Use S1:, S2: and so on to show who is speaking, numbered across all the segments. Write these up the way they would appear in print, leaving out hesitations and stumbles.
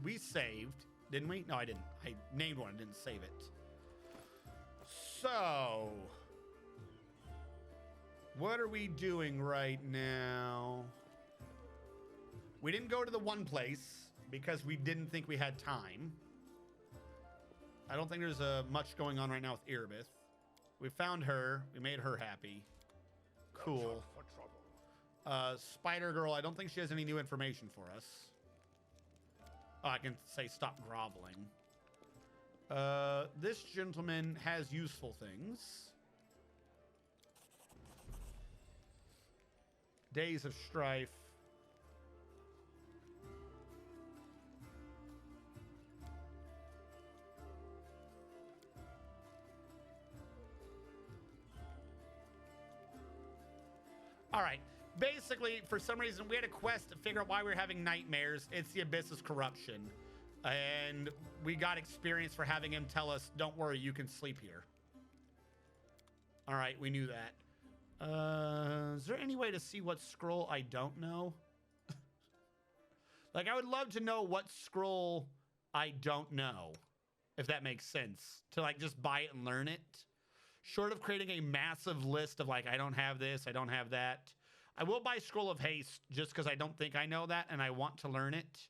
S1: We saved, didn't we? No, I didn't. I named one, I didn't save it. So, what are we doing right now? We didn't go to the one place because we didn't think we had time. I don't think there's much going on right now with Erebeth. We found her. We made her happy. Cool. Spider Girl, I don't think she has any new information for us. Oh, I can say stop groveling. This gentleman has useful things. Days of Strife. All right. Basically, for some reason, we had a quest to figure out why we were having nightmares. It's the Abyss's corruption. And we got experience for having him tell us, don't worry, you can sleep here. All right, we knew that. Is there any way to see what scroll I don't know? Like, I would love to know what scroll I don't know, if that makes sense. To, like, just buy it and learn it. Short of creating a massive list of, like, I don't have this, I don't have that. I will buy Scroll of Haste just because I don't think I know that and I want to learn it.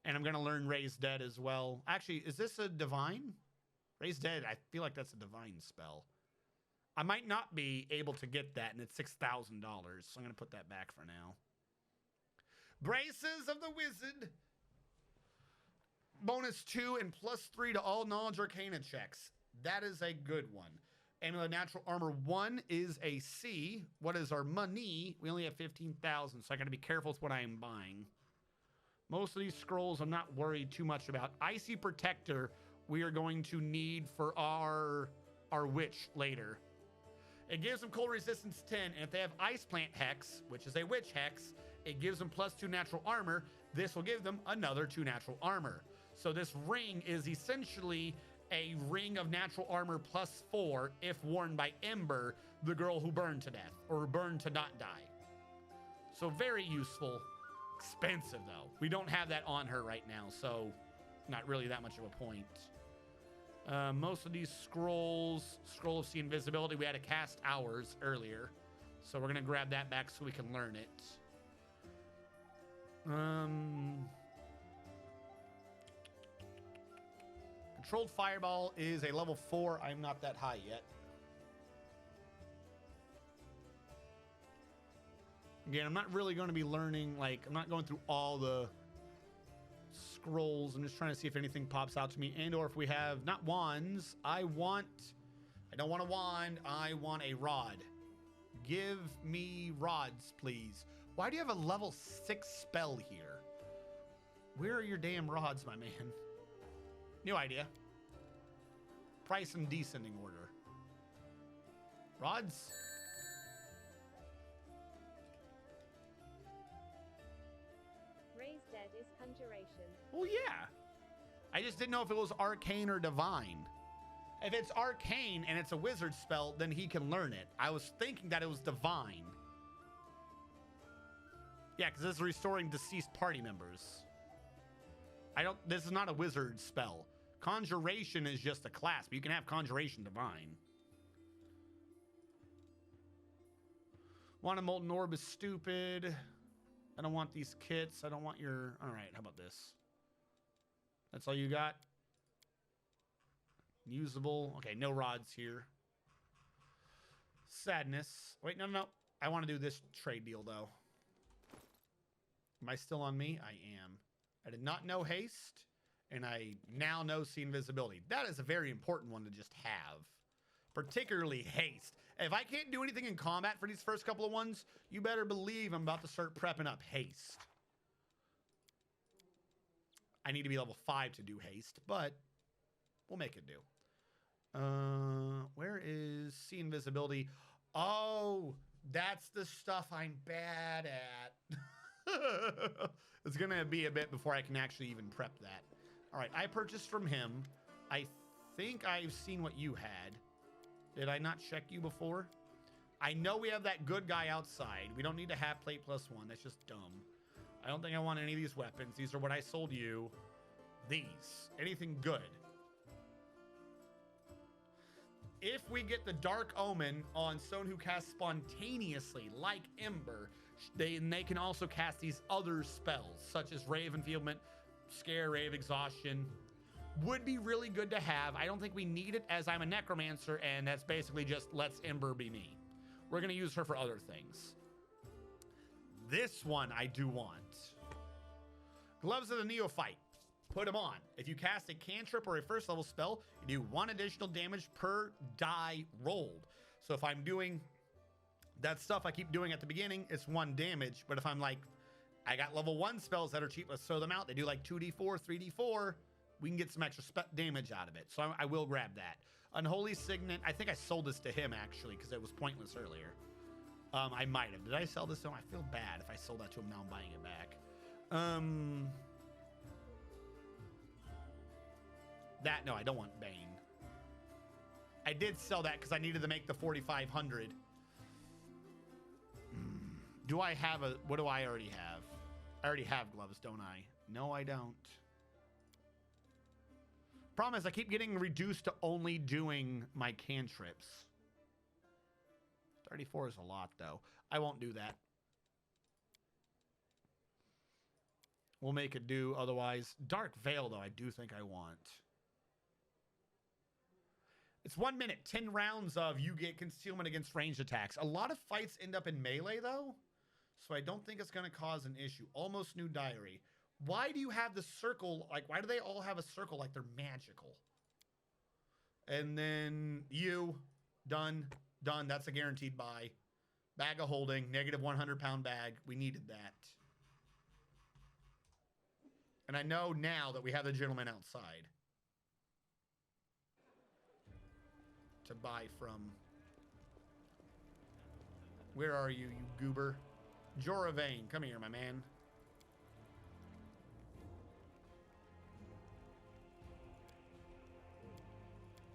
S1: And I'm going to learn Raise Dead as well. Actually, is this a divine? Raise Dead, I feel like that's a divine spell. I might not be able to get that, and it's $6,000, so I'm going to put that back for now. Braces of the Wizard. Bonus 2 and +3 to all Knowledge Arcana checks. That is a good one. Amulet Natural Armor 1 is a C. What is our money? We only have 15,000, so I got to be careful with what I am buying. Most of these scrolls I'm not worried too much about. Icy Protector we are going to need for our witch later. It gives them cold resistance 10, and if they have Ice Plant Hex, which is a witch hex, it gives them +2 natural armor. This will give them another 2 natural armor. So this ring is essentially a ring of natural armor +4 if worn by Ember, the girl who burned to death, or burned to not die. So very useful. Expensive, though. We don't have that on her right now, so not really that much of a point. Most of these scrolls, Scroll of See Invisibility, we had to cast ours earlier. So we're going to grab that back so we can learn it. Controlled Fireball is a level 4. I'm not that high yet. Again, I'm not really going to be learning, like, I'm not going through all the scrolls. I'm just trying to see if anything pops out to me, and or if we have, not wands. I don't want a wand. I want a rod. Give me rods, please. Why do you have a level 6 spell here? Where are your damn rods, my man? New idea. Price in descending order. Rods.
S2: Raise Dead is conjuration.
S1: Well, yeah. I just didn't know if it was arcane or divine. If it's arcane and it's a wizard spell, then he can learn it. I was thinking that it was divine. Yeah, because this is restoring deceased party members. This is not a wizard spell. Conjuration is just a class, but you can have Conjuration Divine. Want a Molten Orb is stupid. I don't want these kits. I don't want your... All right, how about this? That's all you got? Usable. Okay, no rods here. Sadness. Wait, no. I want to do this trade deal, though. Am I still on me? I am. I did not know haste, and I now know see invisibility. That is a very important one to just have. Particularly haste. If I can't do anything in combat for these first couple of ones, you better believe I'm about to start prepping up haste. I need to be level 5 to do haste, but we'll make it do. Where is see invisibility? Oh, that's the stuff I'm bad at. It's gonna be a bit before I can actually even prep that. All right, I purchased from him. I think I've seen what you had. Did I not check you before? I know we have that good guy outside. We don't need to have plate +1. That's just dumb. I don't think I want any of these weapons. These are what I sold you. These. Anything good. If we get the Dark Omen on someone who casts spontaneously, like Ember, they can also cast these other spells, such as Ray of Enfeeblement, Scare, Ray of Exhaustion. Would be really good to have. I don't think we need it, as I'm a Necromancer, and that's basically just lets Ember be me. We're going to use her for other things. This one I do want. Gloves of the Neophyte. Put them on. If you cast a cantrip or a first level spell, you do 1 additional damage per die rolled. So if I'm doing that stuff I keep doing at the beginning, it's 1 damage. But if I'm like, I got level 1 spells that are cheap, let's throw them out. They do like 2d4, 3d4. We can get some extra damage out of it. So I will grab that. Unholy Signet. I think I sold this to him actually because it was pointless earlier. I might have. Did I sell this to him? I feel bad if I sold that to him. Now I'm buying it back. No, I don't want Bane. I did sell that because I needed to make the 4,500. Do I have a... What do I already have? I already have gloves, don't I? No, I don't. Problem is, I keep getting reduced to only doing my cantrips. 34 is a lot, though. I won't do that. We'll make it do otherwise. Dark Veil, though, I do think I want. It's 1 minute, 10 rounds of you get concealment against ranged attacks. A lot of fights end up in melee, though. So I don't think it's going to cause an issue. Almost New Diary. Why do you have the circle? Like, why do they all have a circle like they're magical? And then you. Done. Done. That's a guaranteed buy. Bag of holding. Negative 100-pound bag. We needed that. And I know now that we have the gentleman outside to buy from. Where are you, you goober? Joravane, come here, my man.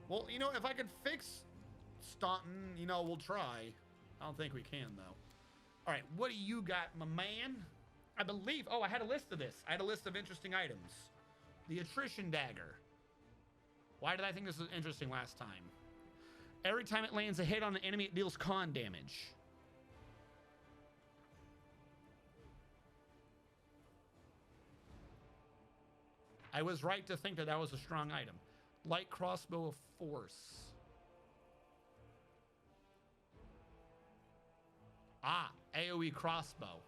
S1: Well, you know, if I could fix Staunton, you know, we'll try. I don't think we can, though. All right, what do you got, my man? I believe... Oh, I had a list of this. I had a list of interesting items. The Attrition Dagger. Why did I think this was interesting last time? Every time it lands a hit on an enemy, it deals con damage. I was right to think that that was a strong item. Light crossbow of force. Ah, AoE crossbow.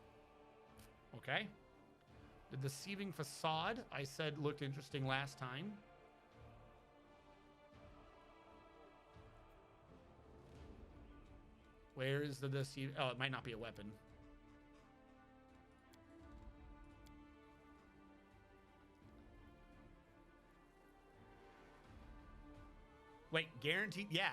S1: Okay. The deceiving facade, I said looked interesting last time. Where is the deceiving? Oh, it might not be a weapon. Wait, guaranteed? Yeah.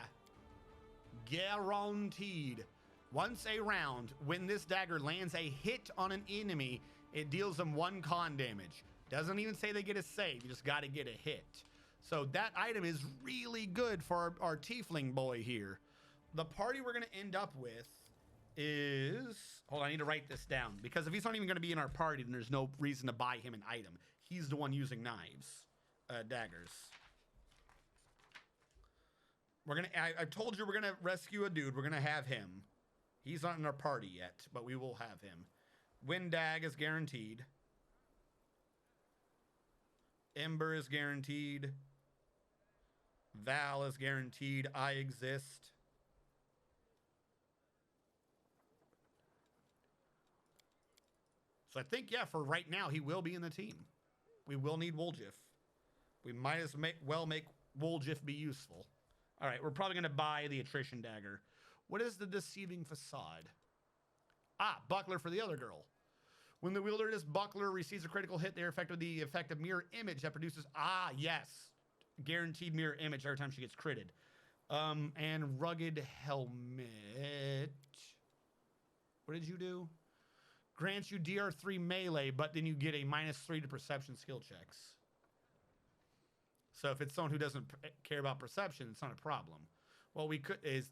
S1: Guaranteed. Once a round, when this dagger lands a hit on an enemy, it deals them 1 con damage. Doesn't even say they get a save. You just got to get a hit. So that item is really good for our tiefling boy here. The party we're going to end up with is... Hold on, I need to write this down. Because if he's not even going to be in our party, then there's no reason to buy him an item. He's the one using knives. Daggers. We're gonna. I told you we're gonna rescue a dude. We're gonna have him. He's not in our party yet, but we will have him. Windag is guaranteed. Ember is guaranteed. Val is guaranteed. I exist. So I think, yeah, for right now, he will be in the team. We will need Woljif. We might as well make Woljif be useful. All right, we're probably going to buy the Attrition Dagger. What is the Deceiving Facade? Ah, Buckler for the other girl. When the wielder of this buckler receives a critical hit, they're affected with the effect of mirror image that produces... Ah, yes. Guaranteed mirror image every time she gets critted. And Rugged Helmet. What did you do? Grants you DR3 melee, but then you get a -3 to perception skill checks. So if it's someone who doesn't care about perception, it's not a problem. Well,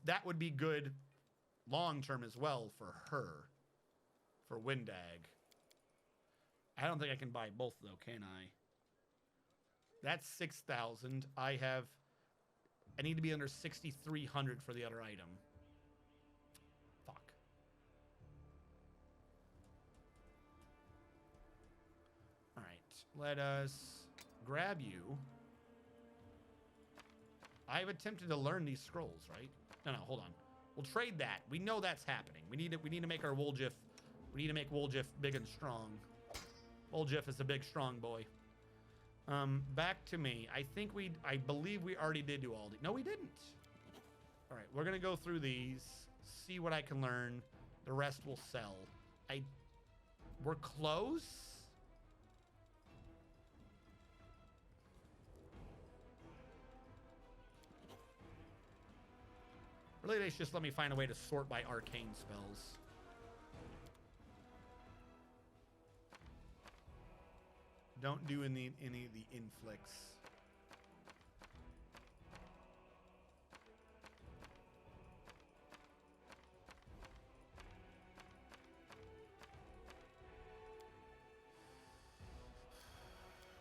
S1: that would be good long term as well for her, for Windag. I don't think I can buy both though, can I? That's 6,000. I need to be under 6,300 for the other item. Fuck. All right, let us grab you. I've attempted to learn these scrolls, right? No, hold on. We'll trade that. We know that's happening. We need to make our Woljif. We need to make Woljif big and strong. Woljif is a big, strong boy. Back to me. I believe we already did do all these. No, we didn't. All right, we're gonna go through these, see what I can learn. The rest will sell. We're close. Really, they should just let me find a way to sort by arcane spells. Don't do any of the inflicts.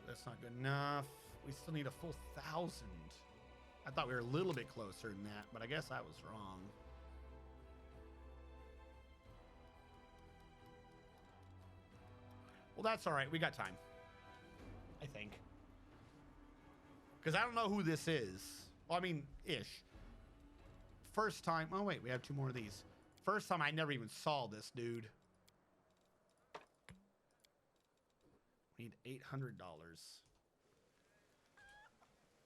S1: That's not good enough. We still need a full 1,000. I thought we were a little bit closer than that, but I guess I was wrong. Well, that's all right. We got time. I think. Because I don't know who this is. Well, I mean, ish. First time. Oh, wait. We have 2 more of these. First time I never even saw this dude. We need $800.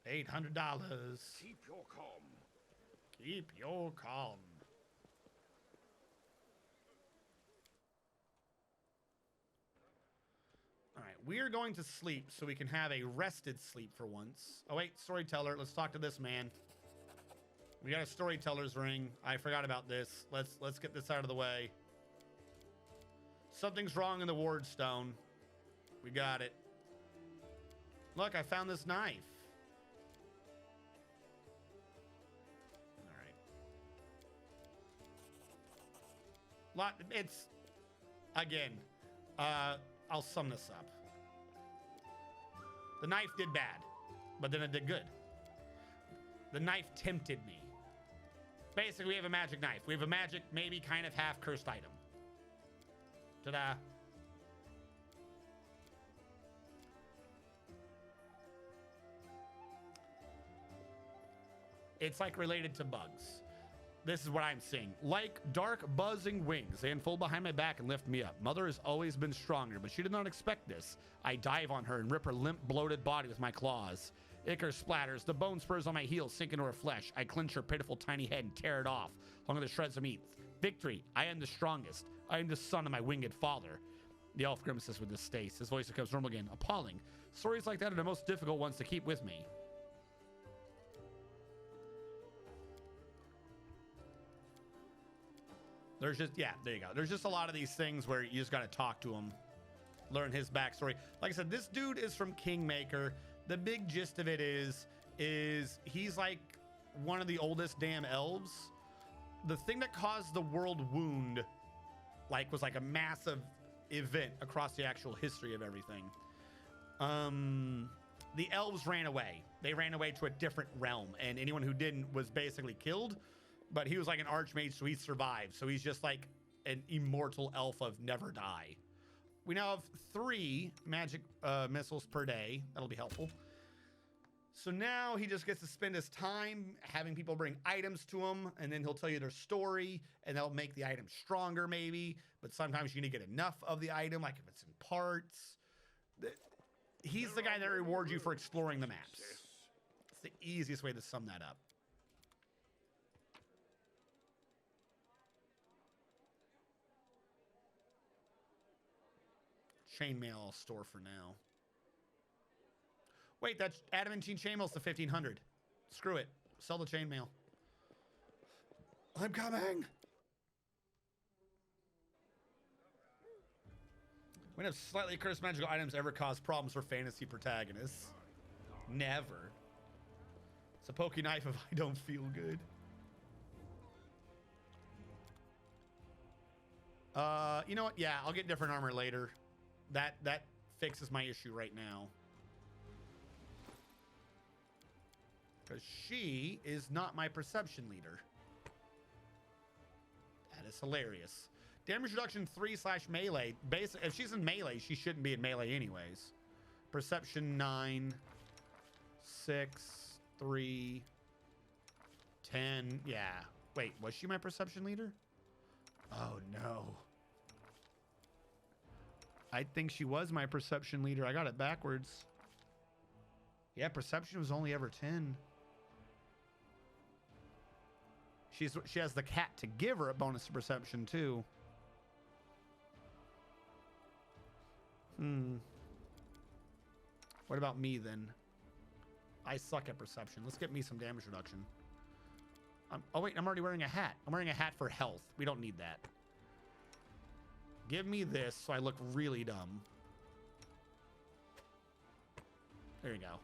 S1: $800.
S3: Keep your calm.
S1: Keep your calm. All right, we're going to sleep so we can have a rested sleep for once. Oh wait, Storyteller, let's talk to this man. We got a Storyteller's ring. I forgot about this. Let's get this out of the way. Something's wrong in the ward stone. We got it. Look, I found this knife. It's, again, I'll sum this up. The knife did bad, but then it did good. The knife tempted me. Basically, we have a magic knife. We have a magic, maybe kind of half cursed item. Ta-da. It's like related to bugs. This is what I'm seeing. Like dark buzzing wings, they unfold behind my back and lift me up. Mother has always been stronger, but she did not expect this. I dive on her and rip her limp, bloated body with my claws. Ichor splatters, the bone spurs on my heels sink into her flesh. I clench her pitiful tiny head and tear it off, along with the shreds of meat. Victory, I am the strongest. I am the son of my winged father. The elf grimaces with distaste. His voice becomes normal again. Appalling. Stories like that are the most difficult ones to keep with me. There's just, yeah, there you go. There's just a lot of these things where you just got to talk to him, learn his backstory. Like I said, this dude is from Kingmaker. The big gist of it is he's like one of the oldest damn elves. The thing that caused the world wound, like, was like a massive event across the actual history of everything. The elves ran away. They ran away to a different realm, and anyone who didn't was basically killed. But he was like an archmage, so he survived. So he's just like an immortal elf of never die. We now have 3 magic missiles per day. That'll be helpful. So now he just gets to spend his time having people bring items to him, and then he'll tell you their story, and they'll make the item stronger maybe. But sometimes you need to get enough of the item, like if it's in parts. He's the guy that rewards you for exploring the maps. It's the easiest way to sum that up. Chainmail I'll store for now. Wait, that adamantine chainmail's the 1,500. Screw it. Sell the chainmail. I'm coming. When have slightly cursed magical items ever caused problems for fantasy protagonists? Never. It's a pokey knife if I don't feel good. You know what? Yeah, I'll get different armor later. That fixes my issue right now. Because she is not my perception leader. That is hilarious. Damage reduction 3/melee. If she's in melee, she shouldn't be in melee anyways. Perception 9, 6, 3, 10. Yeah. Wait, was she my perception leader? Oh no. I think she was my perception leader. I got it backwards. Yeah, perception was only ever 10. She has the cat to give her a bonus to perception too. What about me then? I suck at perception. Let's get me some damage reduction. Oh wait, I'm already wearing a hat. I'm wearing a hat for health. We don't need that. Give me this so I look really dumb. There you go.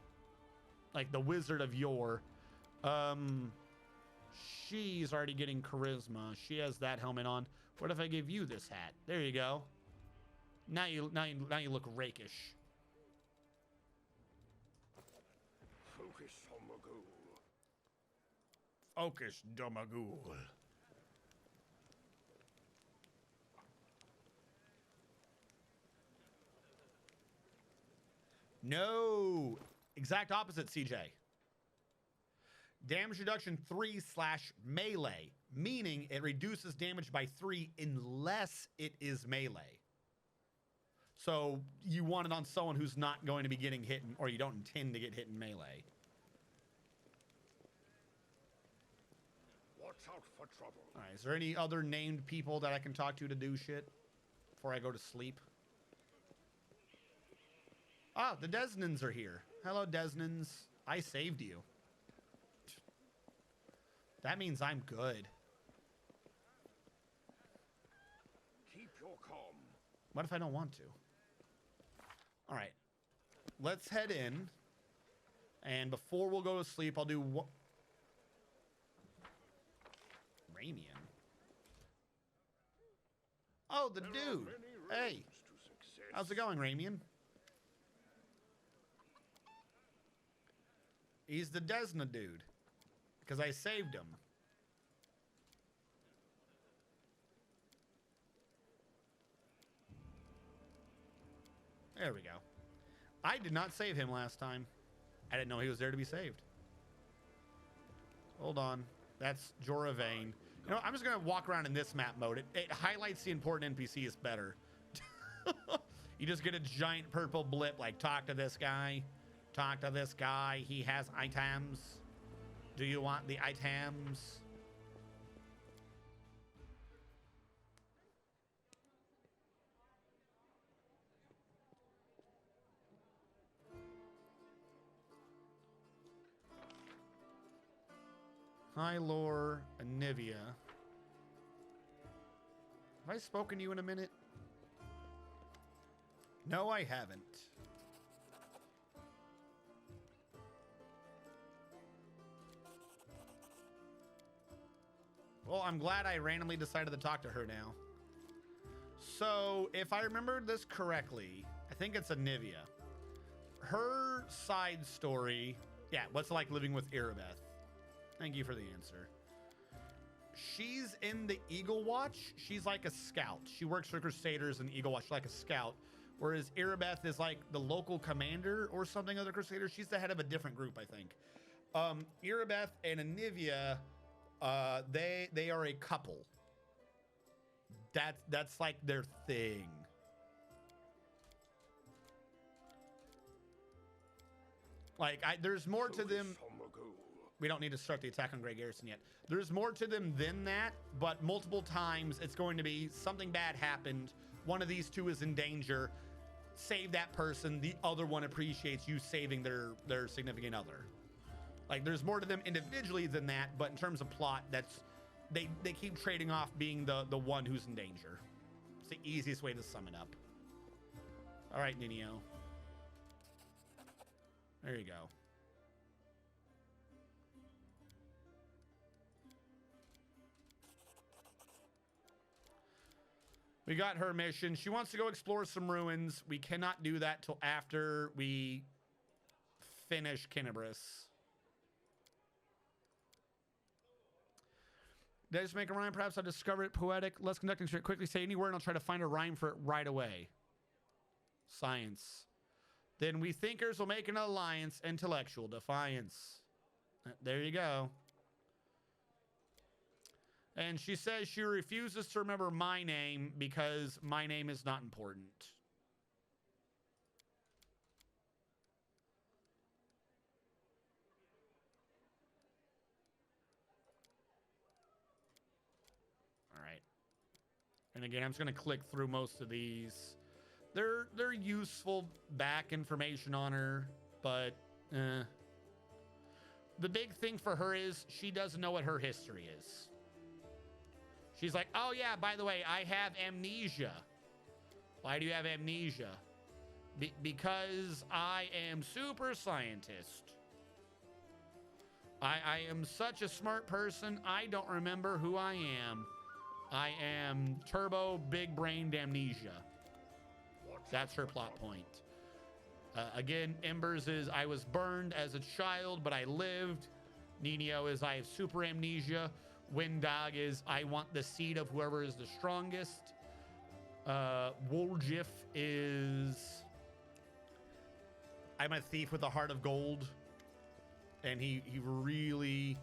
S1: Like the Wizard of Yore. She's already getting charisma. She has that helmet on. What if I give you this hat? There you go. Now you look rakish.
S3: Focus on the goal.
S1: Focus, Domagool. No. Exact opposite, CJ. Damage reduction 3/melee, meaning it reduces damage by 3 unless it is melee. So you want it on someone who's not going to be getting hit, or you don't intend to get hit in melee.
S3: Watch out for trouble.
S1: All right, is there any other named people that I can talk to do shit before I go to sleep? Ah, the Desnans are here. Hello, Desnans. I saved you. That means I'm good.
S3: Keep your calm.
S1: What if I don't want to? All right. Let's head in. And before we'll go to sleep, I'll do what? Ramian. Oh, the dude. Hey. How's it going, Ramian? He's the Desna dude. Because I saved him. There we go. I did not save him last time. I didn't know he was there to be saved. Hold on. That's Jorah Vane. You know, I'm just going to walk around in this map mode. It highlights the important NPCs better. You just get a giant purple blip like, talk to this guy. Talk to this guy. He has items. Do you want the items? Hi, Lore, Anivia. Have I spoken to you in a minute? No, I haven't. Well, I'm glad I randomly decided to talk to her now. So, if I remember this correctly, I think it's Anivia. Her side story, yeah, what's it like living with Irabeth? Thank you for the answer. She's in the Eagle Watch. She's like a scout. She works for Crusaders in Eagle Watch like a scout, whereas Irabeth is like the local commander or something of the Crusaders. She's the head of a different group, I think. Irabeth and Anivia, they are a couple. That's like their thing. Like, there's more to them. We don't need to start the attack on Grey Garrison yet. There's more to them than that, but multiple times it's going to be something bad happened. One of these two is in danger. Save that person. The other one appreciates you saving their significant other. Like, there's more to them individually than that, but in terms of plot, that's they keep trading off being the one who's in danger. It's the easiest way to sum it up. All right, Ninio. There you go. We got her mission. She wants to go explore some ruins. We cannot do that till after we finish Kinebris. Did I just make a rhyme? Perhaps I'll discover it poetic. Let's conduct it quickly. Say any word and I'll try to find a rhyme for it right away. Science. Then we thinkers will make an alliance. Intellectual defiance. There you go. And she says she refuses to remember my name because my name is not important. All right. And again, I'm just going to click through most of these. They're useful back information on her, but the big thing for her is she doesn't know what her history is. She's like, oh yeah, by the way, I have amnesia. Why do you have amnesia? Because I am super scientist. I am such a smart person, I don't remember who I am. I am turbo big-brained amnesia. That's her plot point. Again, Embers is I was burned as a child, but I lived. Nino is I have super amnesia. Windog is I want the seed of whoever is the strongest. Woljif is I'm a thief with a heart of gold. And he really,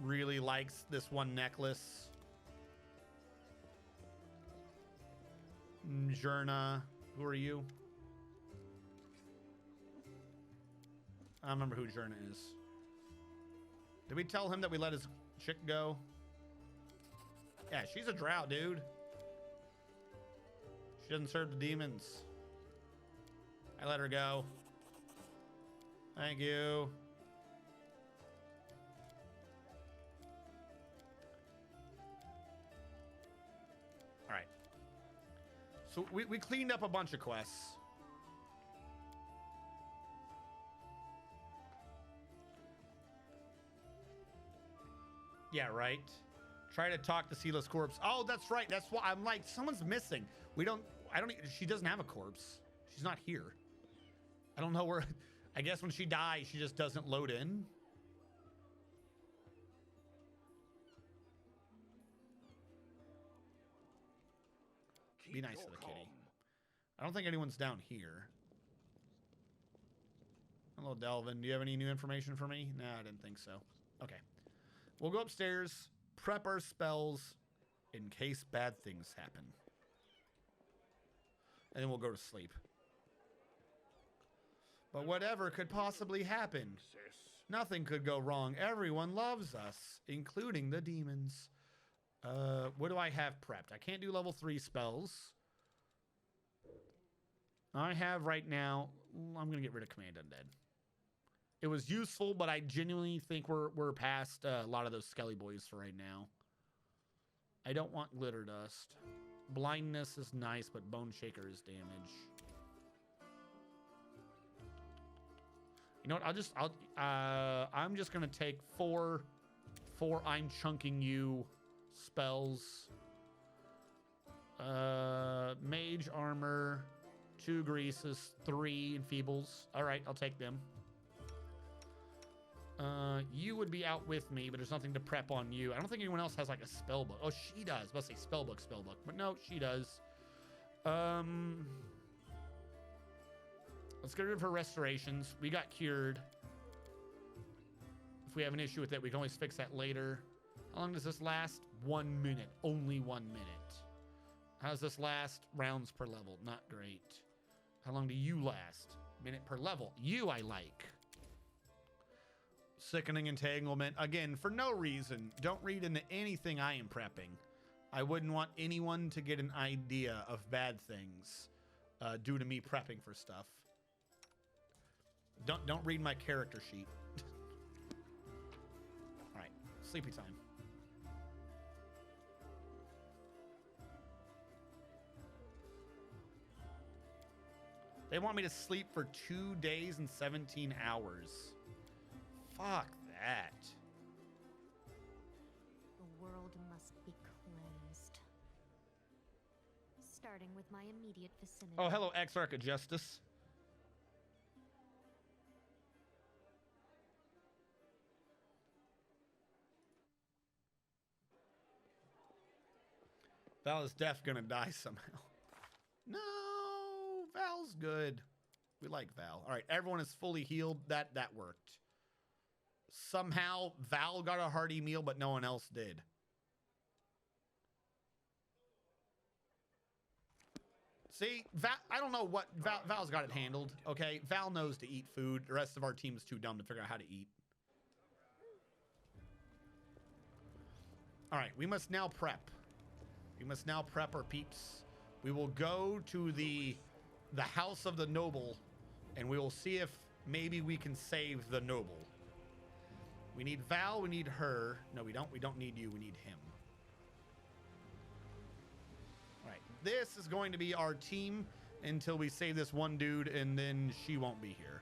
S1: really likes this one necklace. Mjurna, who are you? I don't remember who Mjurna is. Did we tell him that we let his chick go? Yeah, she's a drow, dude. She doesn't serve the demons. I let her go. Thank you. All right. So we cleaned up a bunch of quests. Yeah, right. Try to talk to Seelah's corpse. Oh, that's right. That's why I'm like, someone's missing. She doesn't have a corpse. She's not here. I don't know where. I guess when she dies, she just doesn't load in. Be nice to the kitty. I don't think anyone's down here. Hello, Delvin. Do you have any new information for me? No, I didn't think so. Okay. We'll go upstairs, prep our spells in case bad things happen. And then we'll go to sleep. But whatever could possibly happen. Nothing could go wrong. Everyone loves us, including the demons. What do I have prepped? I can't do level 3 spells. I have right now, I'm going to get rid of Command Undead. It was useful, but I genuinely think we're past a lot of those Skelly boys for right now. I don't want Glitter Dust. Blindness is nice, but Bone Shaker is damage. You know what? I'm just gonna take four I'm chunking you spells. Mage armor, 2 greases, 3 enfeebles. All right, I'll take them. You would be out with me, but there's nothing to prep on you. I don't think anyone else has like a spell book. Oh, she does. I was about to say spell book, but no, she does. Let's get rid of her restorations. We got cured. If we have an issue with it, we can always fix that later. How long does this last? 1 minute. Only 1 minute. How does this last? Rounds per level. Not great. How long do you last? Minute per level. You I like. Sickening Entanglement. Again, for no reason. Don't read into anything I am prepping. I wouldn't want anyone to get an idea of bad things due to me prepping for stuff. Don't read my character sheet. All right, sleepy time. They want me to sleep for 2 days and 17 hours. Fuck that.
S4: The world must be cleansed. starting with my immediate vicinity.
S1: Oh, hello, Exarch of Justice. Val is def gonna die somehow. No, Val's good. We like Val. All right, everyone is fully healed. That worked. Somehow Val got a hearty meal, but no one else did. See, Val, I don't know what Val's got it handled. Okay, Val knows to eat food. The rest of our team is too dumb to figure out how to eat. All right, we must now prep. We must now prep our peeps. We will go to the house of the noble, and we will see if maybe we can save the noble. We need Val. We need her. No, we don't. We don't need you. We need him. All right. This is going to be our team until we save this one dude, and then she won't be here.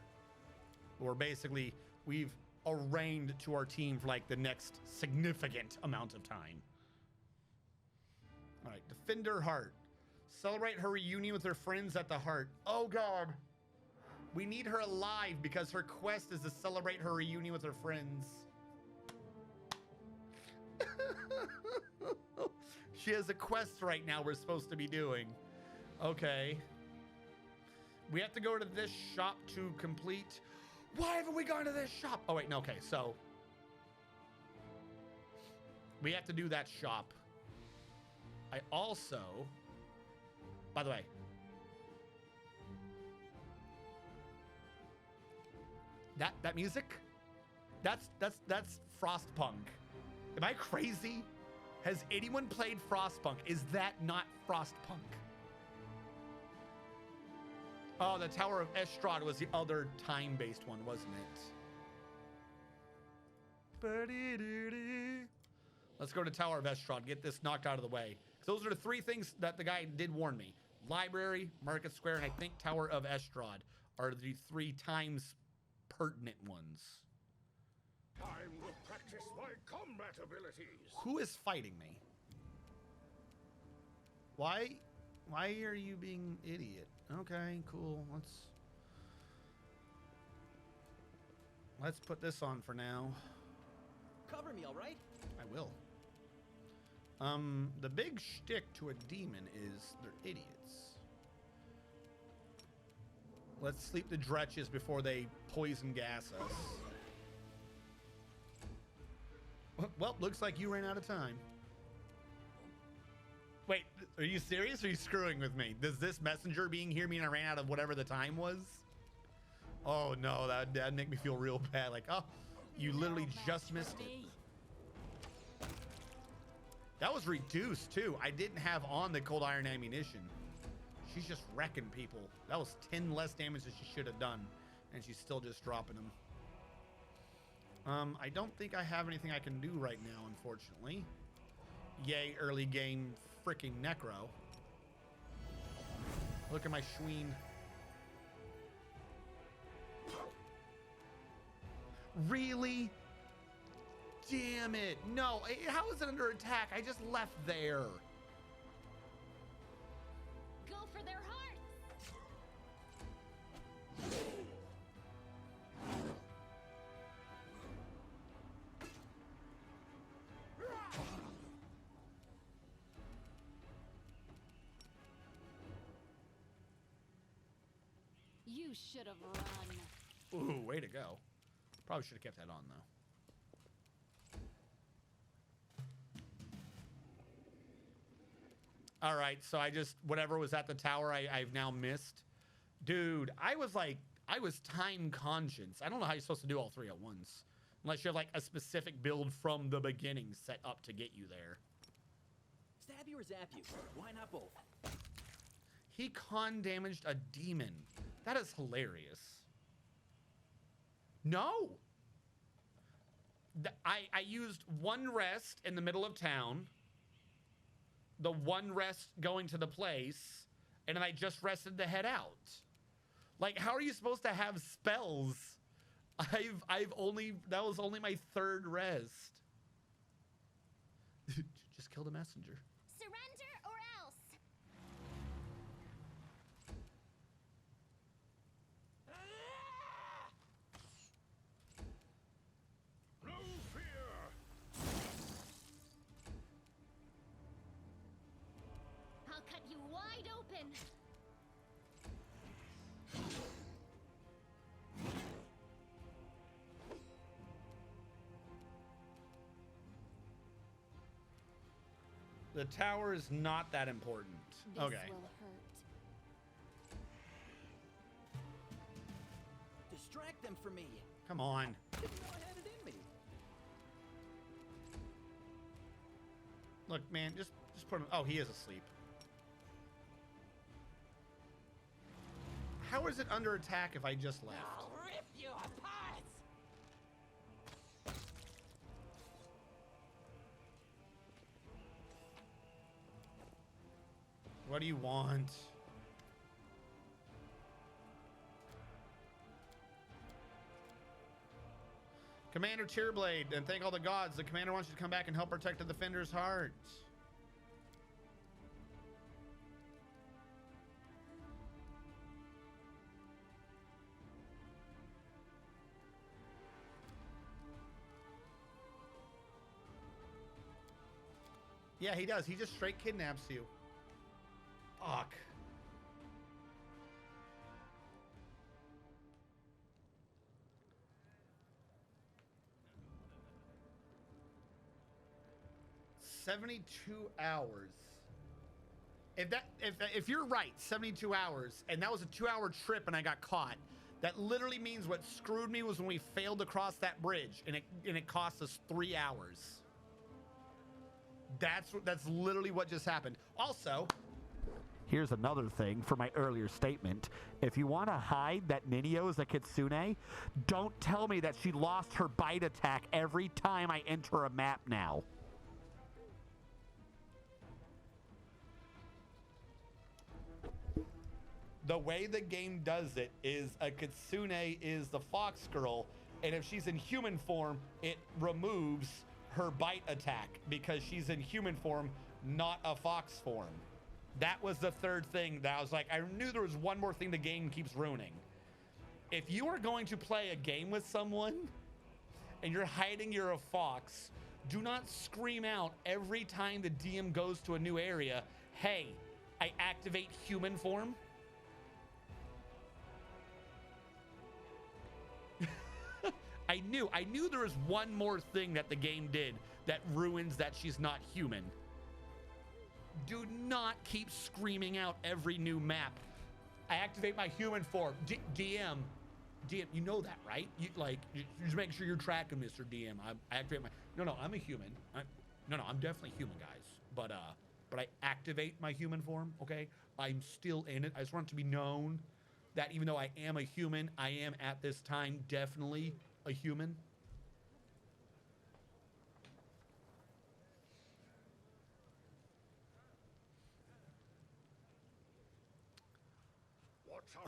S1: Or basically, we've arraigned to our team for like the next significant amount of time. All right. Defender Heart. Celebrate her reunion with her friends at the Heart. Oh, God. We need her alive because her quest is to celebrate her reunion with her friends. She has a quest right now we're supposed to be doing. Okay. We have to go to this shop to complete. Why haven't we gone to this shop? Oh, wait, no, okay, so. We have to do that shop. I also, by the way, that music, that's Frostpunk. Am I crazy? Has anyone played Frostpunk? Is that not Frostpunk? Oh, the Tower of Estrada was the other time-based one, wasn't it? Let's go to Tower of Estrada, get this knocked out of the way. Those are the three things that the guy did warn me. Library, Market Square, and I think Tower of Estrada are the 3 times pertinent ones.
S3: Time to practice my combat abilities.
S1: Who is fighting me? Why are you being idiot? Okay, cool. Let's put this on for now.
S5: Cover me, all right?
S1: I will. The big shtick to a demon is they're idiots. Let's sleep the dretches before they poison gas us. Well, looks like you ran out of time. Wait, are you serious or are you screwing with me? Does this messenger being here mean I ran out of whatever the time was? Oh no, that'd make me feel real bad. Like, oh, you literally just missed it. That was reduced too. I didn't have on the cold iron ammunition. She's just wrecking people. That was 10 less damage than she should have done. And she's still just dropping them. I don't think I have anything I can do right now, unfortunately. Yay, early game freaking necro. Look at my Schween. Really? Damn it. No, how is it under attack? I just left there.
S4: Go for their hearts. You should have run.
S1: Ooh, way to go. Probably should have kept that on, though. All right, so whatever was at the tower, I've now missed. Dude, I was time conscious. I don't know how you're supposed to do all 3 at once. Unless you have like a specific build from the beginning set up to get you there.
S5: Stab you or zap you? Why not both?
S1: He con damaged a demon. That is hilarious. No. I used 1 rest in the middle of town. The 1 rest going to the place, and then I just rested to head out. Like, how are you supposed to have spells? That was only my 3rd rest. Just kill the messenger.
S4: Surrender or else. in.
S1: The tower is not that important.
S4: This
S1: Okay.
S4: will hurt.
S5: Distract them from me.
S1: Come on.
S5: Didn't know I had it in me.
S1: Look, man, just put him. Oh, he is asleep. How is it under attack if I just left?
S5: I'll rip you apart.
S1: What do you want? Commander Cheerblade, and thank all the gods. The commander wants you to come back and help protect the defender's heart. Yeah, he does. He just straight kidnaps you. Fuck. $72 hours. If you're right, 72 hours, and that was a 2-hour trip and I got caught, that literally means what screwed me was when we failed to cross that bridge and it cost us 3 hours. That's literally what just happened. Also, here's another thing for my earlier statement. If you want to hide that Ninio is a Kitsune, don't tell me that she lost her bite attack every time I enter a map now. The way the game does it is a Kitsune is the fox girl, and if she's in human form, it removes her bite attack because she's in human form, not a fox form. That was the third thing that I was like, I knew there was one more thing the game keeps ruining. If you are going to play a game with someone and you're hiding you're a fox, do not scream out every time the DM goes to a new area, hey, I activate human form. I knew there was one more thing that the game did that ruins that she's not human. Do not keep screaming out every new map. I activate my human form. DM, you know that, right? You just make sure you're tracking, Mr. DM. I activate my. No, I'm a human. I'm definitely human, guys. But I activate my human form. Okay, I'm still in it. I just want it to be known that even though I am a human, I am at this time definitely a human.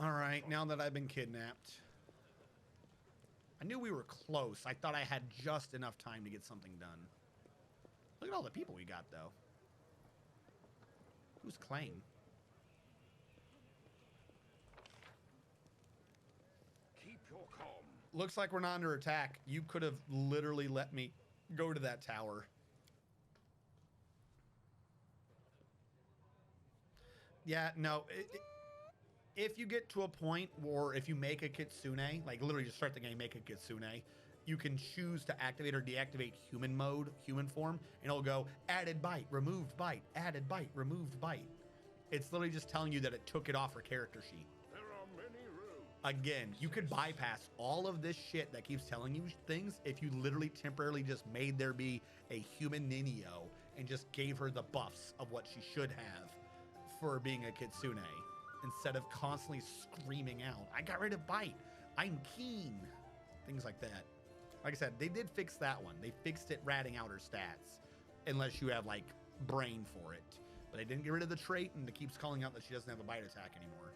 S1: All right, now that I've been kidnapped. I knew we were close. I thought I had just enough time to get something done. Look at all the people we got, though. Who's claim?
S3: Keep your calm.
S1: Looks like we're not under attack. You could have literally let me go to that tower. Yeah, no. If you get to a point where if you make a Kitsune, like literally just start the game, make a Kitsune, you can choose to activate or deactivate human mode, human form, and it'll go added bite, removed bite, added bite, removed bite. It's literally just telling you that it took it off her character sheet.
S3: There are many roads.
S1: Again, you could bypass all of this shit that keeps telling you things if you literally temporarily just made there be a human Ninio and just gave her the buffs of what she should have for being a Kitsune instead of constantly screaming out, I got rid of bite, I'm keen, things like that. Like I said, they did fix that one. They fixed it ratting out her stats unless you have like brain for it. But they didn't get rid of the trait, and it keeps calling out that she doesn't have a bite attack anymore.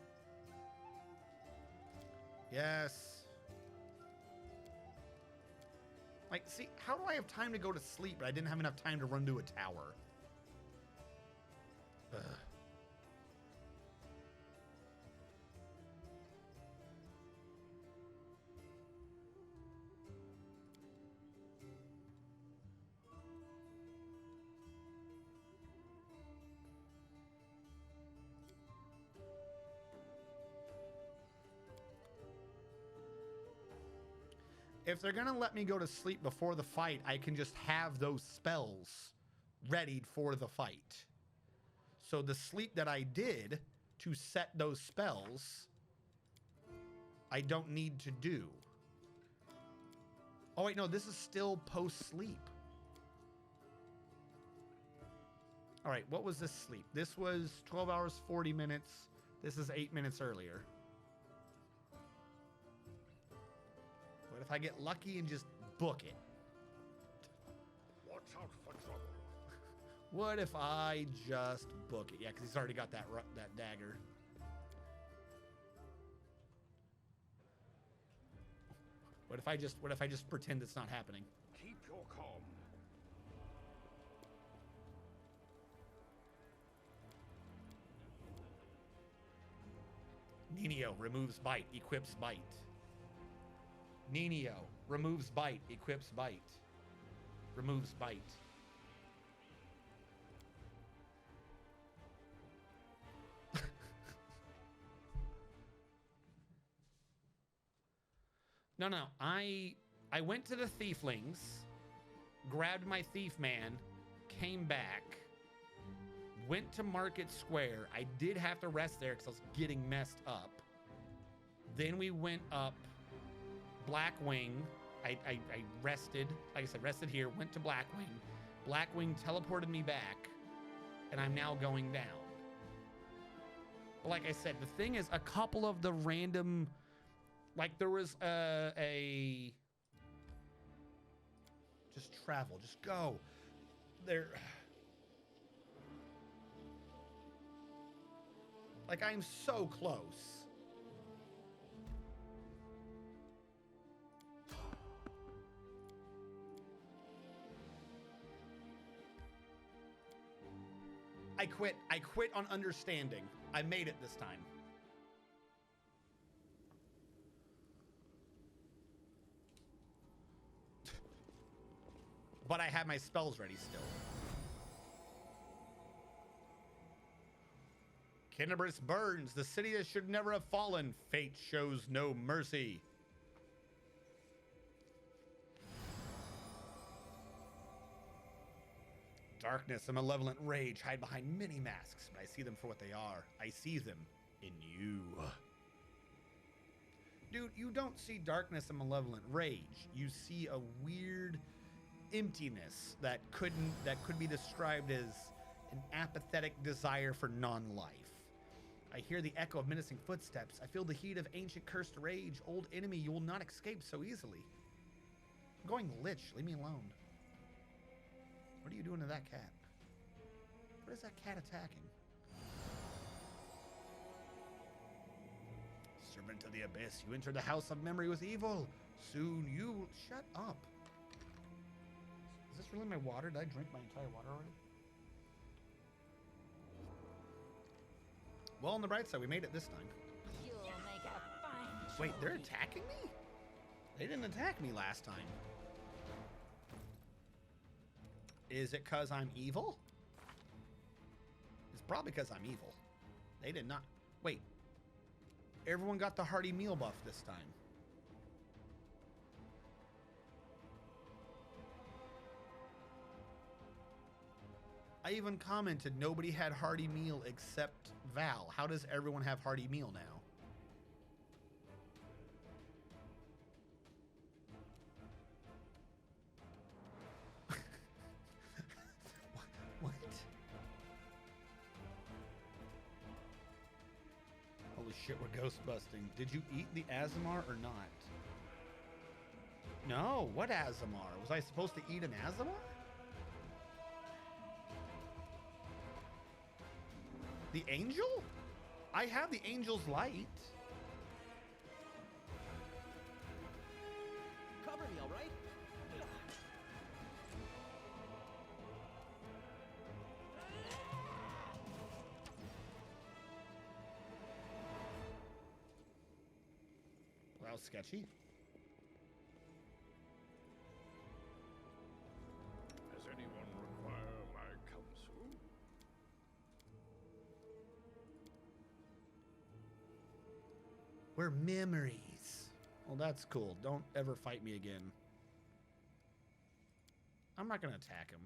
S1: Yes. Like, see, how do I have time to go to sleep, but I didn't have enough time to run to a tower? Ugh. If they're gonna let me go to sleep before the fight, I can just have those spells readied for the fight. So the sleep that I did to set those spells, I don't need to do. Oh wait, no, this is still post-sleep. All right, what was this sleep? This was 12 hours, 40 minutes. This is 8 minutes earlier. What if I get lucky and just book it?
S3: Watch out for trouble.
S1: What if I just book it? Yeah, because he's already got that dagger. What if I just pretend it's not happening?
S3: Keep your calm.
S1: Ninio removes bite, equips bite. Ninio removes bite, equips bite. Removes bite. No. I went to the thieflings, grabbed my thief man, came back, went to Market Square. I did have to rest there because I was getting messed up. Then we went up Blackwing. I rested. Like I said, rested here, went to Blackwing. Blackwing teleported me back, and I'm now going down. But like I said, the thing is, a couple of the random... Like, there was a... Just travel. Just go. There... Like, I'm so close. I quit. I quit on understanding. I made it this time. But I have my spells ready still. Kinebris burns. The city that should never have fallen. Fate shows no mercy. Darkness and malevolent rage hide behind many masks, but I see them for what they are. I see them in you. Dude, you don't see darkness and malevolent rage. You see a weird emptiness that could be described as an apathetic desire for non-life. I hear the echo of menacing footsteps. I feel the heat of ancient cursed rage. Old enemy, you will not escape so easily. I'm going lich. Leave me alone. What are you doing to that cat? What is that cat attacking? Servant of the abyss, you enter the house of memory with evil. Soon you... Shut up. Is this really my water? Did I drink my entire water already? Well, on the bright side, we made it this time.
S5: You'll make a fine
S1: Wait, they're
S5: trophy.
S1: attacking me? They didn't attack me last time. Is it because I'm evil? It's probably because I'm evil. They did not... Wait. Everyone got the hearty meal buff this time. I even commented nobody had hearty meal except Val. How does everyone have hearty meal now? What? Holy shit, we're ghost busting. Did you eat the Azamar or not? No, what Azamar? Was I supposed to eat an Azamar? The angel? I have the angel's light.
S5: Cover me, all right?
S1: Well, that was sketchy.
S3: Does anyone require my counsel?
S1: We're memories. Well, that's cool. Don't ever fight me again. I'm not going to attack him.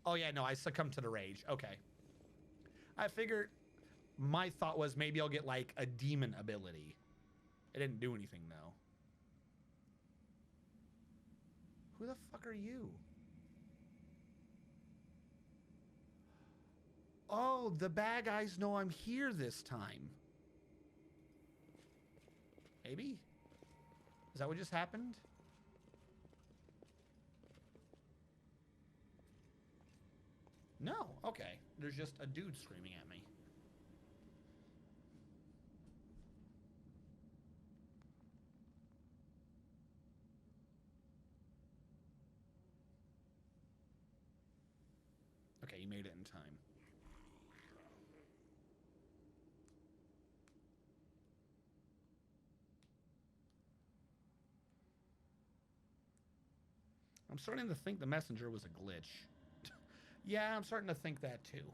S1: Oh, yeah, no, I succumbed to the rage. Okay. I figured my thought was maybe I'll get, like, a demon ability. It didn't do anything, though. Who the fuck are you? Oh, the bad guys know I'm here this time. Maybe? Is that what just happened? No. Okay. There's just a dude screaming at me. Okay, you made it in time. I'm starting to think the messenger was a glitch. Yeah, I'm starting to think that too.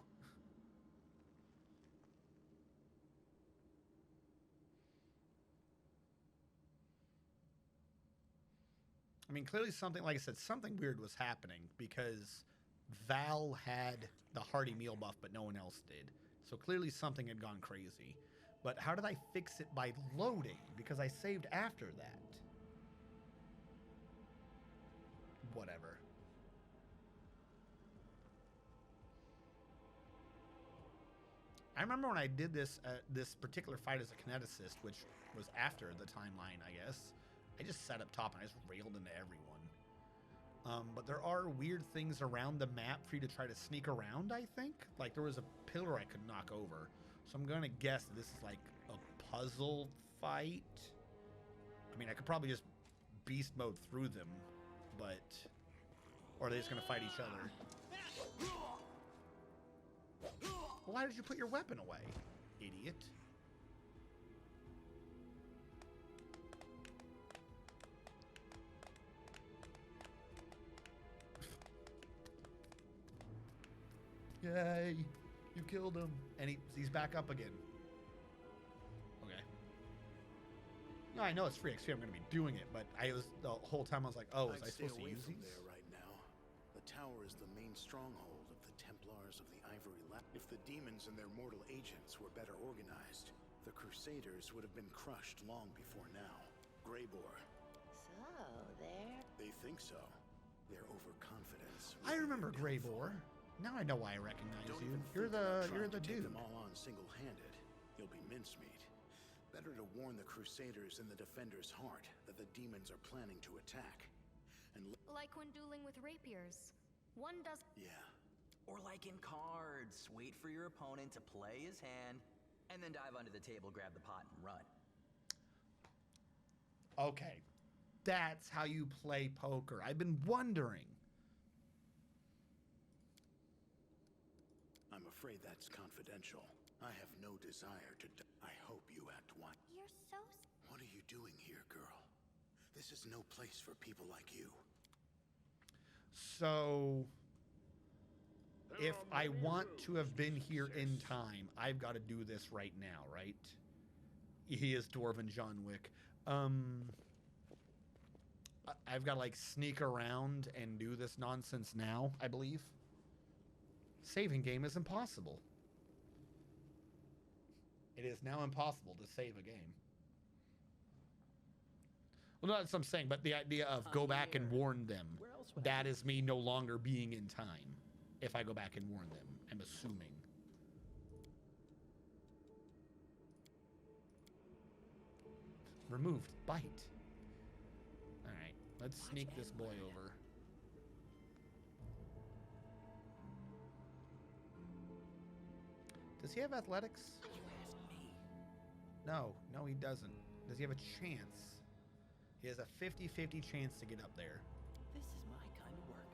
S1: I mean, clearly something, like I said, something weird was happening because Val had the hearty meal buff, but no one else did. So clearly something had gone crazy. But how did I fix it by loading? Because I saved after that. Whatever. I remember when I did this this particular fight as a kineticist, which was after the timeline, I guess. I just sat up top and I just railed into everyone. But there are weird things around the map for you to try to sneak around, I think. Like there was a pillar I could knock over. So I'm going to guess that this is like a puzzle fight. I mean, I could probably just beast mode through them, but... Or are they just going to fight each other? Why did you put your weapon away, idiot? Yay! You killed him. And he's back up again. Okay. No, I know it's free XP. I'm going to be doing it, but the whole time I was like, oh, was I supposed to use these?
S6: There right now. The tower is the main stronghold of the Templars of the Ivory Lap. If the demons and their mortal agents were better organized, the Crusaders would have been crushed long before now. Greybor.
S5: So, there...
S6: They think so. Their overconfidence...
S1: I remember Greybor. Now I know why I recognize you. You're the dude.
S6: Take them all on single-handed. You'll be mincemeat. Better to warn the Crusaders in the Defender's heart that the demons are planning to attack. And
S4: Like when dueling with rapiers. One does...
S6: yeah.
S7: Or like in cards, wait for your opponent to play his hand, and then dive under the table, grab the pot, and run.
S1: Okay. That's how you play poker. I've been wondering.
S6: I'm afraid that's confidential. I have no desire to I hope you act wise.
S4: You're so...
S6: What are you doing here, girl? This is no place for people like you.
S1: So... if I want to have been here in time, I've got to do this right now, right? He is Dwarven John Wick. I've got to like sneak around and do this nonsense now, I believe. Saving game is impossible. It is now impossible to save a game. Well, no, that's what I'm saying, but the idea of go back and warn them, that is me no longer being in time. If I go back and warn them, I'm assuming. Removed. Bite. Alright, let's sneak this boy over. Does he have athletics?
S7: You asked me.
S1: No, he doesn't. Does he have a chance? He has a 50-50 chance to get up there.
S7: This is my kind of work.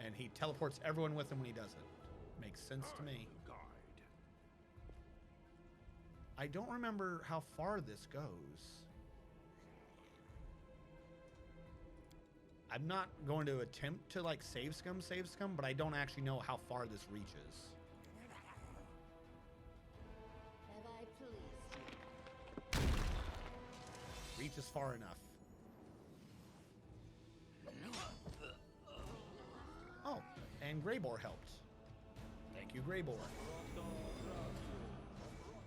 S1: And he teleports everyone with him when he does it. Makes sense to me. I don't remember how far this goes. I'm not going to attempt to like save scum, but I don't actually know how far this reaches.
S5: Have I pleased you?
S1: Reaches far enough. Oh, and Greybore helped. Thank you, Greybore.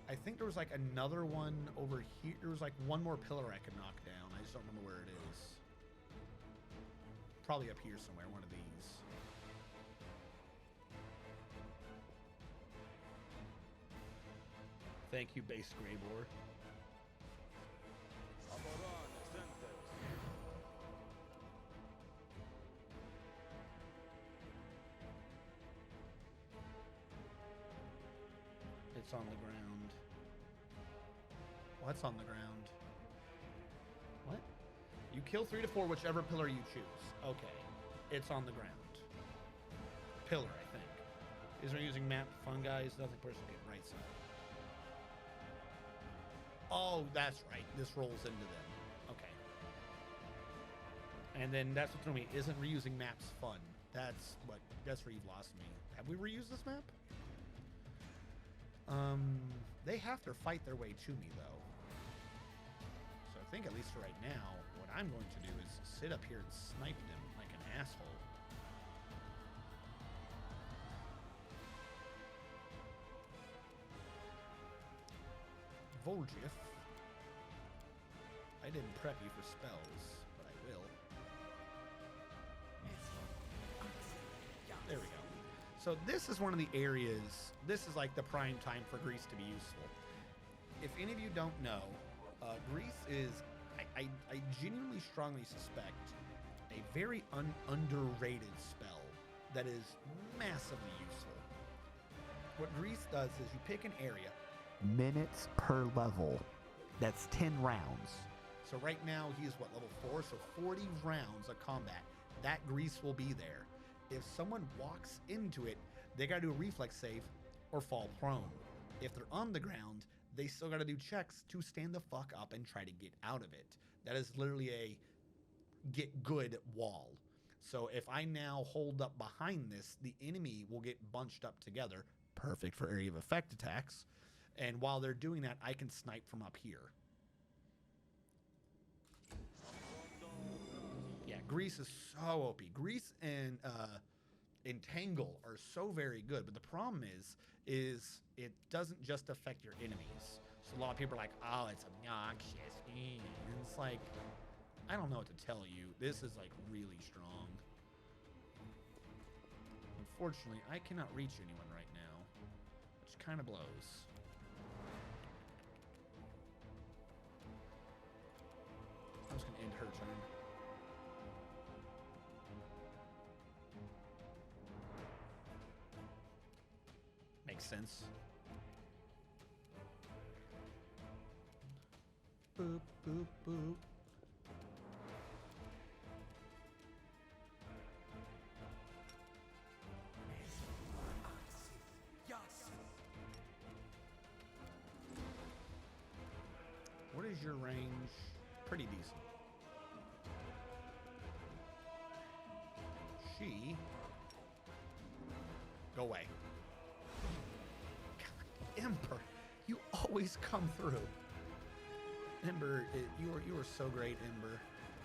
S1: I think there was like another one over here. There was like one more pillar I could knock down. I just don't remember where it is. Probably up here somewhere, one of these. Thank you, base Greybore. It's on the ground. What's on the ground? What? You kill 3 to 4, whichever pillar you choose. Okay. It's on the ground. Pillar, I think. Is there using map fungi? Is nothing personal. Okay, right side. Oh, that's right. This rolls into them. Okay. And then that's what threw me. Isn't reusing maps fun? That's where you've lost me. Have we reused this map? They have to fight their way to me, though. So I think, at least for right now, what I'm going to do is sit up here and snipe them like an asshole. Voljif. I didn't prep you for spells, but I will. There we go. So this is one of the areas, this is like the prime time for Greece to be useful. If any of you don't know, Greece is, I genuinely strongly suspect, a very underrated spell that is massively useful. What Greece does is you pick an area. Minutes per level. That's 10 rounds. So right now he is what, level 4? So 40 rounds of combat. That Grease will be there. If someone walks into it, they gotta do a reflex save or fall prone. If they're on the ground, they still gotta do checks to stand the fuck up and try to get out of it. That is literally a get good wall. So if I now hold up behind this, the enemy will get bunched up together. Perfect for area of effect attacks. And while they're doing that, I can snipe from up here. Yeah, Grease is so OP. Grease and Entangle are so very good, but the problem is it doesn't just affect your enemies. So a lot of people are like, oh, it's obnoxious. And it's like, I don't know what to tell you. This is like really strong. Unfortunately, I cannot reach anyone right now, which kind of blows. I'm just gonna end her turn. Makes sense. Boop, boop, boop. What is your range? Pretty decent. She... Go away. God, Ember, you always come through. Ember, you are so great, Ember.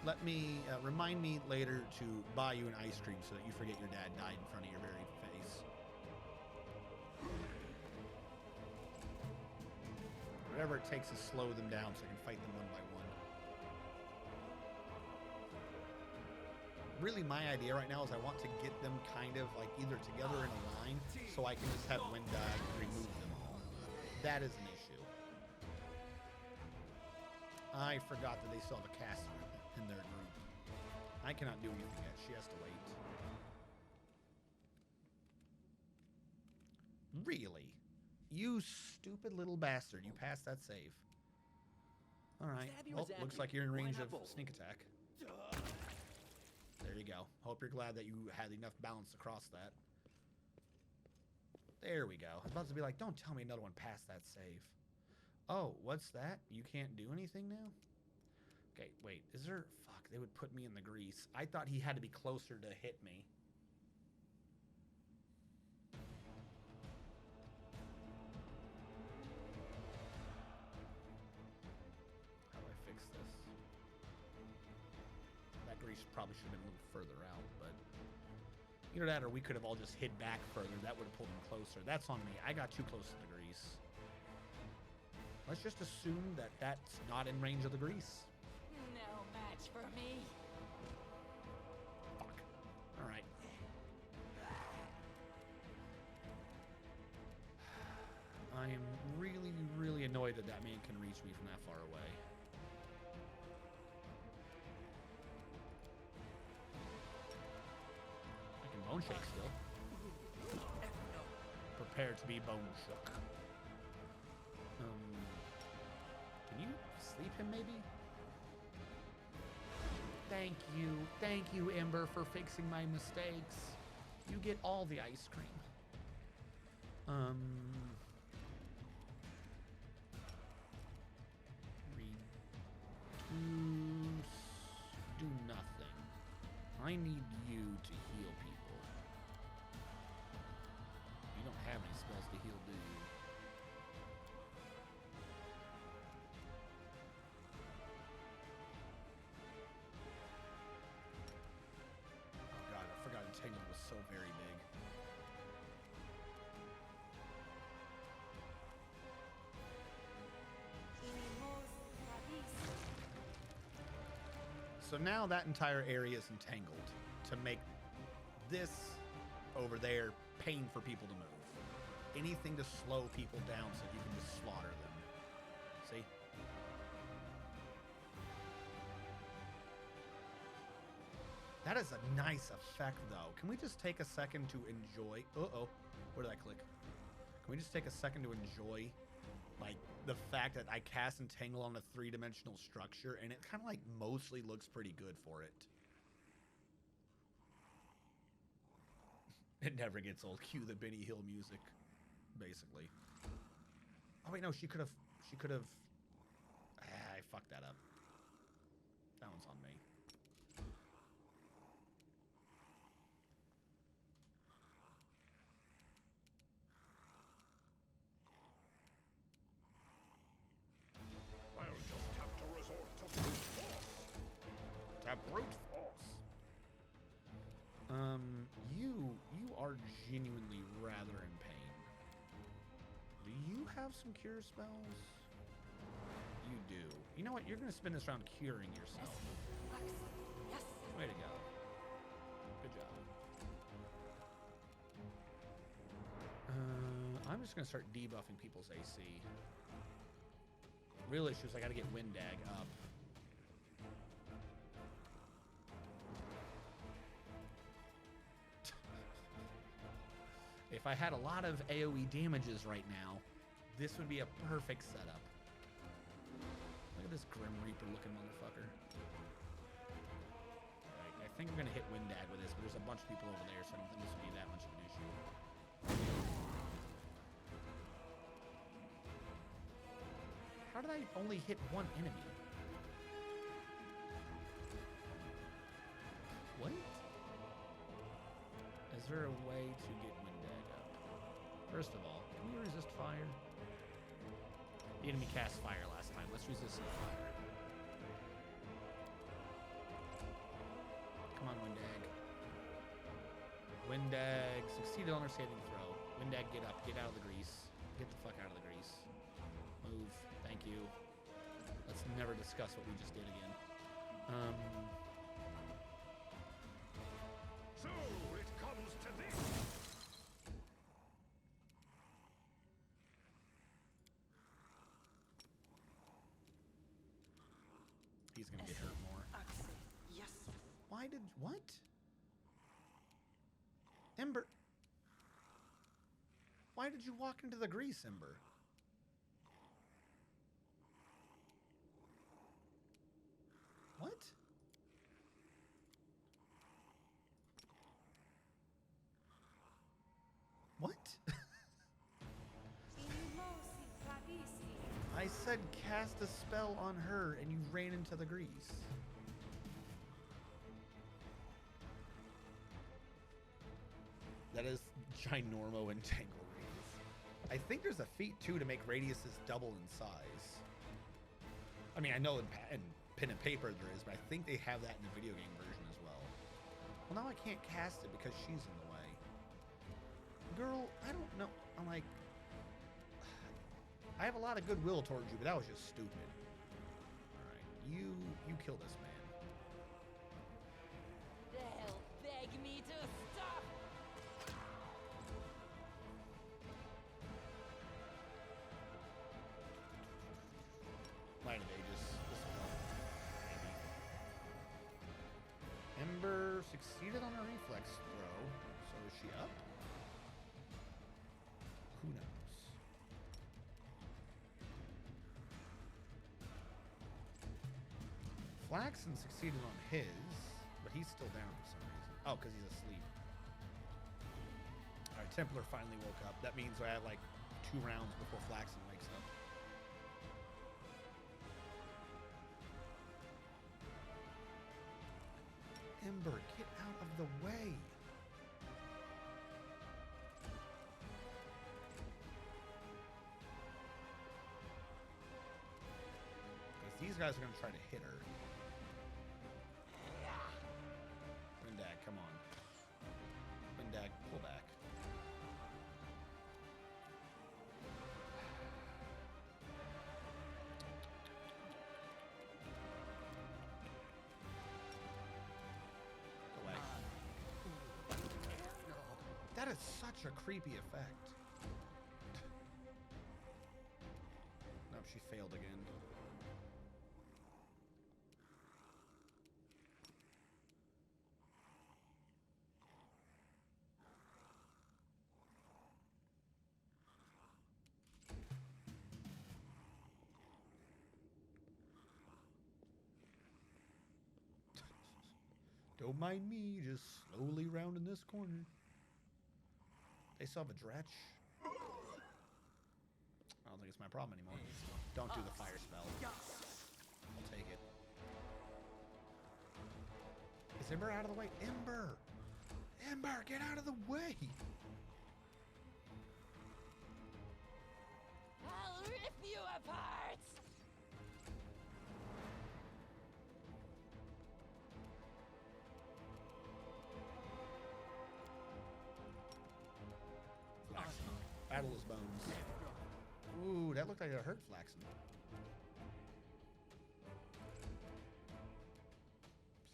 S1: Let me, remind me later to buy you an ice cream so that you forget your dad died in front of your very face. Whatever it takes to slow them down so I can fight them one by one. Really, my idea right now is I want to get them kind of like either together in a line so I can just have Windag remove them all. That is an issue. I forgot that they still have a caster in their group. I cannot do anything yet. She has to wait. Really? You stupid little bastard. You passed that save. Alright. Well, looks like you're in range of sneak attack. There you go. Hope you're glad that you had enough balance across that. There we go. I was about to be like, don't tell me another one passed that save. Oh, what's that? You can't do anything now? Okay, wait. Is there... Fuck, they would put me in the grease. I thought he had to be closer to hit me. How do I fix this? That grease probably should have been a little further out, but... Either that or we could have all just hid back further. That would have pulled him closer. That's on me. I got too close to the grease. Let's just assume that that's not in range of the grease.
S5: No match for me.
S1: Fuck. All right. I am really, really annoyed that that man can reach me from that far away. I can bone shake still. Prepare to be bone shook. Can you sleep him maybe? Thank you, Ember, for fixing my mistakes. You get all the ice cream. Reduce. Do nothing. I need you to heal people. You don't have any spells to heal, do you? Oh god, I forgot Untitled was so very big. So now that entire area is entangled to make this over there pain for people to move. Anything to slow people down so you can just slaughter them. See? That is a nice effect, though. Can we just take a second to enjoy... Uh-oh. Where did I click? Can we just take a second to enjoy, like, the fact that I cast Entangle on a three-dimensional structure, and it kind of, like, mostly looks pretty good for it. It never gets old. Cue the Benny Hill music, basically. Oh, wait, no, she could have... I fucked that up. That one's on me.
S3: I'll just have to resort to brute force.
S1: Brute force. You are genuinely rather in pain. Do you have some cure spells? You do. You know what? You're gonna spend this round curing yourself.
S5: Yes.
S1: Way to go. Good job. I'm just gonna start debuffing people's AC. Real issue is I gotta get Windag up. If I had a lot of AoE damages right now, this would be a perfect setup. Look at this Grim Reaper looking motherfucker. Alright, I think I'm gonna hit Windag with this, but there's a bunch of people over there, so I don't think this would be that much of an issue. How did I only hit one enemy? What? Is there a way to get Windag up? First of all, can we resist fire? The enemy cast fire last time. Let's resist some fire. Come on, Windag. Windag succeeded on her saving throw. Windag, get up. Get out of the grease. Get the fuck out of the grease. Move. Thank you. Let's never discuss what we just did again.
S3: So it comes to this.
S1: He's gonna get hurt more.
S5: Yes.
S1: Why did... What? Ember... Why did you walk into the grease, Ember? What? What? I said cast a spell on her and you ran into the grease. That is ginormo entangle radius. I think there's a feat too to make radiuses double in size. I mean, I know in pen and paper there is, but I think they have that in the video game version as well. Well, now I can't cast it because she's in the way. Girl, I don't know. I'm like, I have a lot of goodwill towards you, but that was just stupid. All right, you kill this man.
S5: They'll beg me to stop.
S1: Light of Aegis. This will help. Maybe. Ember succeeded on a reflex throw. So is she up? Who knows? Flaxen succeeded on his, but he's still down for some reason. Oh, because he's asleep. Alright, Templar finally woke up. That means I have like 2 rounds before Flaxen wakes up. Ember, get out of the way. Because these guys are going to try to hit her. Windag, come on. Windag, pull back. Go away. That is such a creepy effect. Nope, she failed again. Don't mind me, just slowly rounding this corner. They still have a dretch. I don't think it's my problem anymore. Don't do the fire spell. I'll take it. Is Ember out of the way? Ember! Ember, get out of the way!
S5: I'll rip you apart.
S1: Flaxen. Battle his bones. Ooh, that looked like it hurt Flaxen.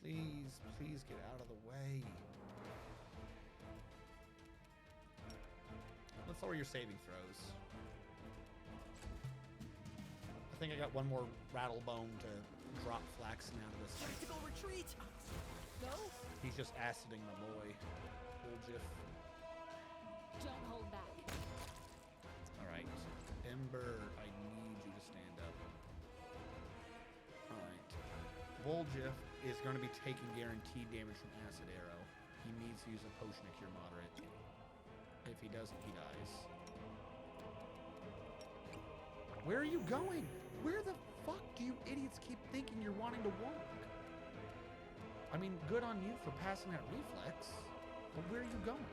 S1: Please, please get out of the way. Let's lower your saving throws. I think I got one more rattle bone to drop Flaxen out of this fight.
S7: Tactical retreat.
S5: No,
S1: He's just aciding my boy. Old Jiff.
S4: Don't hold back.
S1: Alright. Ember, I need you to stand up. Alright. Voljiff is going to be taking guaranteed damage from Acid Arrow. He needs to use a potion to cure moderate. If he doesn't, he dies. Where are you going? Where the fuck do you idiots keep thinking you're wanting to walk? I mean, good on you for passing that reflex, but where are you going?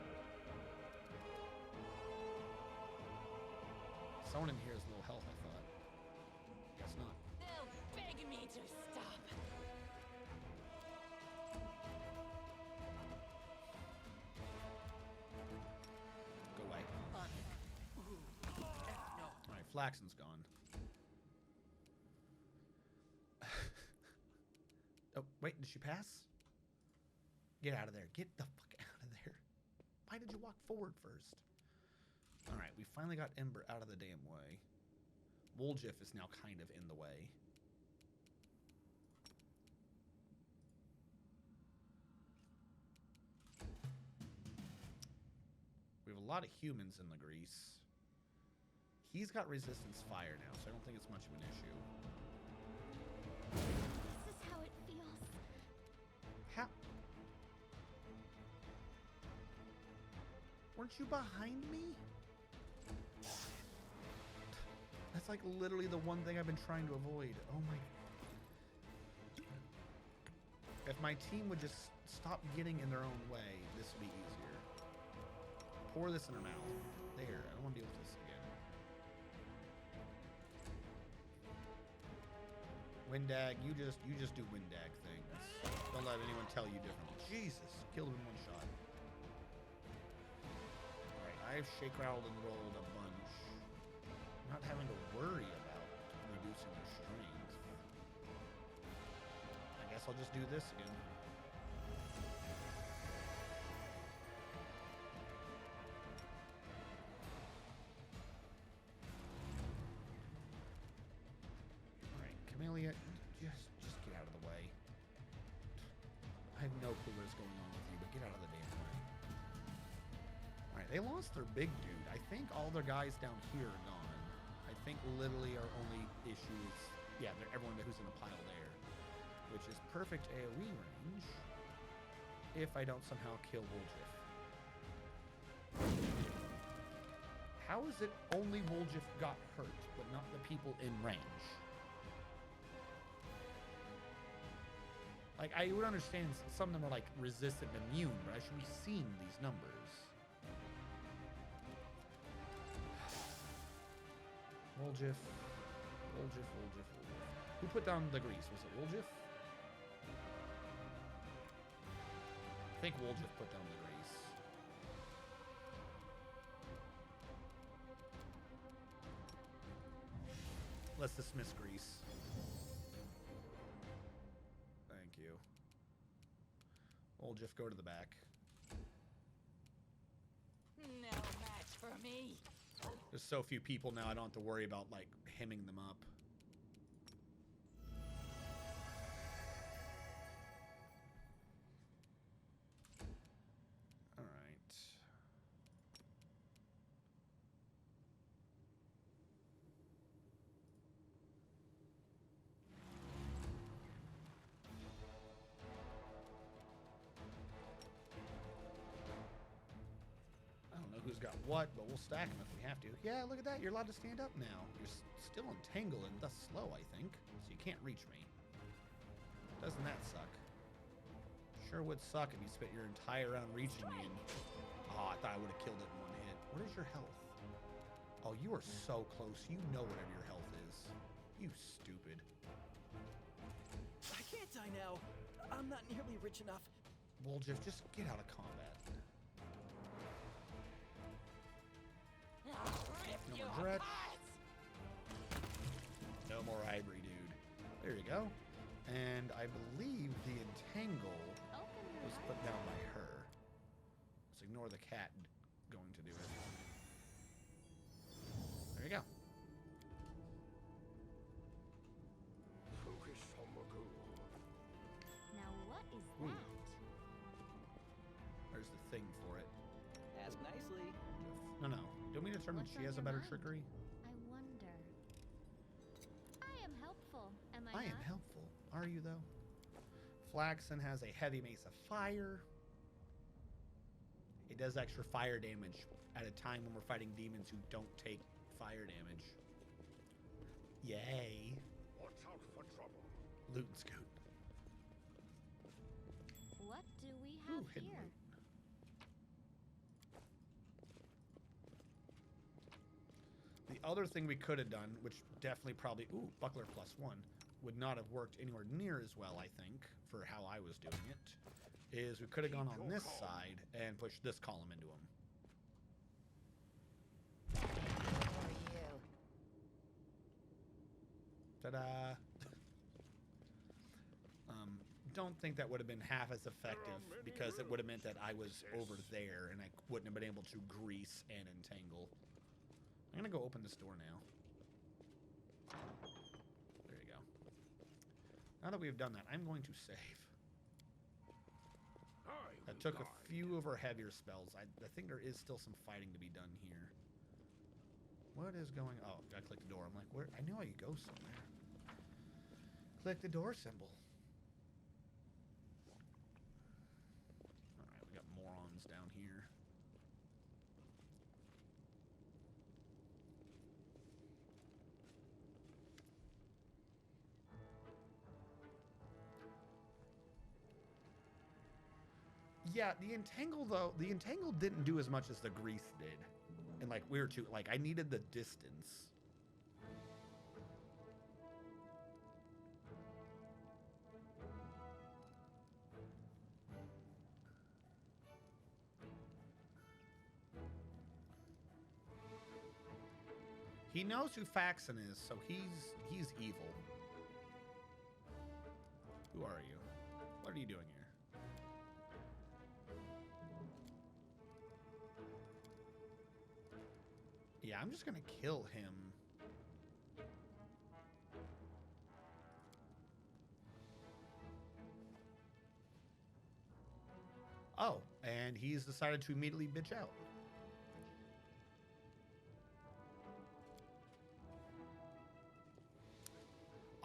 S1: Someone in here has low health, I thought. Guess not.
S5: they'll beg me to stop.
S1: Go away. Alright, Flaxen's gone. Oh, wait, did she pass? Get out of there. Get the fuck out of there. Why did you walk forward first? Alright, we finally got Ember out of the damn way. Voljiff is now kind of in the way. We have a lot of humans in the grease. He's got resistance fire now, so I don't think it's much of an issue.
S4: This is how it feels.
S1: How? Weren't you behind me? That's That's like literally the one thing I've been trying to avoid. Oh my. If my team would just stop getting in their own way, this would be easier. Pour this in her mouth. There. I don't want to deal with this again. Windag, you just do Windag things. Don't let anyone tell you differently. Jesus, killed him in one shot. Alright, I've shake rattled and rolled a bunch. Not having to worry about reducing their strength. I guess I'll just do this again. Alright, Camellia, just get out of the way. I have no clue what is going on with you, but get out of the damn way. Alright, they lost their big dude. I think all their guys down here are gone. I think literally our only issue is, yeah, everyone who's in the pile there. Which is perfect AoE range if I don't somehow kill Woljif. How is it only Woljif got hurt, but not the people in range? Like, I would understand some of them are like resistant and immune, but I should be seeing these numbers. Woljif. Who put down the grease? Was it Woljif? I think Woljif put down the grease. Let's dismiss grease. Thank you. Woljif, go to the back.
S5: No match for me.
S1: There's so few people now, I don't have to worry about, like, hemming them up. Alright. I don't know who's got what, but we'll stack them if we have to. Yeah, look at that. You're allowed to stand up now. You're still entangled and thus slow, I think. So you can't reach me. Doesn't that suck? Sure would suck if you spent your entire round reaching me and... Oh, I thought I would have killed it in one hit. What is your health? Oh, you are so close. You know whatever your health is. You stupid.
S8: I can't die now. I'm not nearly rich enough.
S1: Woljif, just get out of combat.
S5: I'll rip
S1: No
S5: you
S1: more dretch.
S5: apart.
S1: No more Ivory, dude. There you go. And I believe the entangle was put down by her. Let's ignore the cat going to do it. There you go.
S4: Now what is
S1: Ooh.
S4: that?
S1: There's the thing for it.
S8: Ask nicely.
S1: No. Don't we determine
S4: What's
S1: she
S4: on
S1: has a
S4: your
S1: better
S4: mind?
S1: trickery?
S4: I wonder. I am helpful, am
S1: I
S4: I
S1: am
S4: not?
S1: helpful. Are you, though? Flaxen has a heavy mace of fire. It does extra fire damage at a time when we're fighting demons who don't take fire damage. Yay.
S3: Watch out for trouble.
S1: Loot and scoot.
S4: What do we
S1: Ooh,
S4: have
S1: hidden
S4: here?
S1: loot. The other thing we could have done, which definitely probably... Ooh, Buckler +1. Would not have worked anywhere near as well, I think, for how I was doing it, is we could have gone on this side and pushed this column into him.
S5: For you.
S1: Ta-da! Don't think that would have been half as effective because it would have meant that I was over there and I wouldn't have been able to grease and entangle. I'm gonna go open this door now. There you go. Now that we've done that, I'm going to save. That took a few of our heavier spells. I think there is still some fighting to be done here. What is going... Oh, I clicked the door. I'm like, where? I knew I could go somewhere. Click the door symbol. Alright, we got morons down here. Yeah, the entangle though, the entangle didn't do as much as the grease did. And like we were too, like I needed the distance. He knows who Faxon is, so he's evil. Who are you? What are you doing here? Yeah, I'm just gonna kill him. Oh, and he's decided to immediately bitch out.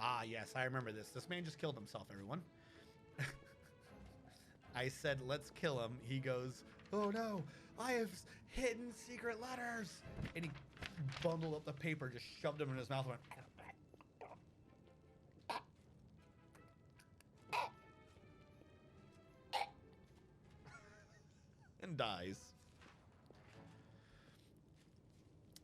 S1: Ah, yes, I remember this. This man just killed himself, everyone. I said, let's kill him. He goes, oh no, I have hidden secret letters. And he bundled up the paper, just shoved them in his mouth and went, and dies.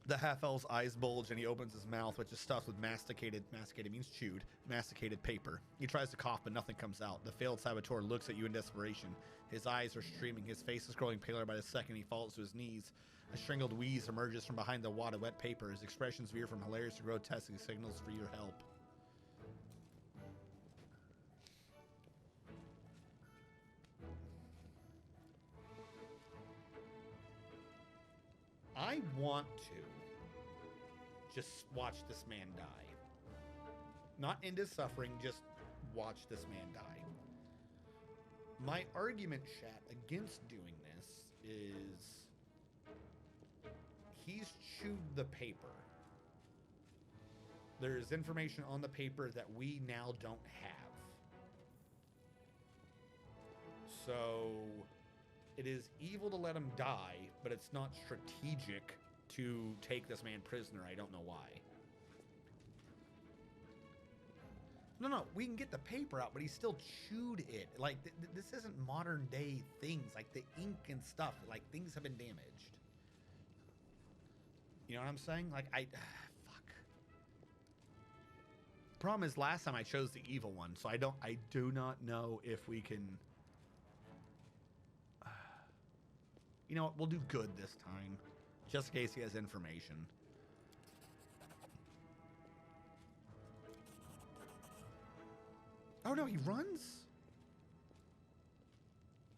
S1: The half-elf's eyes bulge and he opens his mouth, which is stuffed with masticated means chewed, masticated paper. He tries to cough, but nothing comes out. The failed saboteur looks at you in desperation. His eyes are streaming. His face is growing paler by the second. He falls to his knees. A strangled wheeze emerges from behind the wad of wet paper. His expressions veer from hilarious to grotesque. He signals for your help. I want to just watch this man die. Not end his suffering, just watch this man die. My argument, chat, against doing this is he's chewed the paper. There's information on the paper that we now don't have. So it is evil to let him die, but it's not strategic to take this man prisoner. I don't know why. No, we can get the paper out, but he still chewed it. Like, this isn't modern day things. Like, the ink and stuff, like, things have been damaged. You know what I'm saying? Like, fuck. Problem is, last time I chose the evil one, so I do not know if we can... You know what? We'll do good this time, just in case he has information. Oh no, he runs?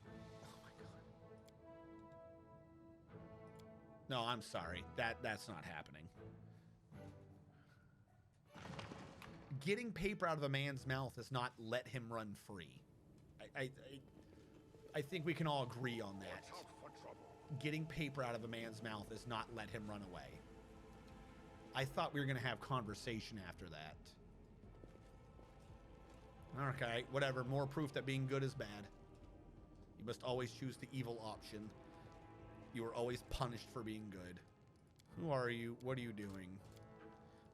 S1: Oh my god. No, I'm sorry. That's not happening. Getting paper out of a man's mouth does not let him run free. I think we can all agree on that. Getting paper out of a man's mouth does not let him run away. I thought we were going to have conversation after that. Okay, whatever. More proof that being good is bad. You must always choose the evil option. You are always punished for being good. Who are you? What are you doing?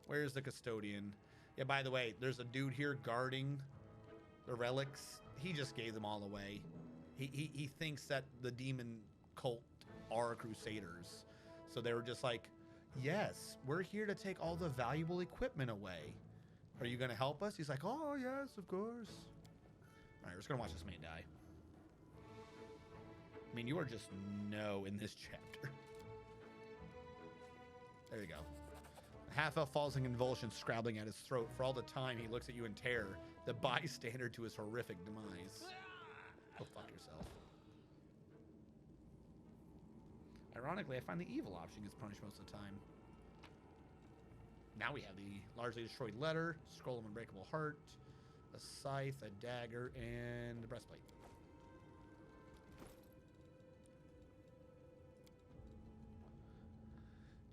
S1: Where's the custodian? Yeah, by the way, there's a dude here guarding the relics. He just gave them all away. He thinks that the demon cult are crusaders. So they were just like, yes, we're here to take all the valuable equipment away. Are you going to help us? He's like, oh, yes, of course. All right, we're just going to watch this man die. I mean, you are just no in this chapter. There you go. Half-elf falls in convulsions, scrabbling at his throat. For all the time, he looks at you in terror, the bystander to his horrific demise. Go fuck yourself. Ironically, I find the evil option gets punished most of the time. Now we have the largely destroyed letter, scroll of unbreakable heart, a scythe, a dagger, and the breastplate.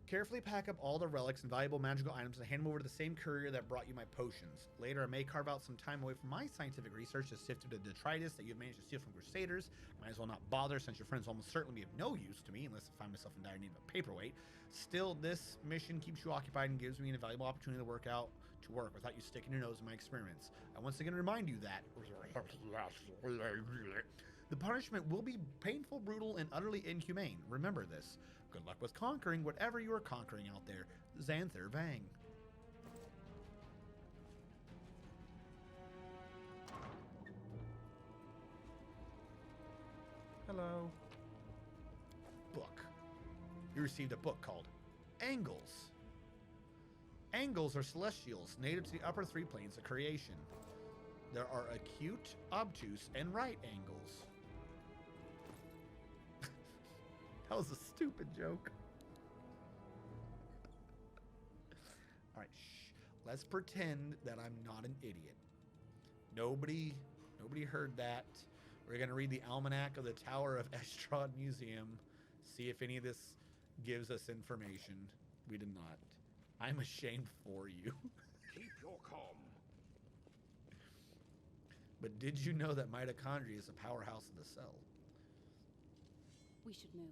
S1: Carefully pack up all the relics and valuable magical items and hand them over to the same courier that brought you my potions. Later, I may carve out some time away from my scientific research to sift through the detritus that you've managed to steal from Crusaders. Might as well not bother, since your friends will almost certainly be of no use to me unless I find myself in dire need of a paperweight. Still, this mission keeps you occupied and gives me an invaluable opportunity to work without you sticking your nose in my experiments. I once again remind you that The punishment will be painful, brutal, and utterly inhumane. Remember this. Good luck with conquering whatever you are conquering out there. Xanther Vang. Hello. Book. You received a book called Angles. Angles are celestials, native to the upper three planes of creation. There are acute, obtuse, and right angles. That was a stupid joke. All right, shh. Let's pretend that I'm not an idiot. Nobody heard that. We're gonna read the Almanac of the Tower of Estrada Museum. See if any of this gives us information. We did not. I'm ashamed for you.
S3: Keep your calm.
S1: But did you know that mitochondria is a powerhouse of the cell?
S9: We should move.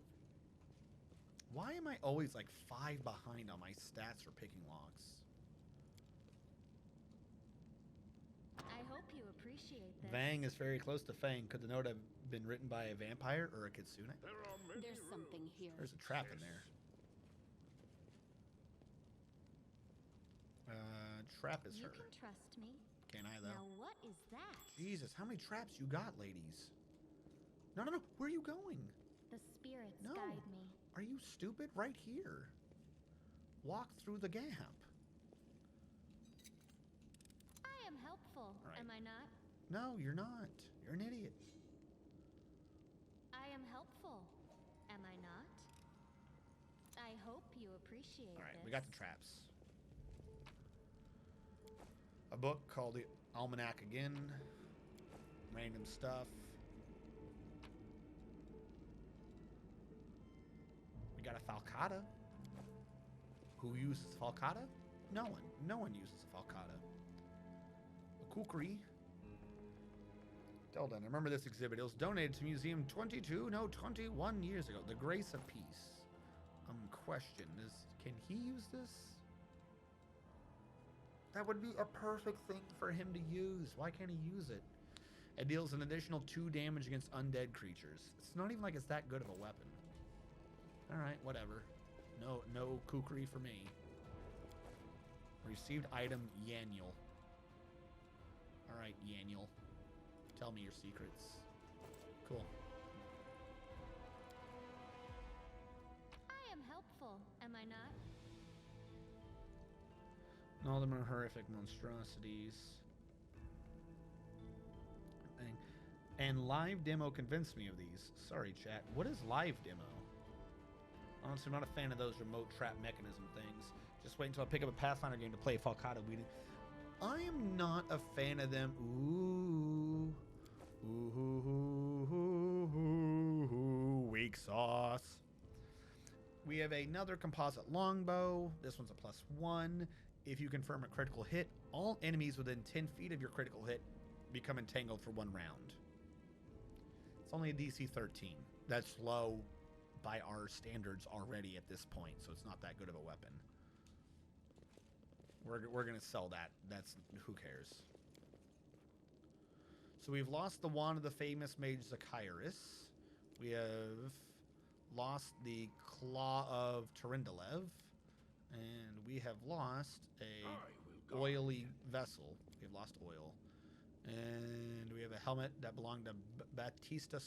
S1: Why am I always like 5 behind on my stats for picking locks?
S4: I hope you appreciate this.
S1: Vang is very close to Fang. Could the note have been written by a vampire or a kitsune?
S3: There are many
S9: There's something
S3: rooms.
S9: here.
S1: There's a trap in there. Trap is
S4: You
S1: her.
S4: can trust me.
S1: Can I though?
S4: Now what is that?
S1: Jesus, how many traps you got, ladies? No. Where are you going?
S4: The spirits
S1: No.
S4: guide me.
S1: Are you stupid? Right here. Walk through the gap.
S4: I am helpful,
S1: All right.
S4: am I not?
S1: No, you're not. You're an idiot.
S4: I am helpful, am I not? I hope you appreciate
S1: All right,
S4: this.
S1: we got the traps. A book called the Almanac again. Random stuff. We got a falcata. Who uses falcata? No one. No one uses a falcata. A kukri. Well done. I remember this exhibit. It was donated to Museum 21 years ago. The Grace of Peace. Question is, can he use this? That would be a perfect thing for him to use. Why can't he use it? It deals an additional 2 damage against undead creatures. It's not even like it's that good of a weapon. Alright, whatever. No kukri for me. Received item Yaniel. Alright, Yaniel. Tell me your secrets. Cool.
S4: I am helpful, am I not?
S1: All of them are horrific monstrosities. And live demo convinced me of these. Sorry, chat. What is live demo? Honestly, I'm not a fan of those remote trap mechanism things. Just wait until I pick up a Pathfinder game to play Falcata Weeding. I am not a fan of them. Ooh. Weak sauce. We have another composite longbow. This one's a +1. If you confirm a critical hit, all enemies within 10 feet of your critical hit become entangled for 1 round. It's only a DC 13. That's low by our standards already at this point, so it's not that good of a weapon. We're going to sell that. That's, who cares? So we've lost the wand of the famous mage Zacchaeus. We have lost the claw of Terindalev. And we have lost a oily vessel. We've lost oil. And we have a helmet that belonged to Batista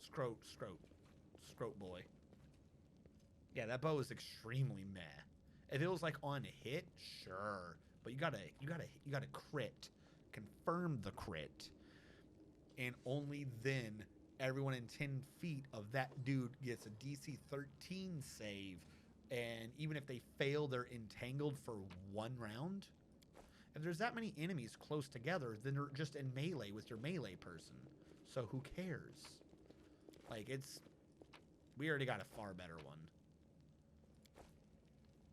S1: Scroat Boy. Yeah, that bow is extremely meh. If it was like on hit, sure. But you gotta crit. Confirm the crit. And only then everyone in 10 feet of that dude gets a DC 13 save. And even if they fail, they're entangled for 1 round. If there's that many enemies close together, then they're just in melee with your melee person. So who cares? Like, we already got a far better one.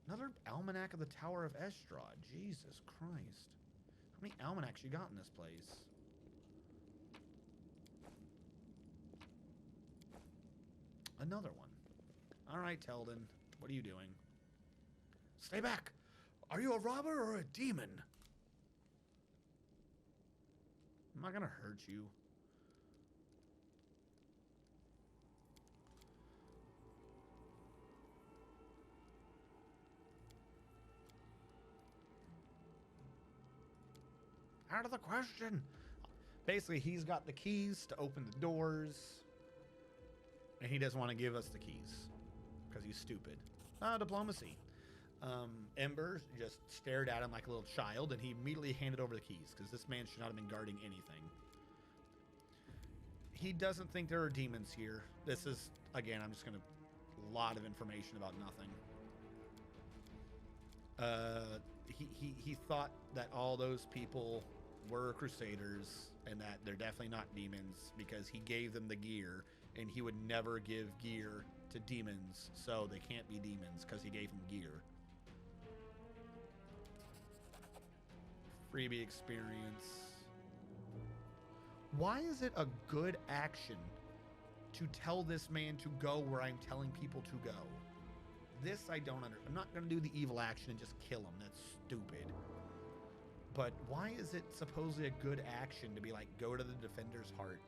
S1: Another Almanac of the Tower of Estrada. Jesus Christ. How many almanacs you got in this place? Another one. All right, Teldon. What are you doing? Stay back! Are you a robber or a demon? I'm not gonna hurt you. Out of the question. Basically, he's got the keys to open the doors, and he doesn't want to give us the keys because he's stupid. Diplomacy. Ember just stared at him like a little child, and he immediately handed over the keys because this man should not have been guarding anything. He doesn't think there are demons here. This is, again, I'm just going to... a lot of information about nothing. He thought that all those people were crusaders and that they're definitely not demons because he gave them the gear, and he would never give gear to demons, so they can't be demons because he gave them gear. Freebie experience. Why is it a good action to tell this man to go where I'm telling people to go? This I don't understand. I'm not going to do the evil action and just kill him. That's stupid. But why is it supposedly a good action to be like, go to the defender's heart?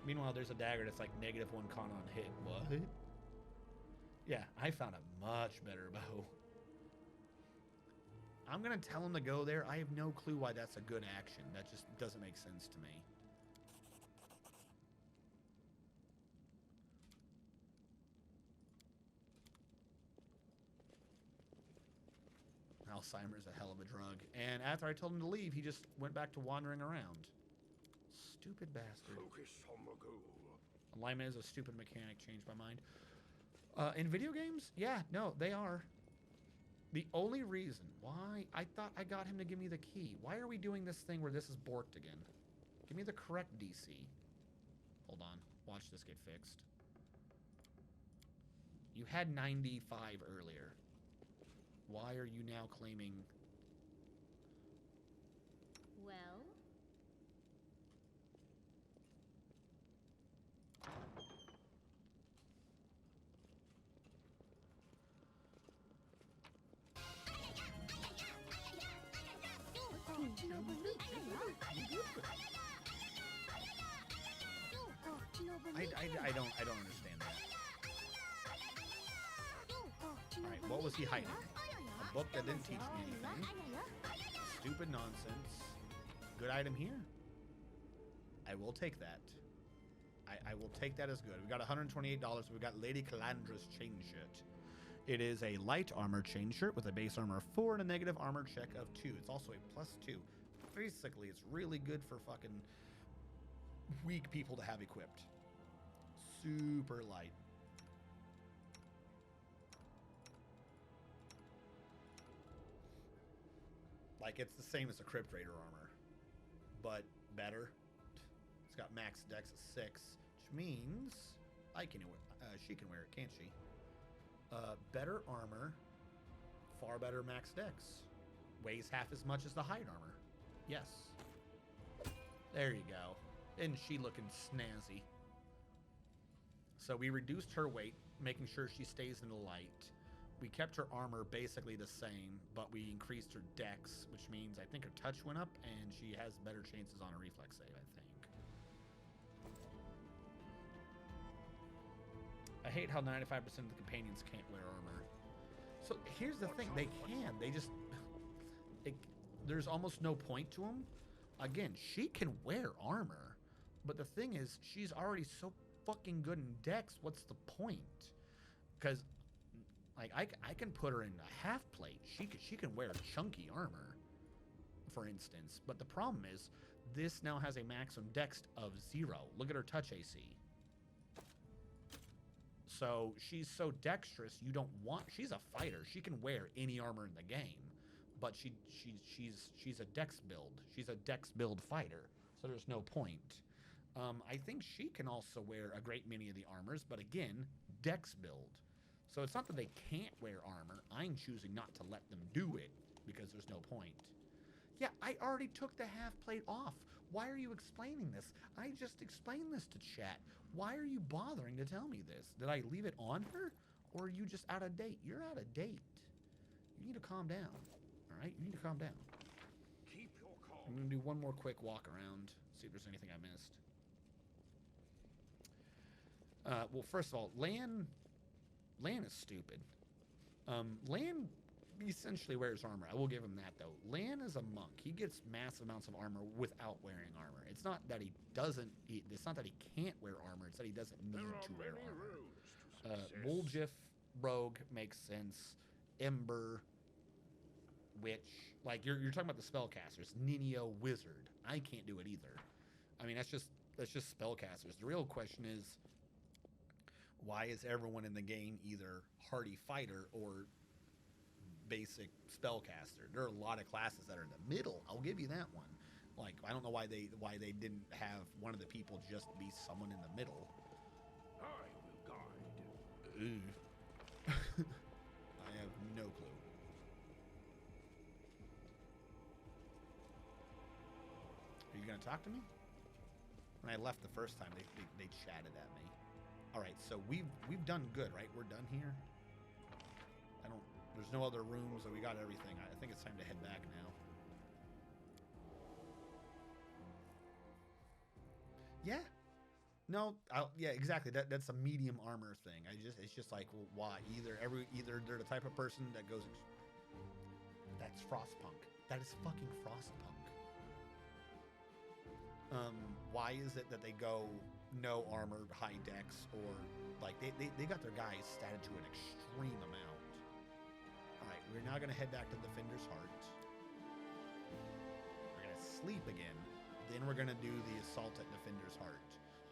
S1: Meanwhile, there's a dagger that's like -1 con on hit. What? Yeah, I found a much better bow. I'm going to tell him to go there. I have no clue why that's a good action. That just doesn't make sense to me. Alzheimer's a hell of a drug. And after I told him to leave, he just went back to wandering around. Stupid bastard.
S3: Focus on the goal.
S1: Alignment is a stupid mechanic. Changed my mind. In video games? Yeah, no, they are. The only reason why I thought I got him to give me the key. Why are we doing this thing where this is borked again? Give me the correct DC. Hold on. Watch this get fixed. You had 95 earlier. Why are you now claiming...
S4: Well?
S1: I don't understand that. Alright, what was he hiding? A book that didn't teach me anything. Stupid nonsense. Good item here. I will take that. I will take that as good. We've got $128. We've got Lady Calandra's chain shirt. It is a light armor chain shirt with a base armor of 4 and a negative armor check of 2. It's also a +2. Basically, it's really good for fucking weak people to have equipped. Super light. Like, it's the same as a Crypt Raider armor, but better. It's got max dex of 6, which means I can she can wear it, can't she? Better armor, far better max dex. Weighs half as much as the hide armor. Yes. There you go. Isn't she looking snazzy? So we reduced her weight, making sure she stays in the light. We kept her armor basically the same, but we increased her dex, which means I think her touch went up, and she has better chances on a reflex save, I think. I hate how 95% of the companions can't wear armor. So here's the thing, they can. They just... there's almost no point to them. Again, she can wear armor, but the thing is, she's already so fucking good in dex, what's the point? Because... like, I can put her in a half plate. She can wear chunky armor, for instance. But the problem is, this now has a maximum dex of 0. Look at her touch AC. So she's so dexterous, you don't want... she's a fighter. She can wear any armor in the game. But she's a dex build. She's a dex build fighter. So there's no point. I think she can also wear a great many of the armors. But again, dex build. So it's not that they can't wear armor. I'm choosing not to let them do it because there's no point. Yeah, I already took the half plate off. Why are you explaining this? I just explained this to chat. Why are you bothering to tell me this? Did I leave it on her? Or are you just out of date? You're out of date. You need to calm down. All right? You need to calm down.
S3: Keep your calm.
S1: I'm going to do one more quick walk around. See if there's anything I missed. Well, first of all, Lan is stupid. Lan essentially wears armor. I will give him that, though. Lan is a monk. He gets massive amounts of armor without wearing armor. It's not that he doesn't... It's not that he can't wear armor. It's that he doesn't need to wear armor. Woljif, rogue, makes sense. Ember, witch. Like, you're talking about the spellcasters. Ninio, wizard. I can't do it either. I mean, that's just spellcasters. The real question is, why is everyone in the game either hardy fighter or basic spellcaster? There are a lot of classes that are in the middle. I'll give you that one. Like, I don't know why they didn't have one of the people just be someone in the middle.
S3: I will guide.
S1: Ooh. I have no clue. Are you gonna talk to me? When I left the first time, they chatted at me. All right, so we've done good, right? We're done here. There's no other rooms, so we got everything. I think it's time to head back now. Yeah. No, yeah, exactly. That's a medium armor thing. It's just like, well, why? Either they're the type of person that goes. That's Frostpunk. That is fucking Frostpunk. Why is it that they go no armor, high dex, or like they got their guys statted to an extreme amount? All right, we're now gonna head back to Defender's Heart. We're gonna sleep again. Then we're gonna do the assault at Defender's Heart,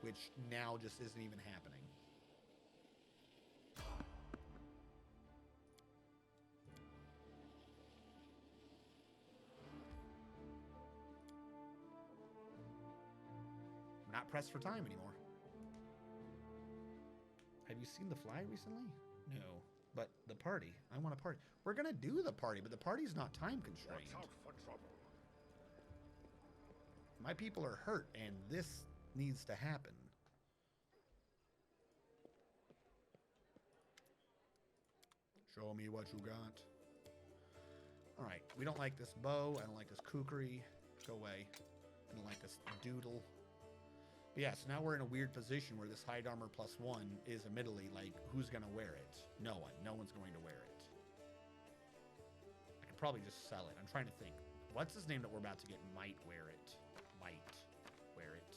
S1: which now just isn't even happening. I'm not pressed for time anymore. Have you seen The Fly recently? No. But the party. I want a party. We're gonna do the party, but the party's not time constrained.
S3: Watch out for trouble.
S1: My people are hurt, and this needs to happen. Show me what you got. Alright, we don't like this bow. I don't like this kukri. Go away. I don't like this doodle. But yeah, so now we're in a weird position where this hide armor +1 is admittedly like, who's going to wear it? No one. No one's going to wear it. I could probably just sell it. I'm trying to think. What's his name that we're about to get might wear it? Might wear it.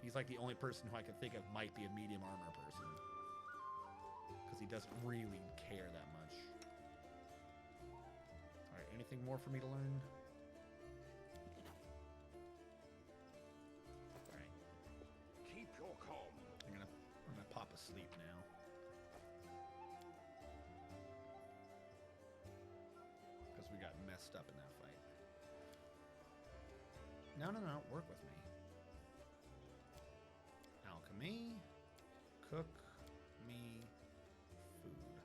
S1: He's like the only person who I can think of might be a medium armor person. Because he doesn't really care that much. Alright, anything more for me to learn? Pop asleep now. Because we got messed up in that fight. No, work with me. Alchemy. Cook me food.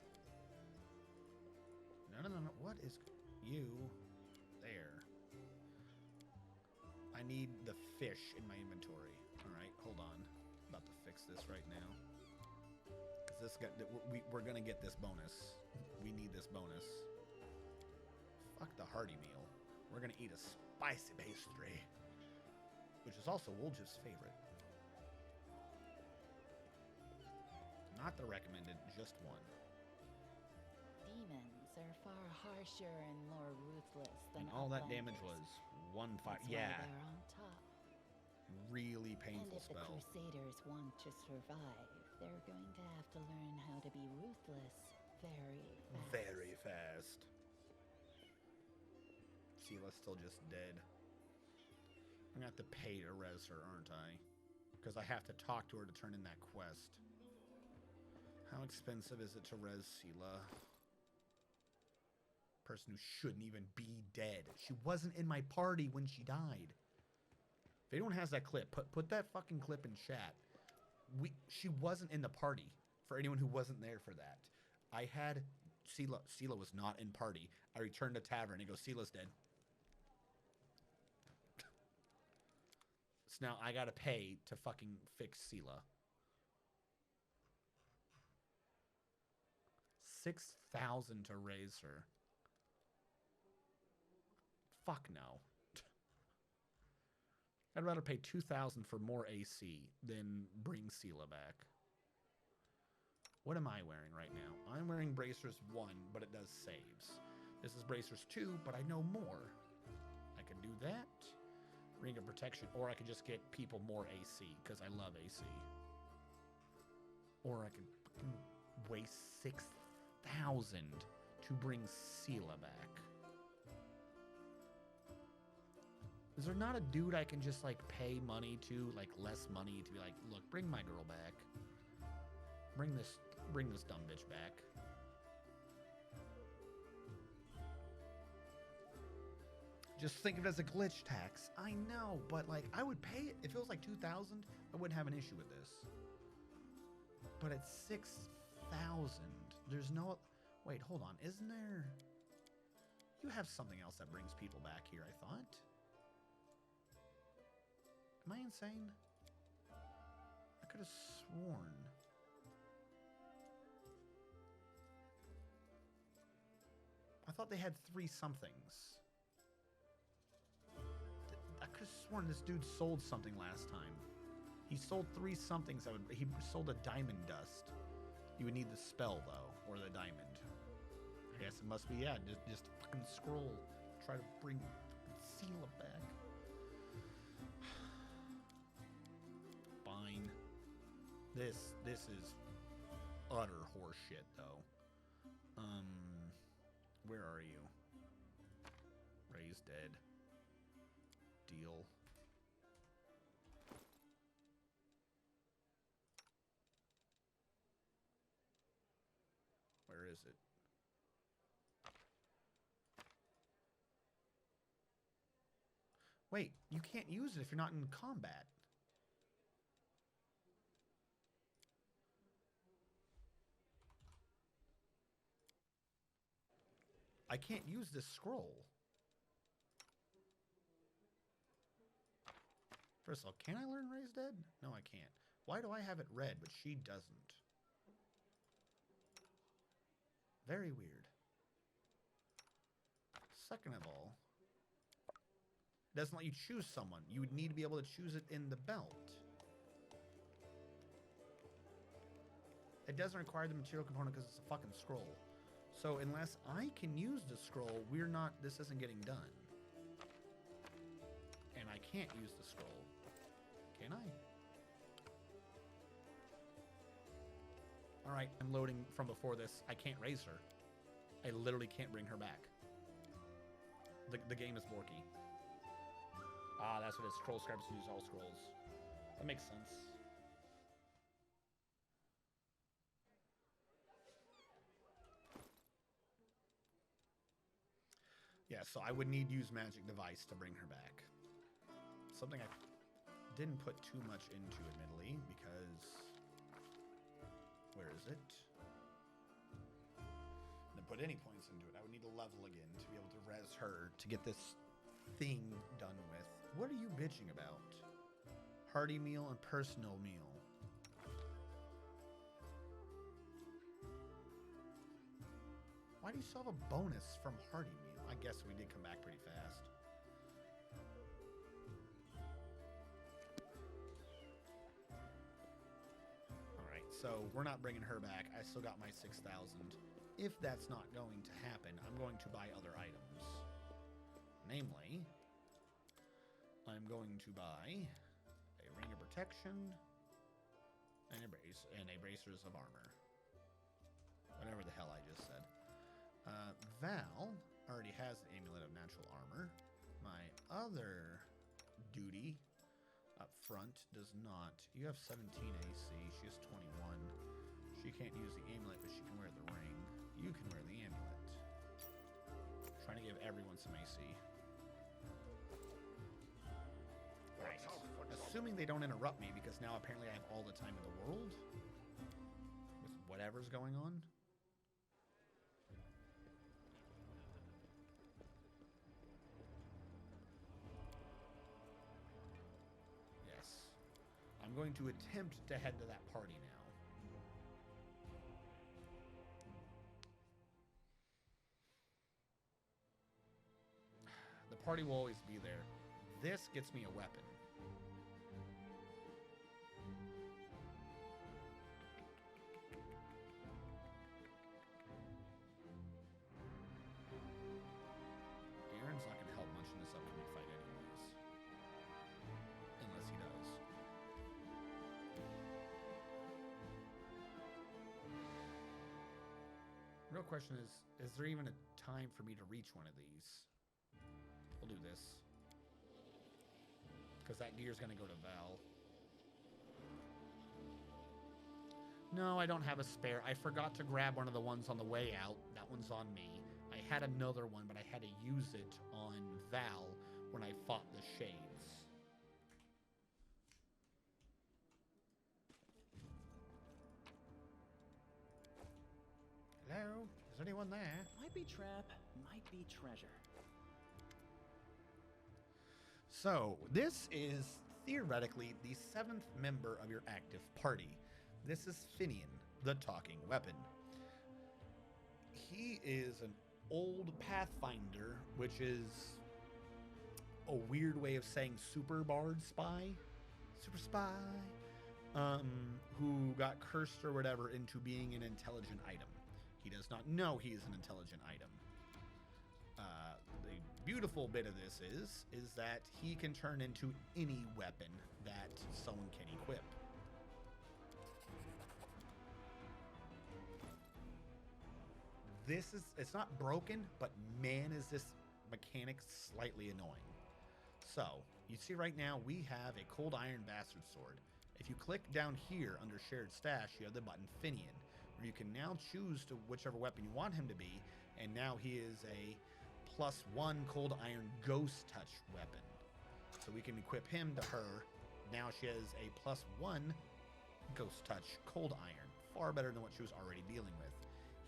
S1: No. What is you? There. I need the fish in my inventory. Alright, hold on. About to fix this right now. This guy, we're gonna get this bonus. We need this bonus. Fuck the hearty meal. We're gonna eat a spicy pastry, which is also Woljif's favorite. Not the recommended, just one.
S5: Demons are far harsher and more ruthless than
S1: And all that
S5: outlanders.
S1: damage was one fight.
S5: That's why
S1: Yeah,
S5: they're on top.
S1: really
S5: And
S1: painful
S5: if
S1: spell.
S5: the Crusaders want to survive, they're going to have to learn how to be ruthless very fast.
S1: Very fast. Seelah's still just dead. I'm gonna have to pay to res her, aren't I? Because I have to talk to her to turn in that quest. How expensive is it to res Seelah? Person who shouldn't even be dead. She wasn't in my party when she died. If anyone has that clip, put that fucking clip in chat. She wasn't in the party, for anyone who wasn't there for that. I had Seelah. Seelah was not in party. I returned to tavern and goes, Seelah's dead. So now I gotta pay to fucking fix Seelah. 6,000 to raise her. Fuck no. I'd rather pay 2,000 for more AC than bring Seelah back. What am I wearing right now? I'm wearing bracers 1, but it does saves. This is bracers 2, but I know more. I can do that. Ring of protection, or I can just get people more AC, because I love AC. Or I can waste 6,000 to bring Seelah back. Is there not a dude I can just, like, pay money to, like, less money to be like, look, bring my girl back. Bring this dumb bitch back. Just think of it as a glitch tax. I know, but, like, I would pay it. If it was, like, 2,000, I wouldn't have an issue with this. But at 6,000, there's no... Wait, hold on. Isn't there... You have something else that brings people back here, I thought. Am I insane? I could have sworn. I thought they had 3 somethings. I could have sworn this dude sold something last time. He sold 3 somethings. He sold a diamond dust. You would need the spell, though, or the diamond. I guess it must be, yeah, just fucking scroll. Try to bring Seelah back. Fine. This is utter horseshit, though. Where are you? Ray's dead. Deal. Where is it? Wait, you can't use it if you're not in combat. I can't use this scroll. First of all, can I learn Ray's dead? No, I can't. Why do I have it red, but she doesn't? Very weird. Second of all, it doesn't let you choose someone. You would need to be able to choose it in the belt. It doesn't require the material component because it's a fucking scroll. So unless I can use the scroll, this isn't getting done. And I can't use the scroll. Can I? Alright, I'm loading from before this. I can't raise her. I literally can't bring her back. The game is borky. Ah, that's what it is. Scroll scraps use all scrolls. That makes sense. Yeah, so I would need to use magic device to bring her back. Something I didn't put too much into, admittedly, because... Where is it? Didn't put any points into it. I would need to level again to be able to res her to get this thing done with. What are you bitching about? Hearty meal and personal meal. Why do you still have a bonus from hearty meal? I guess we did come back pretty fast. Alright, so we're not bringing her back. I still got my 6,000. If that's not going to happen, I'm going to buy other items. Namely, I'm going to buy a ring of protection and a bracers of armor. Whatever the hell I just said. Val already has the amulet of natural armor. My other duty up front does not. You have 17 AC. She has 21. She can't use the amulet, but she can wear the ring. You can wear the amulet. Trying to give everyone some AC. Right. Assuming they don't interrupt me, because now apparently I have all the time in the world with whatever's going on. I'm going to attempt to head to that party now. The party will always be there. This gets me a weapon. Real question is there even a time for me to reach one of these? We'll do this. Because that gear's going to go to Val. No, I don't have a spare. I forgot to grab one of the ones on the way out. That one's on me. I had another one, but I had to use it on Val when I fought the Shades. Hello? Is anyone there?
S8: Might be trap, might be treasure.
S1: So, this is theoretically the 7th member of your active party. This is Finian, the talking weapon. He is an old Pathfinder, which is a weird way of saying super bard spy. Super spy. Who got cursed or whatever into being an intelligent item. He does not know he is an intelligent item. The beautiful bit of this is that he can turn into any weapon that someone can equip. It's not broken, but man, is this mechanic slightly annoying. So, you see right now, we have a Cold Iron Bastard Sword. If you click down here under Shared Stash, you have the button Finian, where you can now choose to whichever weapon you want him to be, and now he is a +1 Cold Iron Ghost Touch weapon. So we can equip him to her. Now she has a +1 Ghost Touch Cold Iron. Far better than what she was already dealing with.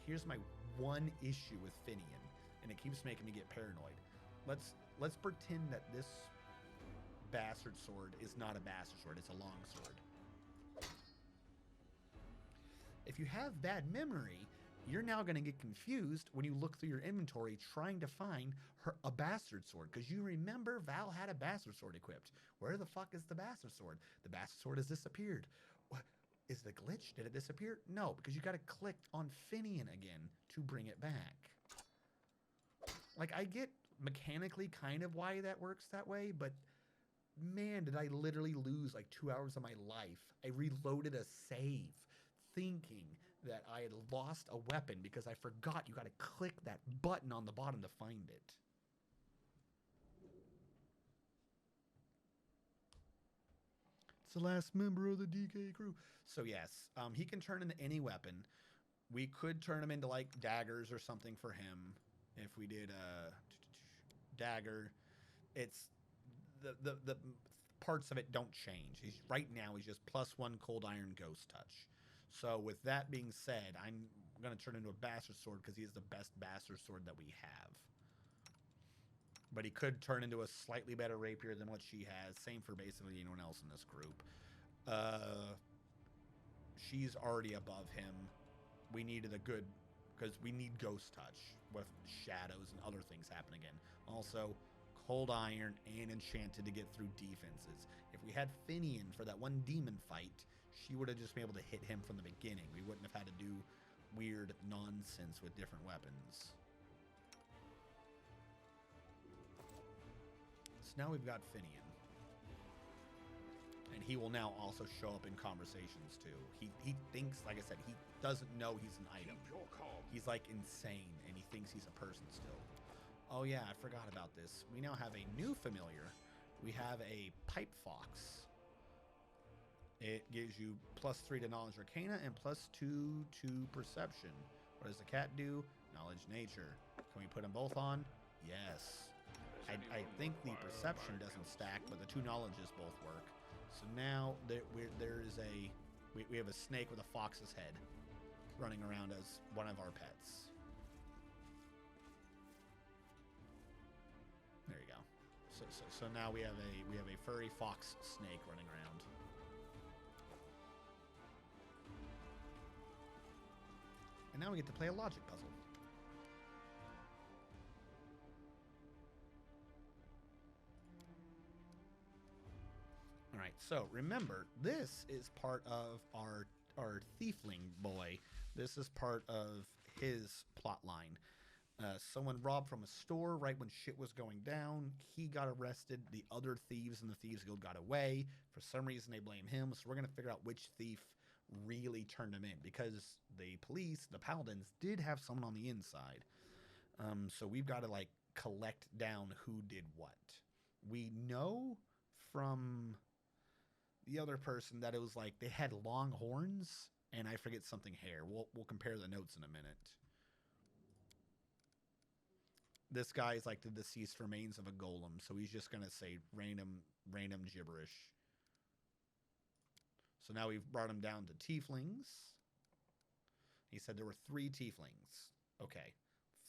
S1: Here's my one issue with Finian, and it keeps making me get paranoid. Let's pretend that this bastard sword is not a bastard sword, it's a long sword. If you have bad memory, you're now going to get confused when you look through your inventory trying to find a bastard sword, because you remember Val had a bastard sword equipped. Where the fuck is the bastard sword? The bastard sword has disappeared. What? Is the glitch? Did it disappear? No, because you got to click on Finian again to bring it back. Like, I get mechanically kind of why that works that way, but man, did I literally lose like 2 hours of my life. I reloaded a save thinking that I had lost a weapon because I forgot you got to click that button on the bottom to find it. It's the last member of the DK crew. So yes, he can turn into any weapon. We could turn him into like daggers or something for him. If we did a dagger, it's the parts of it don't change. Right now he's just +1 Cold Iron Ghost Touch. So with that being said, I'm going to turn into a bastard sword because he is the best bastard sword that we have. But he could turn into a slightly better rapier than what she has. Same for basically anyone else in this group. She's already above him. We needed a good, because we need Ghost Touch with shadows and other things happen again. Also, Cold Iron and Enchanted to get through defenses. If we had Finian for that one demon fight, she would have just been able to hit him from the beginning. We wouldn't have had to do weird nonsense with different weapons. So now we've got Finian. And he will now also show up in conversations too. He thinks, like I said, he doesn't know he's an item. He's like insane and he thinks he's a person still. Oh yeah, I forgot about this. We now have a new familiar. We have a Pipe Fox. It gives you +3 to Knowledge Arcana and +2 to Perception. What does the cat do? Knowledge Nature. Can we put them both on? Yes. I think the Perception doesn't stack, but the 2 Knowledges both work. So now we have a snake with a fox's head running around as one of our pets. There you go. So now we have a furry fox snake running around. And now we get to play a logic puzzle. All right, so remember, this is part of our thiefling boy. This is part of his plot line. Someone robbed from a store right when shit was going down. He got arrested. The other thieves in the Thieves Guild got away. For some reason, they blame him. So we're going to figure out which thief really turned them in, because the police, the paladins, did have someone on the inside. So we've got to like collect down who did what. We know from the other person that it was like they had long horns, and I forget something hair. We'll compare the notes in a minute. This guy is like the deceased remains of a golem, so he's just gonna say random gibberish. So now we've brought him down to tieflings. He said there were 3 tieflings. Okay,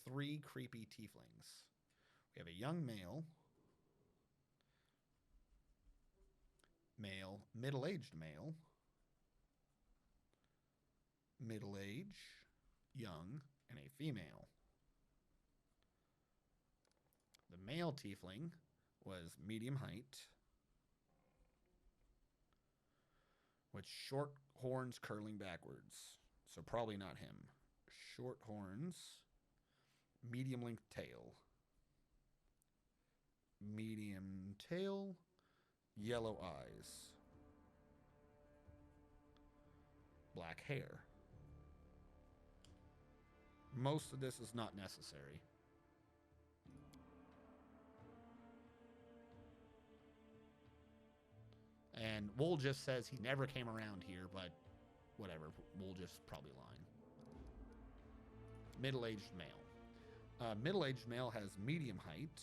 S1: 3 creepy tieflings. We have a young male, middle-aged male, middle-age, young, and a female. The male tiefling was medium height, with short horns curling backwards. So probably not him. Short horns, medium length tail. Medium tail, yellow eyes. Black hair. Most of this is not necessary. And Wool just says he never came around here, but whatever. Wool just probably lying. Middle-aged male. Middle-aged male has medium height,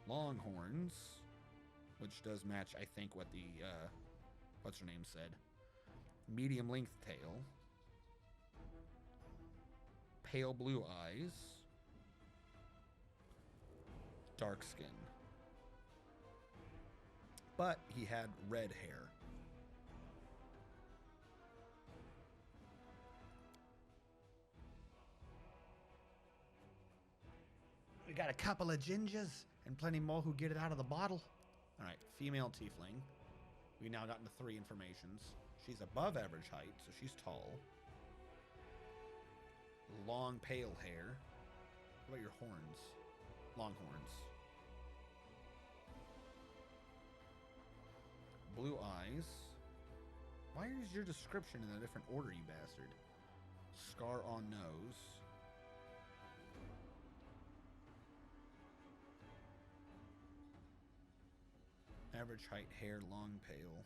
S1: long horns, which does match, I think, what the, what's her name said. Medium length tail. Pale blue eyes. Dark skin. But he had red hair. We got a couple of gingers and plenty more who get it out of the bottle. All right, female tiefling. We now gotten the 3 informations. She's above average height, so she's tall. Long pale hair. What about your horns? Long horns. Blue eyes. Why is your description in a different order, you bastard? Scar on nose. Average height, hair, long, pale.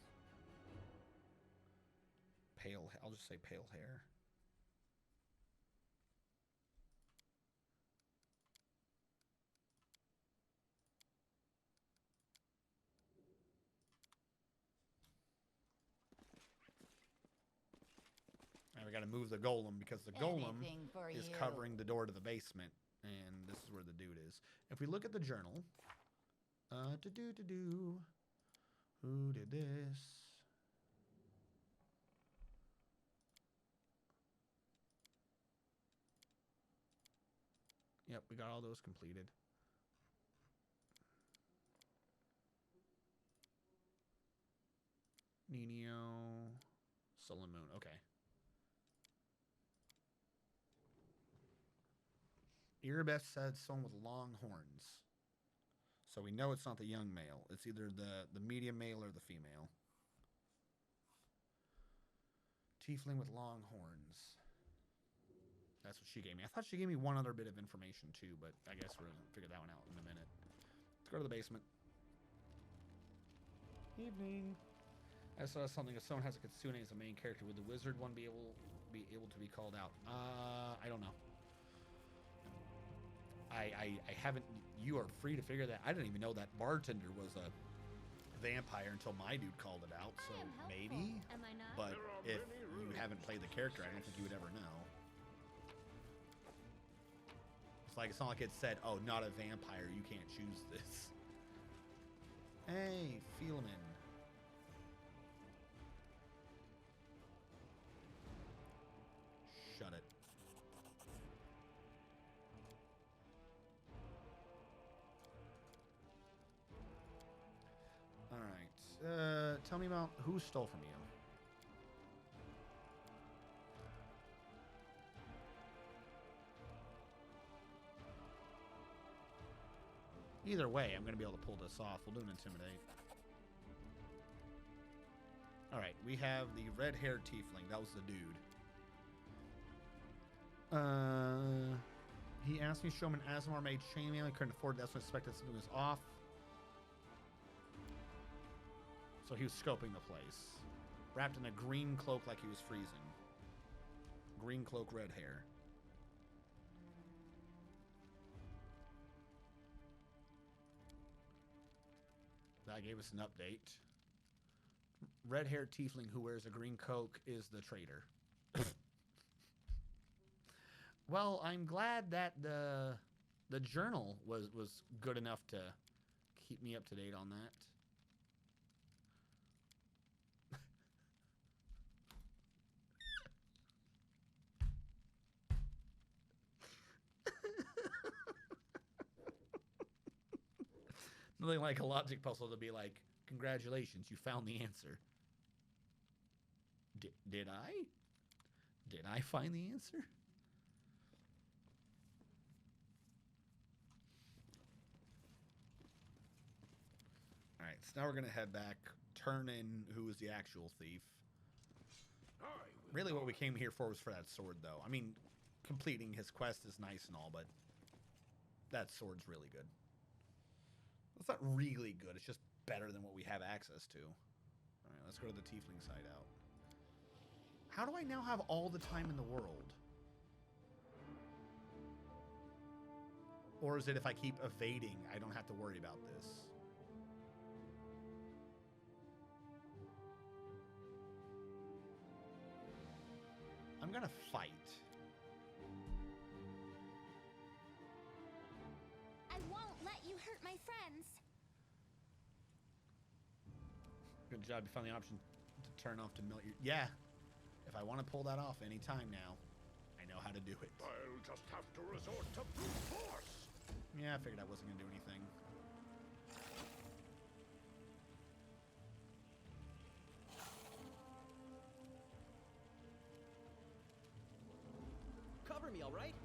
S1: Pale, I'll just say pale hair. Now we got to move the golem because the golem is covering the door to the basement, and this is where the dude is. If we look at the journal, who did this? Yep, we got all those completed. Nino, Sullen Moon, okay. Erebeth said someone with long horns. So we know it's not the young male. It's either the medium male or the female. Tiefling with long horns. That's what she gave me. I thought she gave me one other bit of information too, but I guess we're going to figure that one out in a minute. Let's go to the basement. Evening. I saw something. If someone has a Kitsune as a main character, would the wizard one be able to be called out? I don't know. I haven't. You are free to figure that. I didn't even know that bartender was a vampire until my dude called it out. So maybe.
S4: Am I not?
S1: But if you haven't played the character, I don't think you would ever know. It's not like it said, "Oh, not a vampire. You can't choose this." Hey, Feelman. Shut it. All right. Tell me about who stole from you. Either way, I'm going to be able to pull this off. We'll do an intimidate. All right, we have the red-haired tiefling. That was the dude. He asked me to show him an Asmar made chainmail. He couldn't afford it. That's when I suspected something was off. So he was scoping the place. Wrapped in a green cloak like he was freezing. Green cloak, red hair. That gave us an update. Red-haired tiefling who wears a green cloak is the traitor. Well, I'm glad that the journal was good enough to keep me up to date on that. Nothing like a logic puzzle to be like, congratulations, you found the answer. Did I? Did I find the answer? All right, so now we're going to head back, turn in who is the actual thief. Really what we came here for was for that sword, though. I mean, completing his quest is nice and all, but that sword's really good. It's not really good. It's just better than what we have access to. All right, let's go to the tiefling side out. How do I now have all the time in the world? Or is it if I keep evading, I don't have to worry about this? I'm gonna fight.
S4: I won't let you hurt my friends.
S1: Good job. You found the option to turn off to melt your... Yeah. If I want to pull that off anytime now, I know how to do it.
S3: I'll just have to resort to brute force.
S1: Yeah, I figured I wasn't going to do anything.
S8: Cover me, all right?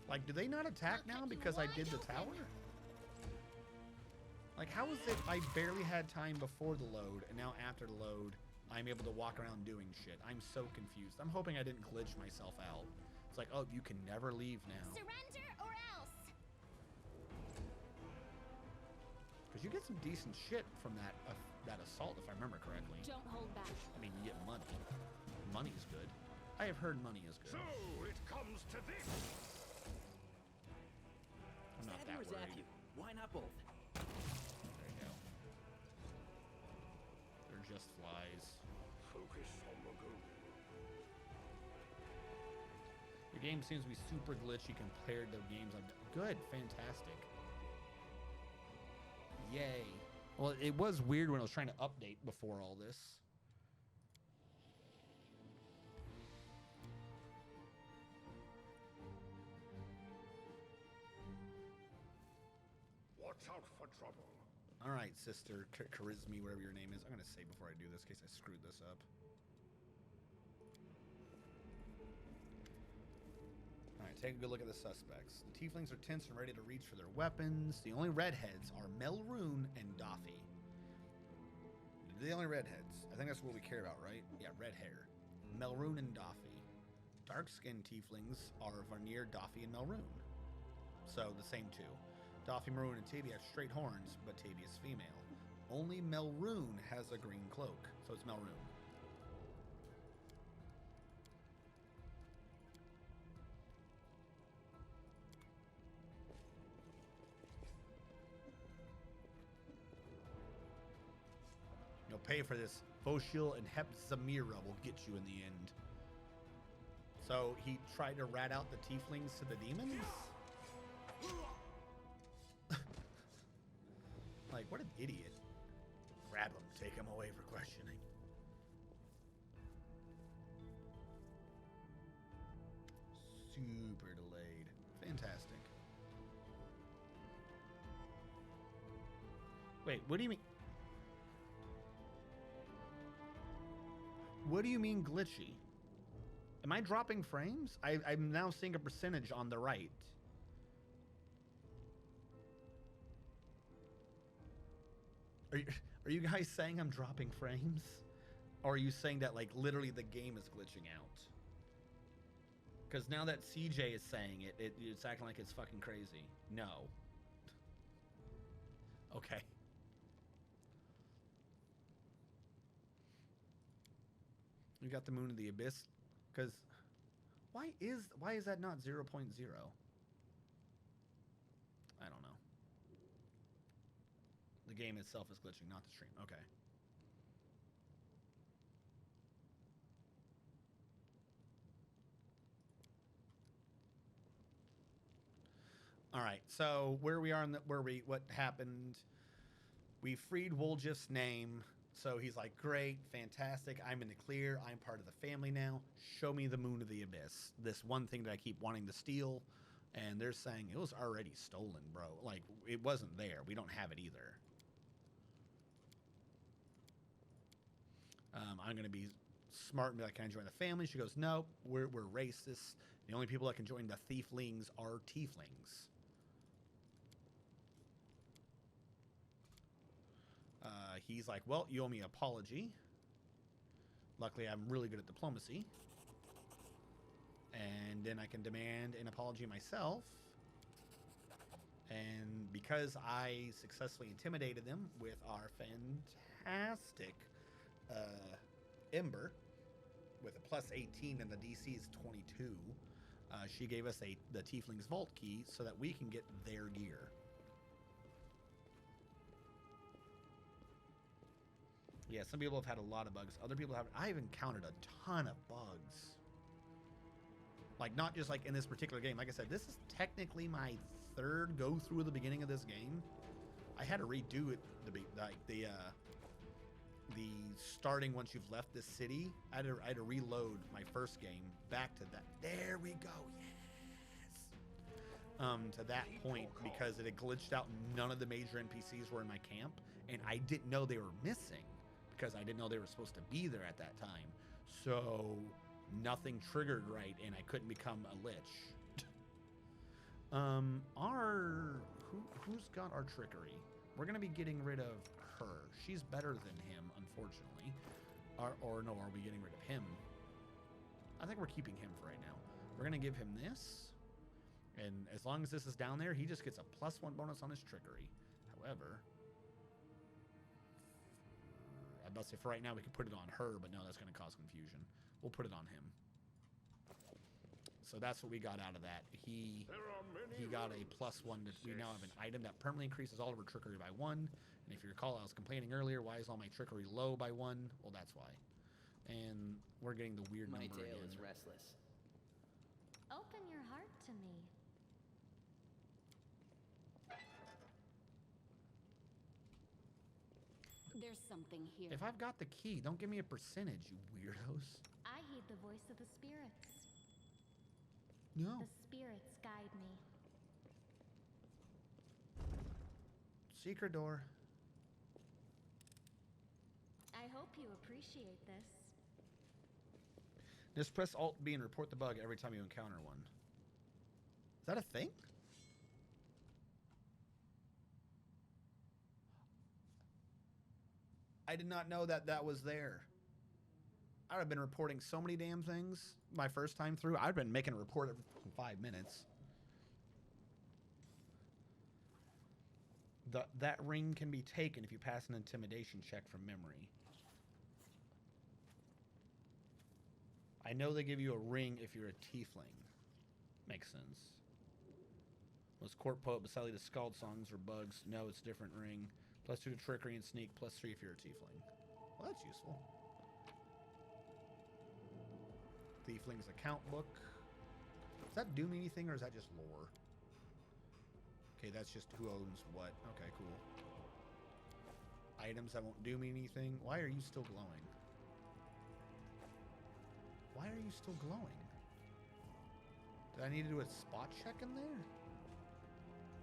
S1: Like, do they not attack now because I did the tower? Like, how is it I barely had time before the load, and now after the load, I'm able to walk around doing shit? I'm so confused. I'm hoping I didn't glitch myself out. It's like, oh, you can never leave now.
S4: Surrender or else.
S1: Because you get some decent shit from that that assault, if I remember correctly.
S9: Don't hold back.
S1: I mean, you get money. Money's good. I have heard money is good.
S3: So it comes to this.
S1: I'm not
S8: Stab
S1: that
S8: you or zap
S1: worried.
S8: you? Why not both?
S1: There you go. They're just flies.
S3: Focus on the goal.
S1: Your game seems to be super glitchy compared to games I've done. Good, fantastic. Yay. Well, it was weird when I was trying to update before all this.
S3: Watch out for trouble.
S1: All right, sister, Charisme, whatever your name is. I'm going to say before I do this, in case I screwed this up. All right, take a good look at the suspects. The tieflings are tense and ready to reach for their weapons. The only redheads are Melroon and Daffy. They're the only redheads. I think that's what we care about, right? Yeah, red hair. Melroon and Daffy. Dark-skinned tieflings are Varnier, Daffy, and Melroon. So, the same two. Daffy, Maroon, and Tabby have straight horns, but Tabby is female. Only Melroon has a green cloak, so it's Melroon. You'll pay for this. Voshil and Hepzamira will get you in the end. So he tried to rat out the tieflings to the demons? Like, what an idiot. Grab him, take him away for questioning. Super delayed. Fantastic. Wait, what do you mean? What do you mean glitchy? Am I dropping frames? I'm now seeing a percentage on the right. Are Are you guys saying I'm dropping frames? Or are you saying that, like, literally the game is glitching out? Because now that CJ is saying it, it's acting like it's fucking crazy. No. Okay. You got the Moon of the Abyss? Because why is that not 0.0? I don't know. The game itself is glitching, not the stream. Okay. All right. So where we are in the, what happened? We freed Woljif's name. So he's like, great, fantastic. I'm in the clear. I'm part of the family now. Show me the Moon of the Abyss. This one thing that I keep wanting to steal. And they're saying it was already stolen, bro. Like, it wasn't there. We don't have it either. I'm going to be smart and be like, can I join the family? She goes, nope, we're racist. The only people that can join the thieflings are tieflings. He's like, well, you owe me an apology. Luckily, I'm really good at diplomacy. And then I can demand an apology myself. And because I successfully intimidated them with our fantastic Ember, with a plus 18 and the DC is 22, she gave us the Tiefling's Vault key so that we can get their gear. Yeah, some people have had a lot of bugs. Other people haven't. I've encountered a ton of bugs. Like, not just like in this particular game. Like I said, this is technically my third go through of the beginning of this game. I had to redo it. The starting once you've left this city. I had to reload my first game back to that. There we go. Yes. To that point because it had glitched out. None of the major NPCs were in my camp, and I didn't know they were missing because I didn't know they were supposed to be there at that time. So nothing triggered right, and I couldn't become a lich. Who's got our trickery? We're gonna be getting rid of her. She's better than him, unfortunately. Or no, are we getting rid of him? I think we're keeping him for right now. We're gonna give him this, and as long as this is down there, he just gets a +1 bonus on his trickery. However, I'd about to say for right now we could put it on her, but no, that's gonna cause confusion. We'll put it on him. So that's what we got out of that. He got a +1. We now have an item that permanently increases all of our trickery by 1. And if you recall, I was complaining earlier, why is all my trickery low by 1? Well, that's why. And we're getting the weird number again.
S7: My tail is restless.
S4: Open your heart to me.
S9: There's something here.
S1: If I've got the key, don't give me a percentage, you weirdos.
S4: I heed the voice of the spirits.
S1: No.
S4: The spirits guide me.
S1: Secret door.
S4: I hope you appreciate this.
S1: Just press Alt B and report the bug every time you encounter one. Is that a thing? I did not know that that was there. I would have been reporting so many damn things my first time through. I've been making a report every 5 minutes. That ring can be taken if you pass an intimidation check from memory. I know they give you a ring if you're a tiefling. Makes sense. Was court poet Basali to Scald songs or bugs? No, it's a different ring. +2 to trickery and sneak, +3 if you're a tiefling. Well, that's useful. Tiefling's account book. Does that do me anything or is that just lore? Okay, that's just who owns what. Okay, cool. Items that won't do me anything. Why are you still glowing? Why are you still glowing? Did I need to do a spot check in there?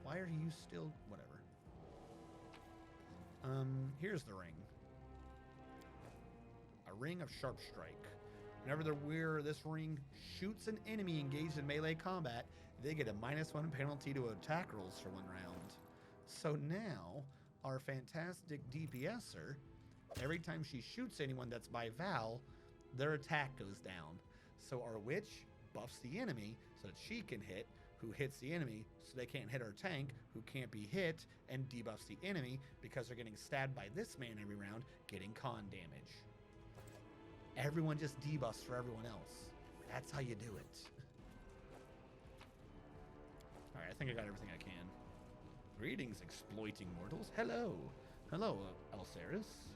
S1: Why are you still... Whatever. Here's the ring. A ring of sharp strike. Whenever the wearer of this ring shoots an enemy engaged in melee combat, they get a -1 penalty to attack rolls for 1 round. So now, our fantastic DPSer, every time she shoots anyone that's by Val, their attack goes down. So our witch buffs the enemy so that she can hit, who hits the enemy so they can't hit our tank, who can't be hit, and debuffs the enemy because they're getting stabbed by this man every round, getting con damage. Everyone just debuffs for everyone else. That's how you do it. Alright, I think I got everything I can. Greetings, exploiting mortals. Hello. Hello, Elsaris.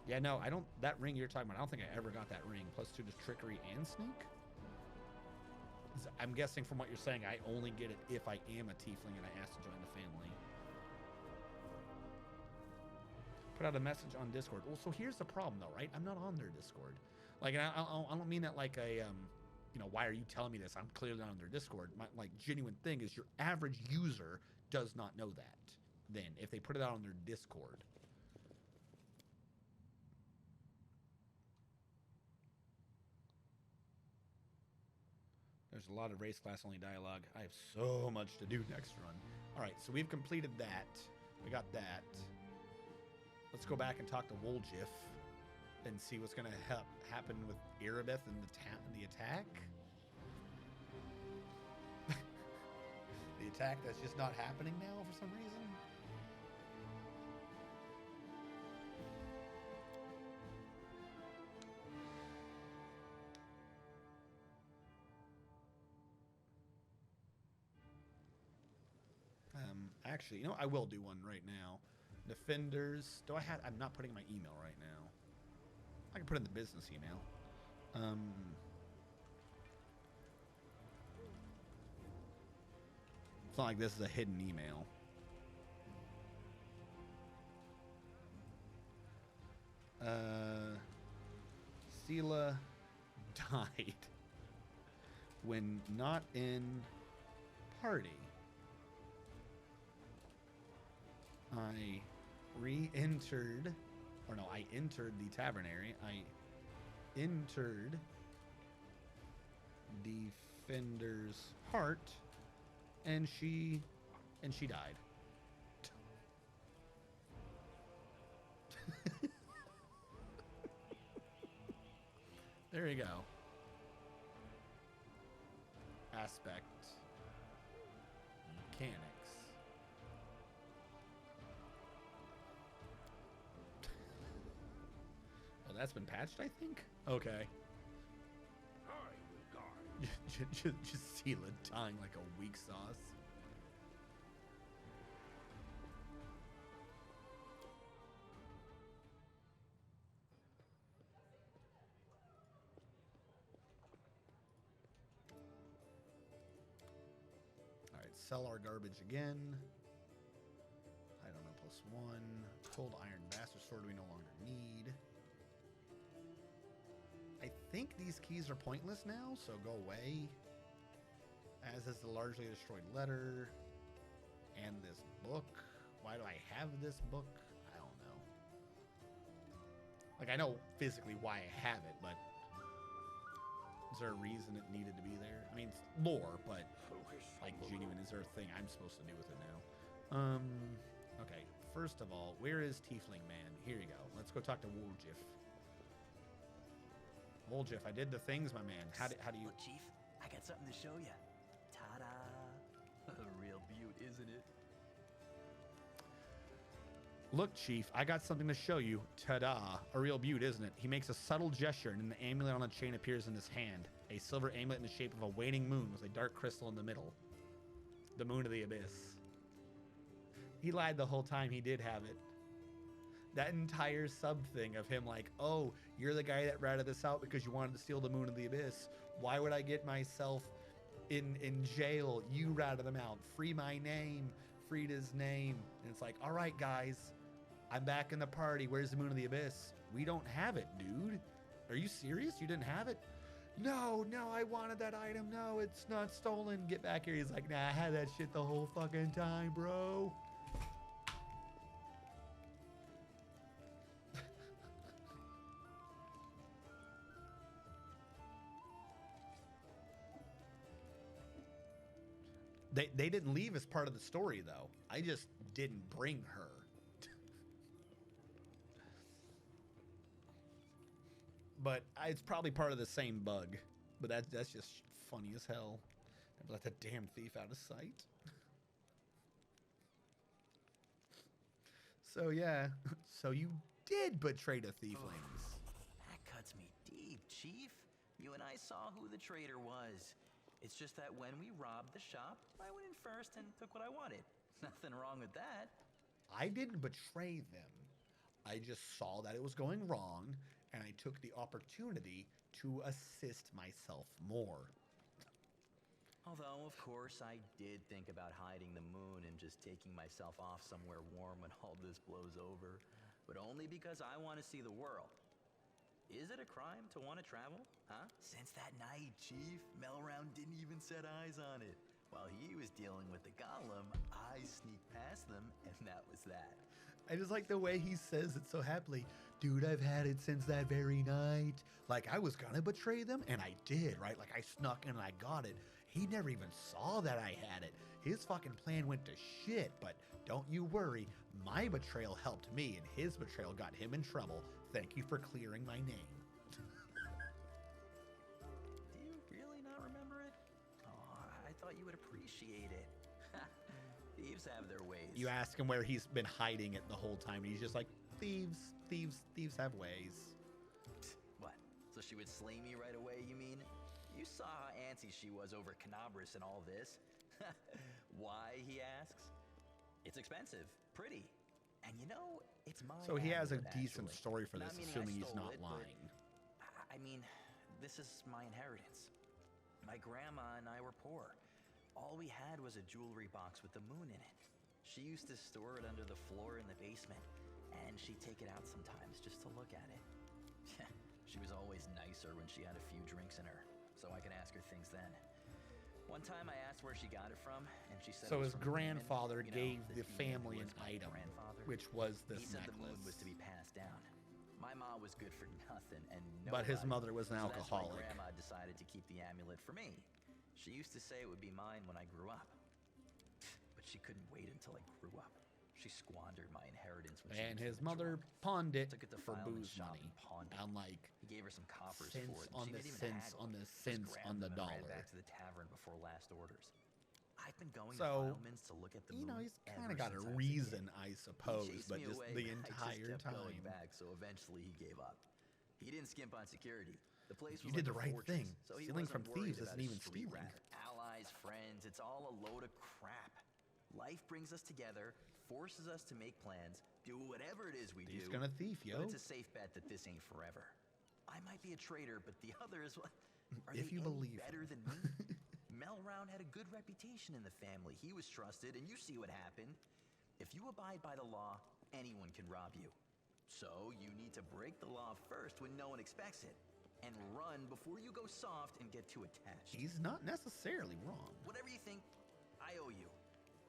S1: Yeah, no, I don't... That ring you're talking about, I don't think I ever got that ring. +2 to trickery and sneak? I'm guessing from what you're saying, I only get it if I am a tiefling and I ask to join the family. Put out a message on Discord. Well, so here's the problem, though, right? I'm not on their Discord. Like, I don't mean that like a, you know, why are you telling me this? I'm clearly not on their Discord. My, like, genuine thing is your average user does not know that. Then, if they put it out on their Discord. There's a lot of race class only dialogue. I have so much to do next run. All right, so we've completed that. We got that. Let's go back and talk to Woljif and see what's going to happen with Erebeth and the attack. The attack that's just not happening now for some reason. Actually, you know, I will do one right now. Defenders. Do I have... I'm not putting my email right now. I can put in the business email. It's not like this is a hidden email. Seelah died when not in party. I re-entered, or no, I entered the tavernary. I entered Defender's heart, and she died. There you go. Aspect. Mechanics. Oh, that's been patched, I think? Okay.
S3: I will guard.
S1: Just Seelah dying like a weak sauce. Alright, sell our garbage again. I don't know, +1. Cold Iron Bastard Sword we no longer need. I think these keys are pointless now, so go away. As is the largely destroyed letter. And this book. Why do I have this book? I don't know. Like, I know physically why I have it, but is there a reason it needed to be there? I mean, it's lore, but like genuine, is there a thing I'm supposed to do with it now? Okay, first of all, where is Tiefling Man? Here you go. Let's go talk to Woljif. Woljif, I did the things, my man. How do you...
S7: Look, Chief, I got something to show you. Ta-da! A real beaut, isn't it?
S1: Look, Chief, I got something to show you. Ta-da! A real beaut, isn't it? He makes a subtle gesture, and an amulet on a chain appears in his hand. A silver amulet in the shape of a waning moon with a dark crystal in the middle. The moon of the abyss. He lied the whole time. He did have it. That entire sub thing of him like, oh, you're the guy that ratted this out because you wanted to steal the moon of the abyss. Why would I get myself in jail? You ratted them out. Free my name. Freed his name. And it's like, all right, guys, I'm back in the party. Where's the moon of the abyss? We don't have it, dude. Are you serious? You didn't have it? No, I wanted that item. No, it's not stolen. Get back here. He's like, nah, I had that shit the whole fucking time, bro. They didn't leave as part of the story, though. I just didn't bring her. It's probably part of the same bug, but that's just funny as hell. Never let that damn thief out of sight. So yeah, so you did betray the thieflings.
S7: That cuts me deep, Chief. You and I saw who the traitor was. It's just that when we robbed the shop, I went in first and took what I wanted. Nothing wrong with that.
S1: I didn't betray them. I just saw that it was going wrong, and I took the opportunity to assist myself more.
S7: Although, of course, I did think about hiding the moon and just taking myself off somewhere warm when all this blows over. But only because I want to see the world. Is it a crime to want to travel? Huh? Since that night, Chief, Melround didn't even set eyes on it. While he was dealing with the golem, I sneaked past them, and that was that.
S1: I just like the way he says it so happily. Dude, I've had it since that very night. Like, I was gonna betray them, and I did, right? Like, I snuck in and I got it. He never even saw that I had it. His fucking plan went to shit, but don't you worry. My betrayal helped me, and his betrayal got him in trouble. Thank you for clearing my name.
S7: Do you really not remember it? Oh, I thought you would appreciate it. Thieves have their ways.
S1: You ask him where he's been hiding it the whole time, and he's just like, thieves have ways.
S7: What? So she would slay me right away, you mean? You saw how antsy she was over Canabras and all this. Why, he asks? It's expensive, pretty. And you know, it's mine.
S1: So he has a
S7: amulet,
S1: decent
S7: actually.
S1: story for
S7: Not
S1: this,
S7: meaning I
S1: assuming he's
S7: stole
S1: not
S7: it, but
S1: lying.
S7: I mean, this is my inheritance. My grandma and I were poor. All we had was a jewelry box with the moon in it. She used to store it under the floor in the basement, and she'd take it out sometimes just to look at it. She was always nicer when she had a few drinks in her, so I could ask her things then. One time I asked where she got it from, and she said
S1: So
S7: it was
S1: his
S7: from the demon.
S1: grandfather
S7: You know,
S1: gave the
S7: demon who
S1: family an
S7: was my
S1: item,
S7: grandfather.
S1: which was this
S7: He said the moon
S1: necklace.
S7: was to be passed down. My mom was good for nothing, and
S1: But his
S7: nobody,
S1: mother was an
S7: so that's why
S1: alcoholic.
S7: Grandma decided to keep the amulet for me. She used to say it would be mine when I grew up, but she couldn't wait until I grew up. She squandered my inheritance when
S1: And
S7: she
S1: his
S7: became a
S1: mother
S7: drunk.
S1: pawned it
S7: Took it to
S1: for
S7: filing
S1: booze
S7: shop
S1: money.
S7: and pawned it.
S1: Found like
S7: He gave her some coppers
S1: cents
S7: for it. and
S1: on
S7: she
S1: the
S7: didn't even
S1: cents
S7: haggle.
S1: on the
S7: Just
S1: cents
S7: grabbed
S1: on the
S7: them and ran
S1: dollar.
S7: back to the tavern before last orders. I've been going
S1: So,
S7: to Fileman's to look at the
S1: you know,
S7: moon
S1: he's kind
S7: ever
S1: of got a
S7: since I was
S1: reason,
S7: kid.
S1: I
S7: He
S1: suppose,
S7: chased
S1: but
S7: me
S1: just
S7: away,
S1: the
S7: but
S1: entire
S7: I just kept going
S1: time.
S7: back, so eventually he gave up. He didn't skimp on security. The place
S1: You
S7: was
S1: did
S7: like
S1: the
S7: a
S1: right
S7: fortress,
S1: thing.
S7: so he
S1: Stealing
S7: wasn't
S1: from
S7: worried
S1: thieves
S7: about
S1: isn't
S7: a
S1: even
S7: street
S1: stealing.
S7: rat. Allies, friends, it's all a load of crap. Life brings us together, forces us to make plans, do whatever it is we
S1: He's
S7: do.
S1: gonna thief, yo.
S7: But it's a safe bet that this ain't forever. I might be a traitor, but the others, what? Are
S1: If
S7: they
S1: you
S7: any
S1: believe
S7: better
S1: him.
S7: than me? Melround had a good reputation in the family. He was trusted, and you see what happened. If you abide by the law, anyone can rob you. So you need to break the law first when no one expects it, and run before you go soft and get too attached.
S1: He's not necessarily wrong.
S7: Whatever you think, I owe you.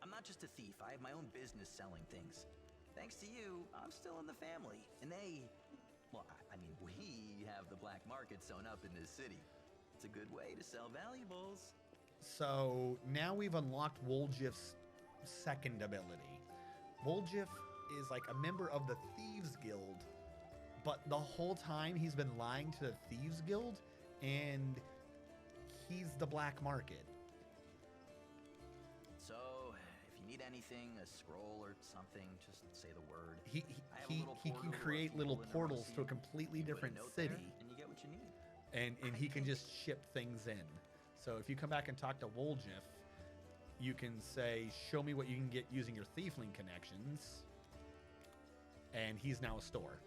S7: I'm not just a thief. I have my own business selling things. Thanks to you, I'm still in the family. And I mean, we have the black market sewn up in this city. It's a good way to sell valuables.
S1: So now we've unlocked Woljif's second ability. Woljif is like a member of the Thieves Guild, but the whole time he's been lying to the Thieves Guild, and he's the black market.
S7: So, if you need anything, a scroll or something, just say the word.
S1: He
S7: I have a little
S1: can
S7: portal to
S1: create
S7: let
S1: little
S7: people in and
S1: portals
S7: see
S1: to a
S7: you.
S1: completely
S7: You put a
S1: different
S7: note there,
S1: city,
S7: and you get what you need.
S1: and he can just ship things in. So if you come back and talk to Woljif, you can say, show me what you can get using your Thiefling connections, and he's now a store.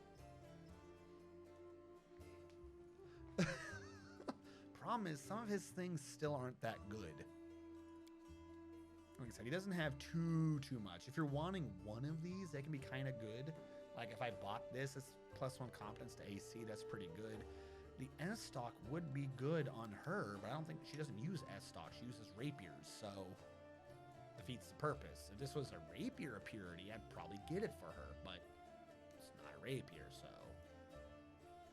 S1: Problem is, some of his things still aren't that good. Like I said, he doesn't have too much. If you're wanting one of these, they can be kind of good. Like if I bought this, it's +1 competence to AC. That's pretty good. The S stock would be good on her, but I don't think she doesn't use S stock. She uses rapiers, so defeats the purpose. If this was a rapier of purity, I'd probably get it for her, but it's not a rapier, so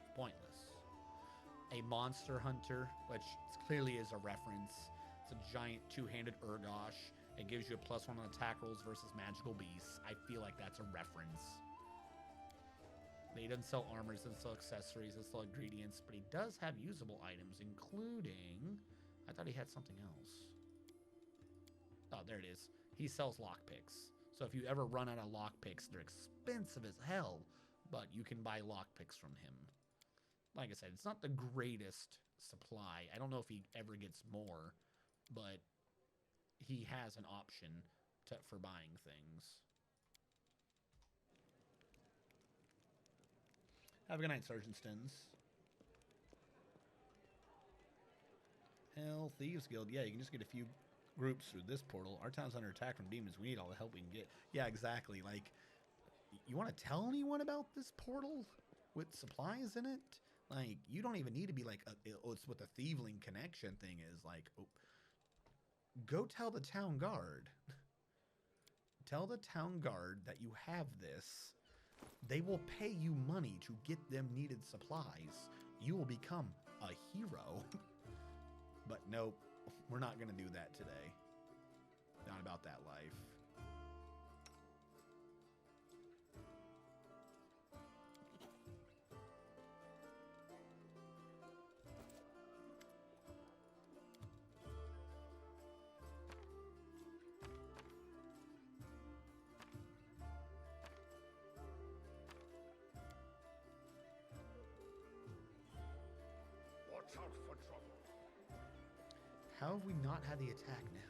S1: it's pointless. A monster hunter, which clearly is a reference. It's a giant two-handed Urgosh. It gives you a +1 on attack rolls versus magical beasts. I feel like that's a reference. He doesn't sell armors, doesn't sell accessories, doesn't sell ingredients, but he does have usable items, including... I thought he had something else. Oh, there it is. He sells lockpicks. So if you ever run out of lockpicks, they're expensive as hell, but you can buy lockpicks from him. Like I said, it's not the greatest supply. I don't know if he ever gets more, but he has an option for buying things. Have a good night, Sergeant Stins. Hell, Thieves Guild. Yeah, you can just get a few groups through this portal. Our town's under attack from demons. We need all the help we can get. Yeah, exactly. Like, you want to tell anyone about this portal with supplies in it? Like, you don't even need to be like, oh, it's what the Thieveling connection thing is. Like, oh, go tell the town guard. Tell the town guard that you have this. They will pay you money to get them needed supplies. You will become a hero. But nope, we're not going to do that today. Not about that life.
S3: Watch out for trouble.
S1: How have we not had the attack now?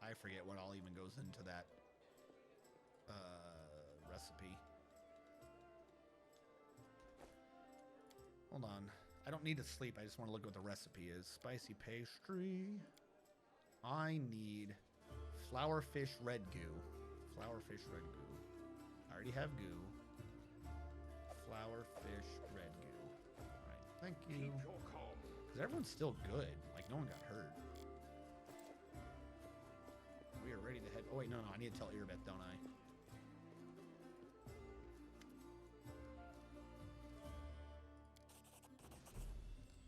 S1: I forget what all even goes into that recipe. Hold on. I don't need to sleep. I just want to look what the recipe is. Spicy pastry. I need flour fish red goo. Flour fish red goo. I already have goo. Flour fish red goo. Alright, thank you.
S3: Keep your calm.
S1: Because everyone's still good. Like, no one got hurt. We are ready to head... Oh, wait, no. I need to tell Irbeth, don't I?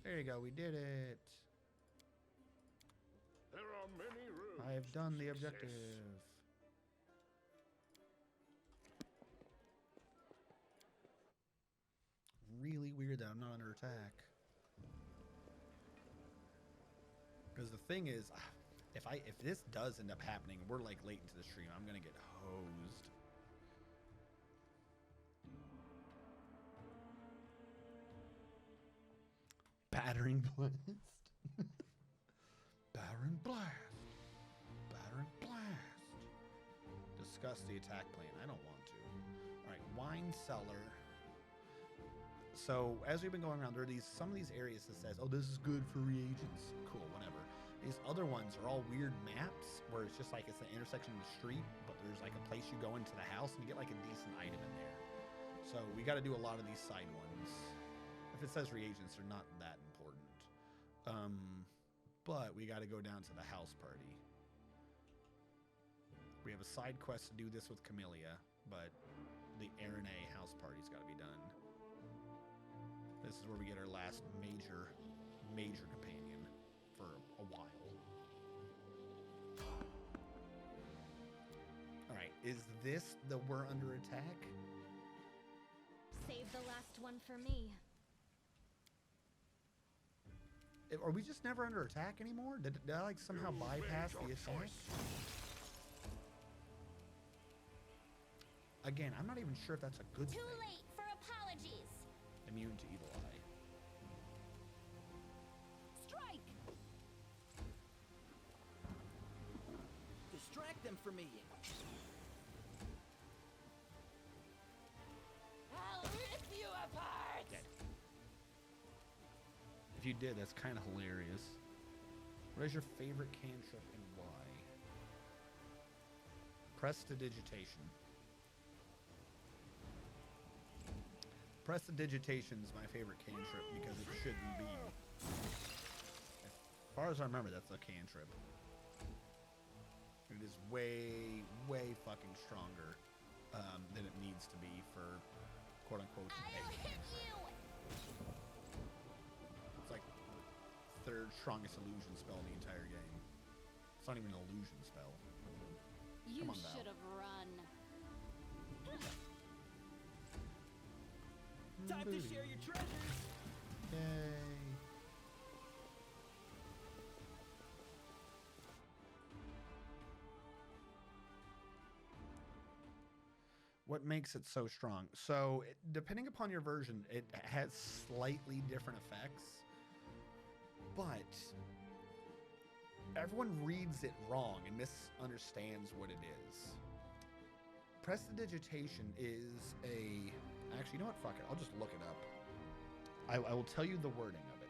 S1: There you go. We did it.
S3: There are many roads.
S1: I have done
S3: to
S1: the
S3: success.
S1: objective. Really weird that I'm not under attack. Because the thing is, if this does end up happening, we're like late into the stream, I'm gonna get hosed. Battering blast. Battering blast. Battering blast. Discuss the attack plan. I don't want to. Alright, wine cellar. So as we've been going around, there are some of these areas that says, oh, this is good for reagents. Cool, whatever. These other ones are all weird maps where it's just like it's an intersection of the street, but there's like a place you go into the house and you get like a decent item in there. So we got to do a lot of these side ones. If it says reagents, they're not that important. But we got to go down to the house party. We have a side quest to do this with Camellia, but the Arene house party's got to be done. This is where we get our last major companion for a while. All right, is this the we're under attack?
S4: Save the last one for me.
S1: Are we just never under attack anymore? Did I like somehow bypass the attack? Again, I'm not even sure if that's a good thing.
S4: Too late for apologies.
S1: Immune to evil eye.
S9: Strike!
S8: Distract them for me.
S9: I'll rip you apart!
S1: Dead. If you did, that's kind of hilarious. What is your favorite cantrip and why? Prestidigitation. Prestidigitation is my favorite cantrip because it shouldn't be. As far as I remember, that's a cantrip. It is way, way fucking stronger than it needs to be for quote-unquote a
S4: I'll hit
S1: cantrip.
S4: you!
S1: third strongest illusion spell in the entire game. It's not even an illusion spell.
S9: You
S1: Come on, Val.
S9: should have run.
S8: Time to share your treasures.
S1: Yay. What makes it so strong? So, depending upon your version, it has slightly different effects, but everyone reads it wrong and misunderstands what it is. Prestidigitation is a... Actually, you know what? Fuck it. I'll just look it up. I will tell you the wording of it.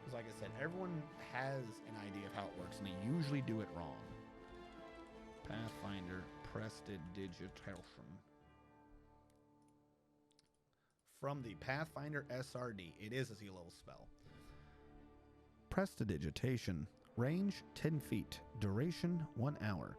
S1: Because like I said, everyone has an idea of how it works, and they usually do it wrong. Pathfinder Prestidigitation. From the Pathfinder SRD. It is a Z-level spell. Prestidigitation. Range 10 feet. Duration 1 hour.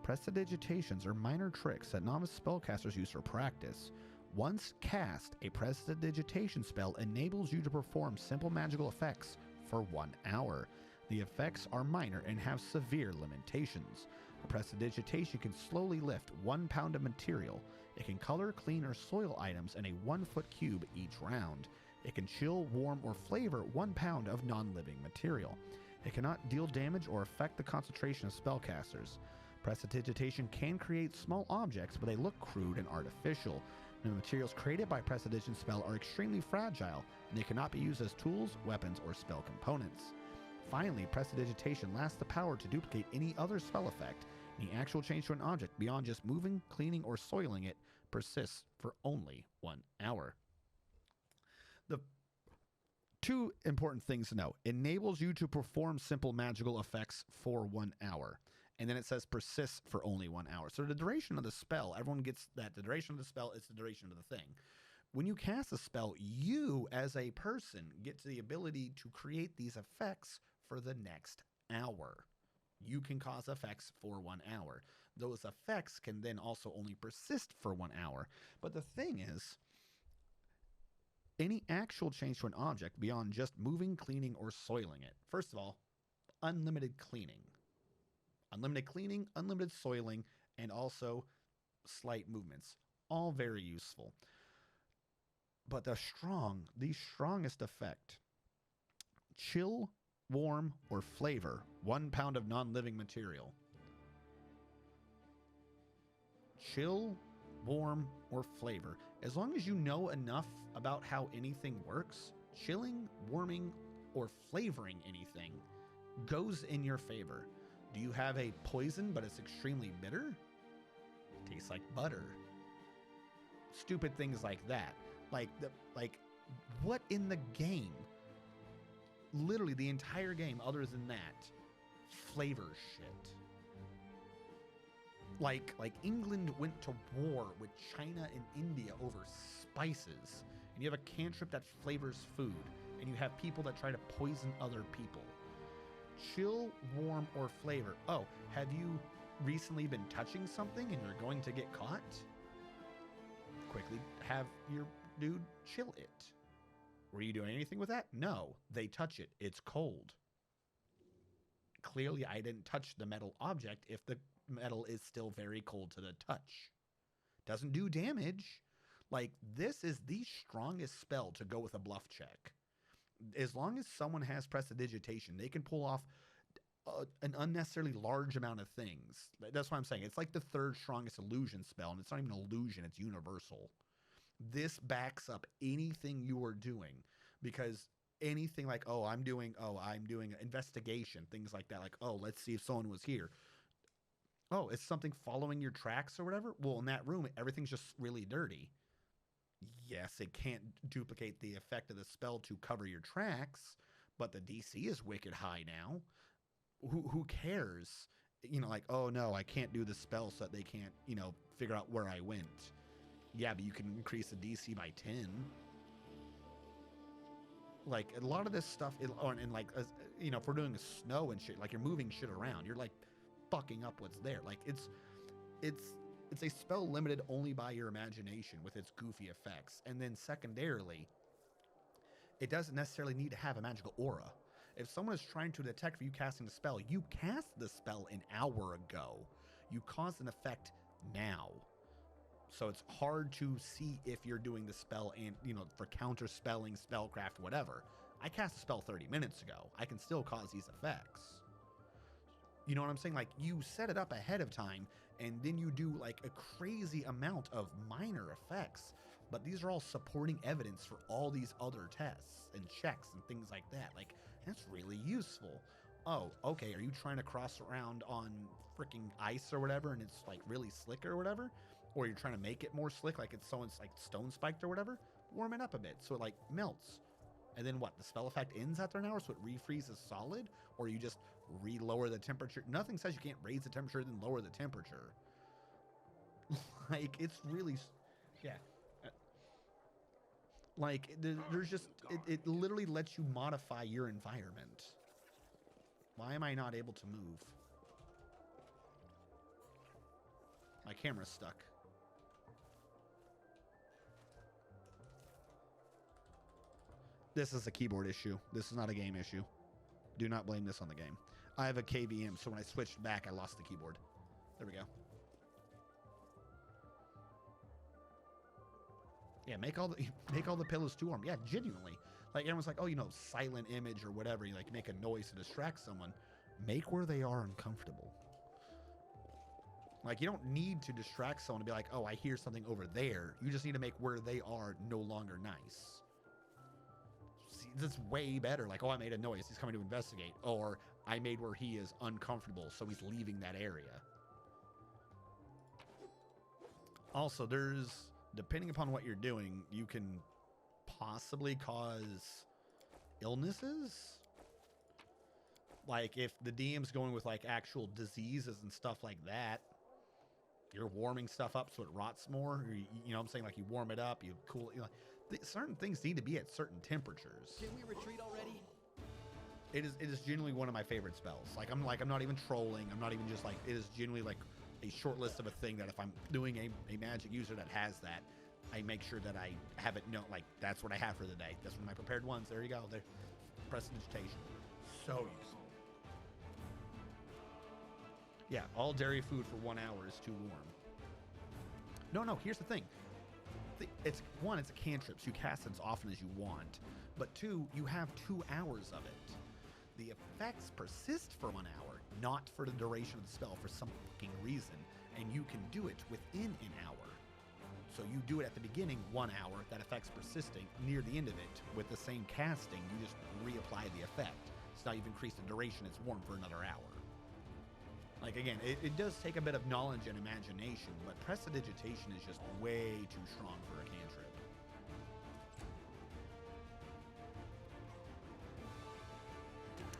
S1: Prestidigitations are minor tricks that novice spellcasters use for practice. Once cast, a prestidigitation spell enables you to perform simple magical effects for 1 hour. The effects are minor and have severe limitations. A prestidigitation can slowly lift 1 pound of material. It can color, clean, or soil items in a 1-foot cube each round. It can chill, warm, or flavor 1 pound of non-living material. It cannot deal damage or affect the concentration of spellcasters. Prestidigitation can create small objects, but they look crude and artificial. The materials created by Prestidigitation spell are extremely fragile, and they cannot be used as tools, weapons, or spell components. Finally, Prestidigitation lacks the power to duplicate any other spell effect. Any actual change to an object beyond just moving, cleaning, or soiling it persists for only 1 hour. The two important things to know. Enables you to perform simple magical effects for 1 hour. And then it says persists for only 1 hour. So the duration of the spell, everyone gets that. The duration of the spell is the duration of the thing. When you cast a spell, you as a person get the ability to create these effects for the next hour. You can cause effects for 1 hour. Those effects can then also only persist for 1 hour. But the thing is, any actual change to an object beyond just moving, cleaning, or soiling it. First of all, unlimited cleaning. Unlimited cleaning, unlimited soiling, and also slight movements. All very useful. But the strongest effect, chill, warm, or flavor 1 pound of non-living material. Chill, warm, or flavor. As long as you know enough about how anything works, chilling, warming, or flavoring anything goes in your favor. Do you have a poison but it's extremely bitter? Tastes like butter. Stupid things like that. Like what in the game? Literally the entire game, other than that, flavors shit. Like England went to war with China and India over spices, and you have a cantrip that flavors food, and you have people that try to poison other people. Chill, warm, or flavor. Oh, have you recently been touching something and you're going to get caught? Quickly have your dude chill it. Were you doing anything with that? No. They touch it. It's cold. Clearly, I didn't touch the metal object if the metal is still very cold to the touch. Doesn't do damage. Like, this is the strongest spell to go with a bluff check. As long as someone has Prestidigitation, they can pull off an unnecessarily large amount of things. That's what I'm saying. It's like the third strongest illusion spell, and it's not even an illusion, it's universal. This backs up anything you are doing, because anything like, I'm doing an investigation, things like that, like, let's see if someone was here. It's something following your tracks or whatever. Well, in that room, everything's just really dirty. Yes, it can't duplicate the effect of the spell to cover your tracks, but the DC is wicked high now. Who cares? Like, no, I can't do the spell so that they can't, figure out where I went. Yeah, but you can increase the DC by 10. Like, a lot of this stuff, if we're doing snow and shit, like, you're moving shit around, you're, like, fucking up what's there. Like, it's a spell limited only by your imagination with its goofy effects. And then secondarily, it doesn't necessarily need to have a magical aura. If someone is trying to detect you casting a spell, you cast the spell an hour ago. You cause an effect now. So it's hard to see if you're doing the spell and, you know, for counter spelling, spellcraft, whatever. I cast a spell 30 minutes ago. I can still cause these effects. You know what I'm saying? Like, you set it up ahead of time, and then you do like a crazy amount of minor effects. But these are all supporting evidence for all these other tests and checks and things like that. Like, that's really useful. Oh, okay, are you trying to cross around on freaking ice or whatever, and it's like really slick or whatever? Or you're trying to make it more slick, like it's someone's like stone spiked or whatever? Warm it up a bit so it like melts. And then what? The spell effect ends after an hour, so it refreezes solid? Or you just re-lower the temperature? Nothing says you can't raise the temperature then lower the temperature. Like, it's really... Yeah. Like, there's just... It literally lets you modify your environment. Why am I not able to move? My camera's stuck. This is a keyboard issue. This is not a game issue. Do not blame this on the game. I have a KVM, so when I switched back, I lost the keyboard. There we go. Yeah, make all the pillows too warm. Yeah, genuinely. Like, everyone's like, oh, you know, silent image or whatever. You like make a noise to distract someone. Make where they are uncomfortable. Like, you don't need to distract someone to be like, oh, I hear something over there. You just need to make where they are no longer nice. See, that's way better. Like, oh, I made a noise. He's coming to investigate. Or I made where he is uncomfortable, so he's leaving that area. Also, there's, depending upon what you're doing, you can possibly cause illnesses. Like, if the DM's going with, like, actual diseases and stuff like that, you're warming stuff up so it rots more. Or you know what I'm saying? Like, you warm it up, you cool it. You know, certain things need to be at certain temperatures.
S8: Can we retreat already?
S1: It is genuinely one of my favorite spells. Like, I'm not even trolling. I'm not even just like, it is genuinely like a short list of a thing that if I'm doing a magic user that has that, I make sure that I have it like, that's what I have for the day. That's one of my prepared ones. There you go. There. Prestidigitation. So useful. Yeah, all dairy food for 1 hour is too warm. No, here's the thing. It's one, it's a cantrip, so you cast it as often as you want. But two, you have 2 hours of it. The effects persist for 1 hour, not for the duration of the spell for some fucking reason. And you can do it within an hour. So you do it at the beginning, 1 hour, that effect's persisting. Near the end of it, with the same casting, you just reapply the effect. So now you've increased the duration, it's warm for another hour. Like, again, it does take a bit of knowledge and imagination, but prestidigitation is just way too strong for a cantrip.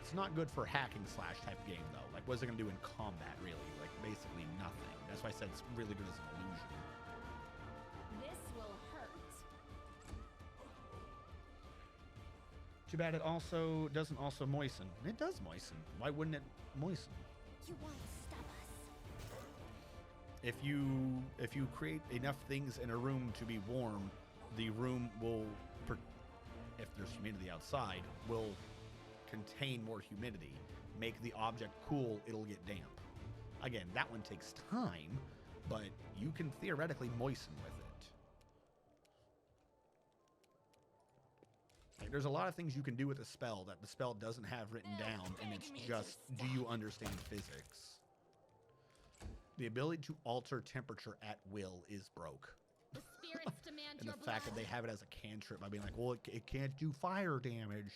S1: It's not good for hacking slash type game, though. Like, what's it going to do in combat, really? Like, basically nothing. That's why I said it's really good as an illusion.
S9: This will hurt.
S1: Too bad it also doesn't also moisten. It does moisten. Why wouldn't it moisten?
S4: You won't stop us.
S1: If you create enough things in a room to be warm, the room will, if there's humidity outside, will contain more humidity. Make the object cool, it'll get damp. Again, that one takes time, but you can theoretically moisten with it. Like, there's a lot of things you can do with a spell that the spell doesn't have written down, and it's just, do you understand physics? The ability to alter temperature at will is broke.
S9: The spirits demand
S1: And
S9: your
S1: the fact that
S9: blood.
S1: they have it as a cantrip by being like, well, it can't do fire damage.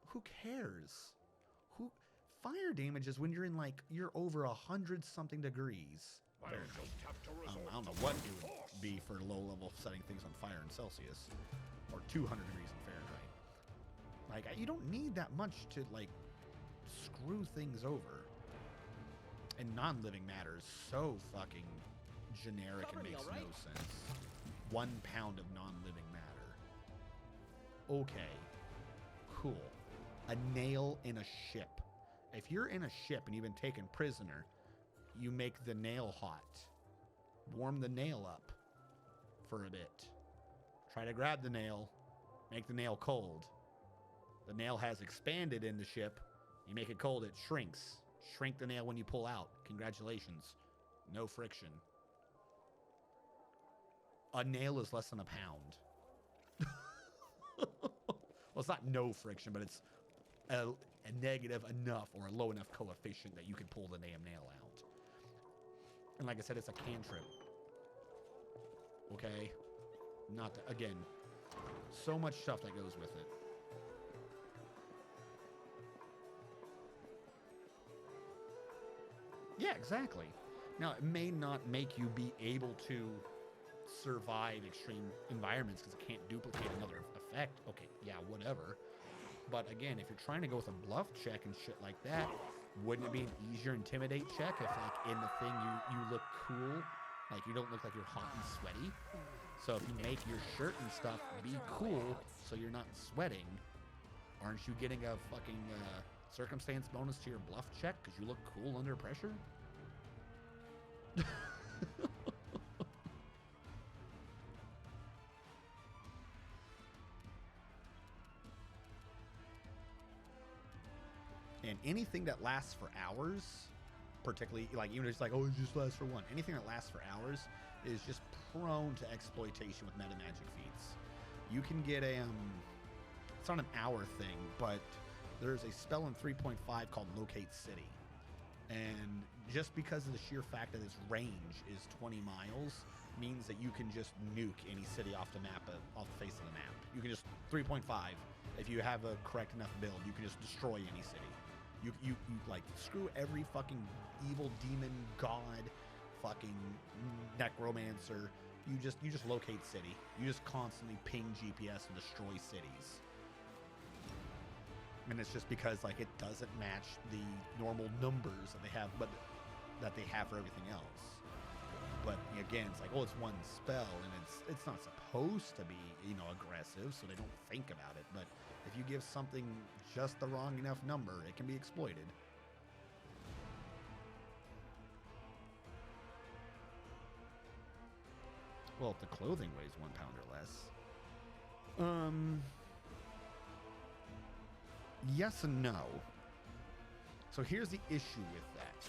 S1: Who cares? Fire damage is when you're in, like, you're over 100-something degrees.
S3: I shall have to
S1: I
S3: resort
S1: don't know
S3: to
S1: what it would
S3: force.
S1: be for low-level setting things on fire in Celsius, or 200 degrees in Fahrenheit. Like, you don't need that much to, like, screw things over. And non-living matter is so fucking generic and
S8: Cover me,
S1: makes
S8: alright?
S1: no sense. 1 pound of non-living matter. Okay. Cool. A nail in a ship. If you're in a ship and you've been taken prisoner, you make the nail hot. Warm the nail up for a bit. Try to grab the nail. Make the nail cold. The nail has expanded in the ship. You make it cold, it shrinks. Shrink the nail when you pull out. Congratulations. No friction. A nail is less than a pound. Well, it's not no friction, but it's a negative enough or a low enough coefficient that you can pull the damn nail out. And like I said, it's a cantrip. Okay? Not to, again, so much stuff that goes with it. Yeah, exactly. Now, it may not make you be able to survive extreme environments because it can't duplicate another effect. Okay, yeah, whatever. But again, if you're trying to go with a bluff check and shit like that, wouldn't it be an easier intimidate check if, like, in the thing you look cool? Like, you don't look like you're hot and sweaty. So if you make your shirt and stuff be cool so you're not sweating, aren't you getting a fucking circumstance bonus to your bluff check because you look cool under pressure? And anything that lasts for hours, particularly, like, even if it's like, oh, it just lasts for one. Anything that lasts for hours is just prone to exploitation with meta magic feats. You can get a, it's not an hour thing, but there's a spell in 3.5 called Locate City. And just because of the sheer fact that its range is 20 miles means that you can just nuke any city off the map, off the face of the map. You can just, 3.5, if you have a correct enough build, you can just destroy any city. You like, screw every fucking evil demon, god, fucking necromancer. You just locate city. You just constantly ping GPS and destroy cities. And it's just because, like, it doesn't match the normal numbers that they have, but that they have for everything else. But again, it's like, oh, it's one spell, and it's not supposed to be, you know, aggressive, so they don't think about it. But if you give something just the wrong enough number, it can be exploited. Well, if the clothing weighs 1 pound or less. Yes and no. So here's the issue with that.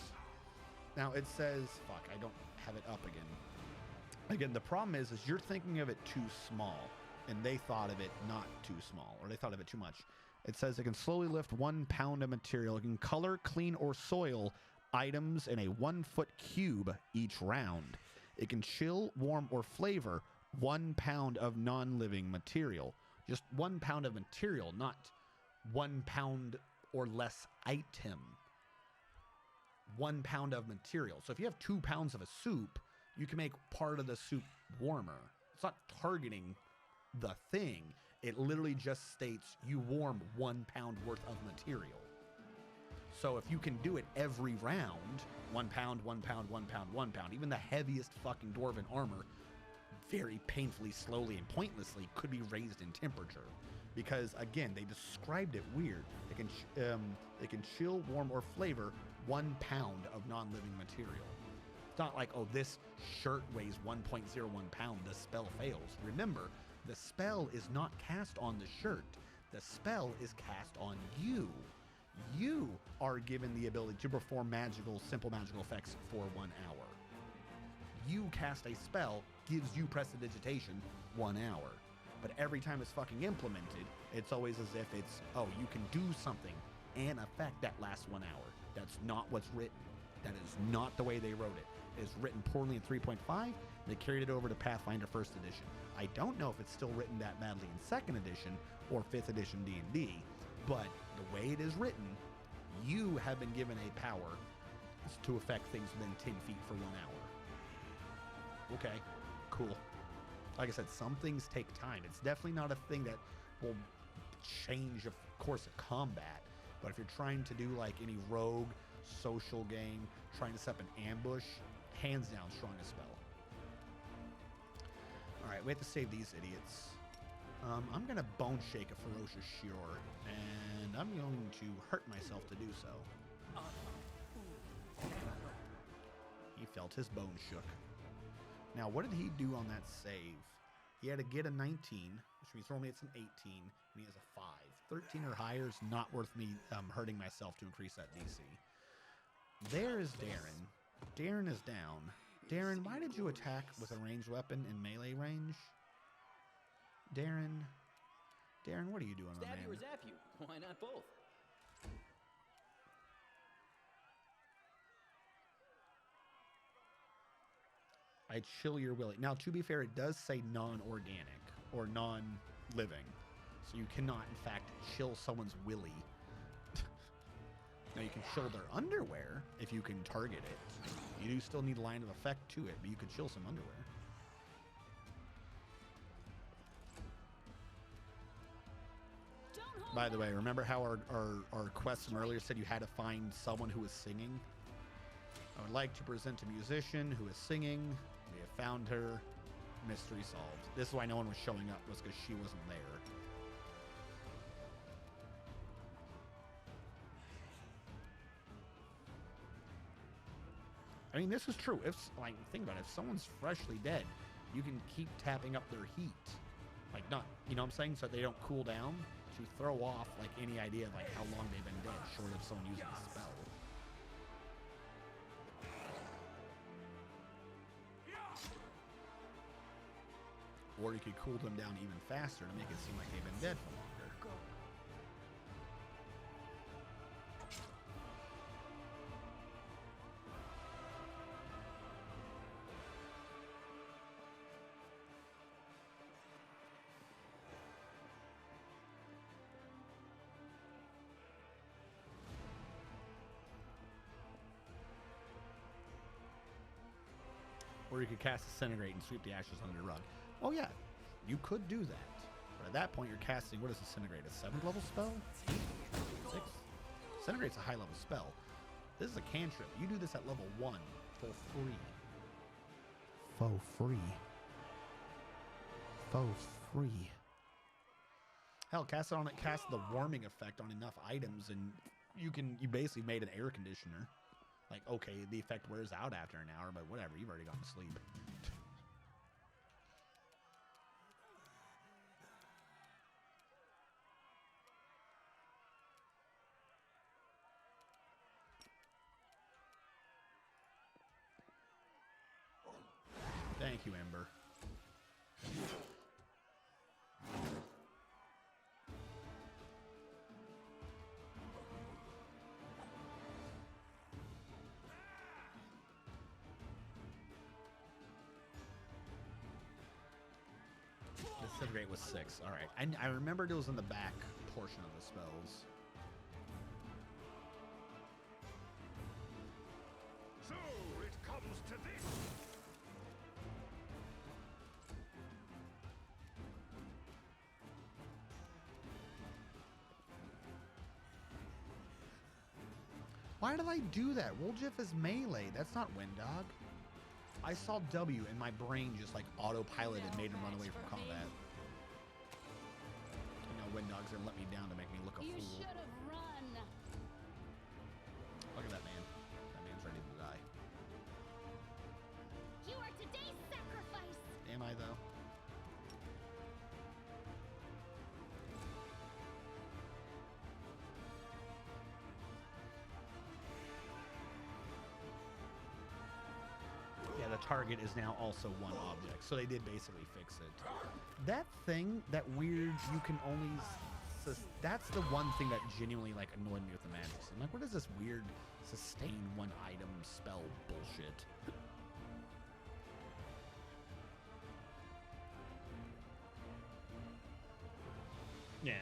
S1: Now it says, fuck, I don't have it up again. Again, the problem is you're thinking of it too small, and they thought of it not too small, or they thought of it too much. It says it can slowly lift 1 pound of material. It can color, clean, or soil items in a 1 foot cube each round. It can chill, warm, or flavor 1 pound of non-living material. Just 1 pound of material, not 1 pound or less item. 1 pound of material. So if you have 2 pounds of a soup, you can make part of the soup warmer. It's not targeting the thing. It literally just states you warm 1 pound worth of material. So if you can do it every round, 1 pound, 1 pound, 1 pound, 1 pound, even the heaviest fucking dwarven armor, very painfully, slowly, and pointlessly could be raised in temperature. Because again, they described it weird. They can chill, warm, or flavor 1 pound of non-living material. It's not like, oh, this shirt weighs 1.01 pound, the spell fails. Remember, the spell is not cast on the shirt. The spell is cast on you. You are given the ability to perform simple magical effects for 1 hour. You cast a spell, gives you prestidigitation 1 hour. But every time it's fucking implemented, it's always as if it's, oh, you can do something and affect that last 1 hour. That's not what's written. That is not the way they wrote it. It's written poorly in 3.5. They carried it over to Pathfinder 1st edition. I don't know if it's still written that badly in 2nd edition or 5th edition D&D, but the way it is written, you have been given a power to affect things within 10 feet for 1 hour. Okay, cool. Like I said, some things take time. It's definitely not a thing that will change the course of combat. But if you're trying to do like any rogue social game, trying to set up an ambush, hands down, strongest spell. All right, we have to save these idiots. I'm going to bone shake a ferocious Shior, and I'm going to hurt myself to do so. He felt his bone shook. Now, what did he do on that save? He had to get a 19, which means normally it's an 18. and he has a 5. 13 or higher is not worth me hurting myself to increase that DC. There is Darren. Darren is down. Darren, why did you attack with a ranged weapon in melee range? Darren, what are you doing, my man?
S8: Stab you or zap you? Why not both?
S1: I chill your willy. Now, to be fair, it does say non-organic or non-living. So you cannot, in fact, chill someone's willy. Now, you can chill their underwear if you can target it. You do still need line of effect to it, but you can chill some underwear. By the way, remember how our quest from earlier said you had to find someone who was singing? I would like to present a musician who is singing. We have found her. Mystery solved. This is why no one was showing up, was because she wasn't there. I mean, this is true. If, like, think about it. If someone's freshly dead, you can keep tapping up their heat. Like, not, you know what I'm saying? So they don't cool down. To throw off, like, any idea of, like, how long they've been dead, short of someone using a spell. Or you could cool them down even faster to make it seem like they've been dead for longer. Or you could cast Disintegrate and sweep the ashes under the rug. Oh yeah, you could do that. But at that point, you're casting, what is Disintegrate? A 7th level spell? 6? Disintegrate's a high level spell. This is a cantrip. You do this at level 1 for free. For free. For free. Hell, cast the warming effect on enough items, and you basically made an air conditioner. Like, okay, the effect wears out after an hour, but whatever, you've already gone to sleep. Thank you, Ember. Disintegrate was 6. All right. I remembered it was in the back portion of the spells.
S3: So it comes to this.
S1: Why did I do that? Woljif is melee. That's not Windog. I saw W and my brain just like autopiloted and made him run away from combat. You know, Windog's gonna let me down to make me look a
S9: You
S1: fool.
S9: should have run.
S1: Look at that man. That man's ready to die.
S9: You are today's sacrifice.
S1: Am I though? Yeah, the target is now also one object, so they did basically fix it. That thing, that weird, you can only, that's the one thing that genuinely like annoyed me with the magic. I'm like, what is this weird sustain one item spell bullshit? Yeah.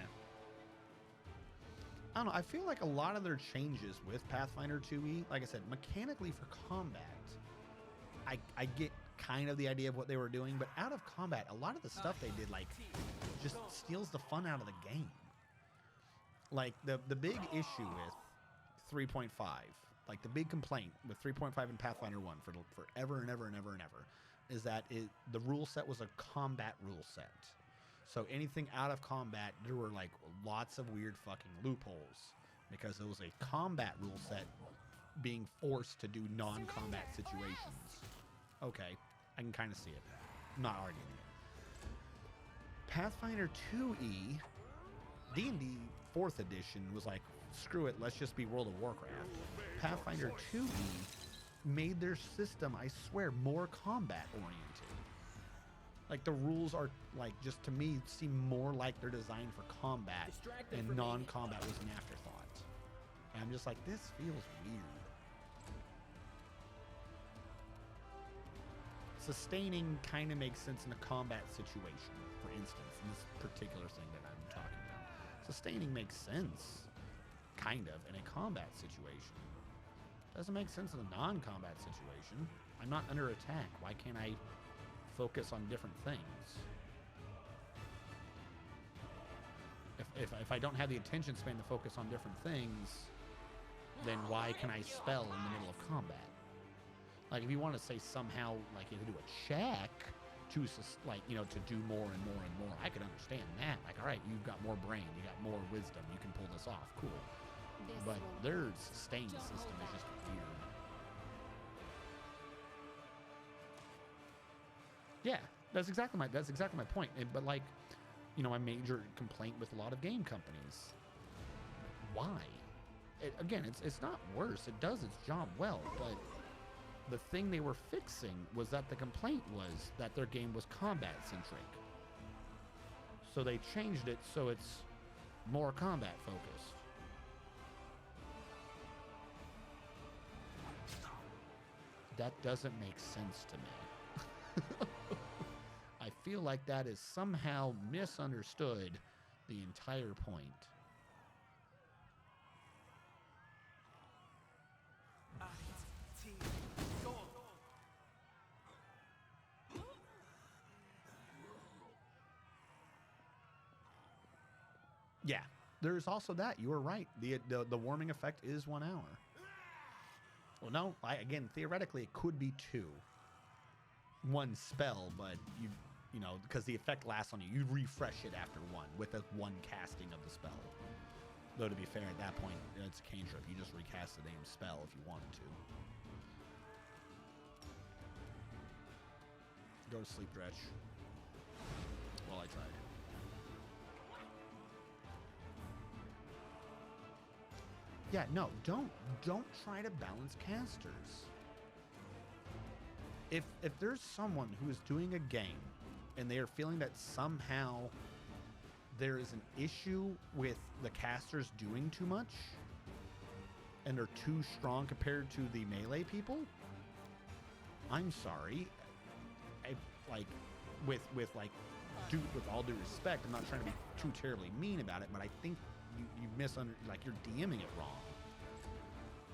S1: I don't know, I feel like a lot of their changes with Pathfinder 2e, like I said, mechanically for combat, I get kind of the idea of what they were doing, but out of combat, a lot of the stuff they did, like, just steals the fun out of the game. Like, the big issue with 3.5, like, the big complaint with 3.5 and Pathfinder 1 for forever and ever and ever and ever, is that the rule set was a combat rule set. So anything out of combat, there were, like, lots of weird fucking loopholes, because it was a combat rule set being forced to do non-combat situations. Okay, I can kind of see it. I'm not arguing it. Pathfinder 2e D&D 4th edition was like, screw it, let's just be World of Warcraft. Pathfinder 2e made their system, I swear, more combat oriented. Like the rules are like, just to me, seem more like they're designed for combat, and non-combat was an afterthought. And I'm just like, this feels weird. Sustaining kind of makes sense in a combat situation, for instance, in this particular thing that I'm talking about. Sustaining makes sense, kind of, in a combat situation. Doesn't make sense in a non-combat situation. I'm not under attack. Why can't I focus on different things? If I don't have the attention span to focus on different things, then why can I spell in the middle of combat? Like, if you want to say somehow, like, you have to do a check to, like, you know, to do more and more and more, I could understand that. Like, all right, you've got more brain, you got more wisdom, you can pull this off, cool. But their sustain system is just weird. Yeah, that's exactly my point. But like, you know, my major complaint with a lot of game companies. Why? Again, it's not worse. It does its job well, but the thing they were fixing was that the complaint was that their game was combat centric. So they changed it so it's more combat focused. That doesn't make sense to me. I feel like that is somehow misunderstood the entire point. Yeah, there's also that. You were right. The warming effect is 1 hour. Well, no, again, theoretically, it could be 2. 1 spell, but you know, because the effect lasts on you. You refresh it after 1 with a 1 casting of the spell. Though, to be fair, at that point, it's a cantrip. You just recast the damn spell if you wanted to. Go to sleep, Dretch. Well, I tried. Yeah, no, don't try to balance casters. If there's someone who is doing a game and they are feeling that somehow there is an issue with the casters doing too much and they're too strong compared to the melee people, I'm sorry. With all due respect, I'm not trying to be too terribly mean about it, but I think you you're DMing it wrong.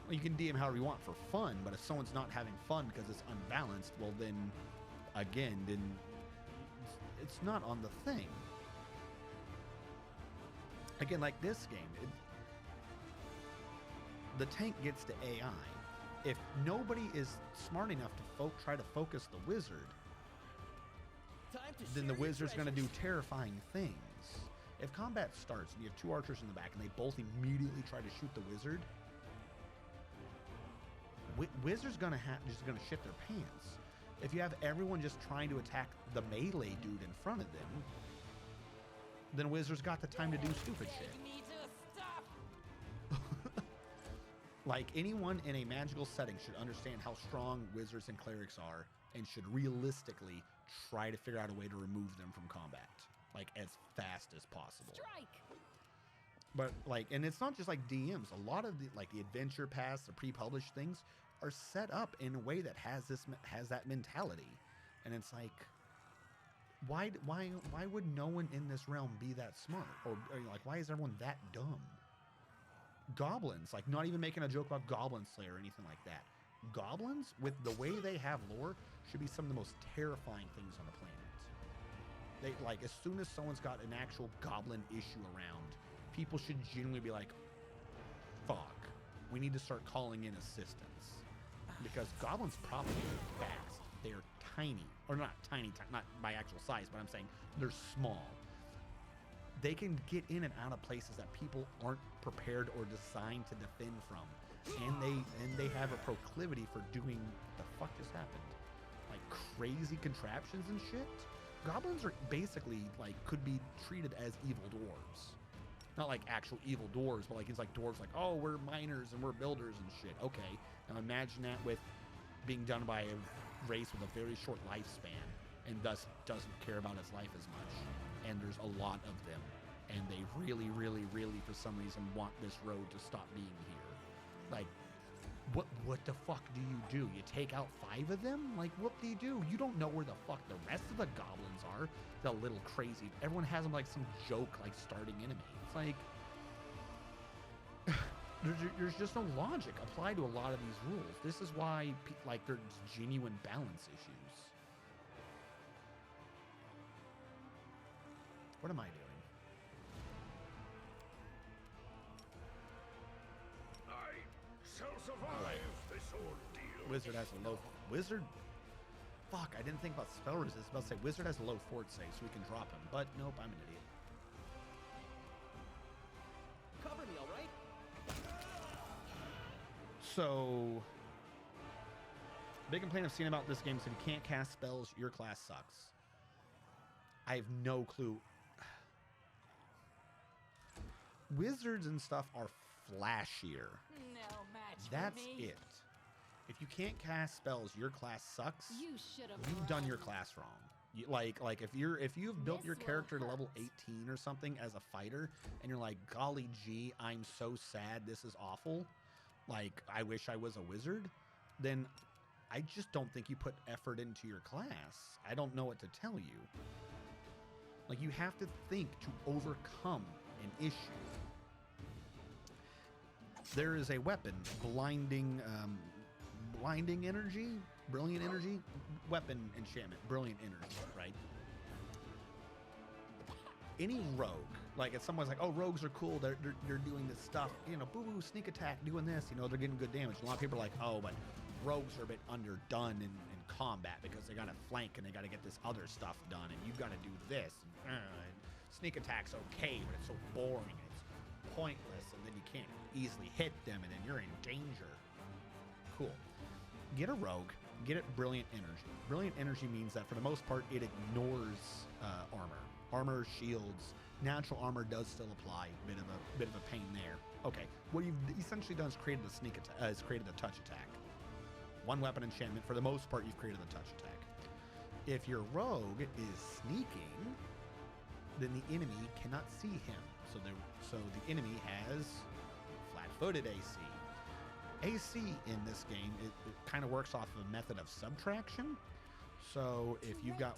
S1: You can DM however you want for fun, but if someone's not having fun because it's unbalanced, well then it's not on the thing. Again, like this game, the tank gets to AI. If nobody is smart enough to try to focus the wizard, then the wizard's going to do terrifying things. If combat starts and you have 2 archers in the back and they both immediately try to shoot the wizard, wizard's just gonna shit their pants. If you have everyone just trying to attack the melee dude in front of them, then wizard's got the time to do stupid shit. Like, anyone in a magical setting should understand how strong wizards and clerics are and should realistically try to figure out a way to remove them from combat, like, as fast as possible. Strike! But, like, and it's not just like DMs. A lot of the adventure paths, the pre-published things are set up in a way that has that mentality. And it's like, why would no one in this realm be that smart? Or like, why is everyone that dumb? Goblins, like, not even making a joke about Goblin Slayer or anything like that. Goblins, with the way they have lore, should be some of the most terrifying things on the planet. They, like, as soon as someone's got an actual goblin issue around, people should genuinely be like, fuck, we need to start calling in assistance. Because goblins propagate fast. They're tiny. Or not tiny, not by actual size, but I'm saying they're small. They can get in and out of places that people aren't prepared or designed to defend from. And they have a proclivity for doing what the fuck just happened. Like, crazy contraptions and shit. Goblins are basically, like, could be treated as evil dwarves. Not like actual evil dwarves, but like it's like dwarves like, oh, we're miners and we're builders and shit. Okay, now imagine that with being done by a race with a very short lifespan and thus doesn't care about its life as much. And there's a lot of them. And they really, really, really, for some reason, want this road to stop being here. Like, what the fuck do you do? You take out 5 of them? Like, what do you do? You don't know where the fuck the rest of the goblins are. The little crazy. Everyone has them like some joke, like starting enemy. It's like, there's just no logic applied to a lot of these rules. This is why, like, there's genuine balance issues. What am I doing?
S3: I shall survive this ordeal.
S1: Wizard has a low... Wizard? Fuck, I didn't think about spell resist. I was about to say, Wizard has a low fort save, so we can drop him. But nope, I'm an idiot.
S8: Cover me, all right?
S1: So... Big complaint I've seen about this game is if you can't cast spells, your class sucks. I have no clue. Wizards and stuff are flashier.
S9: No match
S1: That's
S9: for me.
S1: it. If you can't cast spells, your class sucks.
S9: You should have.
S1: You've done your class wrong. You, like if you've built
S9: This
S1: your
S9: will
S1: character to
S9: hurt.
S1: level 18 or something as a fighter, and you're like, golly gee, I'm so sad, this is awful. Like, I wish I was a wizard. Then I just don't think you put effort into your class. I don't know what to tell you. Like, you have to think to overcome an issue. There is a weapon, blinding energy, brilliant energy, weapon enchantment, brilliant energy, right? Any rogue, like if someone's like, oh, rogues are cool, they're doing this stuff, you know, boo boo, sneak attack, doing this, you know, they're getting good damage. A lot of people are like, oh, but rogues are a bit underdone in combat because they got to flank and they got to get this other stuff done, and you've got to do this. And sneak attack's okay, but it's so boring, it's pointless, and then you can't easily hit them, and then you're in danger. Cool. Get a rogue, get it brilliant energy. Brilliant energy means that for the most part, it ignores armor. Armor, shields, natural armor does still apply. Bit of a pain there. Okay, what you've essentially done is created the sneak attack. Created the touch attack. One weapon enchantment. For the most part, you've created the touch attack. If your rogue is sneaking, then the enemy cannot see him. So the enemy has flat-footed AC. AC in this game, it kind of works off of a method of subtraction. So if you've got...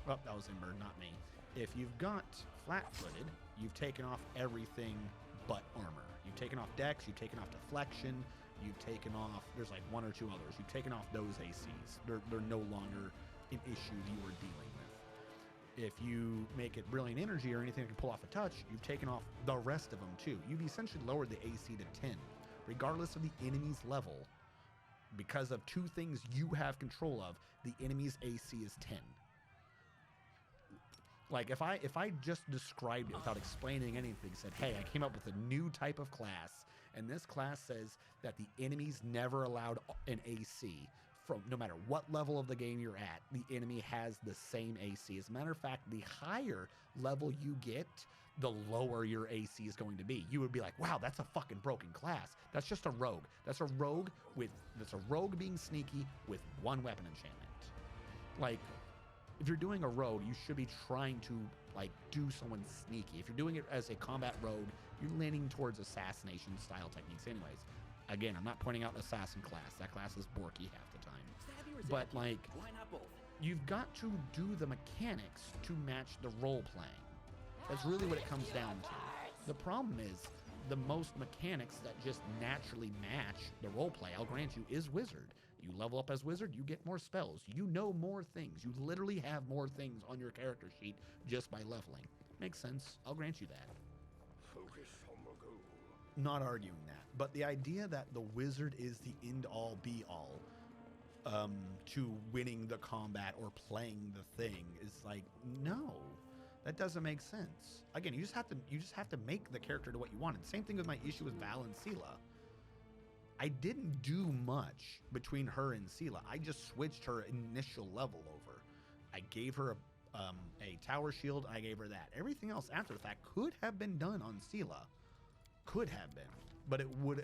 S1: Oh, that was Ember, not me. If you've got flat-footed, you've taken off everything but armor. You've taken off dex, you've taken off deflection, you've taken off... There's like 1 or 2 others. You've taken off those ACs. They're no longer an issue you were dealing with. If you make it brilliant energy or anything that can pull off a touch, you've taken off the rest of them too. You've essentially lowered the AC to 10. Regardless of the enemy's level, because of 2 things you have control of, the enemy's AC is 10. Like, if I just described it without explaining anything, said, hey, I came up with a new type of class, and this class says that the enemy's never allowed an AC. From no matter what level of the game you're at, the enemy has the same AC. As a matter of fact, the higher level you get, the lower your AC is going to be. You would be like, wow, that's a fucking broken class. That's just a rogue. That's a rogue being sneaky with 1 weapon enchantment. Like, if you're doing a rogue, you should be trying to, like, do someone sneaky. If you're doing it as a combat rogue, you're leaning towards assassination style techniques anyways. Again, I'm not pointing out assassin class. That class is borky half the time. But, like,
S8: Why not both?
S1: you've got to do the mechanics to match the role playing. That's really what it comes down to. The problem is, the most mechanics that just naturally match the role play, I'll grant you, is Wizard. You level up as Wizard, you get more spells. You know more things. You literally have more things on your character sheet just by leveling. Makes sense. I'll grant you that.
S3: Focus on the goal.
S1: Not arguing that. But the idea that the Wizard is the end-all, be-all to winning the combat or playing the thing is like, no. That doesn't make sense. Again, you just have to make the character to what you wanted. Same thing with my issue with Val and Seelah. I didn't do much between her and Seelah. I just switched her initial level over. I gave her a tower shield. I gave her that. Everything else after the fact could have been done on Seelah. Could have been. But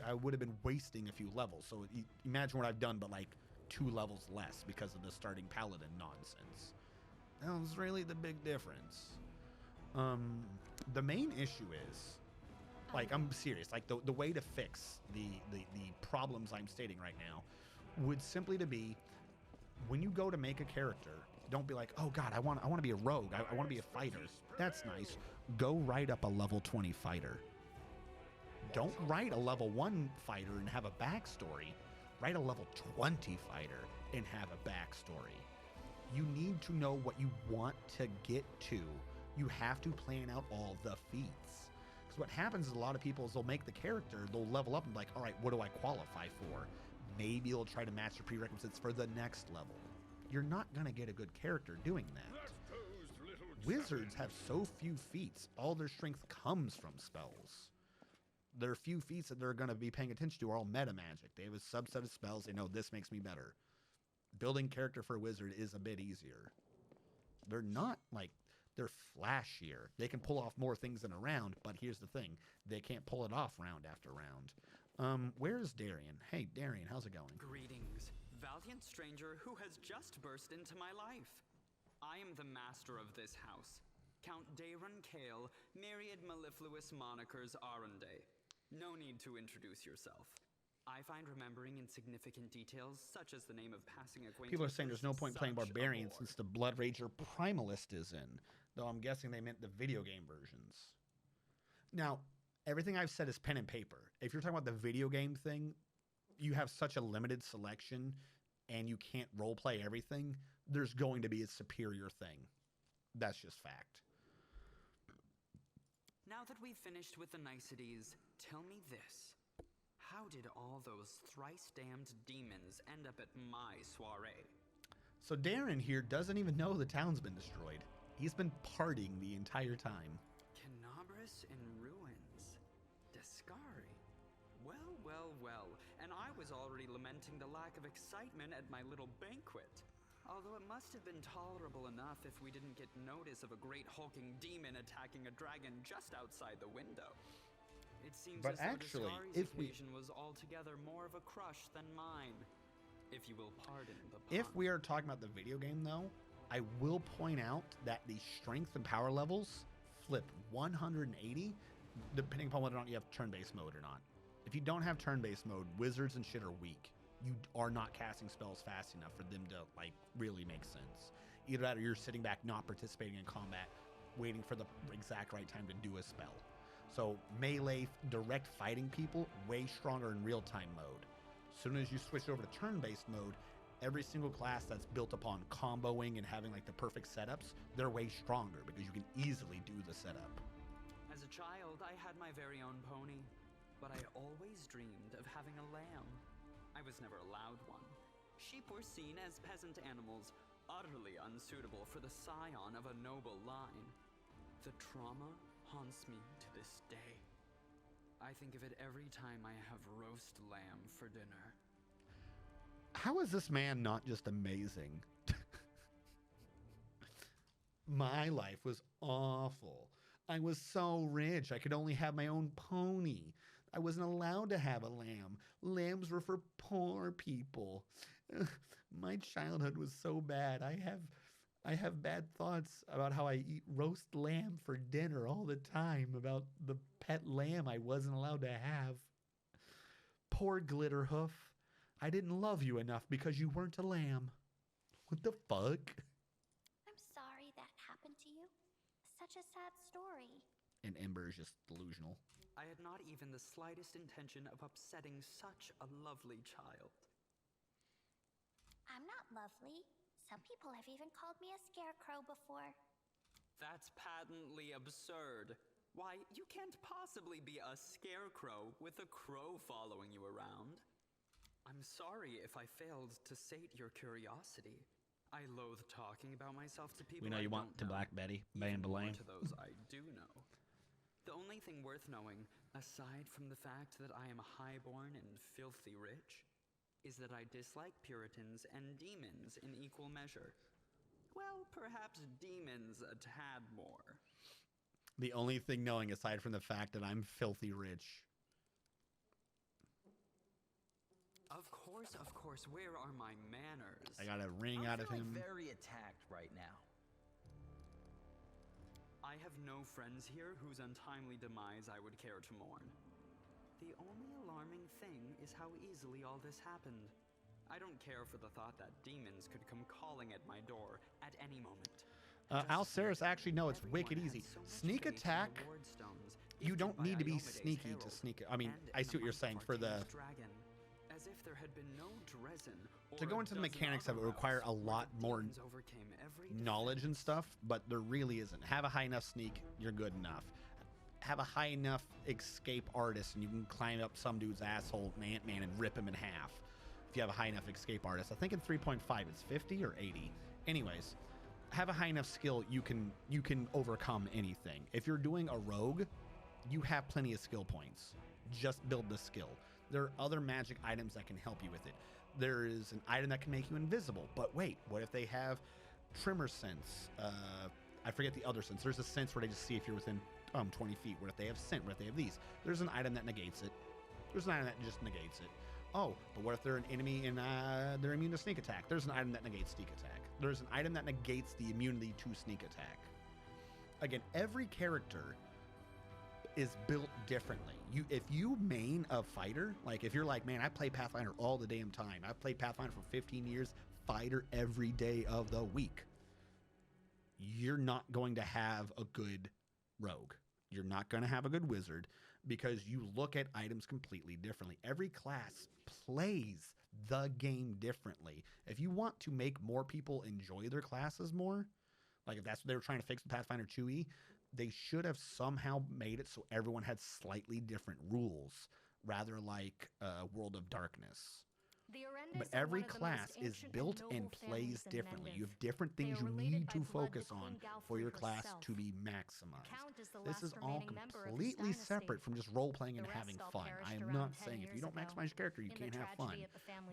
S1: I would have been wasting a few levels. So imagine what I've done, but like 2 levels less because of the starting paladin nonsense. That was really the big difference. The main issue is, like, I'm serious. Like the way to fix the problems I'm stating right now would simply to be, when you go to make a character, don't be like, oh God, I want to be a rogue. I want to be a fighter. That's nice. Go write up a level 20 fighter. Don't write a level 1 fighter and have a backstory. Write a level 20 fighter and have a backstory. You need to know what you want to get to. You have to plan out all the feats. Because what happens is a lot of people is they'll make the character, they'll level up and be like, all right, what do I qualify for? Maybe you'll try to match the prerequisites for the next level. You're not going to get a good character doing that. Wizards have so few feats. All their strength comes from spells. There are few feats that they're going to be paying attention to are all meta magic. They have a subset of spells. They know this makes me better. Building character for a wizard is a bit easier. They're not like, they're flashier. They can pull off more things in a round, but here's the thing. They can't pull it off round after round. Where's Darian? Hey, Darian, how's it going?
S10: Greetings, valiant stranger who has just burst into my life. I am the master of this house, Count Daron Kale, myriad mellifluous monikers Aronde. No need to introduce yourself. I find remembering insignificant details, such as the name of passing acquaintance.
S1: People are saying there's no point playing Barbarian since the Blood Rager Primalist is in, though I'm guessing they meant the video game versions. Now, everything I've said is pen and paper. If you're talking about the video game thing, you have such a limited selection and you can't roleplay everything, there's going to be a superior thing. That's just fact.
S10: Now that we've finished with the niceties, tell me this. How did all those thrice-damned demons end up at my soiree?
S1: So Darren here doesn't even know the town's been destroyed. He's been partying the entire time.
S10: Canabris in ruins. Descari. Well, well, well. And I was already lamenting the lack of excitement at my little banquet. Although it must have been tolerable enough if we didn't get notice of a great hulking demon attacking a dragon just outside the window. It seems
S1: But
S10: as though
S1: actually,
S10: Descari's occasion was altogether more of a crush than mine. If you will pardon the pun.
S1: If we are talking about the video game, though, I will point out that the strength and power levels flip 180, depending upon whether or not you have turn-based mode or not. If you don't have turn-based mode, wizards and shit are weak. You are not casting spells fast enough for them to, like, really make sense. Either that or you're sitting back, not participating in combat, waiting for the exact right time to do a spell. So melee, direct fighting people, way stronger in real-time mode. As soon as you switch over to turn-based mode, every single class that's built upon comboing and having like the perfect setups, they're way stronger because you can easily do the setup.
S10: As a child, I had my very own pony, but I always dreamed of having a lamb. I was never allowed one. Sheep were seen as peasant animals, utterly unsuitable for the scion of a noble line. The trauma haunts me to this day. I think of it every time I have roast lamb for dinner.
S1: How is this man not just amazing? My life was awful. I was so rich, I could only have my own pony. I wasn't allowed to have a lamb. Lambs were for poor people. My childhood was so bad. I have bad thoughts about how I eat roast lamb for dinner all the time, about the pet lamb I wasn't allowed to have. Poor Glitterhoof. I didn't love you enough because you weren't a lamb. What the fuck?
S9: I'm sorry that happened to you. Such a sad story.
S1: And Ember is just delusional.
S10: I had not even the slightest intention of upsetting such a lovely child.
S9: I'm not lovely. Some people have even called me a scarecrow before.
S10: That's patently absurd. Why, you can't possibly be a scarecrow with a crow following you around. I'm sorry if I failed to sate your curiosity. I loathe talking about myself to people.
S1: We know
S10: I
S1: you want to
S10: don't know,
S1: Black Betty,
S10: even
S1: Bane
S10: more
S1: Belane.
S10: to those I do know. The only thing worth knowing, aside from the fact that I am highborn and filthy rich, is that I dislike Puritans and demons in equal measure. well, perhaps demons a tad more.
S1: The only thing knowing, aside from the fact that I'm filthy rich.
S10: Of course, where are my manners?
S1: I got a ring out of him.
S7: Very attacked right now.
S10: I have no friends here whose untimely demise I would care to mourn. The only alarming thing is how easily all this happened. I don't care for the thought that demons could come calling at my door at any moment.
S1: Alceris, actually, no, it's wicked easy. Sneak attack, you don't need to be sneaky to sneak it. I mean, I see what you're saying. For the...
S10: As if there had been no Drezen,
S1: to go into the mechanics of it would require a lot more knowledge and stuff, but there really isn't. Have a high enough sneak, you're good enough. Have a high enough escape artist, and you can climb up some dude's asshole, Ant-Man, and rip him in half. If you have a high enough escape artist. I think in 3.5 it's 50 or 80. Anyways, have a high enough skill, you can overcome anything. If you're doing a rogue, you have plenty of skill points. Just build the skill. There are other magic items that can help you with it. There is an item that can make you invisible. But wait, what if they have Tremor Sense? I forget the other sense. There's a sense where they just see if you're within 20 feet. What if they have Scent? What if they have these? There's an item that negates it. There's an item that just negates it. Oh, but what if they're an enemy and they're immune to sneak attack? There's an item that negates sneak attack. There's an item that negates the immunity to sneak attack. Again, every character is built differently. If you main a fighter, like if you're like, man, I play Pathfinder all the damn time. I've played Pathfinder for 15 years, fighter every day of the week. You're not going to have a good rogue. You're not going to have a good wizard because you look at items completely differently. Every class plays the game differently. If you want to make more people enjoy their classes more, like if that's what they were trying to fix with Pathfinder 2e, they should have somehow made it so everyone had slightly different rules, rather like World of Darkness. But every class is built and plays differently. You have different things you need to focus on for your class to be maximized. This is all completely separate from just role-playing and having fun. I am not saying if you don't maximize your character, you can't have fun.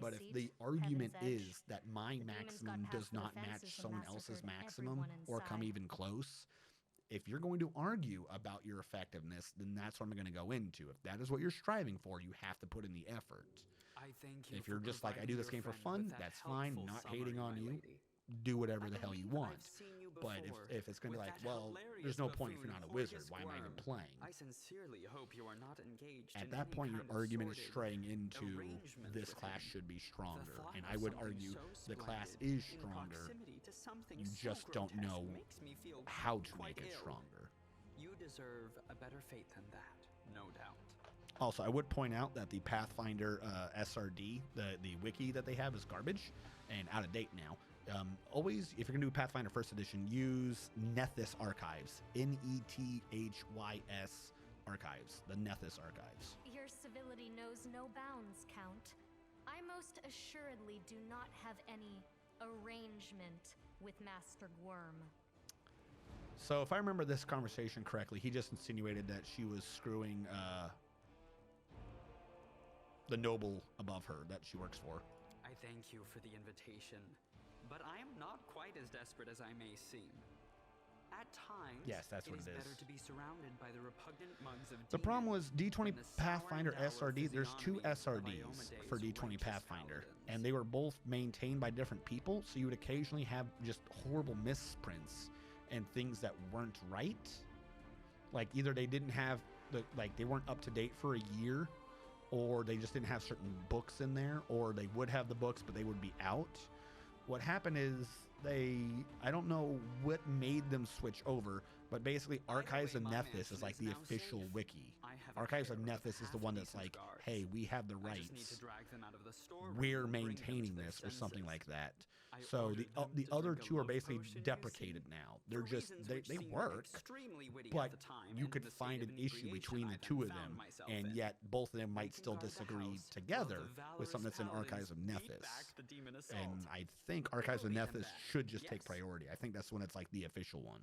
S1: But if the argument is that my maximum does not match someone else's maximum or come even close, if you're going to argue about your effectiveness, then that's what I'm going to go into. If that is what you're striving for, you have to put in the effort. If you're just like, I do this game for fun, that's fine. Not hating on you. Do whatever the hell you want. But if it's going to be like, well, there's no point if you're not a wizard. Why am I even playing?
S10: I sincerely hope you are not engaged
S1: At that point, your argument is straying into this class should be stronger. And I would argue the class is stronger. You just don't know how to make it stronger.
S10: You deserve a better fate than that, no doubt.
S1: Also, I would point out that the Pathfinder SRD, the wiki that they have, is garbage and out of date now. Always, if you're going to do Pathfinder First Edition, use Nethys Archives. Nethys Archives. The Nethys Archives.
S4: Your civility knows no bounds, Count. I most assuredly do not have any arrangement with Master Worm.
S1: So if I remember this conversation correctly, he just insinuated that she was screwing the noble above her that she works for.
S10: I thank you for the invitation, but I am not quite as desperate as I may seem. At times,
S1: yes, that's what it is.
S10: Better to be surrounded by the repugnant mugs of
S1: the problem was D20 Pathfinder SRD. There's two SRDs for D20 Pathfinder, and they were both maintained by different people, so you would occasionally have just horrible misprints and things that weren't right. Like either they didn't have they weren't up to date for a year, or they just didn't have certain books in there, or they would have the books but they would be out. What happened is I don't know what made them switch over, but basically Archives of Nethys is like the official wiki. Archives of Nethys is the one that's like, hey, we have the rights. We're maintaining this or something like that. So the other two are basically deprecated now. They're just, they work, but you could find an issue between the two of them, and yet both of them might still disagree together with something that's in Archives of Nethys. And I think Archives of Nethys should just take priority. I think that's when it's like the official one.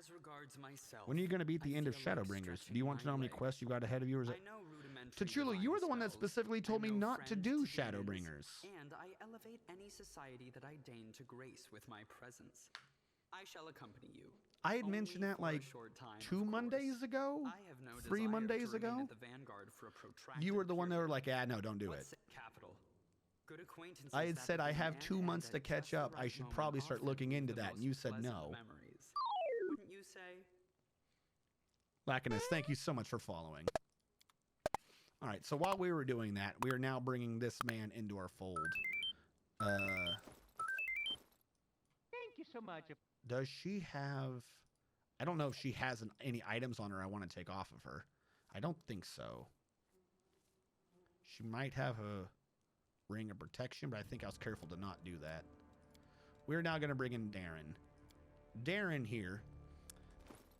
S10: As regards myself,
S1: When are you going to beat the
S10: I
S1: end of
S10: feel like
S1: Shadowbringers?
S10: stretching
S1: Do you want to
S10: my
S1: know how many
S10: legs.
S1: quests you got ahead of you? Or is
S10: I
S1: it...
S10: know rudimentary
S1: Tachula, you
S10: divine
S1: were the one that
S10: spells.
S1: specifically told
S10: I
S1: me
S10: know
S1: not to
S10: friend
S1: do
S10: demons,
S1: Shadowbringers.
S10: And I elevate any society that I deign to grace with my presence. I shall accompany you.
S1: I had
S10: Only
S1: mentioned that
S10: for a
S1: like
S10: short time, of
S1: 2
S10: course.
S1: Mondays ago?
S10: I have no
S1: 3
S10: desire
S1: Mondays
S10: to remain
S1: ago?
S10: at the vanguard for a protracted
S1: You were the one that
S10: period.
S1: were like, yeah, no, don't do it.
S10: What's capital? Good acquaintances
S1: I had
S10: that
S1: said I
S10: begin
S1: have
S10: and
S1: 2
S10: end
S1: months
S10: at
S1: to
S10: just
S1: catch
S10: the
S1: up. I
S10: right
S1: should
S10: moment
S1: probably start
S10: often
S1: looking
S10: leave
S1: into
S10: the
S1: that. And
S10: most
S1: you said
S10: pleasant
S1: no.
S10: memories. Wouldn't you say?
S1: Lackiness, thank you so much for following. All right, so while we were doing that, we are now bringing this man into our fold.
S11: Thank you so much.
S1: Does she have... I don't know if she has any items on her I want to take off of her. I don't think so. She might have a ring of protection, but I think I was careful to not do that. We're now going to bring in Darren. Darren here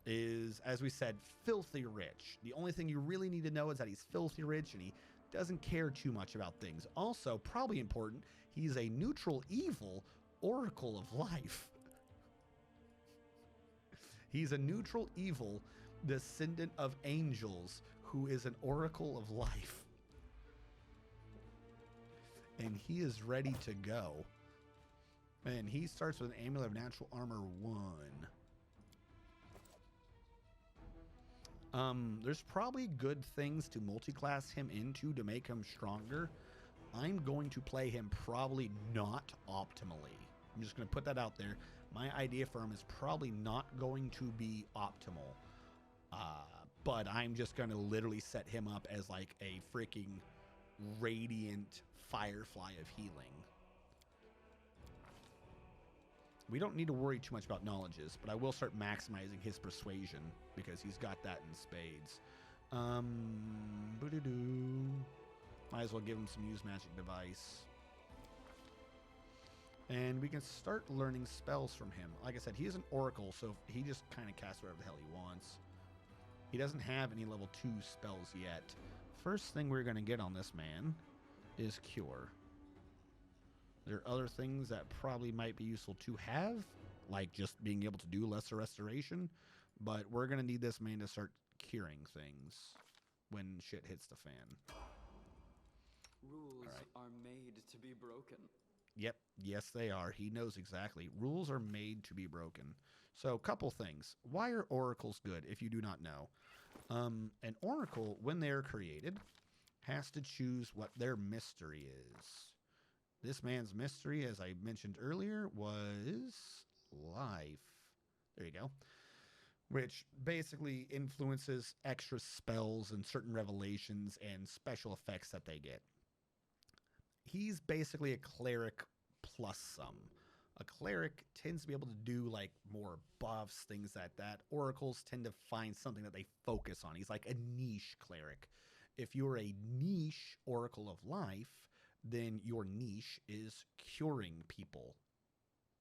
S1: is, as we said, filthy rich. The only thing you really need to know is that he's filthy rich and he doesn't care too much about things. Also, probably important, he's a neutral evil oracle of life. He's a neutral evil descendant of angels who is an oracle of life. And he is ready to go. And he starts with an amulet of natural armor 1. There's probably good things to multi-class him into to make him stronger. I'm going to play him probably not optimally. I'm just going to put that out there. My idea for him is probably not going to be optimal. But I'm just going to literally set him up as like a freaking radiant firefly of healing. We don't need to worry too much about knowledges, but I will start maximizing his persuasion because he's got that in spades. Might as well give him some use magic device. And we can start learning spells from him. Like I said, he is an oracle, so he just kind of casts whatever the hell he wants. He doesn't have any level 2 spells yet. First thing we're going to get on this man is Cure. There are other things that probably might be useful to have, like just being able to do lesser restoration, but we're going to need this man to start curing things when shit hits the fan.
S10: Rules are made to be broken.
S1: Yep, yes they are. He knows exactly. Rules are made to be broken. So, couple things. Why are oracles good if you do not know? An oracle, when they are created, has to choose what their mystery is. This man's mystery, as I mentioned earlier, was life. There you go. Which basically influences extra spells and certain revelations and special effects that they get. He's basically a cleric plus some. A cleric tends to be able to do like more buffs, things like that. Oracles tend to find something that they focus on. He's like a niche cleric. If you're a niche oracle of life, then your niche is curing people.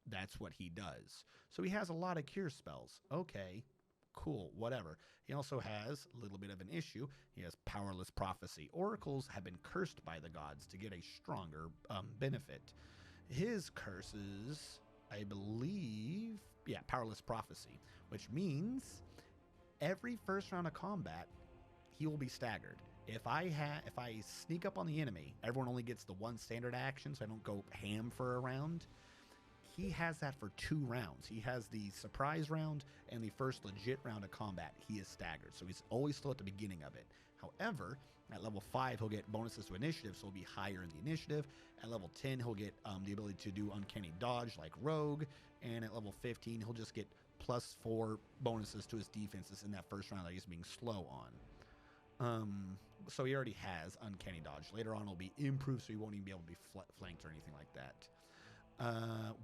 S1: That's what he does. So he has a lot of cure spells. Okay, cool, whatever. He also has a little bit of an issue. He has powerless prophecy. Oracles have been cursed by the gods to get a stronger benefit. His curses, I believe, powerless prophecy, which means every first round of combat, he will be staggered. If I sneak up on the enemy, everyone only gets the one standard action, so I don't go ham for a round. He has that for 2 rounds. He has the surprise round and the first legit round of combat. He is staggered, so he's always still at the beginning of it. However, at level 5, he'll get bonuses to initiative, so he'll be higher in the initiative. At level 10, he'll get the ability to do uncanny dodge like rogue, and at level 15, he'll just get +4 bonuses to his defenses in that first round that he's being slow on. So he already has uncanny dodge. Later on, it'll be improved, so he won't even be able to be flanked or anything like that.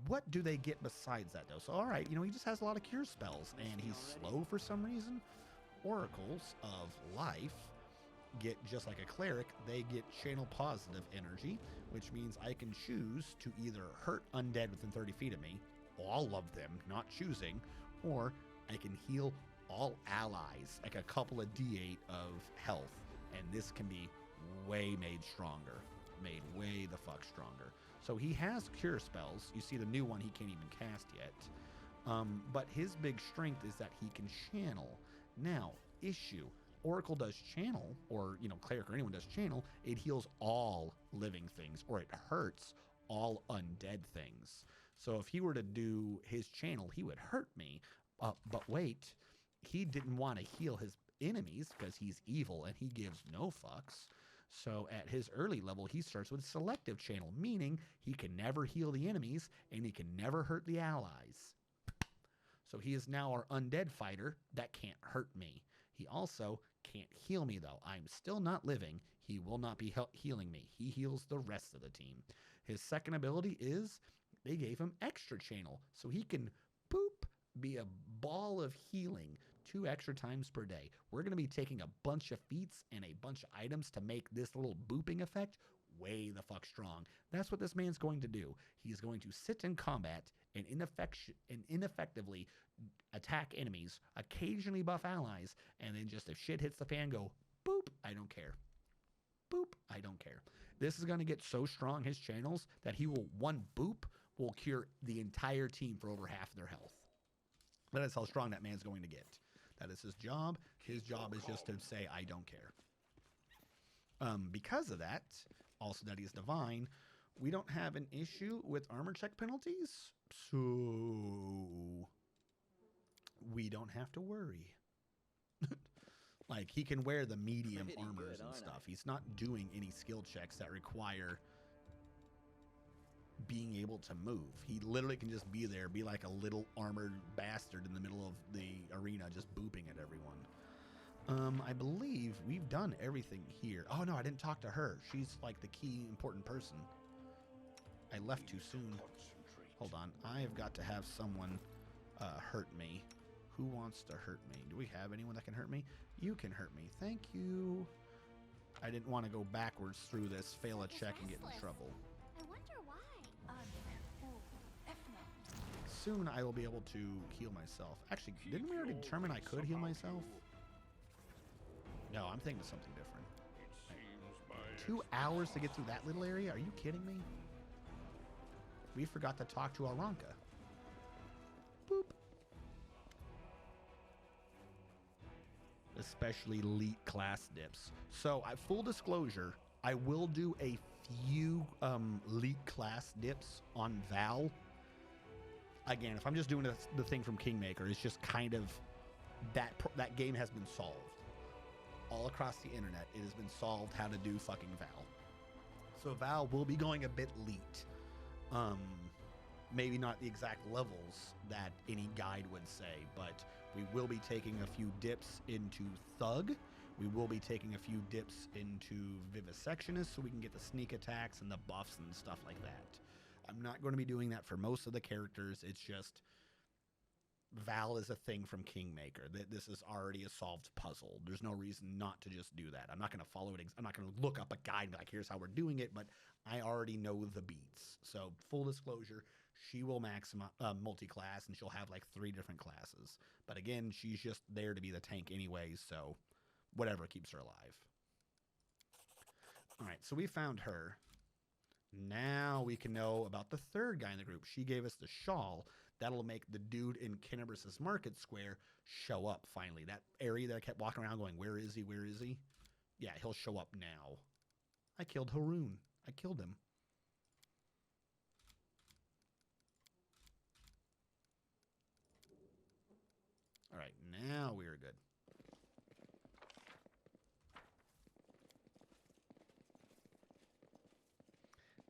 S1: What do they get besides that, though? So, all right, he just has a lot of cure spells, and he's slow for some reason. Oracles of life get, just like a cleric, they get channel positive energy, which means I can choose to either hurt undead within 30 feet of me, all of them, not choosing, or I can heal all allies, like a couple of D8 of health, and this can be way made stronger. Made way the fuck stronger. So he has cure spells. You see the new one he can't even cast yet. But his big strength is that he can channel. Now, issue. Oracle does channel, or, you know, cleric or anyone does channel. It heals all living things, or it hurts all undead things. So if he were to do his channel, he would hurt me. But wait, he didn't want to heal his enemies because he's evil and he gives no fucks. So at his early level, he starts with selective channel, meaning he can never heal the enemies and he can never hurt the allies. So he is now our undead fighter that can't hurt me. He also can't heal me, though. I'm still not living. He will not be healing me. He heals the rest of the team. His second ability is they gave him extra channel, so he can boop, be a ball of healing 2 extra times per day. We're going to be taking a bunch of feats and a bunch of items to make this little booping effect way the fuck strong. That's what this man's going to do. He's going to sit in combat and ineffectively attack enemies, occasionally buff allies, and then just if shit hits the fan, go boop, I don't care. Boop, I don't care. This is going to get so strong, his channels, that he will, one boop, will cure the entire team for over half their health. That is how strong that man's going to get. That is his job. His job is just to say, I don't care. Because of that, also that he's divine, we don't have an issue with armor check penalties, so we don't have to worry. Like, he can wear the medium armors and stuff. He's not doing any skill checks that require being able to move. He literally can just be there, be like a little armored bastard in the middle of the arena, just booping at everyone. I believe we've done everything here. Oh no, I didn't talk to her. She's like the key important person. I left too soon. Hold on. I've got to have someone hurt me. Who wants to hurt me? Do we have anyone that can hurt me? You can hurt me. Thank you. I didn't want to go backwards through this, fail a check, and get in trouble.
S9: I wonder why.
S1: Soon I will be able to heal myself. Actually, didn't we already determine I could heal myself? No, I'm thinking of something different. 2 hours to get through that little area? Are you kidding me? We forgot to talk to Aranka. Boop. Especially elite class dips. So, full disclosure, I will do a few elite class dips on Val. Again, if I'm just doing the thing from Kingmaker, it's just kind of that game has been solved. All across the internet, it has been solved how to do fucking Val. So Val will be going a bit elite. Maybe not the exact levels that any guide would say, but we will be taking a few dips into Thug. We will be taking a few dips into Vivisectionist so we can get the sneak attacks and the buffs and stuff like that. I'm not going to be doing that for most of the characters. It's just Val is a thing from Kingmaker. This is already a solved puzzle. There's no reason not to just do that. I'm not going to follow it. I'm not going to look up a guide and be like, here's how we're doing it, but I already know the beats. So full disclosure, she will multi-class and she'll have like 3 different classes. But again, she's just there to be the tank anyways, so whatever keeps her alive. All right, so we found her. Now we can know about the third guy in the group. She gave us the shawl. That'll make the dude in Kennebrus's Market Square show up finally. That area that I kept walking around going, where is he? Where is he? Yeah, he'll show up now. I killed Haroon. I killed him. All right, now we are good.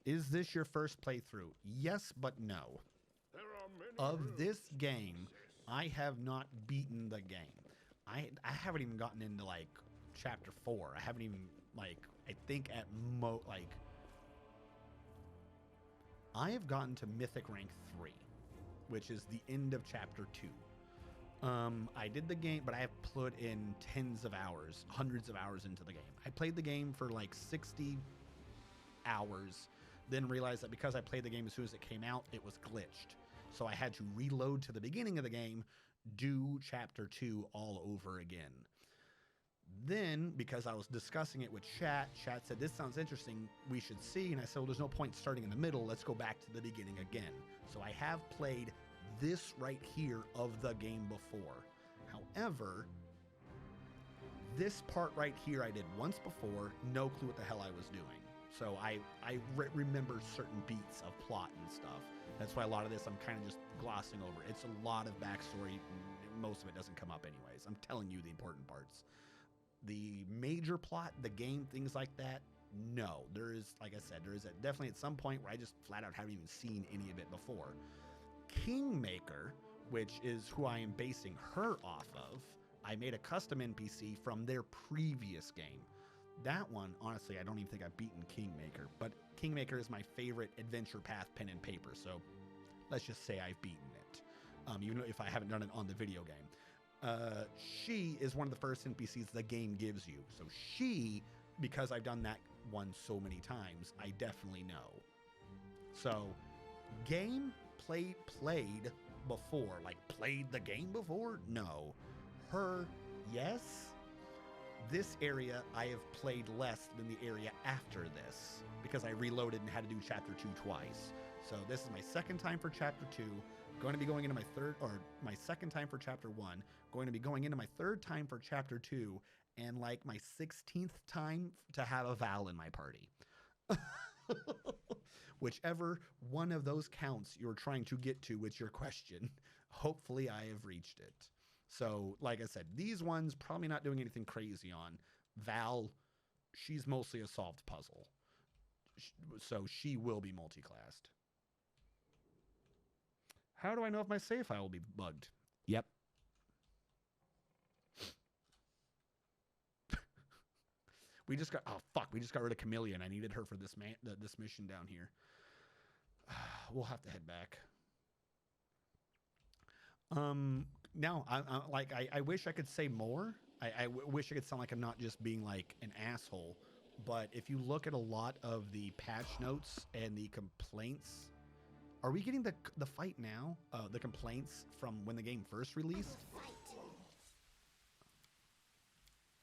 S1: Is this your first playthrough? Yes, but no. Of this game, I have not beaten the game. I haven't even gotten into like chapter 4. I haven't even like, I think at I have gotten to mythic rank 3, which is the end of chapter 2. I did the game, but I have put in tens of hours, hundreds of hours into the game. I played the game for like 60 hours, then realized that because I played the game as soon as it came out, it was glitched. So I had to reload to the beginning of the game, do chapter 2 all over again. Then, because I was discussing it with chat said, this sounds interesting, we should see. And I said, well, there's no point starting in the middle. Let's go back to the beginning again. So I have played this right here of the game before. However, this part right here I did once before, no clue what the hell I was doing. So I remember certain beats of plot and stuff. That's why a lot of this I'm kind of just glossing over. It's a lot of backstory. Most of it doesn't come up anyways. I'm telling you the important parts. The major plot, the game, things like that, no. There is, like I said, there is definitely at some point where I just flat out haven't even seen any of it before. Kingmaker, which is who I am basing her off of, I made a custom NPC from their previous game. That one, honestly, I don't even think I've beaten Kingmaker, but Kingmaker is my favorite adventure path pen and paper, so let's just say I've beaten it, even if I haven't done it on the video game. She is one of the first NPCs the game gives you, so she, because I've done that one so many times, I definitely know. So, game played before, like played the game before? No. Her, yes. This area I have played less than the area after this because I reloaded and had to do chapter 2 twice. So this is my second time for chapter 2, going to be going into my second time for chapter 1, going to be going into my third time for chapter 2, and like my 16th time to have a Val in my party. Whichever one of those counts you're trying to get to with your question, hopefully I have reached it. So, like I said, these ones probably not doing anything crazy on. Val, she's mostly a solved puzzle. So she will be multi-classed. How do I know if my save file will be bugged? Yep. We just got rid of Chameleon. I needed her for this mission down here. We'll have to head back. Now, I wish I could say more. I wish I could sound like I'm not just being like an asshole. But if you look at a lot of the patch notes and the complaints, are we getting the fight now? The complaints from when the game first released?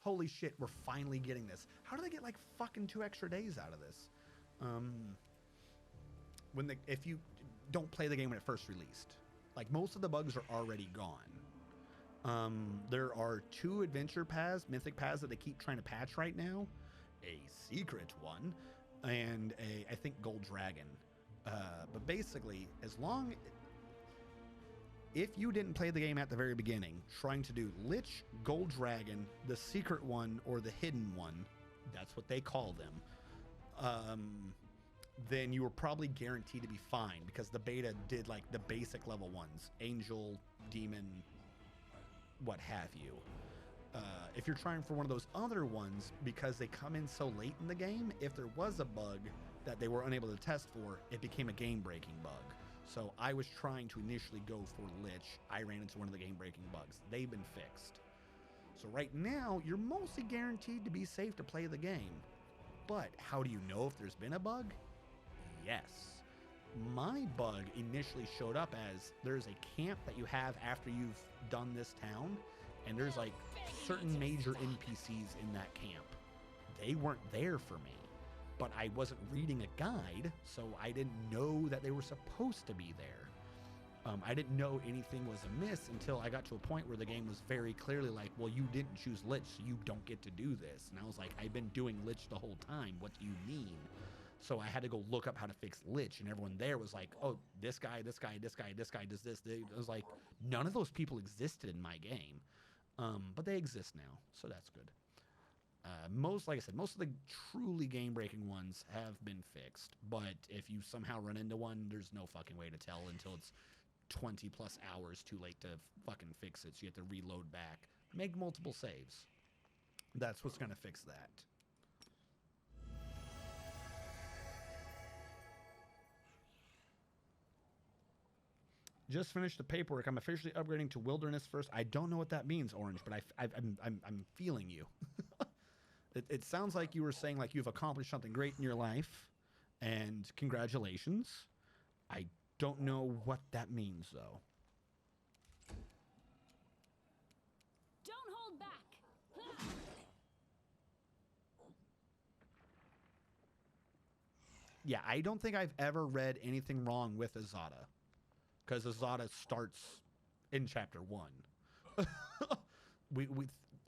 S1: Holy shit, we're finally getting this. How do they get like fucking 2 extra days out of this? If you don't play the game when it first released. Like, most of the bugs are already gone. There are 2 adventure paths, mythic paths that they keep trying to patch right now. A secret one, and I think Gold Dragon. But basically, if you didn't play the game at the very beginning, trying to do Lich, Gold Dragon, the secret one, or the hidden one, that's what they call them, then you were probably guaranteed to be fine because the beta did like the basic level ones, Angel, Demon, what have you. If you're trying for one of those other ones, because they come in so late in the game, if there was a bug that they were unable to test for, it became a game-breaking bug. So I was trying to initially go for Lich. I ran into one of the game-breaking bugs. They've been fixed. So right now, you're mostly guaranteed to be safe to play the game. But how do you know if there's been a bug? Yes. My bug initially showed up as there's a camp that you have after you've done this town, and there's like certain major NPCs in that camp. They weren't there for me, but I wasn't reading a guide, so I didn't know that they were supposed to be there. I didn't know anything was amiss until I got to a point where the game was very clearly like, well, you didn't choose Lich, so you don't get to do this. And I was like, I've been doing Lich the whole time. What do you mean? So I had to go look up how to fix Lich, and everyone there was like, oh, this guy does this. I was like, none of those people existed in my game. But they exist now, so that's good. Like I said, most of the truly game-breaking ones have been fixed. But if you somehow run into one, there's no fucking way to tell until it's 20 plus hours too late to fucking fix it. So you have to reload back, make multiple saves. That's what's going to fix that. Just finished the paperwork. I'm officially upgrading to Wilderness first. I don't know what that means, Orange, but I'm feeling you. It sounds like you were saying like you've accomplished something great in your life, and congratulations. I don't know what that means, though.
S12: Don't hold back.
S1: Yeah, I don't think I've ever read anything wrong with Azada. because Estrada starts in chapter 1.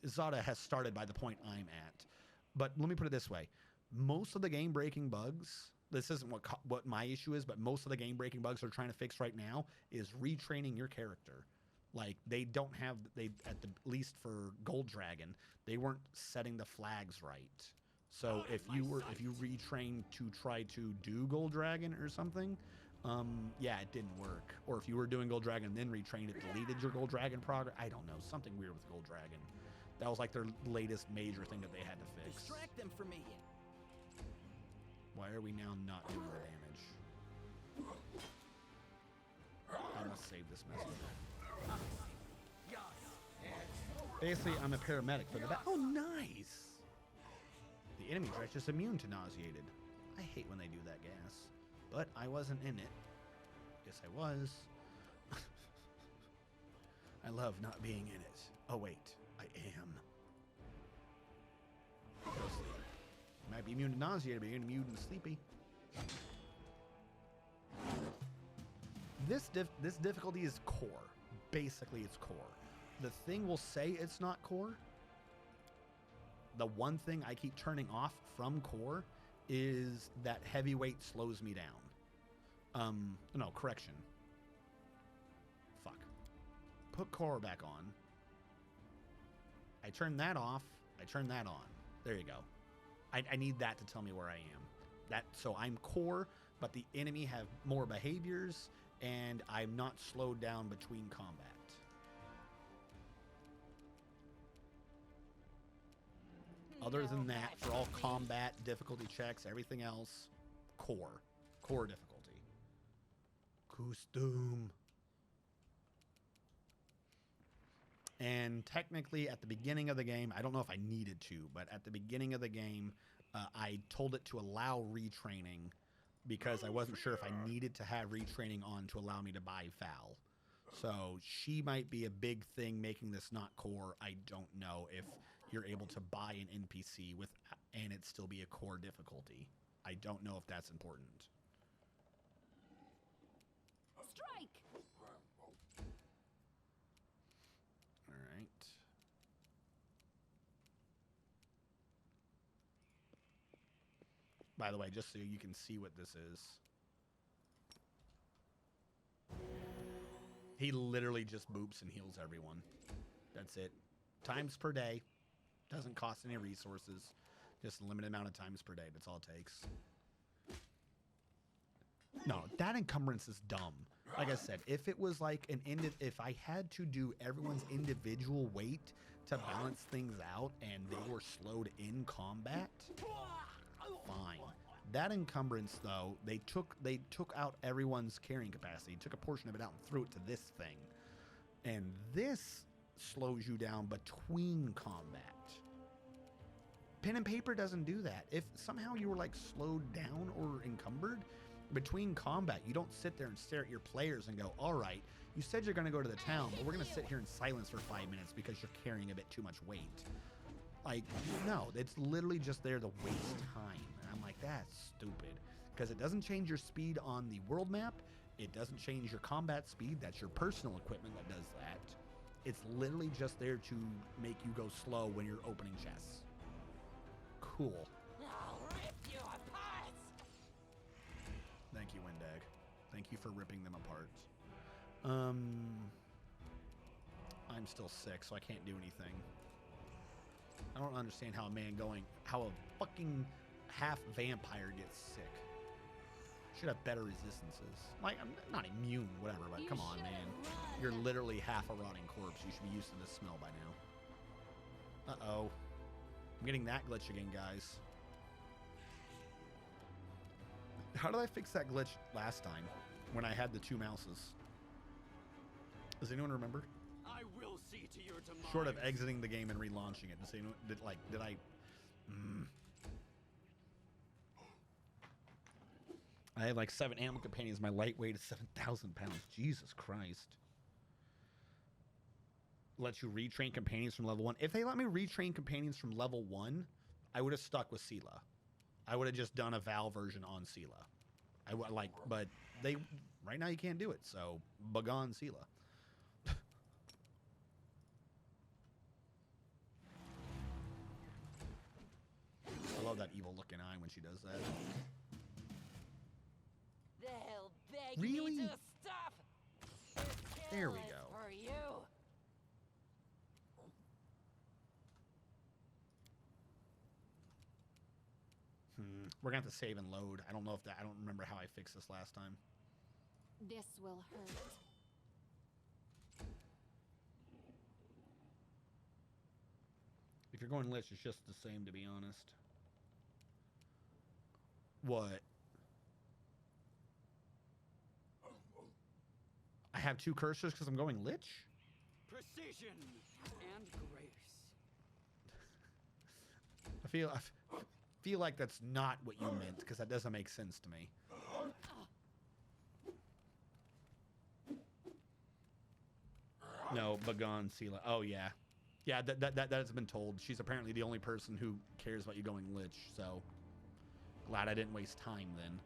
S1: Estrada has started by the point I'm at. But let me put it this way. Most of the game-breaking bugs, this isn't what my issue is, but most of the game-breaking bugs they're trying to fix right now is retraining your character. Like, they don't have, at the least for Gold Dragon, they weren't setting the flags right. So if you retrained to try to do Gold Dragon or something, yeah, it didn't work. Or if you were doing Gold Dragon and then retrained, it deleted your Gold Dragon progress. I don't know, something weird with Gold Dragon. That was like their latest major thing that they had to fix.
S8: Distract them from me.
S1: Why are we now not doing the damage? I must save this message. Basically, I'm a paramedic for the back. Oh, nice! The enemy threat is immune to nauseated. I hate when they do that gas. But I wasn't in it. Yes, I was. I love not being in it. Oh, wait. I am. Go sleep. You might be immune to nauseated, but you're immune to sleepy. This difficulty is core. Basically, it's core. The thing will say it's not core. The one thing I keep turning off from core is that heavyweight slows me down. No, correction. Fuck. Put core back on. I turn that off. I turn that on. There you go. I need that to tell me where I am. So I'm core, but the enemy have more behaviors, and I'm not slowed down between combat. Other than that, for all combat, difficulty checks, everything else, core. Core difficulty. Custom. And technically, at the beginning of the game, I don't know if I needed to, but at the beginning of the game, I told it to allow retraining because I wasn't sure if I needed to have retraining on to allow me to buy Val. So she might be a big thing making this not core. I don't know if you're able to buy an NPC and it still be a core difficulty. I don't know if that's important.
S12: Strike!
S1: All right. By the way, just so you can see what this is. He literally just boops and heals everyone. That's it. Times per day. Doesn't cost any resources. Just a limited amount of times per day. That's all it takes. No, that encumbrance is dumb. Like I said, if it was like if I had to do everyone's individual weight to balance things out and they were slowed in combat, fine. That encumbrance, though, they took out everyone's carrying capacity, took a portion of it out and threw it to this thing. And this slows you down between combat. Pen and paper doesn't do that. If somehow you were like slowed down or encumbered between combat, you don't sit there and stare at your players and go, all right, you said you're going to go to the town, but we're going to sit here in silence for 5 minutes because you're carrying a bit too much weight. Like, no, it's literally just there to waste time. And I'm like, that's stupid. Because it doesn't change your speed on the world map. It doesn't change your combat speed. That's your personal equipment that does that. It's literally just there to make you go slow when you're opening chests. Cool.
S8: I'll rip you apart.
S1: Thank you, Windag. Thank you for ripping them apart. I'm still sick, so I can't do anything. I don't understand how a fucking half vampire gets sick. Should have better resistances. Like, I'm not immune, whatever, but come on, man. You're literally half a rotting corpse. You should be used to this smell by now. Uh-oh. I'm getting that glitch again, guys. How did I fix that glitch last time when I had the 2 mouses? Does anyone remember?
S8: I will see to your demise.
S1: Short of exiting the game and relaunching it. Did I... I have like 7 animal companions. My light weight is 7,000 pounds. Jesus Christ. Let you retrain companions from level 1. If they let me retrain companions from level 1, I would have stuck with Seelah. I would have just done a Val version on Seelah. I would but they right now you can't do it. So, begone Seelah. I love that evil looking eye when she does that.
S5: They'll beg
S1: Really?
S5: me to stop.
S1: There we
S5: Kill is
S1: go.
S5: For you.
S1: We're gonna have to save and load. I don't know if that. I don't remember how I fixed this last time.
S12: This will hurt.
S1: If you're going Lich, it's just the same, to be honest. What? I have 2 cursors because I'm going Lich?
S10: Precision and grace.
S1: I feel like that's not what you meant, because that doesn't make sense to me. No, begone Seelah. Oh, yeah. Yeah, that has been told. She's apparently the only person who cares about you going Lich, so glad I didn't waste time then.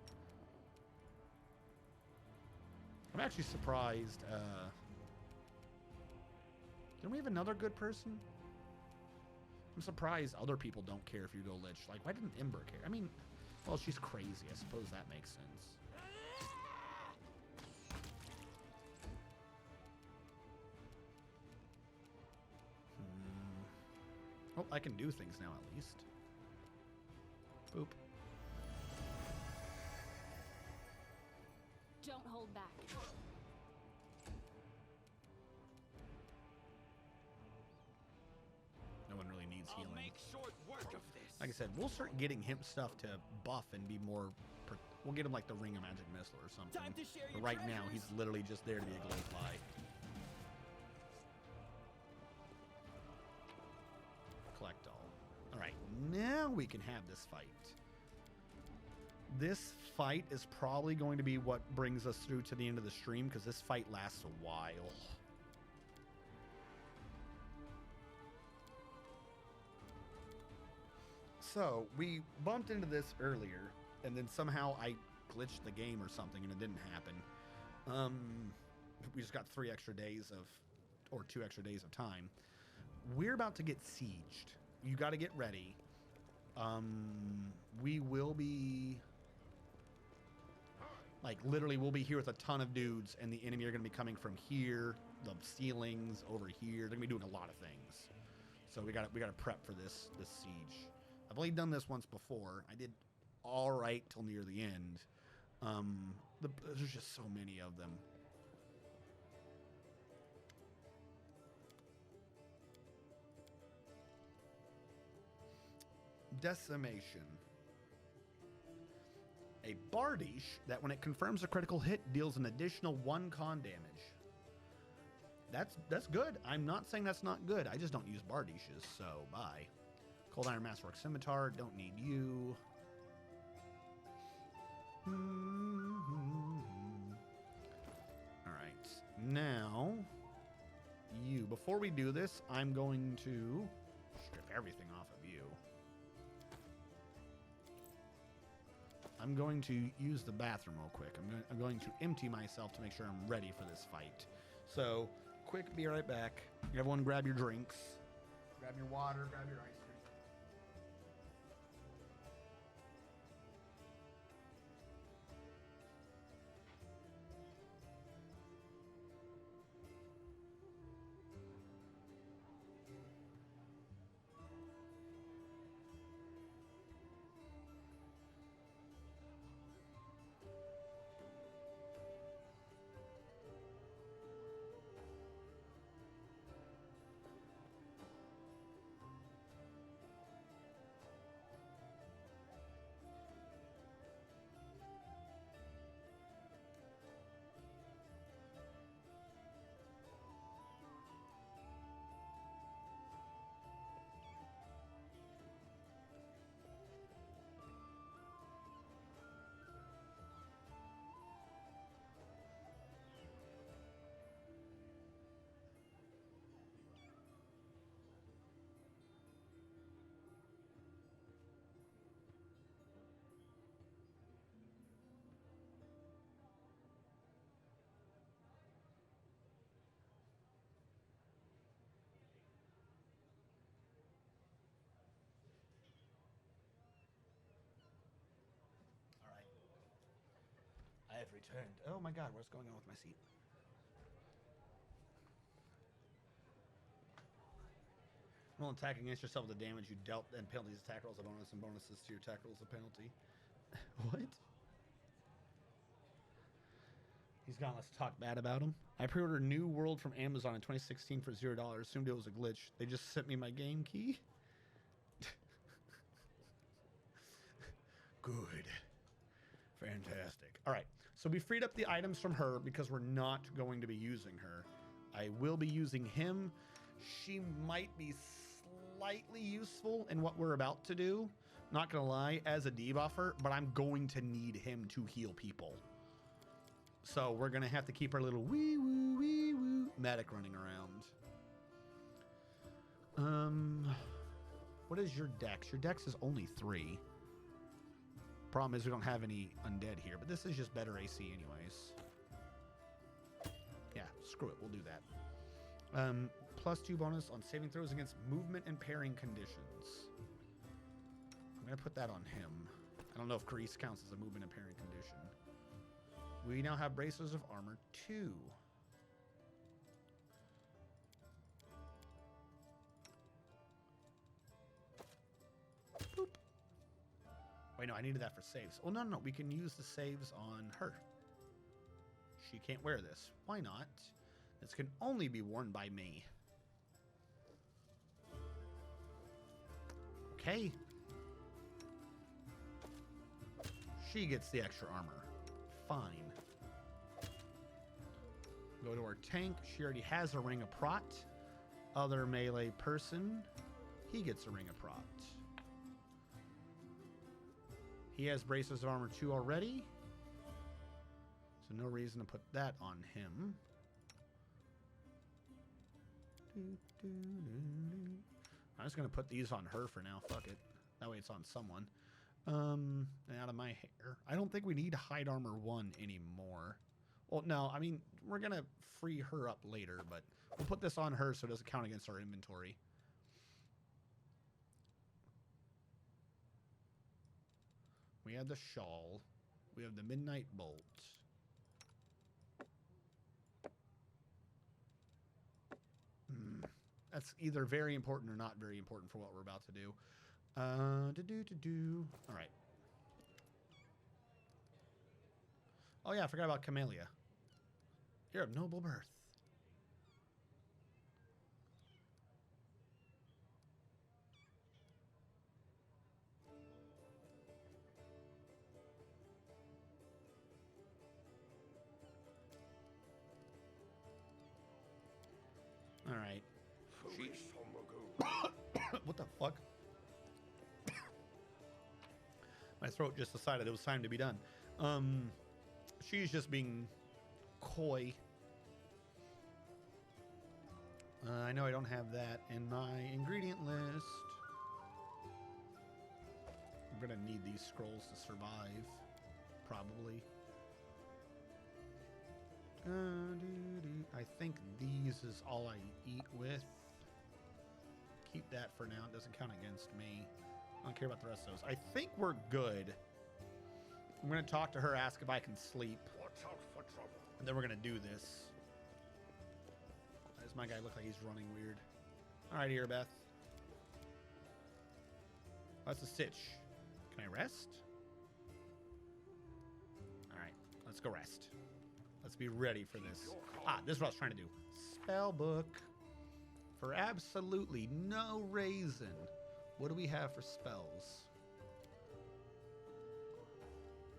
S1: I'm actually surprised. Don't we have another good person? I'm surprised other people don't care if you go Lich. Like, why didn't Ember care? I mean, well, she's crazy. I suppose that makes sense. Oh, I can do things now at least. Boop.
S12: Don't hold back.
S1: No one really needs healing.
S10: I'll make short work of this.
S1: Like I said, we'll start getting him stuff to buff and be more... We'll get him like the Ring of Magic Missile or something.
S8: Time to share
S1: But
S8: your
S1: right now,
S8: treasures.
S1: he's literally just there to be a glowfly. Collect all. Alright, now we can have this fight. This fight is probably going to be what brings us through to the end of the stream, because this fight lasts a while. So, we bumped into this earlier, and then somehow I glitched the game or something, and it didn't happen. We just got 3 extra days of, or 2 extra days of time. We're about to get sieged. You got to get ready. We will be, like, literally, we'll be here with a ton of dudes, and the enemy are going to be coming from here, the ceilings over here. They're going to be doing a lot of things. So we got to prep for this siege. I've only done this once before. I did all right till near the end. There's just so many of them. Decimation. A Bardiche that when it confirms a critical hit deals an additional 1 con damage. That's good. I'm not saying that's not good. I just don't use Bardiches, so bye. Cold Iron Masterwork Scimitar, don't need you. Alright, now, you. Before we do this, I'm going to strip everything off of you. I'm going to use the bathroom real quick. I'm going to empty myself to make sure I'm ready for this fight. So, quick, be right back. Everyone grab your drinks. Grab your water, grab your ice cream. returned. Oh my god, what's going on with my seat? Roll attack against yourself with the damage you dealt, and penalties attack rolls a bonus, and bonuses to your attack rolls a penalty. What? He's gone. Let's talk bad about him. I pre-ordered New World from Amazon in 2016 for $0. Assumed it was a glitch. They just sent me my game key. Good. Fantastic. All right. So we freed up the items from her because we're not going to be using her. I will be using him. She might be slightly useful in what we're about to do. Not going to lie, as a debuffer, but I'm going to need him to heal people. So we're going to have to keep our little wee-woo medic running around. What is your dex? Your dex is only 3. Problem is we don't have any undead here, but this is just better AC anyways. Yeah, screw it. We'll do that. +2 bonus on saving throws against movement and pairing conditions. I'm going to put that on him. I don't know if grease counts as a movement and pairing condition. We now have bracers of armor 2. Boop. Wait, no, I needed that for saves. Oh, no. We can use the saves on her. She can't wear this. Why not? This can only be worn by me. Okay. She gets the extra armor. Fine. Go to our tank. She already has a ring of prot. Other melee person, he gets a ring of prot. He has braces of armor 2 already. So no reason to put that on him. I'm just going to put these on her for now. Fuck it. That way it's on someone. And out of my hair. I don't think we need hide armor 1 anymore. Well, no, I mean, we're going to free her up later, but we'll put this on her so it doesn't count against our inventory. We have the shawl. We have the midnight bolt. That's either very important or not very important for what we're about to do. All right. Oh yeah, I forgot about Camellia. You're of noble birth. All right. What the fuck? My throat just decided it was time to be done. She's just being coy. I know I don't have that in my ingredient list. I'm gonna need these scrolls to survive, probably. I think these is all I eat with. Keep that for now. It doesn't count against me. I don't care about the rest of those. I think we're good. I'm going to talk to her, ask if I can sleep.
S3: Watch out for trouble.
S1: And then we're going to do this. Why does my guy look like he's running weird? All right, here, Beth. That's a stitch. Can I rest? All right, let's go rest. Let's be ready for this. This is what I was trying to do. Spell book. For absolutely no reason. What do we have for spells?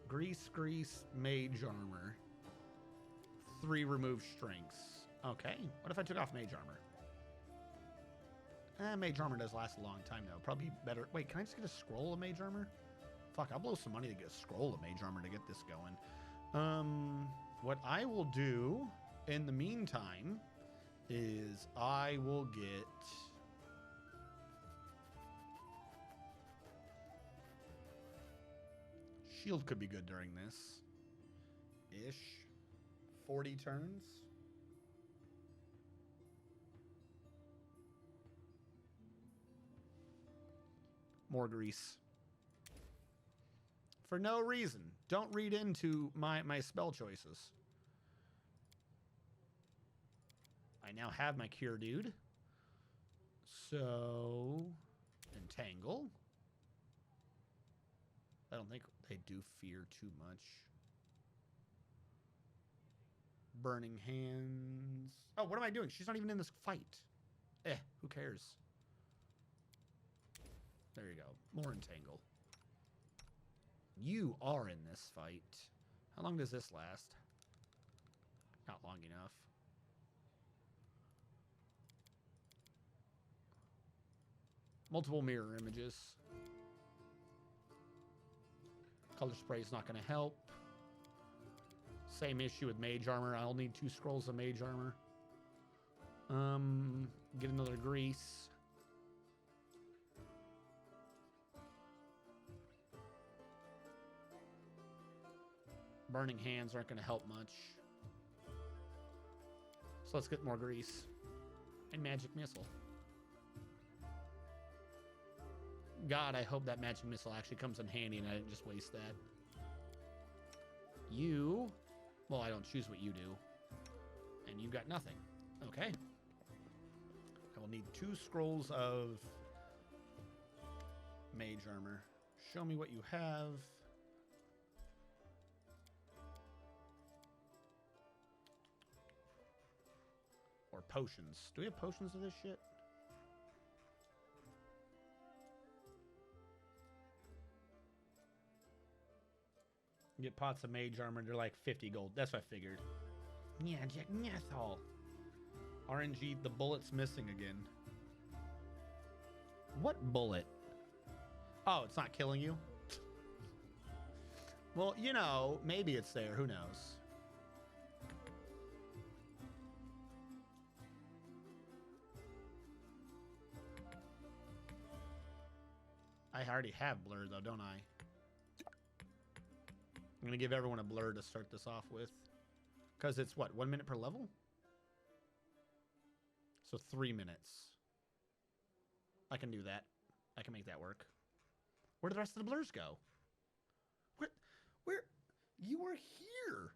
S1: Grease, mage armor. 3 remove strengths. Okay. What if I took off mage armor? Mage armor does last a long time, though. Probably better. Wait, can I just get a scroll of mage armor? Fuck, I'll blow some money to get a scroll of mage armor to get this going. What I will do in the meantime is I will get... Shield could be good during this. Ish. 40 turns. More grease. For no reason. Don't read into my spell choices. I now have my cure, dude. So, entangle. I don't think they do fear too much. Burning hands. Oh, what am I doing? She's not even in this fight. Who cares? There you go. More entangle. You are in this fight. How long does this last? Not long enough. Multiple mirror images. Color spray is not going to help. Same issue with mage armor. I'll need 2 scrolls of mage armor. Get another grease. Burning hands aren't going to help much. So let's get more grease. And magic missile. God, I hope that magic missile actually comes in handy and I didn't just waste that. You... Well, I don't choose what you do. And you've got nothing. Okay. I will need 2 scrolls of mage armor. Show me what you have. Or potions. Do we have potions of this shit? Get pots of mage armor, they're like 50 gold. That's what I figured. Yeah, that's all. RNG, the bullet's missing again. What bullet? Oh, it's not killing you? Well, you know, maybe it's there. Who knows? I already have blur, though, don't I? I'm going to give everyone a blur to start this off with. Because it's, what, 1 minute per level? So 3 minutes. I can do that. I can make that work. Where did the rest of the blurs go? Where? You were here.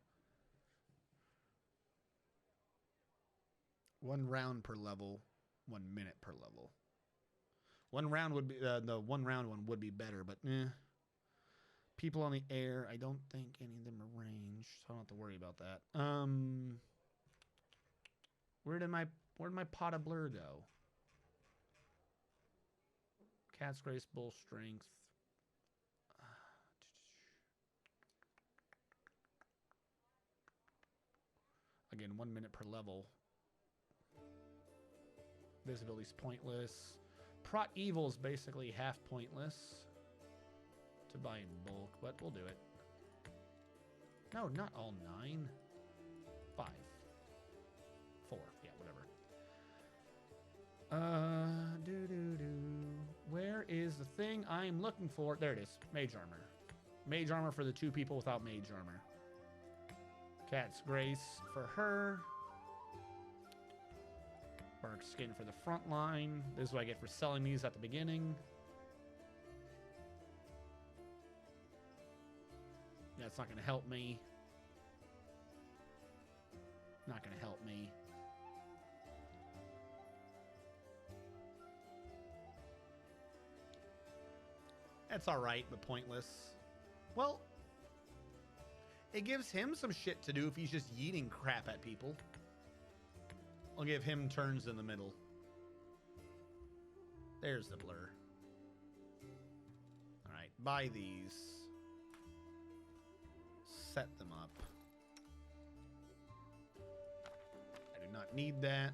S1: 1 round per level. 1 minute per level. 1 round would be, the 1 round one would be better, but people on the air, I don't think any of them are ranged, so I don't have to worry about that. Where did my pot of blur go? Cat's Grace, Bull Strength. Again, 1 minute per level. Visibility's pointless. Prot Evil is basically half pointless to buy in bulk, but we'll do it. No, not all 9. 5. 4. Yeah, whatever. Where is the thing I'm looking for? There it is. Mage armor. Mage armor for the 2 people without mage armor. Cat's Grace for her. Bark Skin for the front line. This is what I get for selling these at the beginning. That's not going to help me. Not going to help me. That's alright, but pointless. Well, it gives him some shit to do if he's just yeeting crap at people. I'll give him turns in the middle. There's the blur. Alright, buy these. Set them up. I do not need that.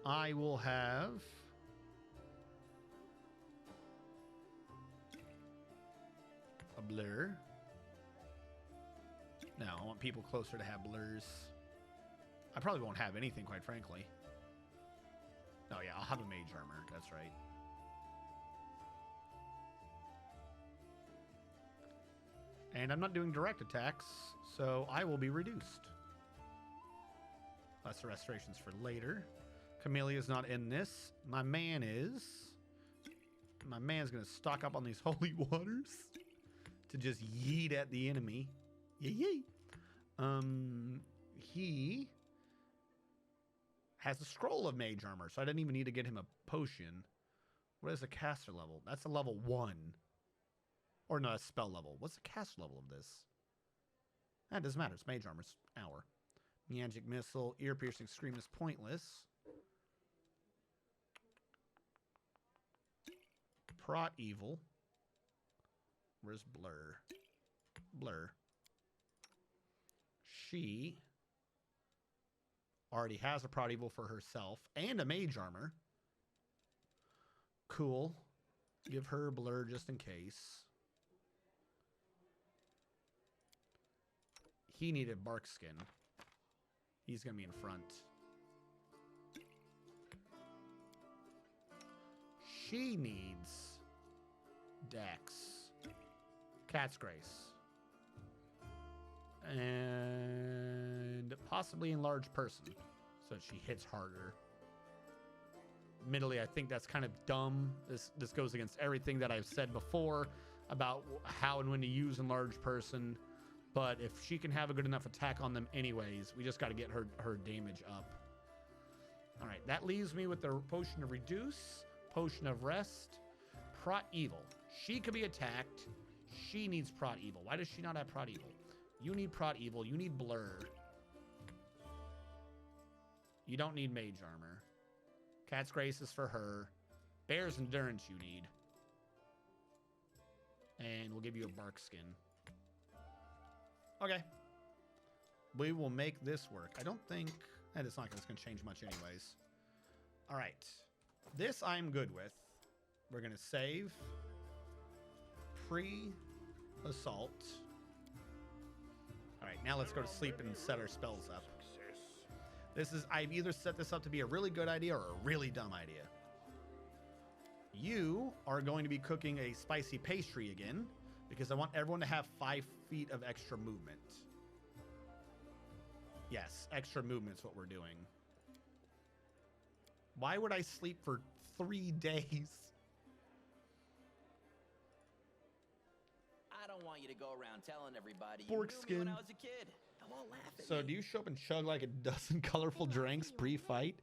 S1: I will have a blur. Now, I want people closer to have blurs. I probably won't have anything, quite frankly. Oh, yeah, I'll have a mage armor. That's right. And I'm not doing direct attacks, so I will be reduced. Lesser restorations for later. Camellia's not in this. My man is. My man's going to stock up on these holy waters. to just yeet at the enemy. Yee. He has a scroll of mage armor, so I didn't even need to get him a potion. What is a caster level? That's a level 1. Or no, a spell level. What's the caster level of this? That doesn't matter. It's mage armor. It's hour. Magic missile. Ear-piercing scream is pointless. Prot evil. Where's Blur? Blur. She already has a Prot evil for herself and a mage armor. Cool. Give her Blur just in case. He needed bark skin. He's going to be in front. She needs Dex. Cat's Grace. And possibly enlarged person. So she hits harder. Admittedly, I think that's kind of dumb. This goes against everything that I've said before about how and when to use enlarged person. But if she can have a good enough attack on them anyways, we just got to get her damage up. All right, that leaves me with the Potion of Reduce, Potion of Rest, Prot Evil. She could be attacked. She needs Prot Evil. Why does she not have Prot Evil? You need Prot Evil. You need Blur. You don't need Mage Armor. Cat's Grace is for her. Bear's Endurance you need. And we'll give you a bark skin. Okay. We will make this work. I don't think... it's not going to change much anyways. All right. This I'm good with. We're going to save. Pre-assault. All right, now let's go to sleep and set our spells up. This is... I've either set this up to be a really good idea or a really dumb idea. You are going to be cooking a spicy pastry again because I want everyone to have 5 feet of extra movement. Yes, extra movement's what we're doing. Why would I sleep for 3 days?
S13: I don't want you to go around telling everybody
S1: Pork
S13: you knew
S1: skin.
S13: me when I was a kid. They'll all laugh at
S1: So
S13: me.
S1: do you show up and chug like a dozen colorful drinks pre-fight?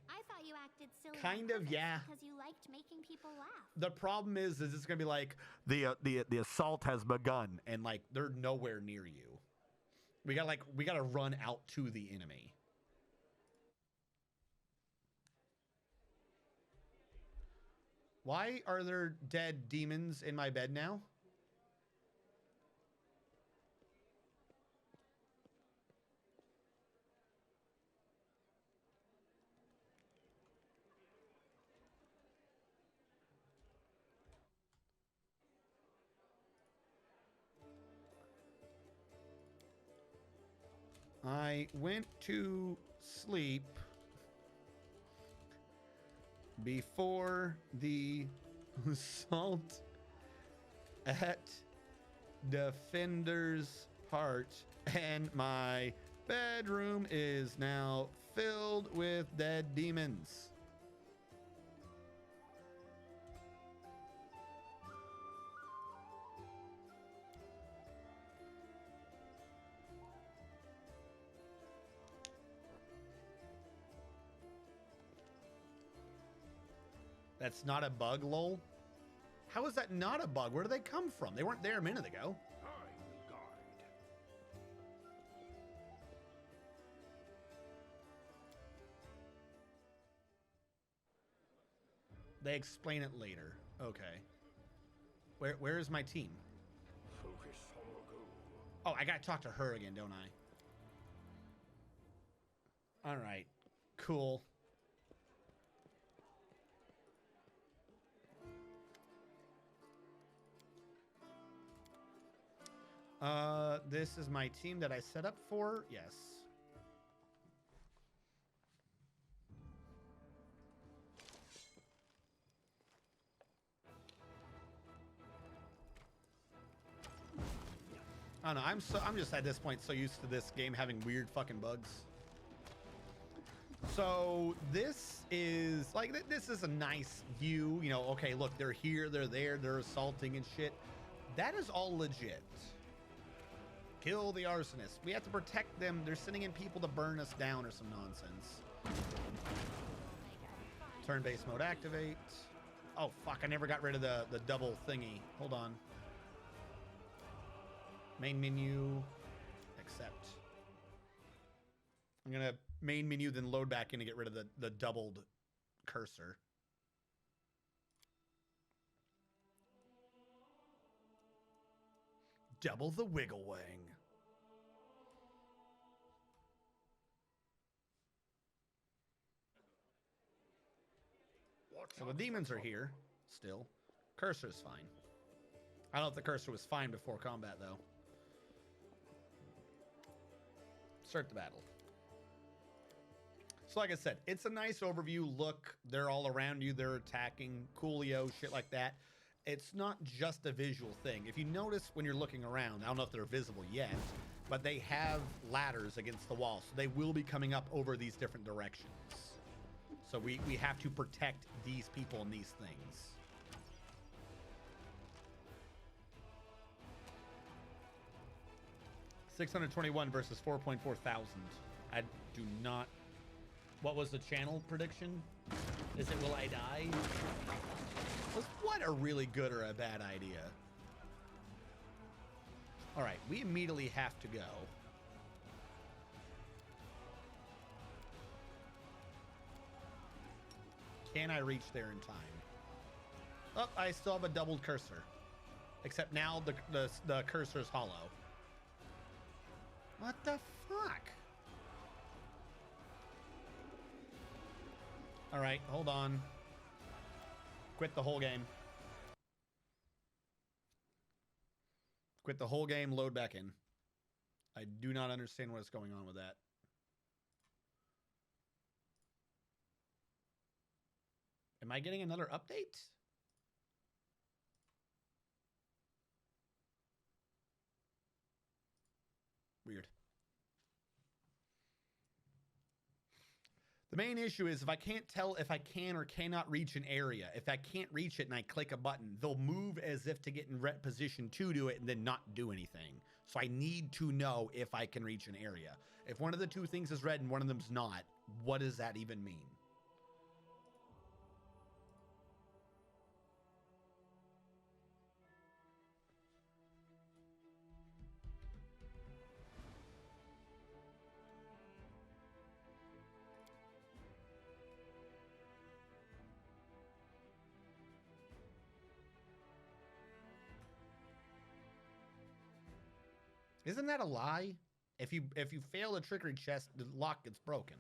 S9: I thought you acted silly.
S1: Kind of, yeah.
S9: Because you liked making people laugh.
S1: The problem is it's gonna be like the assault has begun, and like they're nowhere near you. We gotta run out to the enemy. Why are there dead demons in my bed now? I went to sleep before the assault at Defender's part, and my bedroom is now filled with dead demons. That's not a bug, lol. How is that not a bug? Where do they come from? They weren't there a minute ago. They explain it later. Okay. Where is my team?
S3: Focus on the goal.
S1: Oh, I gotta talk to her again, don't I? All right. Cool. This is my team that I set up for. Yes. I don't know. I'm just at this point so used to this game having weird fucking bugs. So this is like, this is a nice view, you know. Okay, look, they're here, they're there, they're assaulting and shit. That is all legit. Kill the arsonist. We have to protect them. They're sending in people to burn us down or some nonsense. Turn-based mode activate. Oh, fuck. I never got rid of the double thingy. Hold on. Main menu. Accept. I'm going to main menu, then load back in to get rid of the doubled cursor. Double the wiggle wang. So the demons are here still. Cursor's fine. I don't know if the cursor was fine before combat, though. Start the battle. So like I said, it's a nice overview. Look, they're all around you. They're attacking. Coolio, shit like that. It's not just a visual thing. If you notice when you're looking around, I don't know if they're visible yet, but they have ladders against the wall. So they will be coming up over these different directions. So we have to protect these people and these things. $621 versus 4.4 thousand. I do not... What was the channel prediction? Is it will I die? Was what a really good or a bad idea? All right, we immediately have to go. Can I reach there in time? Oh, I still have a doubled cursor. Except now the cursor is hollow. What the fuck? All right, hold on. Quit the whole game. Quit the whole game, load back in. I do not understand what is going on with that. Am I getting another update? Weird. The main issue is if I can't tell if I can or cannot reach an area, if I can't reach it and I click a button, they'll move as if to get in position to do it and then not do anything. So I need to know if I can reach an area. If one of the two things is red and one of them's not, what does that even mean? Isn't that a lie? If you fail a trickery chest, the lock gets broken.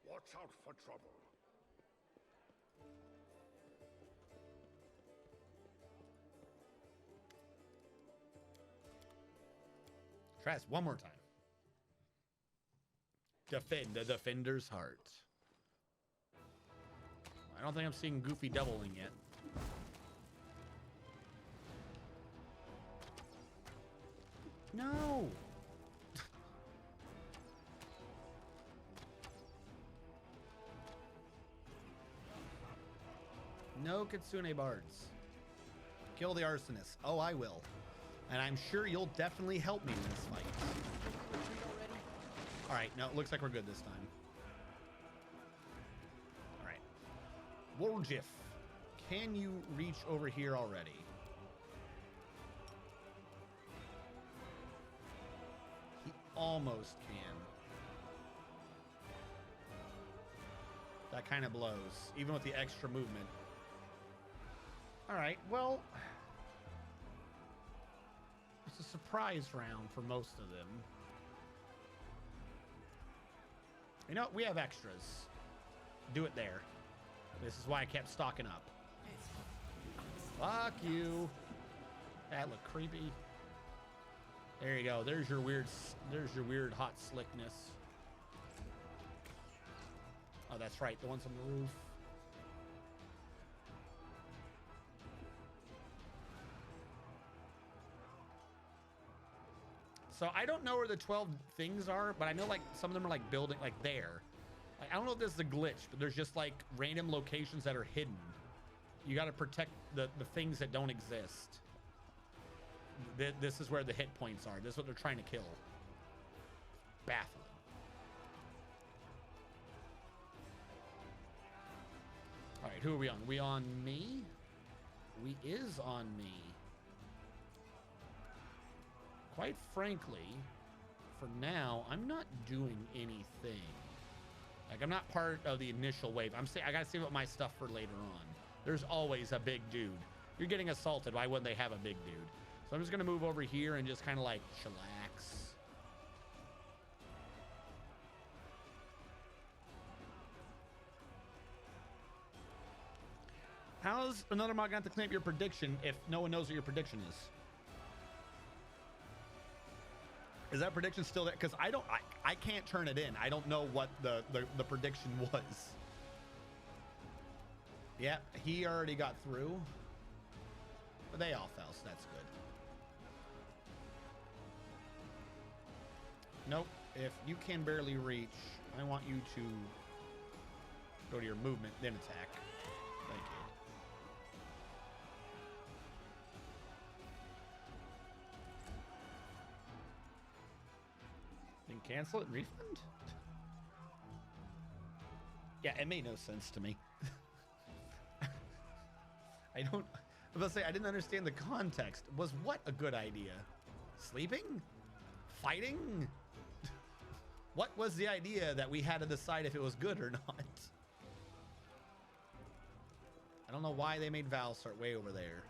S3: Watch out for trouble.
S1: Try this one more time. Defend the defender's heart. I don't think I'm seeing Goofy doubling yet. No. No Kitsune bards. Kill the arsonist. Oh, I will. And I'm sure you'll definitely help me in this fight. All right, no, it looks like we're good this time. All right. Warjif, can you reach over here already? He almost can. That kind of blows, even with the extra movement. All right, well, it's a surprise round for most of them. You know what? We have extras. Do it there. This is why I kept stocking up. Fuck you. That looked creepy. There you go. There's your weird hot slickness. Oh, that's right. The ones on the roof. So I don't know where the 12 things are, but I know like some of them are like building like there. Like, I don't know if this is a glitch, but there's just like random locations that are hidden. You got to protect the things that don't exist. this is where the hit points are. This is what they're trying to kill. Baffling. All right, who are we on? We on me? We is on me. Quite frankly, for now, I'm not doing anything. Like, I'm not part of the initial wave. I gotta save up my stuff for later on. There's always a big dude. You're getting assaulted. Why wouldn't they have a big dude? So I'm just gonna move over here and just kind of like chillax. How's another mod going to claim your prediction if no one knows what your prediction is? Is that prediction still there? Because I can't turn it in. I don't know what the prediction was. Yeah, he already got through. But they all fell, so that's good. Nope. If you can barely reach, I want you to go to your movement, then attack. Thank you. Then cancel it and refund? Yeah, it made no sense to me. I was about to say, I didn't understand the context. Was what a good idea? Sleeping? Fighting? What was the idea that we had to decide if it was good or not? I don't know why they made Val start way over there.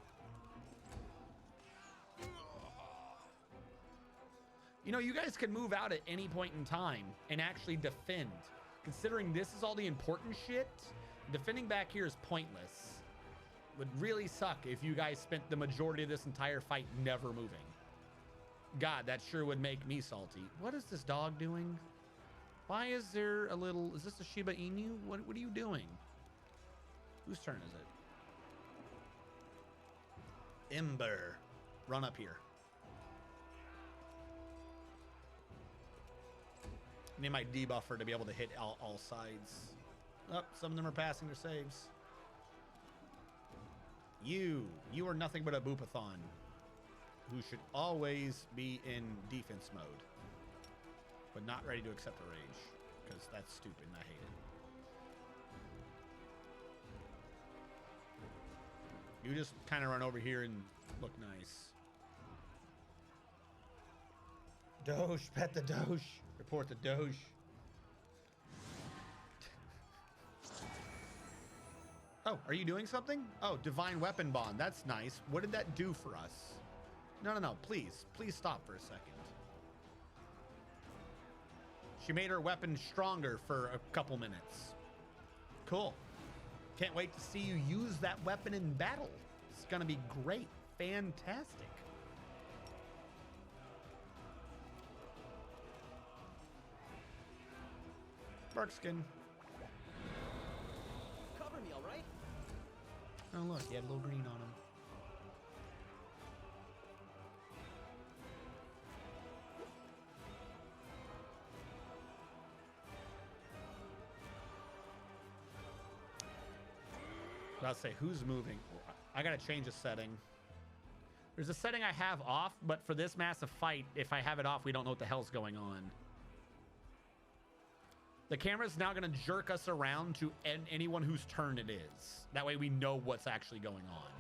S1: You know, you guys can move out at any point in time and actually defend. Considering this is all the important shit, defending back here is pointless. Would really suck if you guys spent the majority of this entire fight never moving. God, that sure would make me salty. What is this dog doing? Why is there a little... Is this a Shiba Inu? What are you doing? Whose turn is it? Ember. Run up here. I need my debuffer to be able to hit all sides. Oh, some of them are passing their saves. You are nothing but a boopathon who should always be in defense mode, but not ready to accept the rage, because that's stupid and I hate it. You just kind of run over here and look nice. Doge, pet the Doge. Report the Doge. Oh, are you doing something? Oh, Divine Weapon Bond. That's nice. What did that do for us? No. Please stop for a second. She made her weapon stronger for a couple minutes. Cool. Can't wait to see you use that weapon in battle. It's gonna be great. Fantastic. Barkskin.
S8: Cover me, all right?
S1: Oh, look, he had a little green on him. I'll say, who's moving? I gotta change a setting. There's a setting I have off, but for this massive fight, if I have it off, we don't know what the hell's going on. The camera's now gonna jerk us around to anyone whose turn it is. That way we know what's actually going on.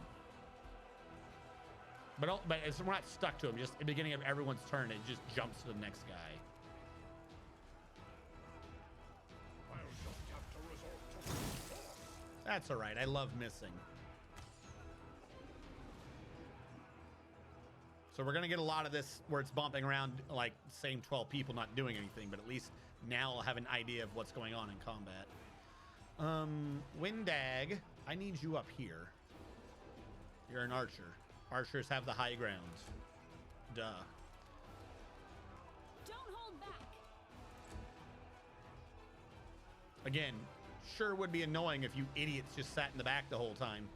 S1: But we're not stuck to him. Just at the beginning of everyone's turn, it just jumps to the next guy. That's all right. I love missing. So we're gonna get a lot of this where it's bumping around like same 12 people not doing anything, but at least now I'll have an idea of what's going on in combat. Windag, I need you up here. You're an archer. Archers have the high ground. Duh.
S12: Don't hold back.
S1: Again, sure would be annoying if you idiots just sat in the back the whole time.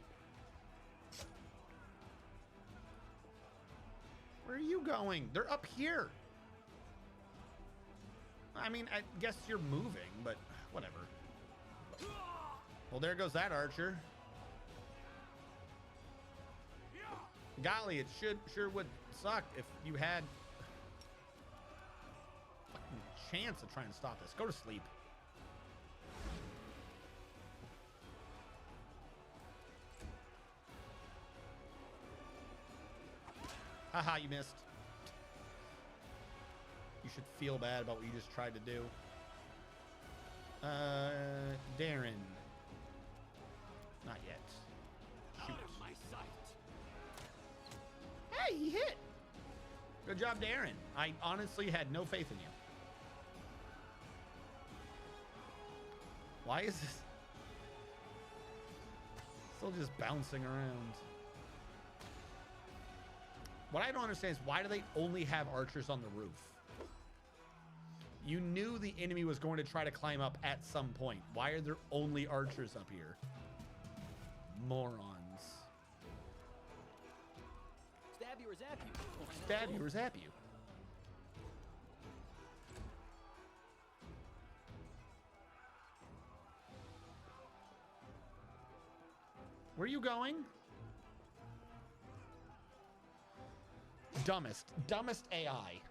S1: Where are you going? They're up here. I mean, I guess you're moving, but whatever. Well, there goes that archer. Golly, it sure would suck if you had a fucking chance of trying to stop this. Go to sleep. Haha, you missed. You should feel bad about what you just tried to do. Darren. Not yet. Shoot.
S3: Out of my sight.
S1: Hey, he hit. Good job, Darren. I honestly had no faith in you. Why is this still just bouncing around? What I don't understand is why do they only have archers on the roof? You knew the enemy was going to try to climb up at some point. Why are there only archers up here? Morons.
S8: Stab you or zap you.
S1: Stab you or zap you. Where are you going? Dumbest AI.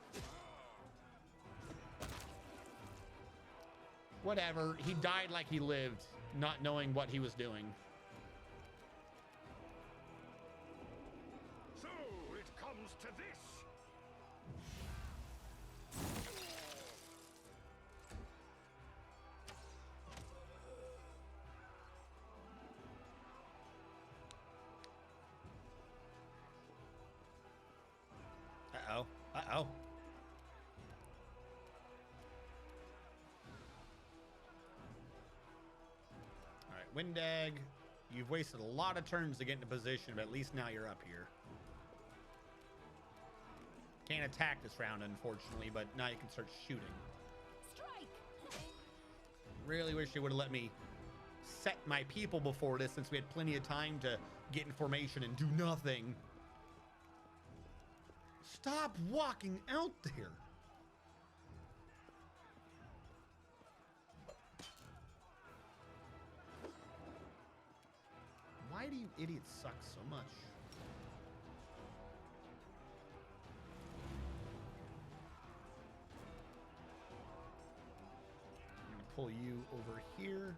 S1: Whatever. He died like he lived, not knowing what he was doing.
S3: So it comes to this.
S1: Uh-oh. Uh-oh. All right, Windag, you've wasted a lot of turns to get into position, but at least now you're up here. Can't attack this round, unfortunately, but now you can start shooting.
S12: Strike!
S1: Really wish they would have let me set my people before this, since we had plenty of time to get in formation and do nothing. Stop walking out there. Why do you idiots suck so much? I'm gonna pull you over here.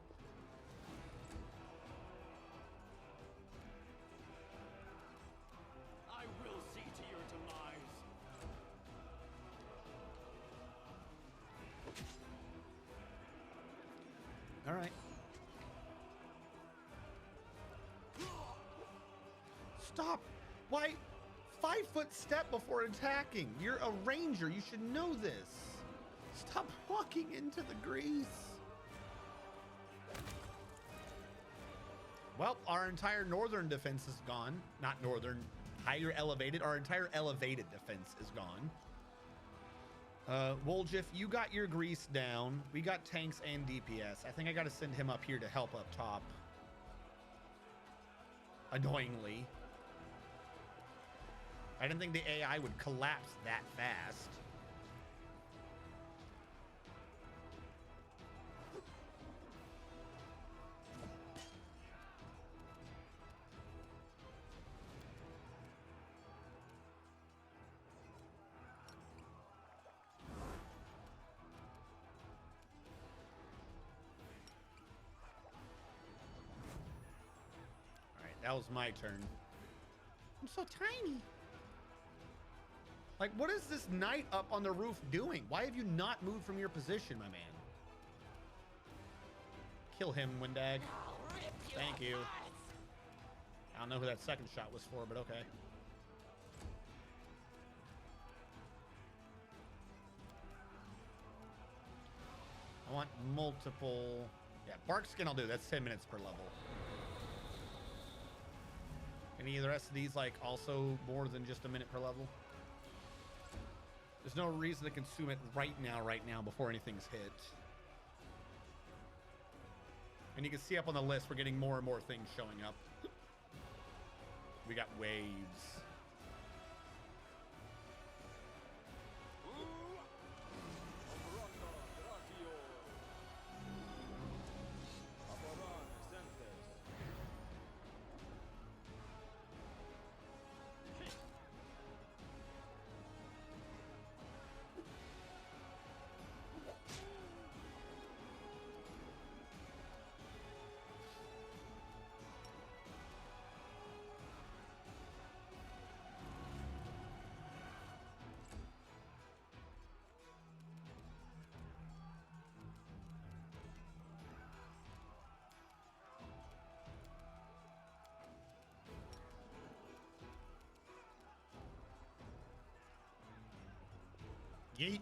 S3: I will see to your demise.
S1: All right. Stop. Why? 5-foot step before attacking. You're a ranger. You should know this. Stop walking into the grease. Well, our entire northern defense is gone. Not northern, higher elevated. Our entire elevated defense is gone. Woljif, you got your grease down. We got tanks and DPS. I think I got to send him up here to help up top. Annoyingly. I didn't think the AI would collapse that fast. That was my turn. I'm so tiny. Like, what is this knight up on the roof doing? Why have you not moved from your position, my man? Kill him, Windag. Thank you. I don't know who that second shot was for, but okay. I want multiple... Yeah, bark skin I'll do. That's 10 minutes per level. Any of the rest of these, like, also more than just a minute per level? There's no reason to consume it right now, before anything's hit. And you can see up on the list, we're getting more and more things showing up. We got waves. Yeet.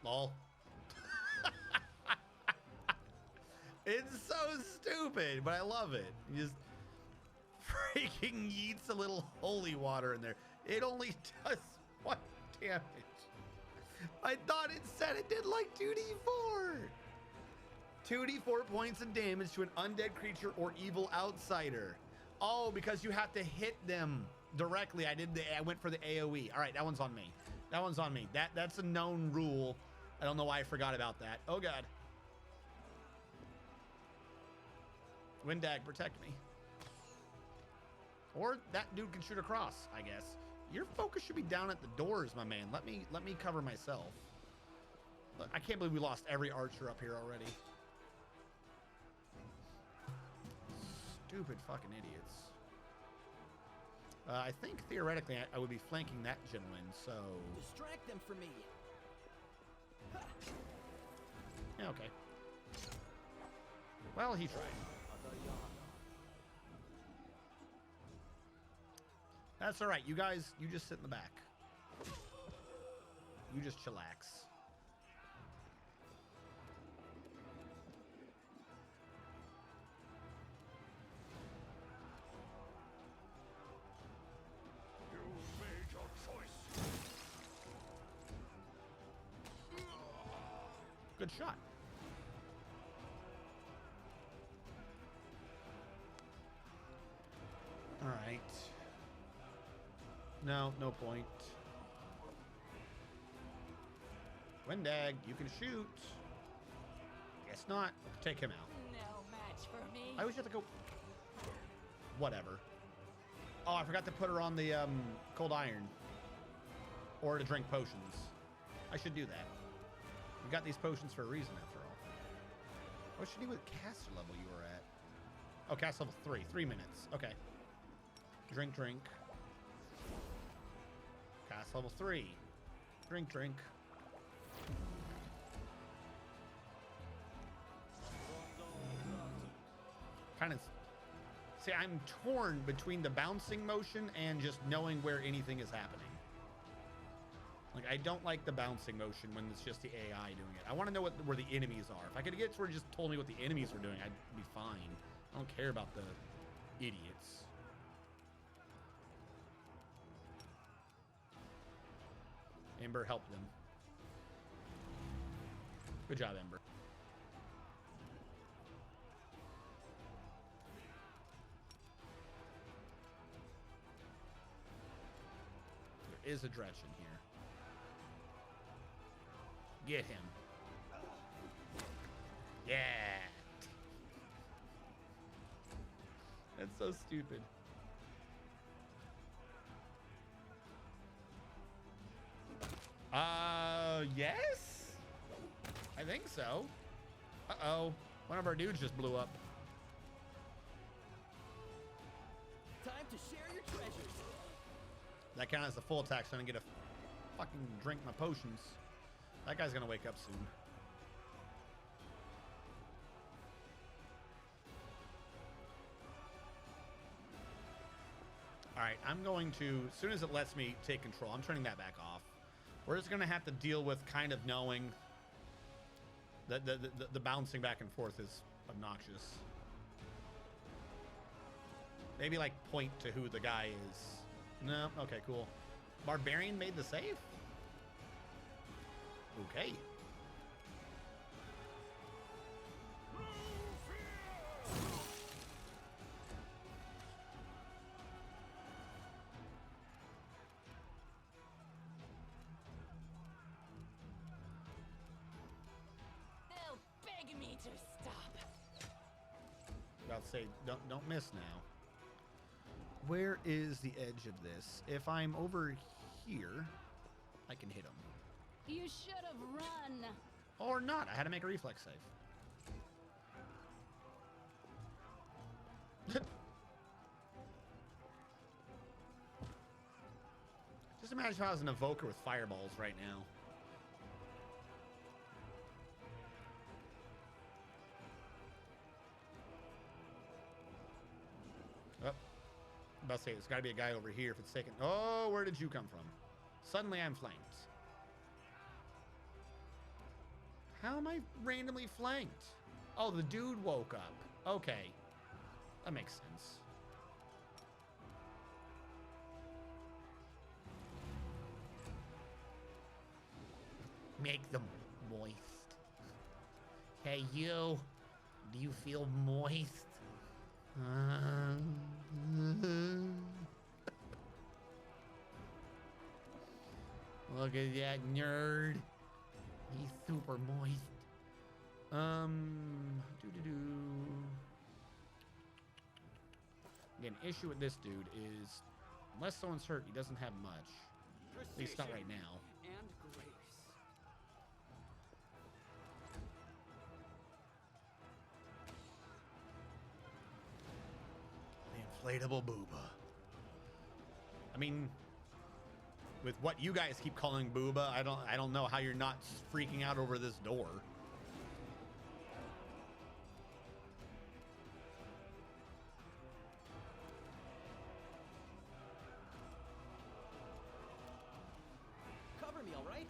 S1: Lol. It's so stupid, but I love it. You just freaking yeets a little holy water in there. It only does 1 damage. I thought it said it did like 2d4. 2d4 points of damage to an undead creature or evil outsider. Oh, because you have to hit them directly. I went for the AoE. All right, that one's on me. That one's on me. That's a known rule. I don't know why I forgot about that. Oh god. Windag, protect me. Or that dude can shoot across, I guess. Your focus should be down at the doors, my man. Let me cover myself. Look, I can't believe we lost every archer up here already. Stupid fucking idiots. I think theoretically I would be flanking that gentleman, so...
S8: Distract them for me.
S1: Yeah, okay. Well, he tried. That's all right. You guys, you just sit in the back. You just chillax.
S3: You made your choice.
S1: Good shot. All right. No point. Windag, you can shoot. Guess not. Take him out.
S5: No match for me.
S1: I always have to go. Whatever. Oh, I forgot to put her on the cold iron. Or to drink potions. I should do that. We got these potions for a reason, after all. What should you do with caster level you were at? Oh, caster level 3. 3 minutes. Okay. Drink. Cast level 3. Drink. Kind of... See, I'm torn between the bouncing motion and just knowing where anything is happening. Like, I don't like the bouncing motion when it's just the AI doing it. I want to know where the enemies are. If I could get to where it just told me what the enemies were doing, I'd be fine. I don't care about the idiots. Ember, help them. Good job, Ember. There is a Dretchen here. Get him. Yeah. That's so stupid. Yes? I think so. Uh-oh. One of our dudes just blew up.
S8: Time to share your treasures.
S1: That counts as a full attack, so I don't get to fucking drink my potions. That guy's gonna wake up soon. Alright, I'm going to, as soon as it lets me take control, I'm turning that back off. We're just gonna have to deal with kind of knowing that the bouncing back and forth is obnoxious. Maybe like point to who the guy is. No, okay, cool. Barbarian made the save? Okay.
S5: They'll beg me to stop.
S1: About to say, don't miss now. Where is the edge of this? If I'm over here, I can hit him.
S5: You should have run.
S1: Or not. I had to make a reflex save. Just imagine if I was an evoker with fireballs right now. Oh, I'm about to say, there's got to be a guy over here if it's taken. Oh, where did you come from? Suddenly I'm flanked. How am I randomly flanked? Oh, the dude woke up. Okay. That makes sense. Make them moist. Hey, you. Do you feel moist? Look at that nerd. He's super moist. Again, issue with this dude is, unless someone's hurt, he doesn't have much. At least not right now.
S10: And grace.
S1: The inflatable booba. I mean, with what you guys keep calling booba, I don't know how you're not freaking out over this door.
S8: Cover me, all right?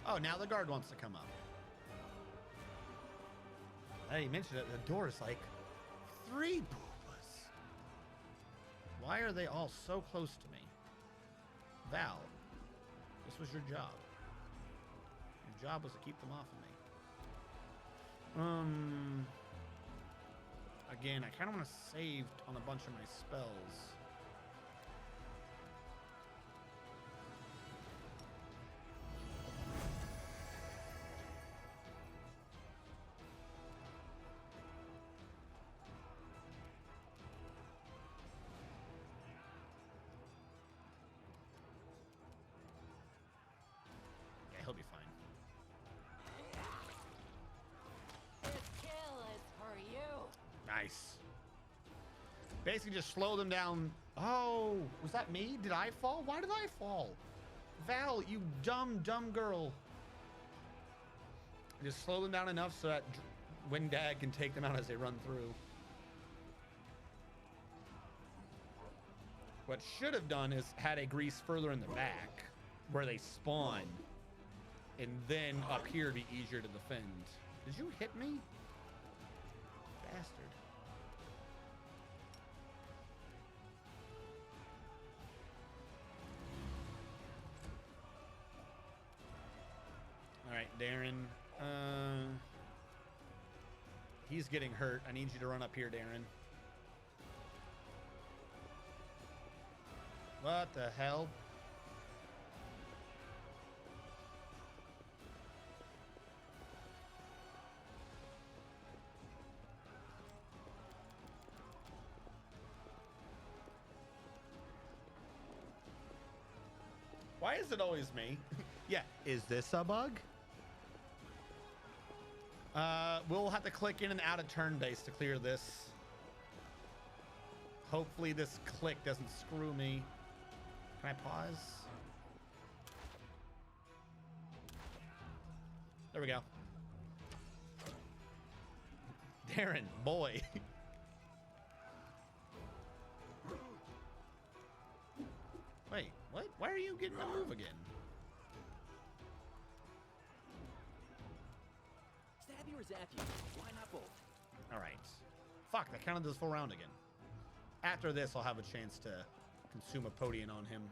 S1: Oh, now the guard wants to come up. I didn't mention it. The door is like 3 boobas. Why are they all so close to me? Val, this was your job. Your job was to keep them off of me. Again, I kind of want to save on a bunch of my spells. He'll be fine.
S5: This kill is for you.
S1: Nice. Basically just slow them down. Oh, was that me? Did I fall? Why did I fall? Val, you dumb girl. Just slow them down enough so that Windag can take them out as they run through. What should have done is had a grease further in the back where they spawn. And then up here it'd be easier to defend. Did you hit me? Bastard. Alright, Darren. He's getting hurt. I need you to run up here, Darren. What the hell? Why is it always me? Yeah, is this a bug? We'll have to click in and out of turn base to clear this. Hopefully this click doesn't screw me. Can I pause? There we go. Darren, boy. Wait, what? Why are you getting a move again?
S8: Stab you or zap you? Why not both?
S1: Alright. Fuck, that counted as full round again. After this, I'll have a chance to consume a Podium on him.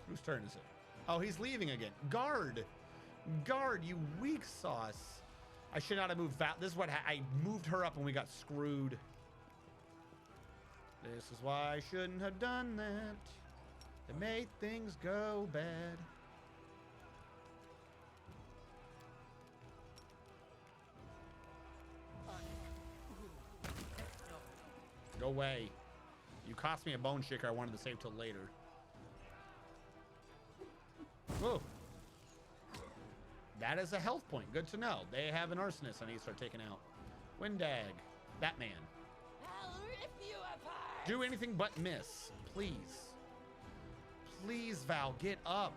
S1: Whose turn is it? Oh, he's leaving again. Guard! Guard, you weak sauce. I should not have moved Val. This is what I moved her up and we got screwed. This is why I shouldn't have done that. It made things go bad. Go away. You cost me a bone shaker I wanted to save till later. Whoa. That is a health point. Good to know. They have an arsonist I need to start taking out. Windag. Batman.
S5: I'll rip
S1: Do anything but miss. Please. Please, Val, get up.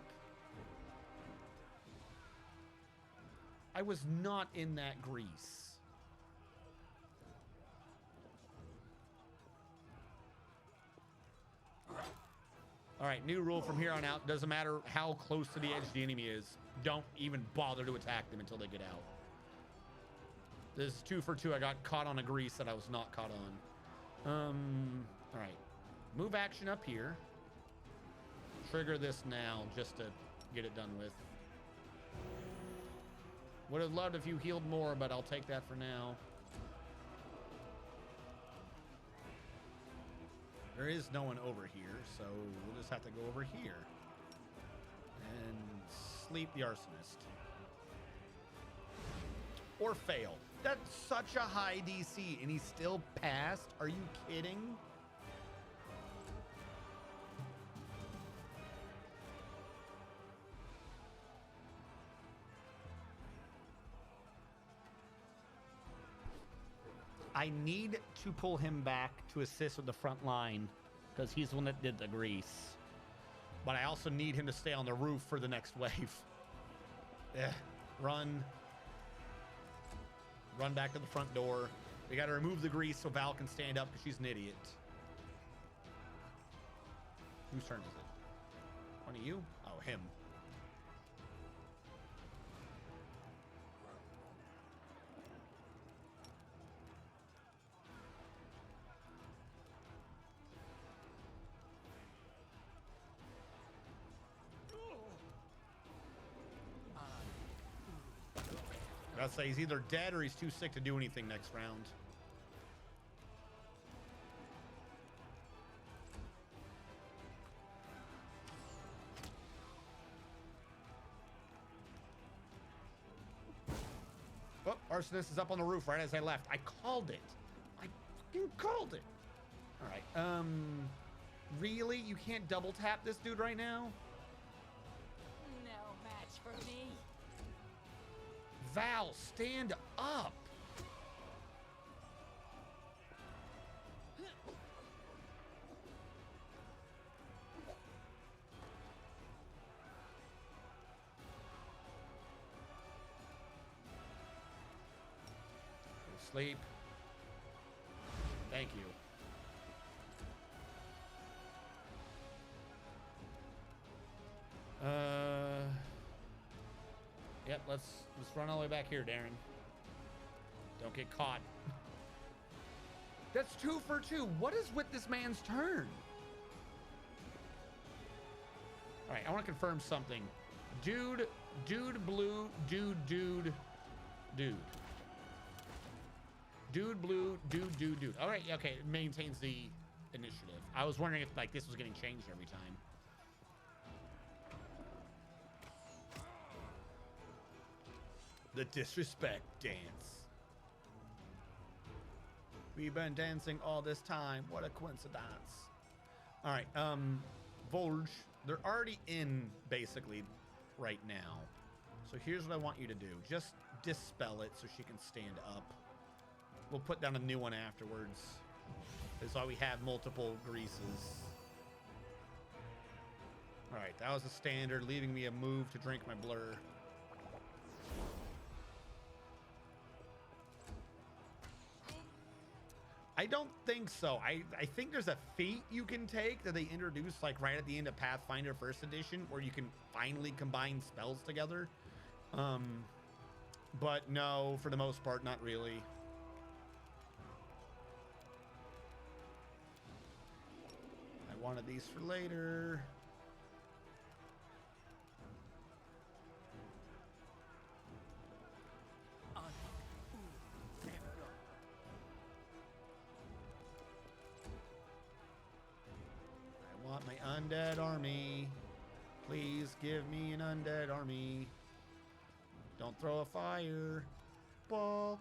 S1: I was not in that grease. All right, new rule from here on out. Doesn't matter how close to the edge the enemy is. Don't even bother to attack them until they get out. This is 2 for 2. I got caught on a grease that I was not caught on. All right. Move action up here. Trigger this now just to get it done with. Would have loved if you healed more, but I'll take that for now. There is no one over here, so we'll just have to go over here. And sleep the arsonist. Or fail. That's such a high DC, and he still passed? Are you kidding? I need to pull him back to assist with the front line because he's the one that did the grease. But I also need him to stay on the roof for the next wave. Run. Run back to the front door. We got to remove the grease so Val can stand up because she's an idiot. Whose turn is it? One of you? Oh, him. I'd say he's either dead or he's too sick to do anything next round. Oh, arsonist is up on the roof right as I left. I called it. I fucking called it. All right. Really? You can't double tap this dude right now?
S5: No match for me.
S1: Val, stand up. Sleep. Thank you. Yep, let's run all the way back here, Darren. Don't get caught. That's 2 for 2. What is with this man's turn? All right, I want to confirm something. Dude, blue, dude. Dude, blue, dude. All right, okay, it maintains the initiative. I was wondering if like this was getting changed every time. The disrespect dance. We've been dancing all this time. What a coincidence. All right, Volge, they're already in basically right now. So here's what I want you to do. Just dispel it so she can stand up. We'll put down a new one afterwards. That's why we have multiple greases. All right, that was a standard, leaving me a move to drink my blur. I don't think so. I think there's a feat you can take that they introduced like right at the end of Pathfinder 1st edition where you can finally combine spells together. But no, for the most part, not really. I wanted these for later. I want my undead army. Please give me an undead army. Don't throw a fire ball.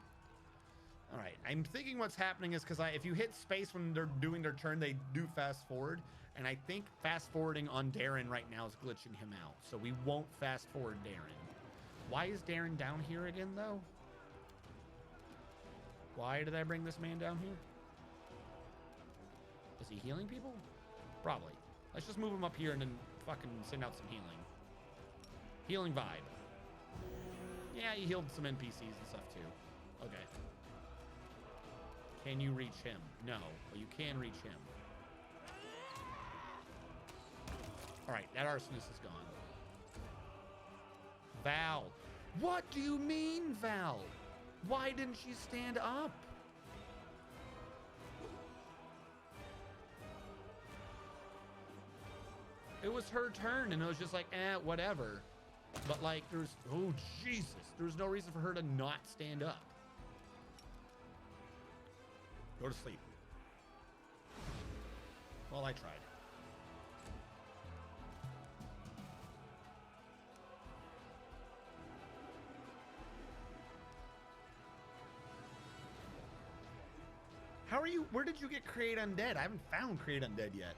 S1: All right, I'm thinking what's happening is because if you hit space when they're doing their turn, they do fast forward. And I think fast forwarding on Darren right now is glitching him out. So we won't fast forward Darren. Why is Darren down here again, though? Why did I bring this man down here? Is he healing people? Probably. Let's just move him up here and then fucking send out some healing. Healing vibe. Yeah, he healed some NPCs and stuff too. Okay. Can you reach him? No, but you can reach him. All right, that arsonist is gone. Val. What do you mean, Val? Why didn't she stand up? It was her turn, and it was just like, whatever. But like, oh Jesus, there's no reason for her to not stand up. Go to sleep. Well, I tried. How are you? Where did you get Create Undead? I haven't found Create Undead yet.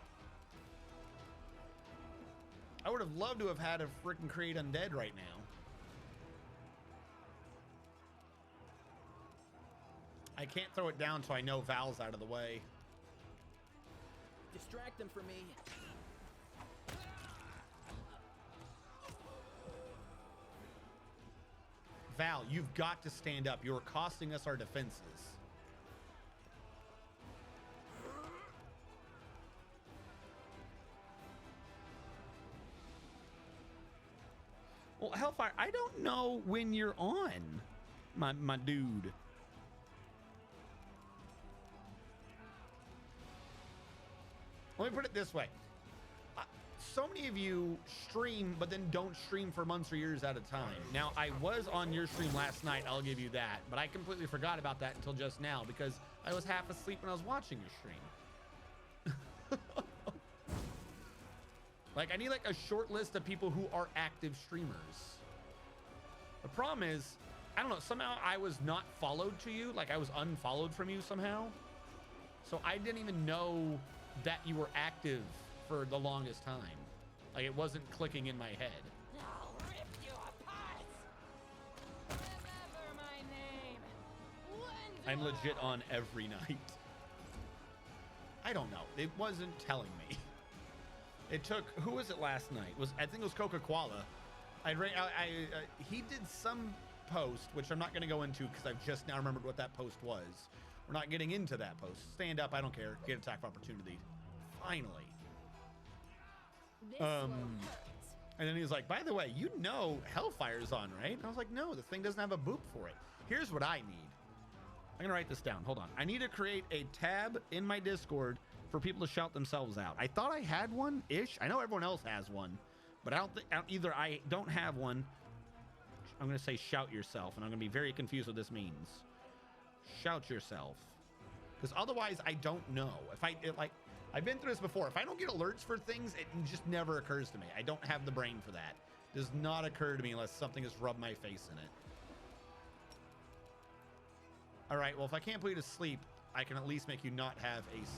S1: I would have loved to have had a freaking Create Undead right now. I can't throw it down so I know Val's out of the way.
S8: Distract them for me.
S1: Val, you've got to stand up. You're costing us our defenses. Well, Hellfire, I don't know when you're on, my dude. Let me put it this way. So many of you stream, but then don't stream for months or years at a time. Now, I was on your stream last night, I'll give you that, but I completely forgot about that until just now because I was half asleep when I was watching your stream. Like, I need like a short list of people who are active streamers. The problem is, I don't know, somehow I was not followed to you, like I was unfollowed from you somehow. So I didn't even know that you were active for the longest time. Like it wasn't clicking in my head.
S8: I'll rip you apart. Remember my name.
S1: I'm legit on every night. I don't know. It wasn't telling me. It took, who was it last night? I think it was Coca-Cola. He did some post, which I'm not going to go into because I've just now remembered what that post was. We're not getting into that post. Stand up, I don't care. Get attack of opportunity. Finally. And then he was like, by the way, you know Hellfire's on, right? And I was like, no, the thing doesn't have a boop for it. Here's what I need. I'm gonna write this down. Hold on. I need to create a tab in my Discord for people to shout themselves out. I thought I had one-ish. I know everyone else has one, but I don't think either I don't have one. I'm gonna say shout yourself, and I'm gonna be very confused what this means. Shout yourself. Because otherwise I don't know. I've been through this before. If I don't get alerts for things, it just never occurs to me. I don't have the brain for that. It does not occur to me unless something has rubbed my face in it. All right, well, if I can't put you to sleep, I can at least make you not have AC.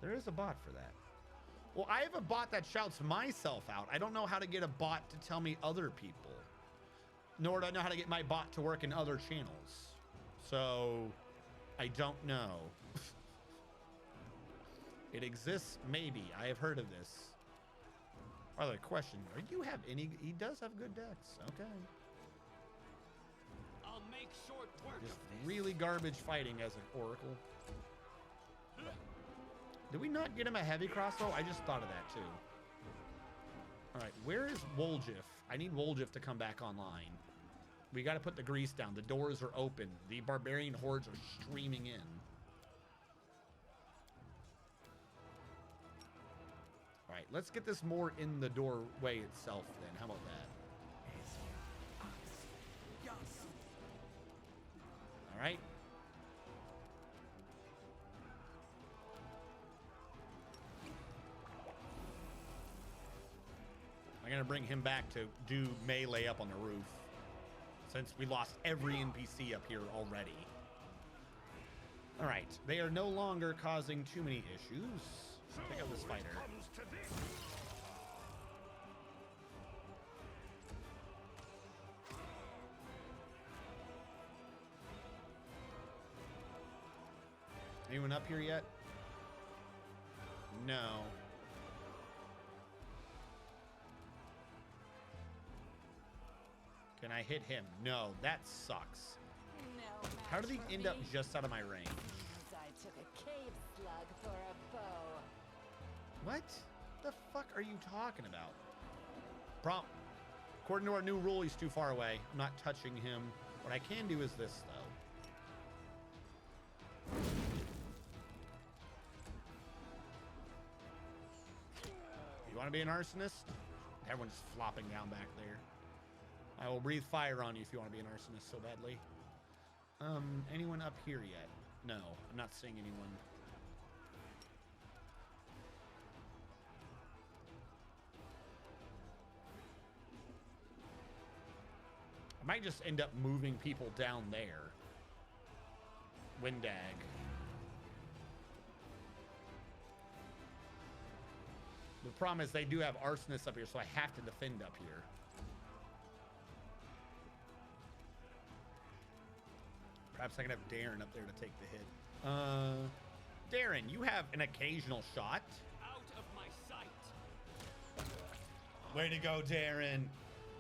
S1: There is a bot for that. Well, I have a bot that shouts myself out. I don't know how to get a bot to tell me other people. Nor do I know how to get my bot to work in other channels. So, I don't know. It exists, maybe. I have heard of this. Other question, do you have any? He does have good decks. Okay.
S8: I'll make short work
S1: Just
S8: of this.
S1: really garbage fighting as an oracle. Did we not get him a heavy crossbow? I just thought of that too. All right, where is Woljif? I need Woljif to come back online. We got to put the grease down. The doors are open. The barbarian hordes are streaming in. All right, let's get this more in the doorway itself then. How about that? All right. I'm going to bring him back to do melee up on the roof, since we lost every NPC up here already. All right, they are no longer causing too many issues. Take out this fighter. anyone up here yet? No. Can I hit him? No, that sucks.
S5: No
S1: How did he
S5: match for
S1: end up
S5: me.
S1: just out of my range?
S5: I took a cave slug for a bow.
S1: What the fuck are you talking about? According to our new rule, he's too far away. I'm not touching him. What I can do is this, though. You want to be an arsonist? Everyone's just flopping down back there. I will breathe fire on you if you want to be an arsonist so badly. Anyone up here yet? No, I'm not seeing anyone. I might just end up moving people down there. Windag. The problem is they do have arsonists up here, so I have to defend up here. Perhaps I can have Darren up there to take the hit. Darren, you have an occasional shot.
S10: Out of my sight.
S1: Way to go, Darren.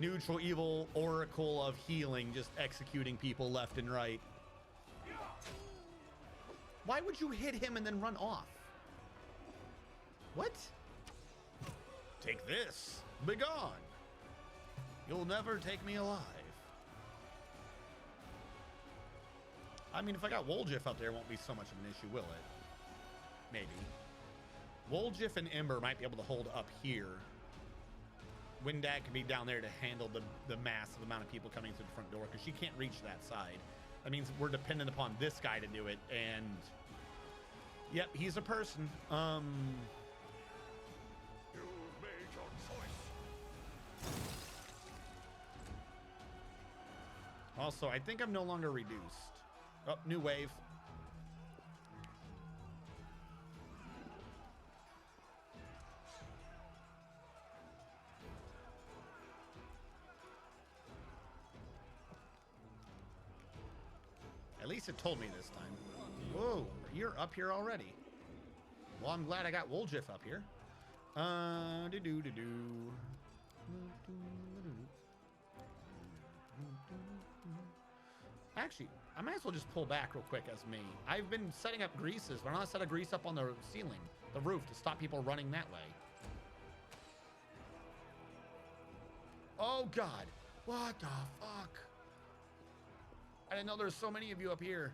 S1: Neutral evil oracle of healing, just executing people left and right. Why would you hit him and then run off? What? Take this. Begone. You'll never take me alive. I mean, if I got Woljif up there, it won't be so much of an issue, will it? Maybe. Woljif and Ember might be able to hold up here. Windag can be down there to handle the massive amount of people coming through the front door, because she can't reach that side. That means we're dependent upon this guy to do it, and... Yep, he's a person.
S3: You made your choice.
S1: Also, I think I'm no longer reduced. Oh, new wave. At least it told me this time. Whoa, you're up here already. Well, I'm glad I got Woljif up here. Actually, I might as well just pull back real quick as me. I've been setting up greases, but I'm not set a grease up on the ceiling, the roof, to stop people running that way. Oh, God. What the fuck? I didn't know there were so many of you up here.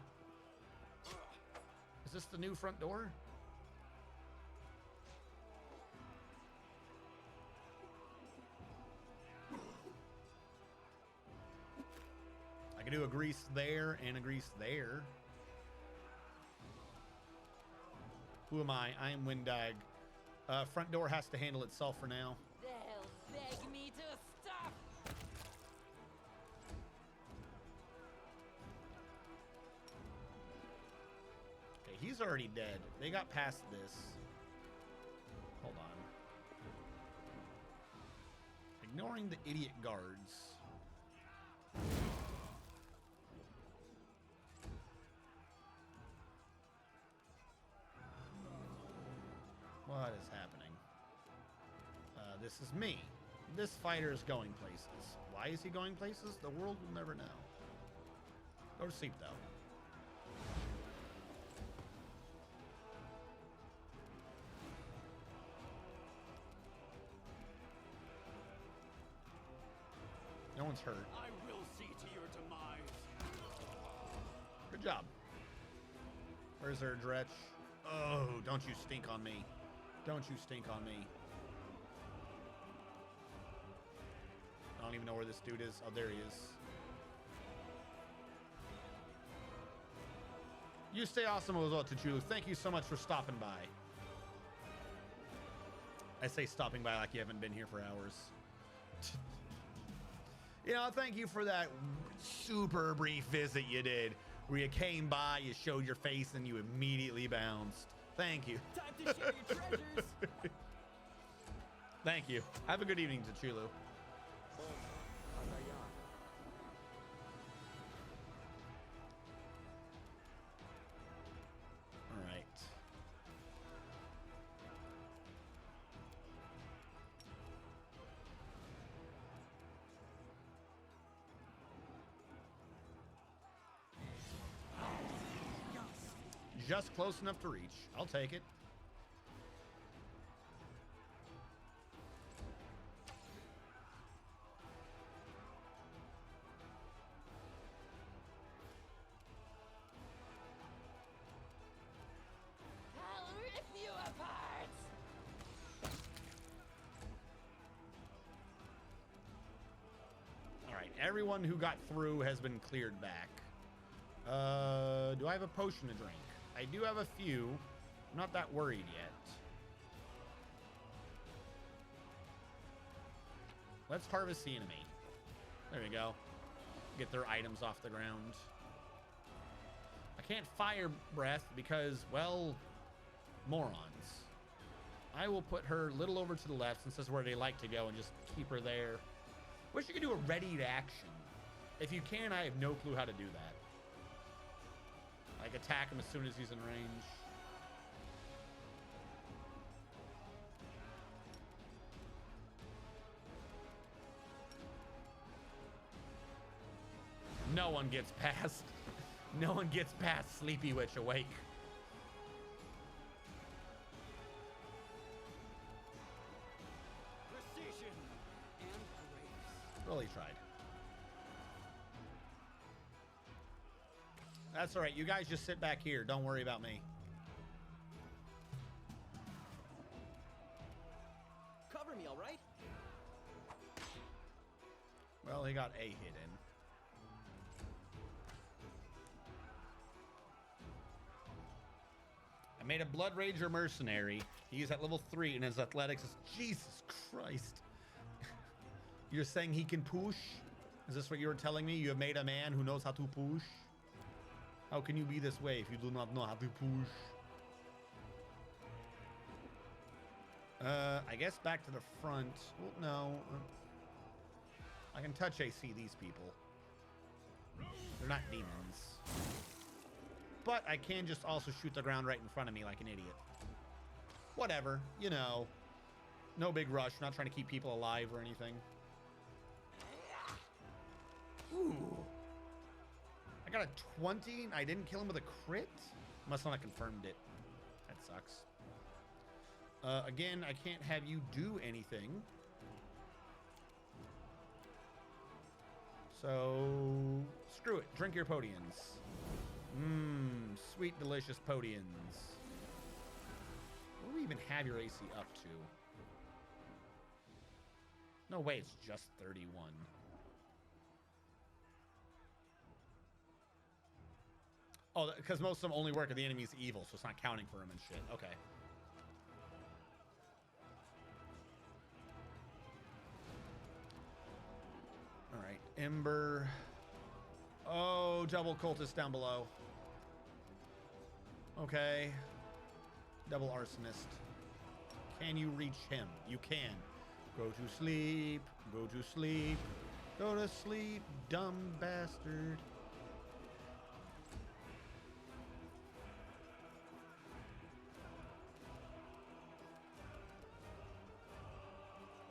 S1: Is this the new front door? I can do a grease there and a grease there. Who am I? I am Windag. Front door has to handle itself for now.
S5: They'll beg me to stop.
S1: Okay, he's already dead. They got past this. Hold on. Ignoring the idiot guards. What is happening? This is me. This fighter is going places. Why is he going places? The world will never know. Go to sleep, though. No one's hurt.
S10: I will see to your demise.
S1: Good job. Where's their dretch? Oh, don't you stink on me. Don't you stink on me. I don't even know where this dude is. Oh, there he is. You stay awesome as well, Tuchulu. Thank you so much for stopping by. I say stopping by like you haven't been here for hours. You know, thank you for that super brief visit you did, where you came by, you showed your face, and you immediately bounced. Thank you.
S8: Time to share your treasures.
S1: Thank you. Have a good evening, Tuchulu. All right. just close enough to reach. I'll take it.
S5: I'll rip you apart!
S1: All right, everyone who got through has been cleared back. Do I have a potion to drink? I do have a few. I'm not that worried yet. Let's harvest the enemy. There we go. Get their items off the ground. I can't fire breath because, well, morons. I will put her a little over to the left since that's where they like to go and just keep her there. Wish you could do a ready to action. If you can, I have no clue how to do that. Like attack him as soon as he's in range. No one gets past. No one gets past Sleepy Witch awake.
S10: Precision and grace.
S1: Really tried. That's all right. You guys just sit back here. Don't worry about me.
S8: Cover me, all right?
S1: Well, he got a hit in. I made a Blood Rager mercenary. He's at level 3 and his athletics is... Jesus Christ. You're saying he can push? Is this what you were telling me? You have made a man who knows how to push? How can you be this way if you do not know how to push? I guess back to the front. Well, no. I can touch AC these people. They're not demons. But I can just also shoot the ground right in front of me like an idiot. Whatever, you know. No big rush. Not trying to keep people alive or anything. Ooh. I got a 20. I didn't kill him with a crit. Must not have confirmed it. That sucks. Again, I can't have you do anything. So, screw it. Drink your potions. Mmm, sweet, delicious potions. What do we even have your AC up to? No way, it's just 31. Oh, because most of them only work if the enemy's evil, so it's not counting for him and shit. Okay. All right, Ember. Oh, double cultist down below. Okay. Double arsonist. Can you reach him? You can. Go to sleep. Go to sleep. Go to sleep, dumb bastard.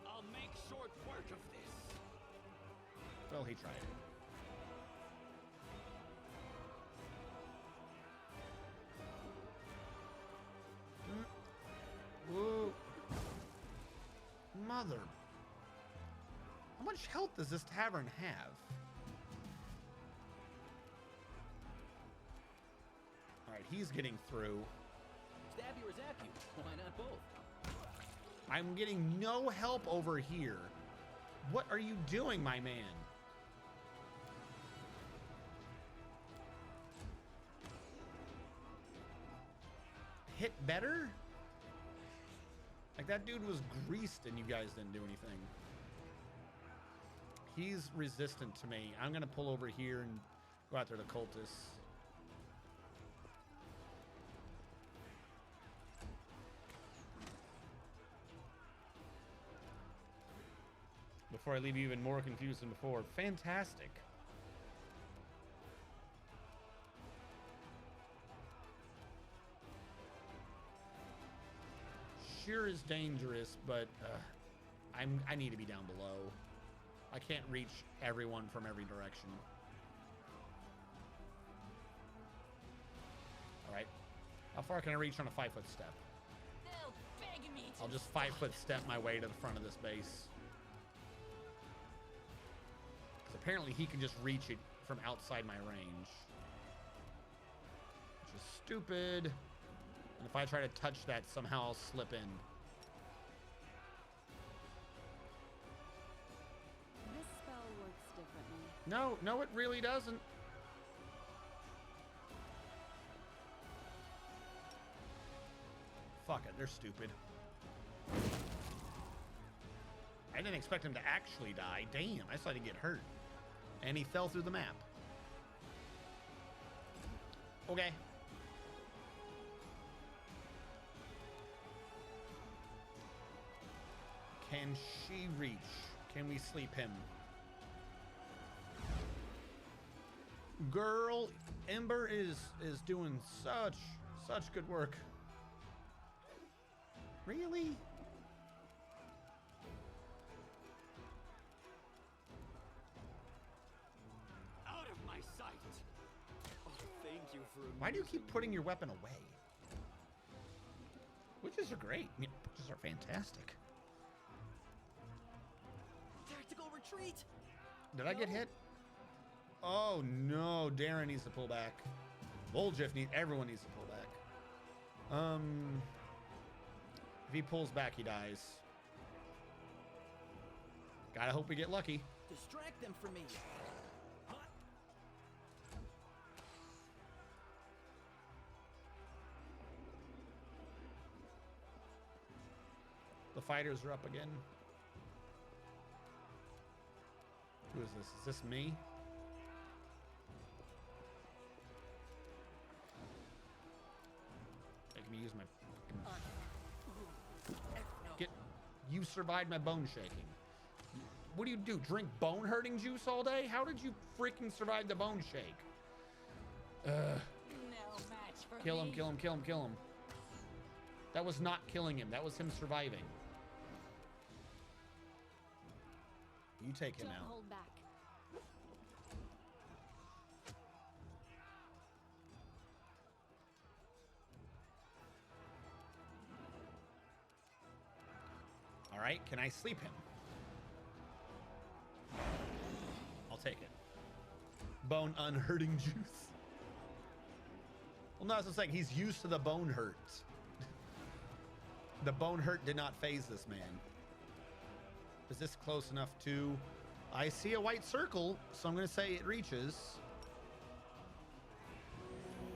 S10: I'll make short work of this.
S1: Well, he tried. Whoa. Mother. How much health does this tavern have? Alright, he's getting through.
S8: Stab you or zap you. Why not both?
S1: I'm getting no help over here. What are you doing, my man? Hit better? Like, that dude was greased and you guys didn't do anything. He's resistant to me. I'm going to pull over here and go after the cultists. Before I leave you even more confused than before. Fantastic. Sure is dangerous, but I need to be down below. I can't reach everyone from every direction. All right. How far can I reach on a 5-foot step?
S5: They'll beg me to
S1: I'll just 5-foot step my way to the front of this base. Because apparently he can just reach it from outside my range. Which is stupid. And if I try to touch that, somehow I'll slip in.
S12: This spell works differently.
S1: No, it really doesn't. Fuck it, they're stupid. I didn't expect him to actually die. Damn, I saw him get hurt. And he fell through the map. Okay. Can she reach? Can we sleep him? Girl, Ember is doing such good work. Really?
S10: Out of my sight. Oh, thank you for.
S1: Why do you keep putting your weapon away? Witches are great. I mean, witches are fantastic.
S8: Tactical retreat.
S1: Did I get hit? Oh no, Darren needs to pull back. Everyone needs to pull back. If he pulls back, he dies. Gotta hope we get lucky.
S8: Distract them from me.
S1: The fighters are up again. Who is this? Is this me? Making me use my... You survived my bone shaking. What do you do? Drink bone hurting juice all day? How did you freaking survive the bone shake?
S5: No match for
S1: Kill him,
S5: me.
S1: kill him, kill him, kill him. That was not killing him. That was him surviving. You take him
S12: Don't
S1: out.
S12: hold back.
S1: All right, can I sleep him? I'll take it. Bone unhurting juice. Well, no, as I was saying, he's used to the bone hurt. The bone hurt did not phase this man. Is this close enough to... I see a white circle, so I'm going to say it reaches.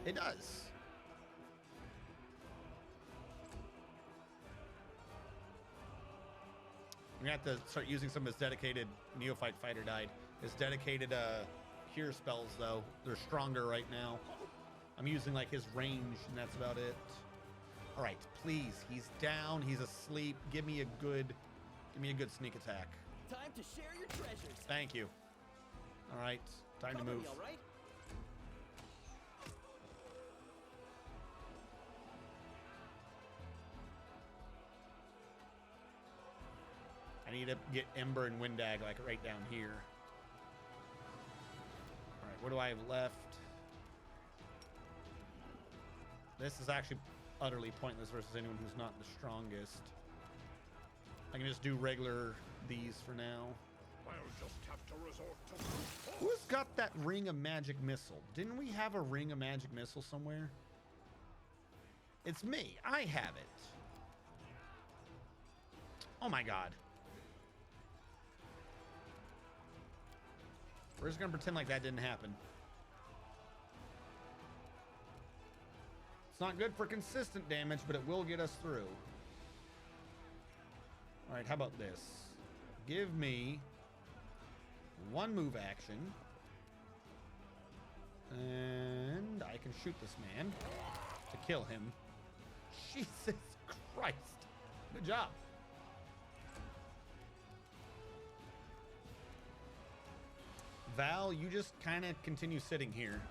S1: It does. I'm going to have to start using some of his dedicated neophyte fighter died. His dedicated cure spells, though. They're stronger right now. I'm using, like, his range, and that's about it. All right, please. He's down. He's asleep. Give me a good sneak attack.
S8: Time to share your treasures.
S1: Thank you. All right, time to
S8: Cover me,
S1: move.
S8: all right?
S1: I need to get Ember and Windag, like, right down here. All right, what do I have left? This is actually utterly pointless versus anyone who's not the strongest. I can just do regular these for now.
S3: I'll just have to resort to...
S1: Who's got that Ring of Magic Missile? Didn't we have a Ring of Magic Missile somewhere? It's me. I have it. Oh my god. We're just gonna pretend like that didn't happen. It's not good for consistent damage, but it will get us through. All right, how about this? Give me one move action. And I can shoot this man to kill him. Jesus Christ. Good job. Val, you just kind of continue sitting here,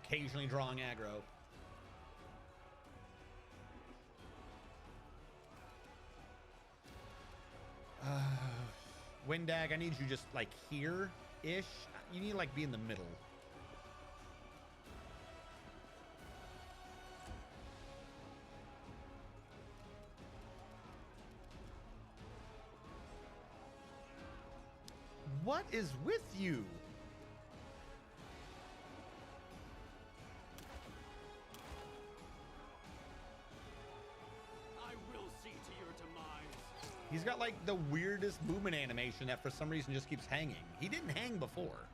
S1: occasionally drawing aggro. Windag, I need you just like here-ish. You need to like be in the middle. What is with you?
S3: I will see to your demise.
S1: He's got like the weirdest movement animation that for some reason just keeps hanging. He didn't hang before.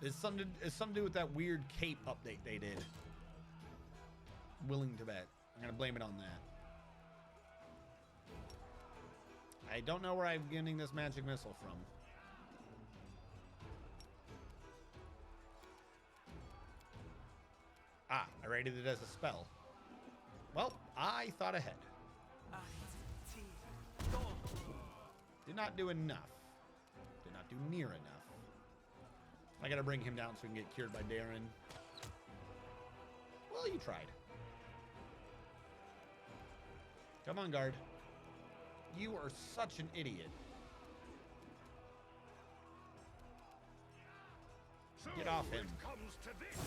S1: It's something to do with that weird cape update they did. Willing to bet. I'm gonna blame it on that. I don't know where I'm getting this magic missile from. Ah, I rated it as a spell. Well, I thought ahead. Did not do enough. Did not do near enough. I gotta bring him down so we can get cured by Darren. Well, you tried. Come on, guard. You are such an idiot.
S3: So
S1: Get off him.
S3: It comes to this.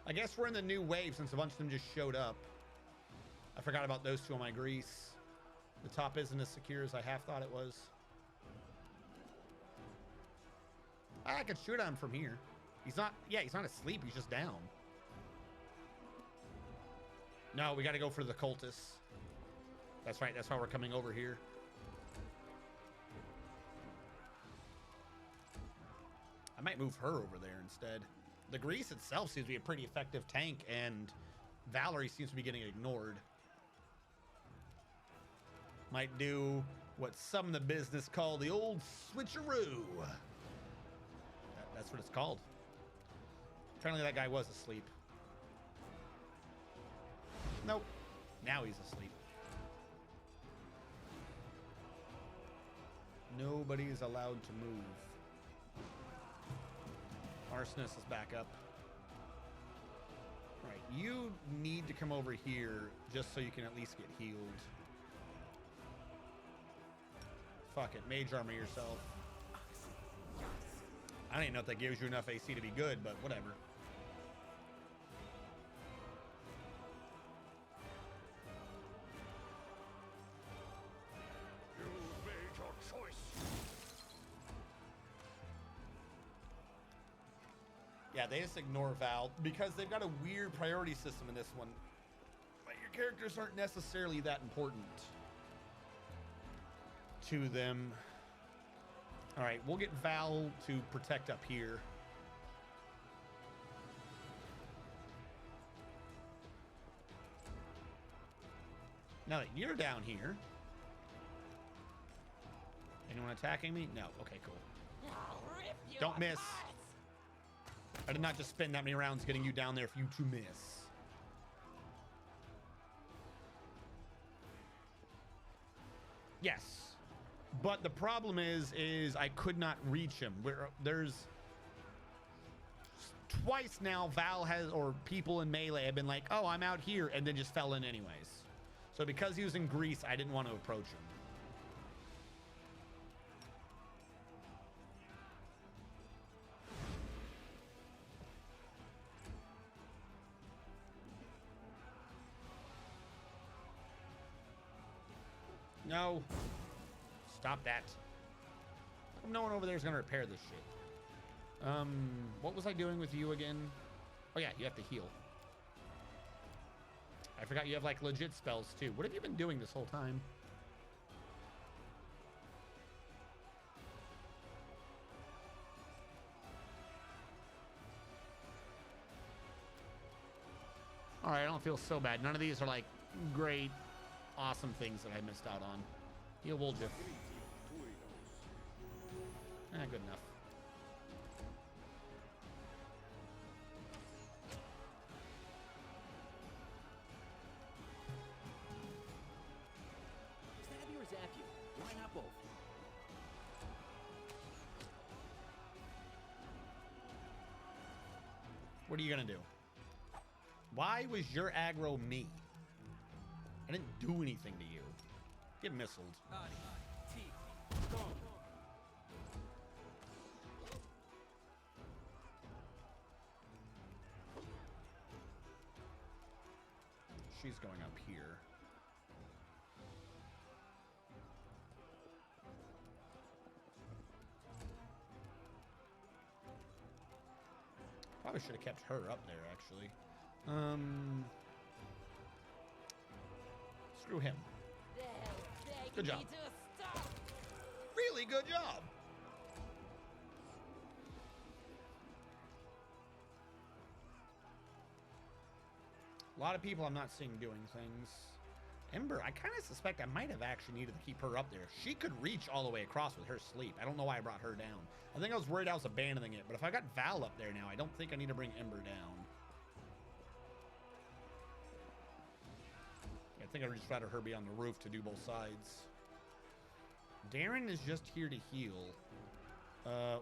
S1: I guess we're in the new wave since a bunch of them just showed up. I forgot about those two on my grease. The top isn't as secure as I half thought it was. I could shoot at him from here. He's not asleep. He's just down. No, we got to go for the cultists. That's right. That's why we're coming over here. I might move her over there instead. The grease itself seems to be a pretty effective tank, and Valerie seems to be getting ignored. Might do what some in the business call the old switcheroo. That's what it's called. Apparently that guy was asleep. Nope. Now he's asleep. Nobody's allowed to move. Arsonist is back up. All right, you need to come over here just so you can at least get healed. Fuck it, mage armor yourself. I don't even know if that gives you enough AC to be good, but whatever.
S3: You made your choice.
S1: Yeah, they just ignore Val because they've got a weird priority system in this one. Like, your characters aren't necessarily that important to them. All right, we'll get Val to protect up here. Now that you're down here. Anyone attacking me? No. Okay, cool. Don't miss. I did not just spend that many rounds getting you down there for you to miss. Yes. But the problem is I could not reach him. There's twice now Val has, or people in melee have been like, oh, I'm out here, and then just fell in anyways. So because he was in grease, I didn't want to approach him. No. Stop that. No one over there is going to repair this shit. What was I doing with you again? Oh yeah, you have to heal. I forgot you have like legit spells too. What have you been doing this whole time? All right, I don't feel so bad. None of these are like great, awesome things that I missed out on. Heal Woljif. Good enough.
S13: Stab you or zap you? Why not both?
S1: What are you gonna do? Why was your aggro me? I didn't do anything to you. Get missiled. she's going up here. Probably should have kept her up there, actually. Screw him. Good job. Really good job. A lot of people I'm not seeing doing things. Ember, I kind of suspect I might have actually needed to keep her up there. She could reach all the way across with her sleep. I don't know why I brought her down. I think I was worried I was abandoning it, but if I got Val up there now, I don't think I need to bring Ember down. I think I'd just rather her be on the roof to do both sides. Darren is just here to heal.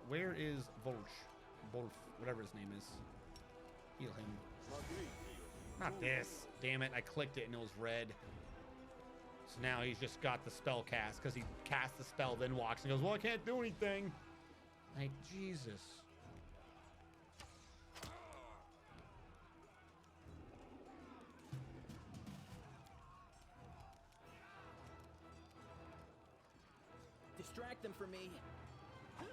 S1: Where is Wolf, whatever his name is. Heal him. Not this. Damn it, I clicked it and it was red. So now he's just got the spell cast because he casts the spell, then walks and goes, well, I can't do anything. Like, Jesus.
S8: Distract them for me.
S1: I was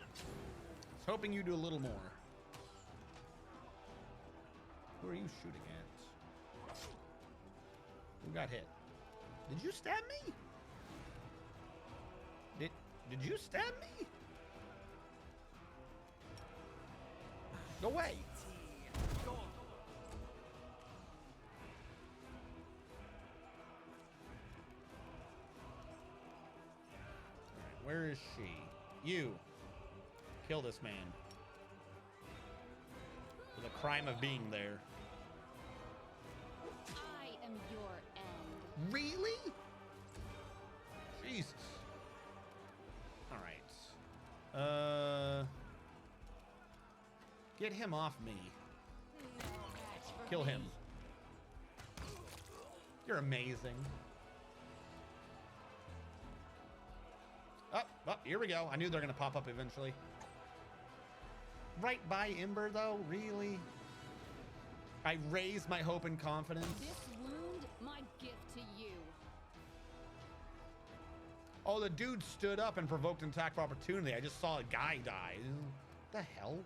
S1: hoping you do a little more. Who are you shooting at? Who got hit? Did you stab me? Did you stab me? Go away.
S8: Go.
S1: Where is she? You. Kill this man. For the crime of being there.
S12: I am your end.
S1: Really? Jesus. Alright. Get him off me. Kill him. You're amazing. Oh, here we go. I knew they're going to pop up eventually. Right by Ember, though? Really? I raised my hope and confidence.
S12: This wound, my gift to you.
S1: Oh, the dude stood up and provoked an attack of opportunity. I just saw a guy die. What the hell?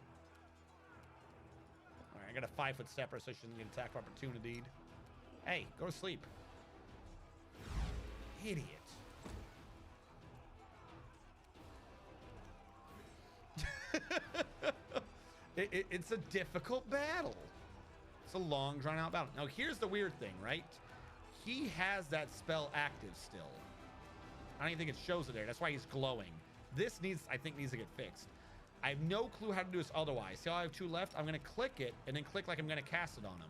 S1: All right, I got a 5-foot stepper, so I shouldn't get attack of opportunity. Hey, go to sleep. Idiot. It's a difficult battle. It's a long, drawn-out battle. Now, here's the weird thing, right? He has that spell active still. I don't even think it shows it there. That's why he's glowing. This I think needs to get fixed. I have no clue how to do this otherwise. See how I have 2 left? I'm going to click it and then click like I'm going to cast it on him.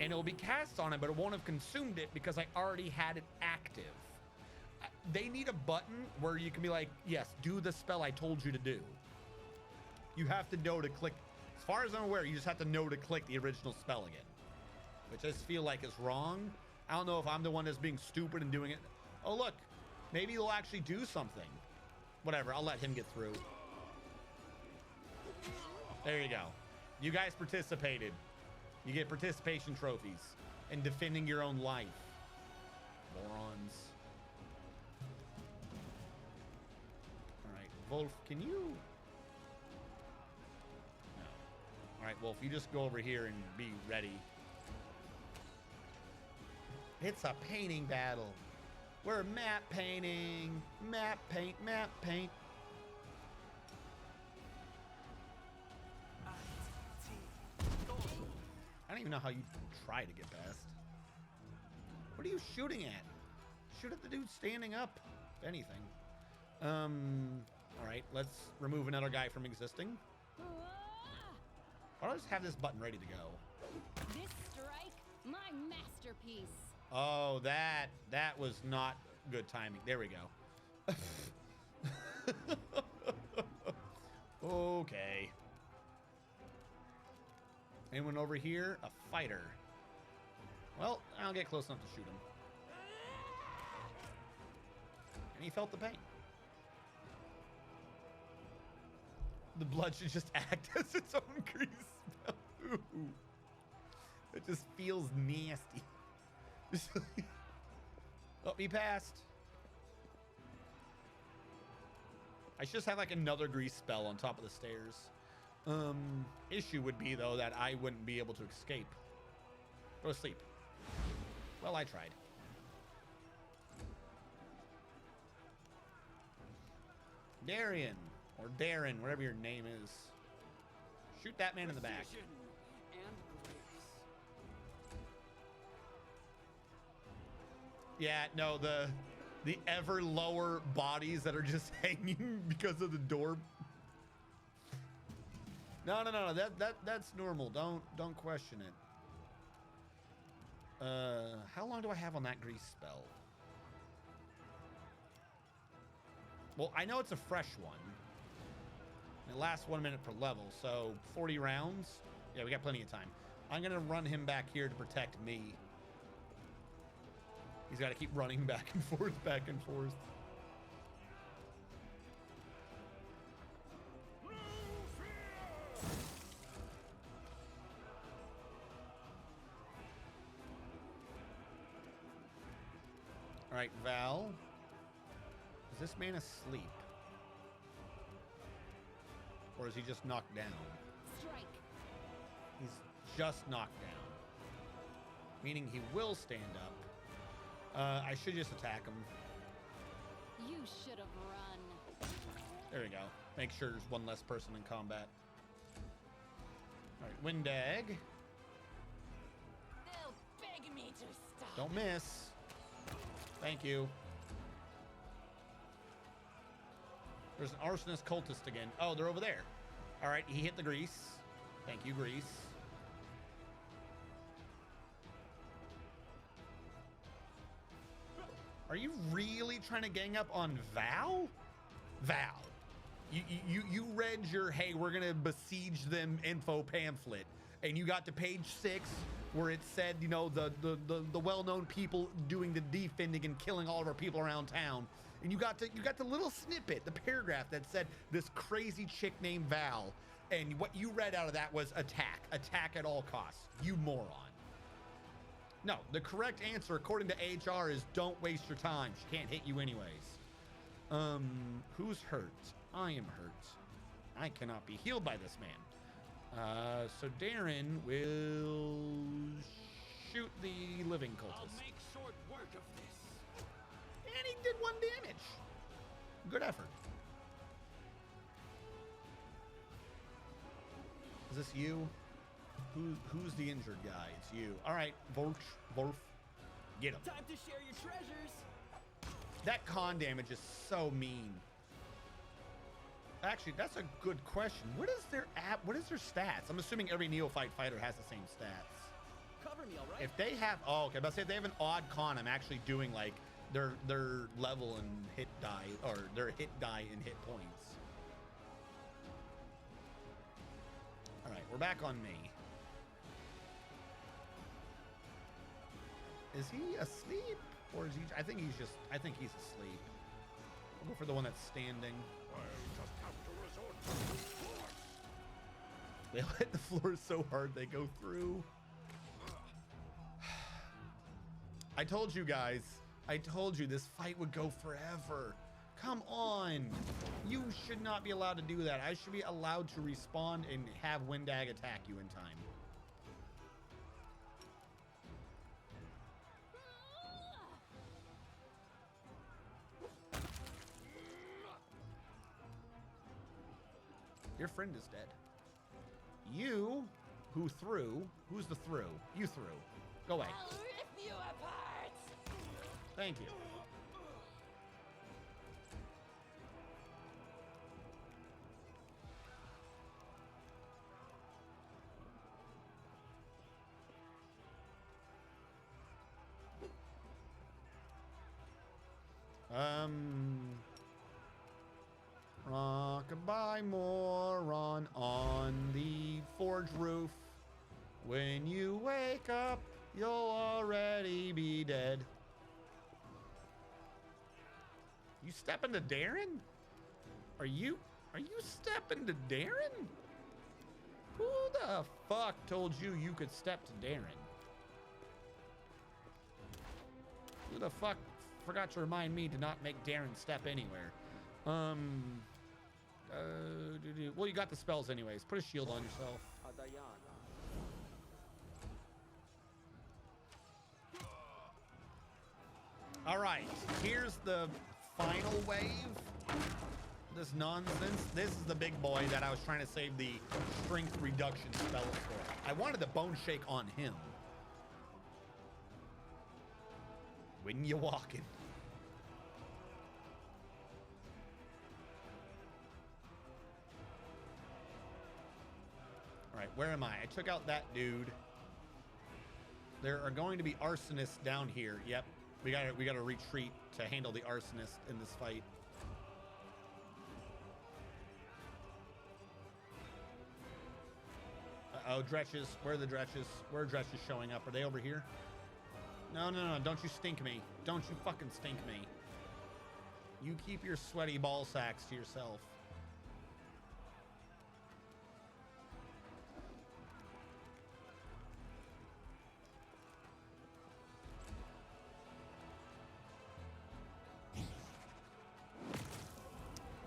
S1: And it will be cast on him, but it won't have consumed it because I already had it active. They need a button where you can be like, yes, do the spell I told you to do. You have to know to click. As far as I'm aware, you just have to know to click the original spell again. Which I just feel like is wrong. I don't know if I'm the one that's being stupid and doing it. Oh, look. Maybe he'll actually do something. Whatever, I'll let him get through. There you go. You guys participated. You get participation trophies in defending your own life. Morons. Alright, Wolf, can you... No. Alright, Wolf, you just go over here and be ready. It's a painting battle. We're map painting. Map paint, map paint. I don't even know how you try to get past. What are you shooting at? Shoot at the dude standing up, if anything. Alright, let's remove another guy from existing. Why don't I just have this button ready to go?
S12: This strike, my masterpiece.
S1: Oh, that was not good timing. There we go. Okay. Anyone over here? A fighter. Well, I'll get close enough to shoot him. And he felt the pain. The blood should just act as its own grease spell. Ooh. It just feels nasty. Oh, he passed. I should just have like another grease spell on top of the stairs. Issue would be though that I wouldn't be able to escape. Go to sleep. Well, I tried. Darian, or Darren, whatever your name is. Shoot that man in the back. Yeah, no, the ever lower bodies that are just hanging because of the door. No, that's normal. Don't question it. How long do I have on that grease spell? Well, I know it's a fresh one. It lasts 1 minute per level, so 40 rounds. Yeah, we got plenty of time. I'm gonna run him back here to protect me. He's got to keep running back and forth, back and forth. All right, Val. Is this man asleep? Or is he just knocked down?
S12: Strike.
S1: He's just knocked down. Meaning he will stand up. I should just attack him.
S12: You should have run.
S1: There we go. Make sure there's one less person in combat. All right, Windag.
S12: They'll beg me to stop.
S1: Don't miss. Thank you. There's an arsonist cultist again. Oh, they're over there. All right, he hit the grease. Thank you, grease. Are you really trying to gang up on Val? Val, you read your, hey, we're gonna besiege them info pamphlet, and you got to page 6 where it said, you know, the well-known people doing the defending and killing all of our people around town, and you got the little snippet, the paragraph that said this crazy chick named Val, and what you read out of that was attack at all costs. You moron. No, the correct answer, according to HR, is don't waste your time. She can't hit you anyways. Who's hurt? I am hurt. I cannot be healed by this man. So Darren will shoot the living cultist.
S3: I'll make short work of this.
S1: And he did 1 damage. Good effort. Is this you? Who's the injured guy? It's you. All right, Vorf, get him.
S8: Time to share your treasures.
S1: That con damage is so mean. Actually, that's a good question. What is their stats? I'm assuming every neophyte fighter has the same stats.
S8: Cover me, all right?
S1: If they have, oh, okay, but say if they have an odd con, I'm actually doing like their level and hit die, or their hit die and hit points. All right, we're back on me. Is he asleep, or is he? I think he's asleep. We'll go for the one that's standing.
S3: I'll just have to resort to force.
S1: They hit the floor so hard they go through. I told you guys. I told you this fight would go forever. Come on. You should not be allowed to do that. I should be allowed to respawn and have Windag attack you in time. Your friend is dead. You, who threw, who's the threw? You threw. Go away.
S12: I'll rip you apart.
S1: Thank you. Rockabye moron on the forge roof. When you wake up, you'll already be dead. You stepping to Darren? Are you stepping to Darren? Who the fuck told you you could step to Darren? Who the fuck forgot to remind me to not make Darren step anywhere? Well, you got the spells anyways. Put a shield on yourself. All right, here's the final wave. This nonsense. This is the big boy that I was trying to save the strength reduction spells for. I wanted the bone shake on him. When you walking. All right, where am I? I took out that dude. There are going to be arsonists down here. Yep, we gotta retreat to handle the arsonist in this fight. Uh-oh, dretches. Where are the dretches? Where are dretches showing up? Are they over here? No, no, no, don't you stink me. Don't you fucking stink me. You keep your sweaty ball sacks to yourself.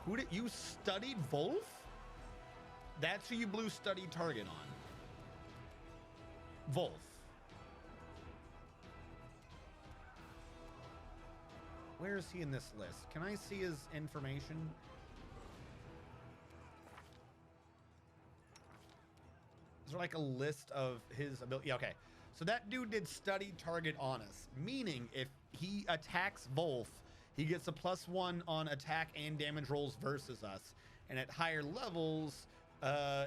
S1: Who did you studied Wolf? That's who you blew study target on. Wolf. Where is he in this list? Can I see his information? Is there like a list of his ability? Yeah, okay. So that dude did study target on us, meaning if he attacks Wolf, he gets a +1 on attack and damage rolls versus us. And at higher levels,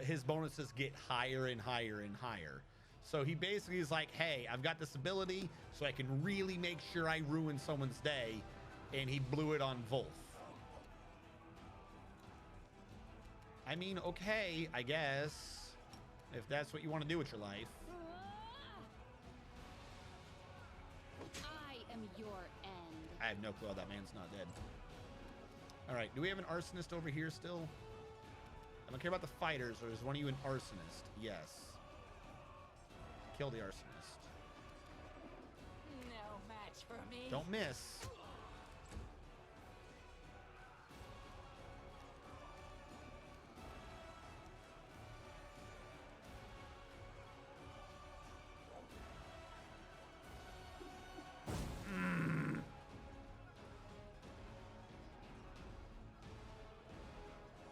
S1: his bonuses get higher and higher and higher. So he basically is like, hey, I've got this ability, so I can really make sure I ruin someone's day. And he blew it on Wolf. I mean, okay, I guess. If that's what you want to do with your life.
S12: I am your end.
S1: I have no clue how that man's not dead. All right, do we have an arsonist over here still? I don't care about the fighters, or is one of you an arsonist? Yes. Kill the arsonist.
S12: No match for me.
S1: Don't miss.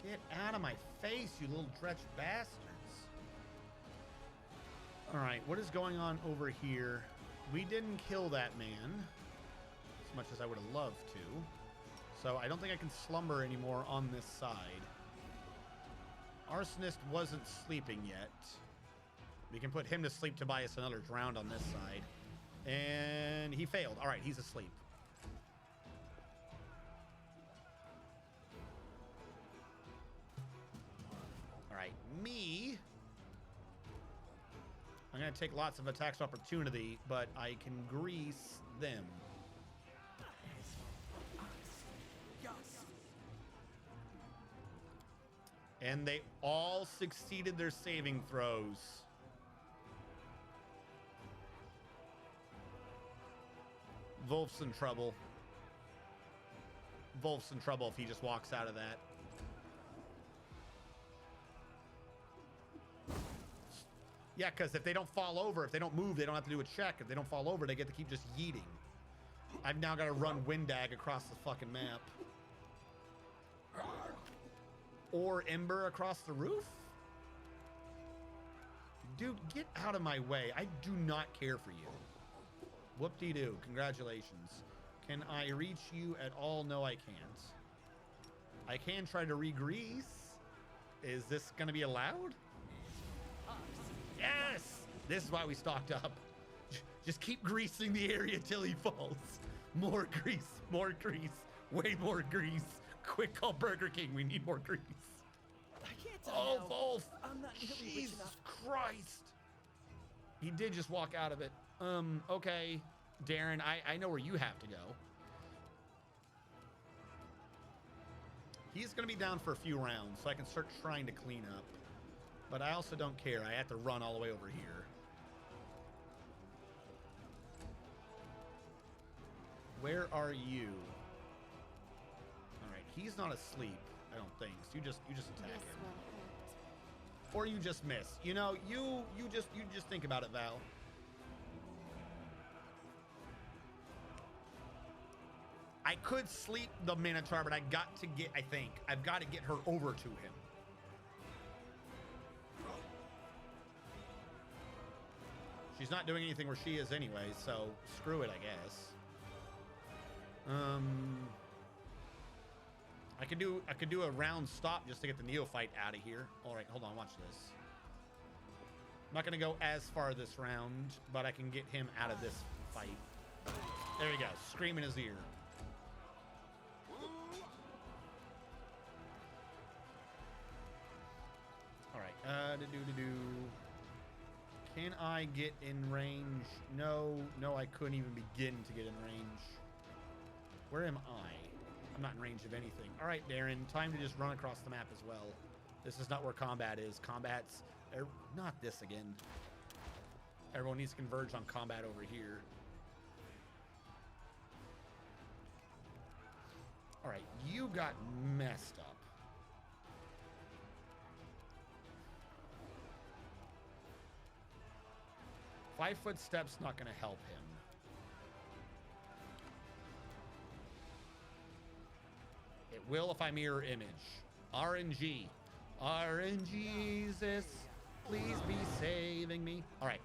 S1: Get out of my face, you little dretch bastards. All right, what is going on over here? We didn't kill that man as much as I would have loved to. So I don't think I can slumber anymore on this side. Arsonist wasn't sleeping yet. We can put him to sleep to buy us another round on this side. And he failed. All right, he's asleep. Me, I'm going to take lots of attacks opportunity, but I can grease them. And they all succeeded their saving throws. Wolf's in trouble. Wolf's in trouble if he just walks out of that. Yeah, because if they don't fall over, if they don't move, they don't have to do a check. If they don't fall over, they get to keep just yeeting. I've now got to run Windag across the fucking map. Or Ember across the roof? Dude, get out of my way. I do not care for you. Whoop-de-doo. Congratulations. Can I reach you at all? No, I can't. I can try to re-grease. Is this going to be allowed? Yes! This is why we stocked up. Just keep greasing the area till he falls. More grease, way more grease. Quick, call Burger King. We need more grease.
S8: I can't
S1: Oh,
S8: now.
S1: Wolf!
S8: I'm not nearly rich
S1: Jesus
S8: enough.
S1: Christ! He did just walk out of it. Okay, Darren, I know where you have to go. He's gonna be down for a few rounds, so I can start trying to clean up. But I also don't care. I have to run all the way over here. Where are you? All right, he's not asleep, I don't think. So you just attack him. Or you just miss. You know, you just think about it, Val. I could sleep the Minotaur, but I've got to get her over to him. She's not doing anything where she is anyway, so screw it, I guess. I could do a round stop just to get the neophyte out of here. All right, hold on, watch this. I'm not gonna go as far this round, but I can get him out of this fight. There we go, scream in his ear. All right, Can I get in range? No, I couldn't even begin to get in range. Where am I? I'm not in range of anything. All right, Darren, time to just run across the map as well. This is not where combat is. Combat's not this again. Everyone needs to converge on combat over here. All right, you got messed up. Five-foot step's not going to help him. It will if I mirror image. RNG. RNGesus, please be saving me. All right,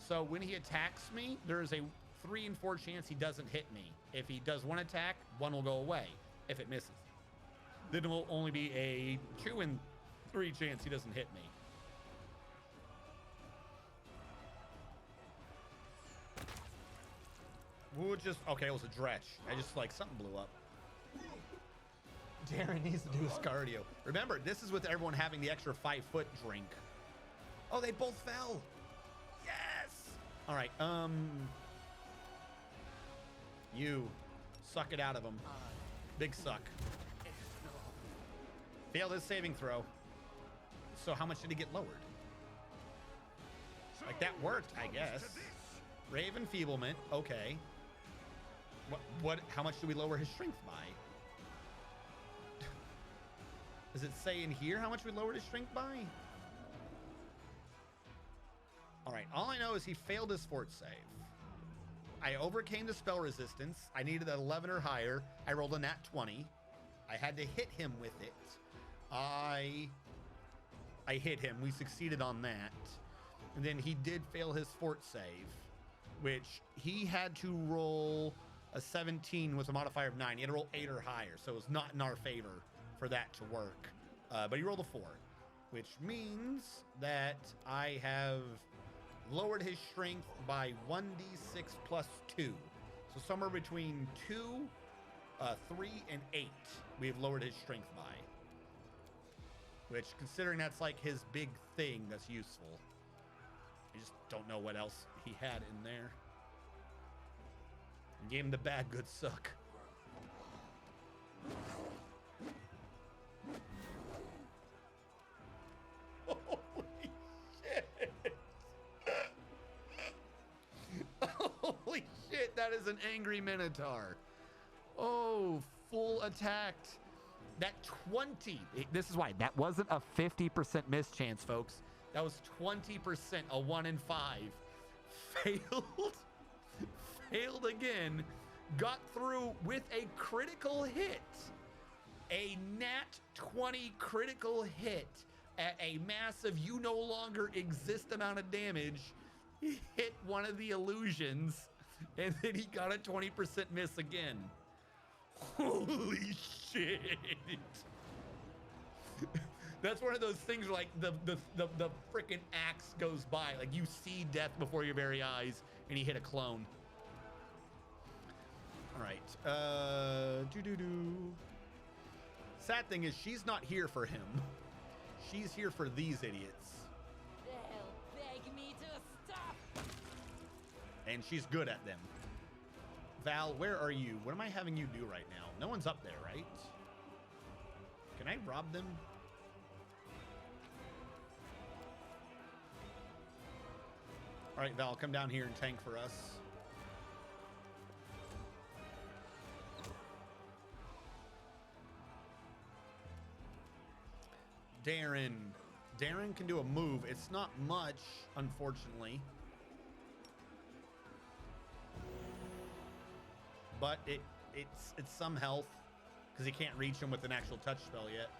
S1: so when he attacks me, there's a 3 in 4 chance he doesn't hit me. If he does one attack, one will go away. If it misses, then it will only be a 2 in 3 chance he doesn't hit me. Okay, it was a dretch. I just, like, something blew up. Darren needs to do his cardio. Remember, this is with everyone having the extra 5-foot drink. Oh, they both fell. Yes. All right. You suck it out of him. Big suck. Failed his saving throw. So how much did he get lowered? Like, that worked, I guess. Rave enfeeblement. Okay. How much do we lower his strength by? Does it say in here how much we lowered his strength by? All right, all I know is he failed his fort save. I overcame the spell resistance. I needed an 11 or higher. I rolled a nat 20. I had to hit him with it. I hit him. We succeeded on that. And then he did fail his fort save, which he had to roll a 17 with a modifier of 9. He had to roll 8 or higher, so it was not in our favor for that to work. But he rolled a 4, which means that I have lowered his strength by 1d6 plus 2. So somewhere between 2, 3, and 8, we have lowered his strength by. Which, considering that's like his big thing, that's useful. I just don't know what else he had in there. And gave him the bad, good suck. Holy shit. Holy shit, that is an angry Minotaur. Oh, full attacked. That 20, this is why, that wasn't a 50% miss chance, folks. That was 20%, a 1 in 5. Failed again, got through with a critical hit. A nat 20 critical hit at a massive you no longer exist amount of damage. He hit one of the illusions, and then he got a 20% miss again. Holy shit. That's one of those things where, like, the freaking axe goes by. Like, you see death before your very eyes, and he hit a clone. All right. Sad thing is, she's not here for him. She's here for these idiots.
S12: They'll beg me to stop.
S1: And she's good at them. Val, where are you? What am I having you do right now? No one's up there, right? Can I rob them? All right, Val, come down here and tank for us. Darren. Darren can do a move. It's not much, unfortunately. But it's some health because he can't reach him with an actual touch spell yet.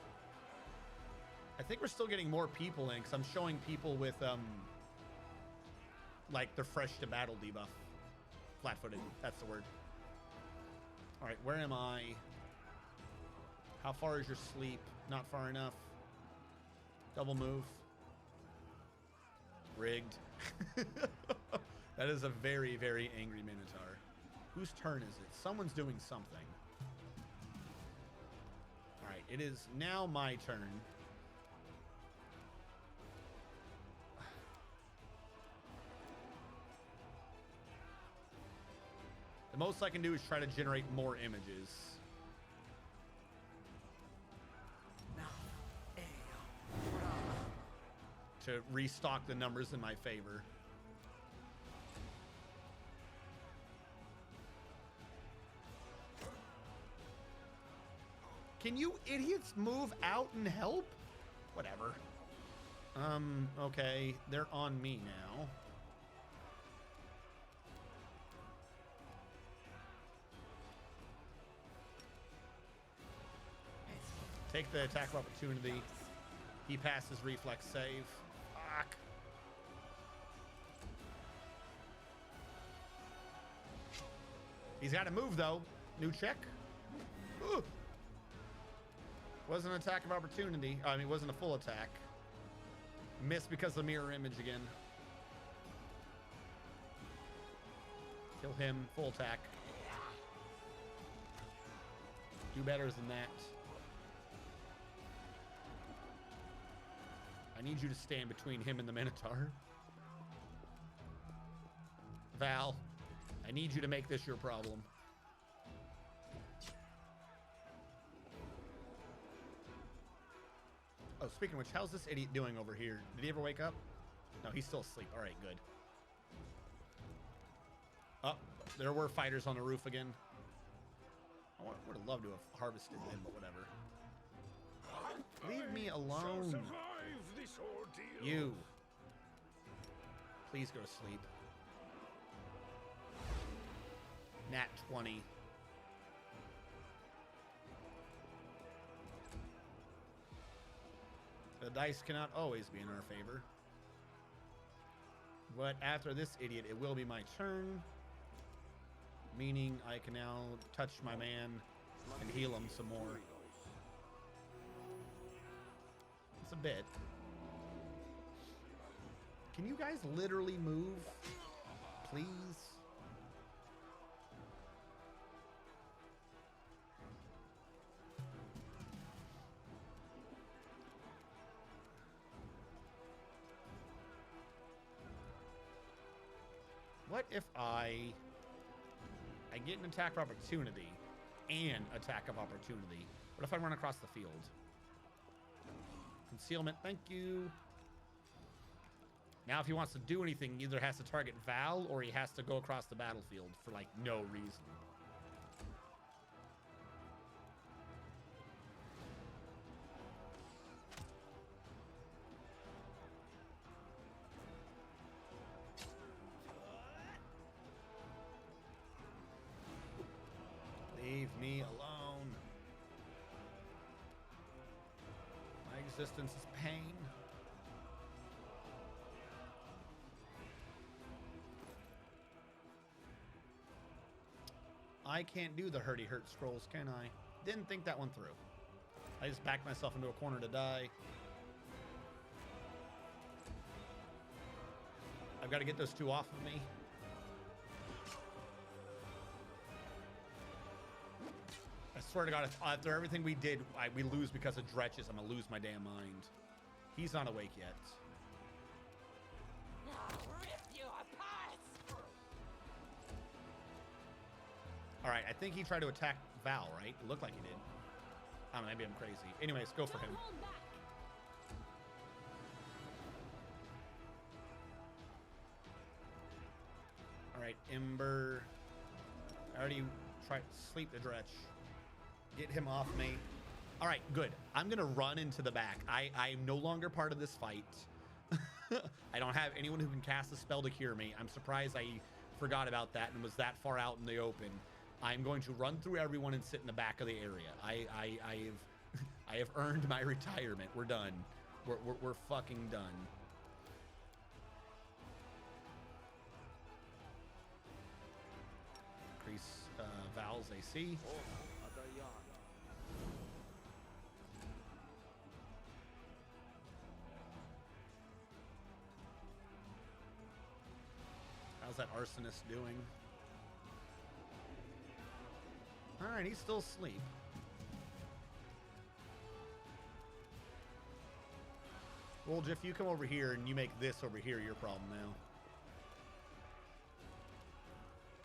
S1: I think we're still getting more people in because I'm showing people with like the fresh to battle debuff. Flat-footed, that's the word. All right, where am I? How far is your sleep? Not far enough. Double move. Rigged. That is a very, very angry Minotaur. Whose turn is it? Someone's doing something. All right, it is now my turn. The most I can do is try to generate more images. To restock the numbers in my favor. Can you idiots move out and help? Whatever. Okay, they're on me now. Take the attack of opportunity. He passes reflex save. Fuck. He's got to move though. New check. Ooh. Wasn't an attack of opportunity. I mean, wasn't a full attack. Missed because of the mirror image again. Kill him. Full attack. Do better than that. I need you to stand between him and the Minotaur. Val, I need you to make this your problem. Oh, speaking of which, how's this idiot doing over here? Did he ever wake up? No, he's still asleep. All right, good. Oh, there were fighters on the roof again. I would have loved to have harvested them, but whatever. Leave me alone. You. Please go to sleep. Nat 20. The dice cannot always be in our favor. But after this idiot, it will be my turn. Meaning I can now touch my man and heal him some more. It's a bit. Can you guys literally move? Please? What if I get an attack of opportunity and attack of opportunity? What if I run across the field? Concealment, thank you. Now if he wants to do anything, he either has to target Val or he has to go across the battlefield for like no reason. Leave me alone. My existence is pain. I can't do the hurdy hurt scrolls, can I? Didn't think that one through. I just backed myself into a corner to die. I've got to get those two off of me. I swear to God, if after everything we did, we lose because of dretches, I'm going to lose my damn mind. He's not awake yet. All right, I think he tried to attack Val, right? It looked like he did. I don't know, maybe I'm crazy. Anyways, go for him. All right, Ember. I already tried to sleep the dretch. Get him off me. All right, good. I'm gonna run into the back. I am no longer part of this fight. I don't have anyone who can cast a spell to cure me. I'm surprised I forgot about that and was that far out in the open. I'm going to run through everyone and sit in the back of the area. I have earned my retirement. We're done. We're fucking done. Increase Val's AC. How's that arsonist doing? All right, he's still asleep. Well, Jeff, you come over here and you make this over here your problem now.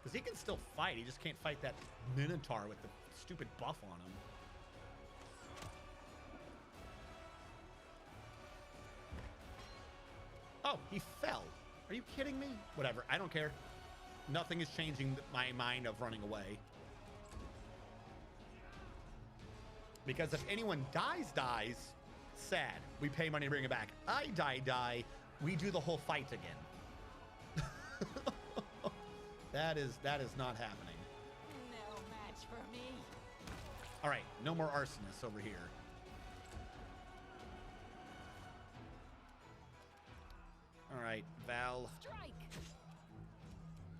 S1: Because he can still fight. He just can't fight that Minotaur with the stupid buff on him. Oh, he fell. Are you kidding me? Whatever. I don't care. Nothing is changing my mind of running away. Because if anyone dies, sad. We pay money to bring it back. I die, we do the whole fight again. That is not happening.
S12: No match for me.
S1: All right, no more arsonists over here. All right, Val.
S12: Strike.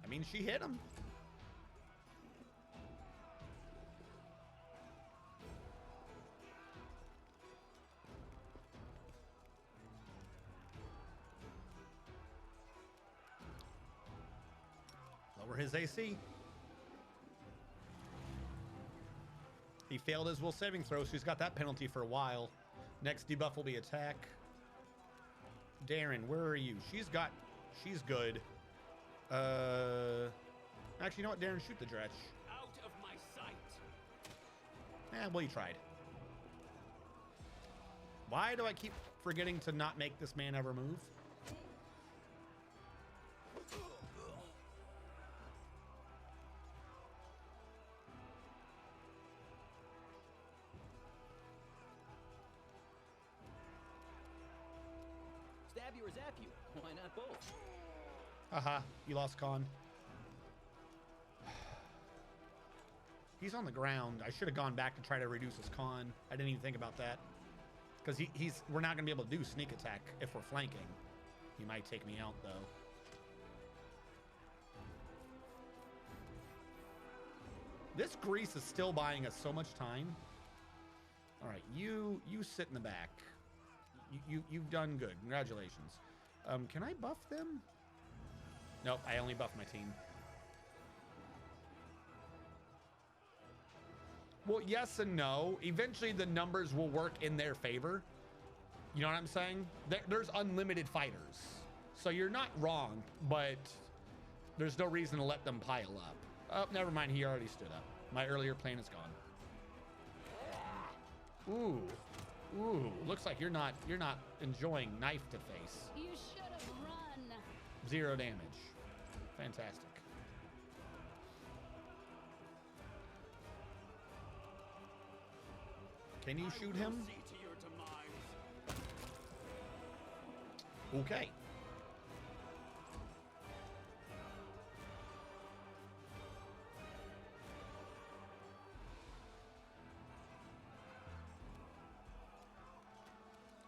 S1: I mean, she hit him. Lower his AC. He failed his will saving throw, so he's got that penalty for a while. Next debuff will be attack. Darren, where are you? She's good. Actually, you know what, Darren? Shoot the dretch.
S10: Out of my sight.
S1: Well, you tried. Why do I keep forgetting to not make this man ever move?
S13: Stab you or zap you. Why not both?
S1: Haha, you lost con. He's on the ground. I should have gone back to try to reduce his con. I didn't even think about that. Because we're not going to be able to do sneak attack if we're flanking. He might take me out, though. This grease is still buying us so much time. All right, you sit in the back. You've done good. Congratulations. Can I buff them? Nope, I only buff my team. Well, yes and no. Eventually, the numbers will work in their favor. You know what I'm saying? There's unlimited fighters. So you're not wrong, but there's no reason to let them pile up. Oh, never mind. He already stood up. My earlier plan is gone. Ooh. Looks like you're not enjoying knife to face.
S12: You should have run.
S1: 0 damage. Fantastic. Can you shoot him? Okay.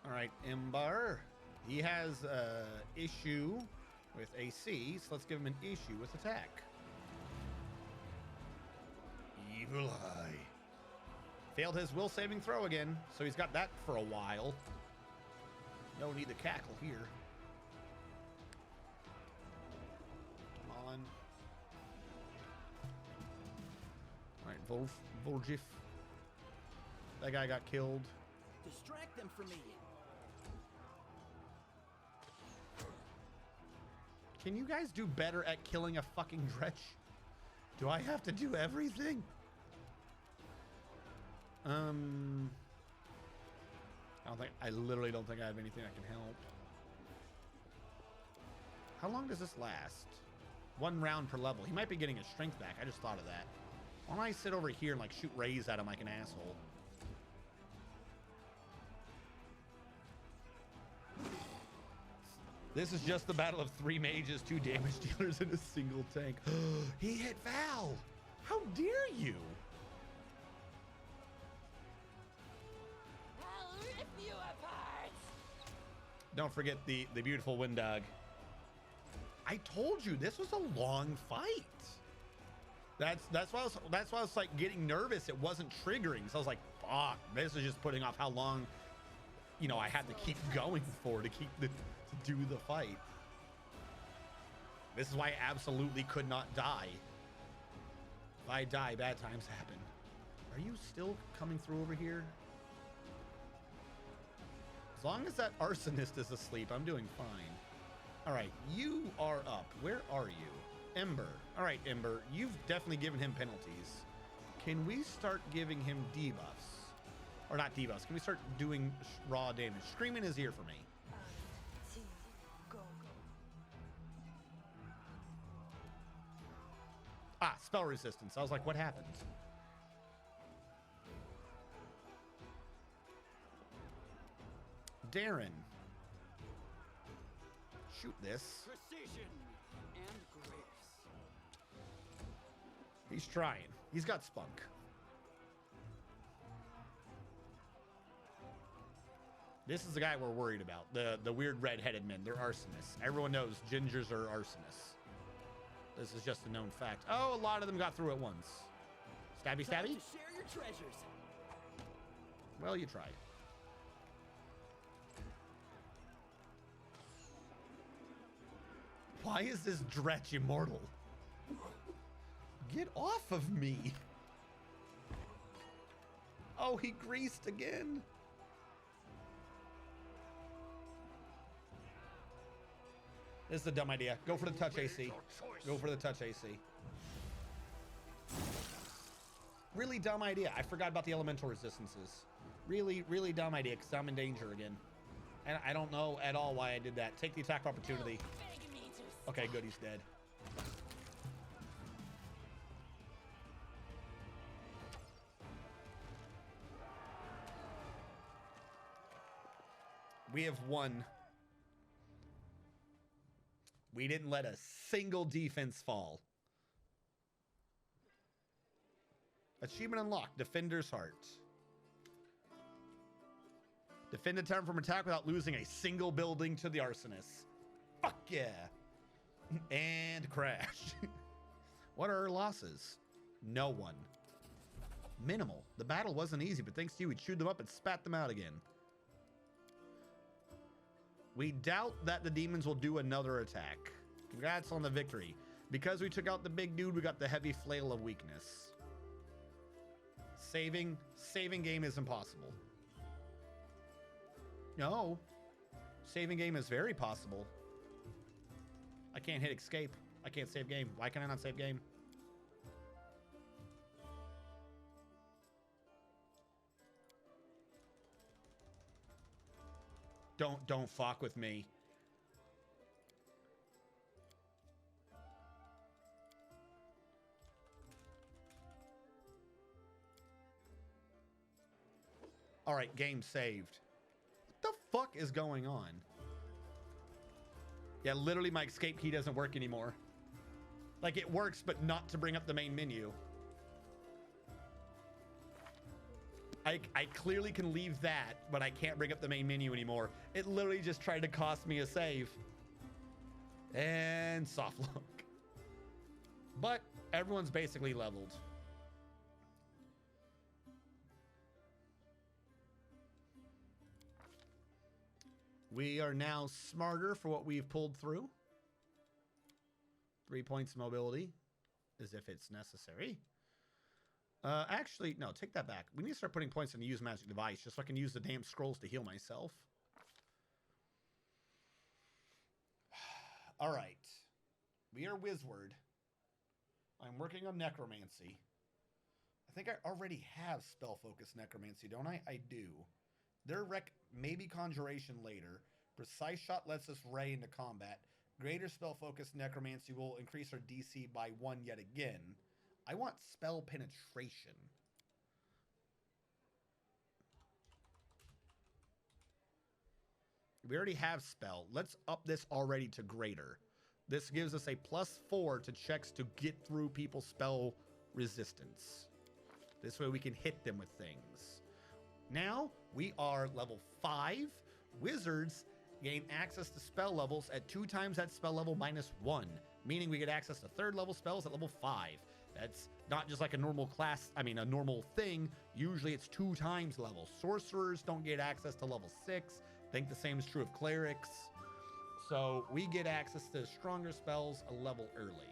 S1: All right, Imbar. He has issue with AC, so let's give him an issue with attack. Evil Eye. Failed his will saving throw again, so he's got that for a while. No need to cackle here. Come on. All right, Volgif. That guy got killed.
S13: Distract them from me.
S1: Can you guys do better at killing a fucking dretch? Do I have to do everything? I literally don't think I have anything that can help. How long does this last? 1 round per level. He might be getting his strength back. I just thought of that. Why don't I sit over here and like shoot rays at him like an asshole? This is just the battle of 3 mages, 2 damage dealers, and a single tank. He hit Val. How dare you?
S12: I'll rip you apart.
S1: Don't forget the beautiful wind dog. I told you this was a long fight. That's why I was like getting nervous. It wasn't triggering. So I was like, fuck, this is just putting off how long, you know, I had to keep going for to do the fight. This is why I absolutely could not die. If I die, bad times happen. Are you still coming through over here? As long as that arsonist is asleep, I'm doing fine. All right, you are up. Where are you? Ember. All right, Ember, you've definitely given him penalties. Can we start giving him debuffs? Or not debuffs. Can we start doing raw damage? Scream in his ear for me. Ah, spell resistance. I was like, what happened? Darren. Shoot this.
S10: Precision and grace.
S1: He's trying. He's got spunk. This is the guy we're worried about. The weird red-headed men. They're arsonists. Everyone knows gingers are arsonists. This is just a known fact. Oh, a lot of them got through at once. Stabby, stabby?
S13: To share your treasures.
S1: Well, you tried. Why is this Dretch immortal? Get off of me. Oh, he greased again. This is a dumb idea. Go for the touch AC. Go for the touch AC. Really dumb idea. I forgot about the elemental resistances. Really, really dumb idea because I'm in danger again. And I don't know at all why I did that. Take the attack opportunity. Okay, good. He's dead. We have won. We didn't let a single defense fall. Achievement unlocked. Defender's Heart. Defend a town from attack without losing a single building to the arsonists. Fuck yeah. And crash. What are our losses? No one. Minimal. The battle wasn't easy, but thanks to you, we chewed them up and spat them out again. We doubt that the demons will do another attack. Congrats on the victory. Because we took out the big dude, we got the heavy flail of weakness. Saving game is impossible. No. Saving game is very possible. I can't hit escape. I can't save game. Why can I not save game? Don't fuck with me. All right, game saved. What the fuck is going on? Yeah, literally my escape key doesn't work anymore. Like it works, but not to bring up the main menu. I clearly can leave that, but I can't bring up the main menu anymore. It literally just tried to cost me a save. And soft look. But everyone's basically leveled. We are now smarter for what we've pulled through. 3 points mobility, as if it's necessary. Actually, no, take that back. We need to start putting points in the use magic device just so I can use the damn scrolls to heal myself. All right. We are Wizward. I'm working on necromancy. I think I already have spell focus necromancy, don't I? I do. Their maybe conjuration later. Precise shot lets us ray into combat. Greater spell focus necromancy will increase our DC by 1 yet again. I want spell penetration. We already have spell. Let's up this already to greater. This gives us a +4 to checks to get through people's spell resistance. This way we can hit them with things. Now we are level 5. Wizards gain access to spell levels at 2 times that spell level -1, meaning we get access to 3rd level spells at level 5. That's not just like a normal class, a normal thing. Usually it's 2 times level. Sorcerers don't get access to level 6. I think the same is true of clerics. So we get access to stronger spells a level early.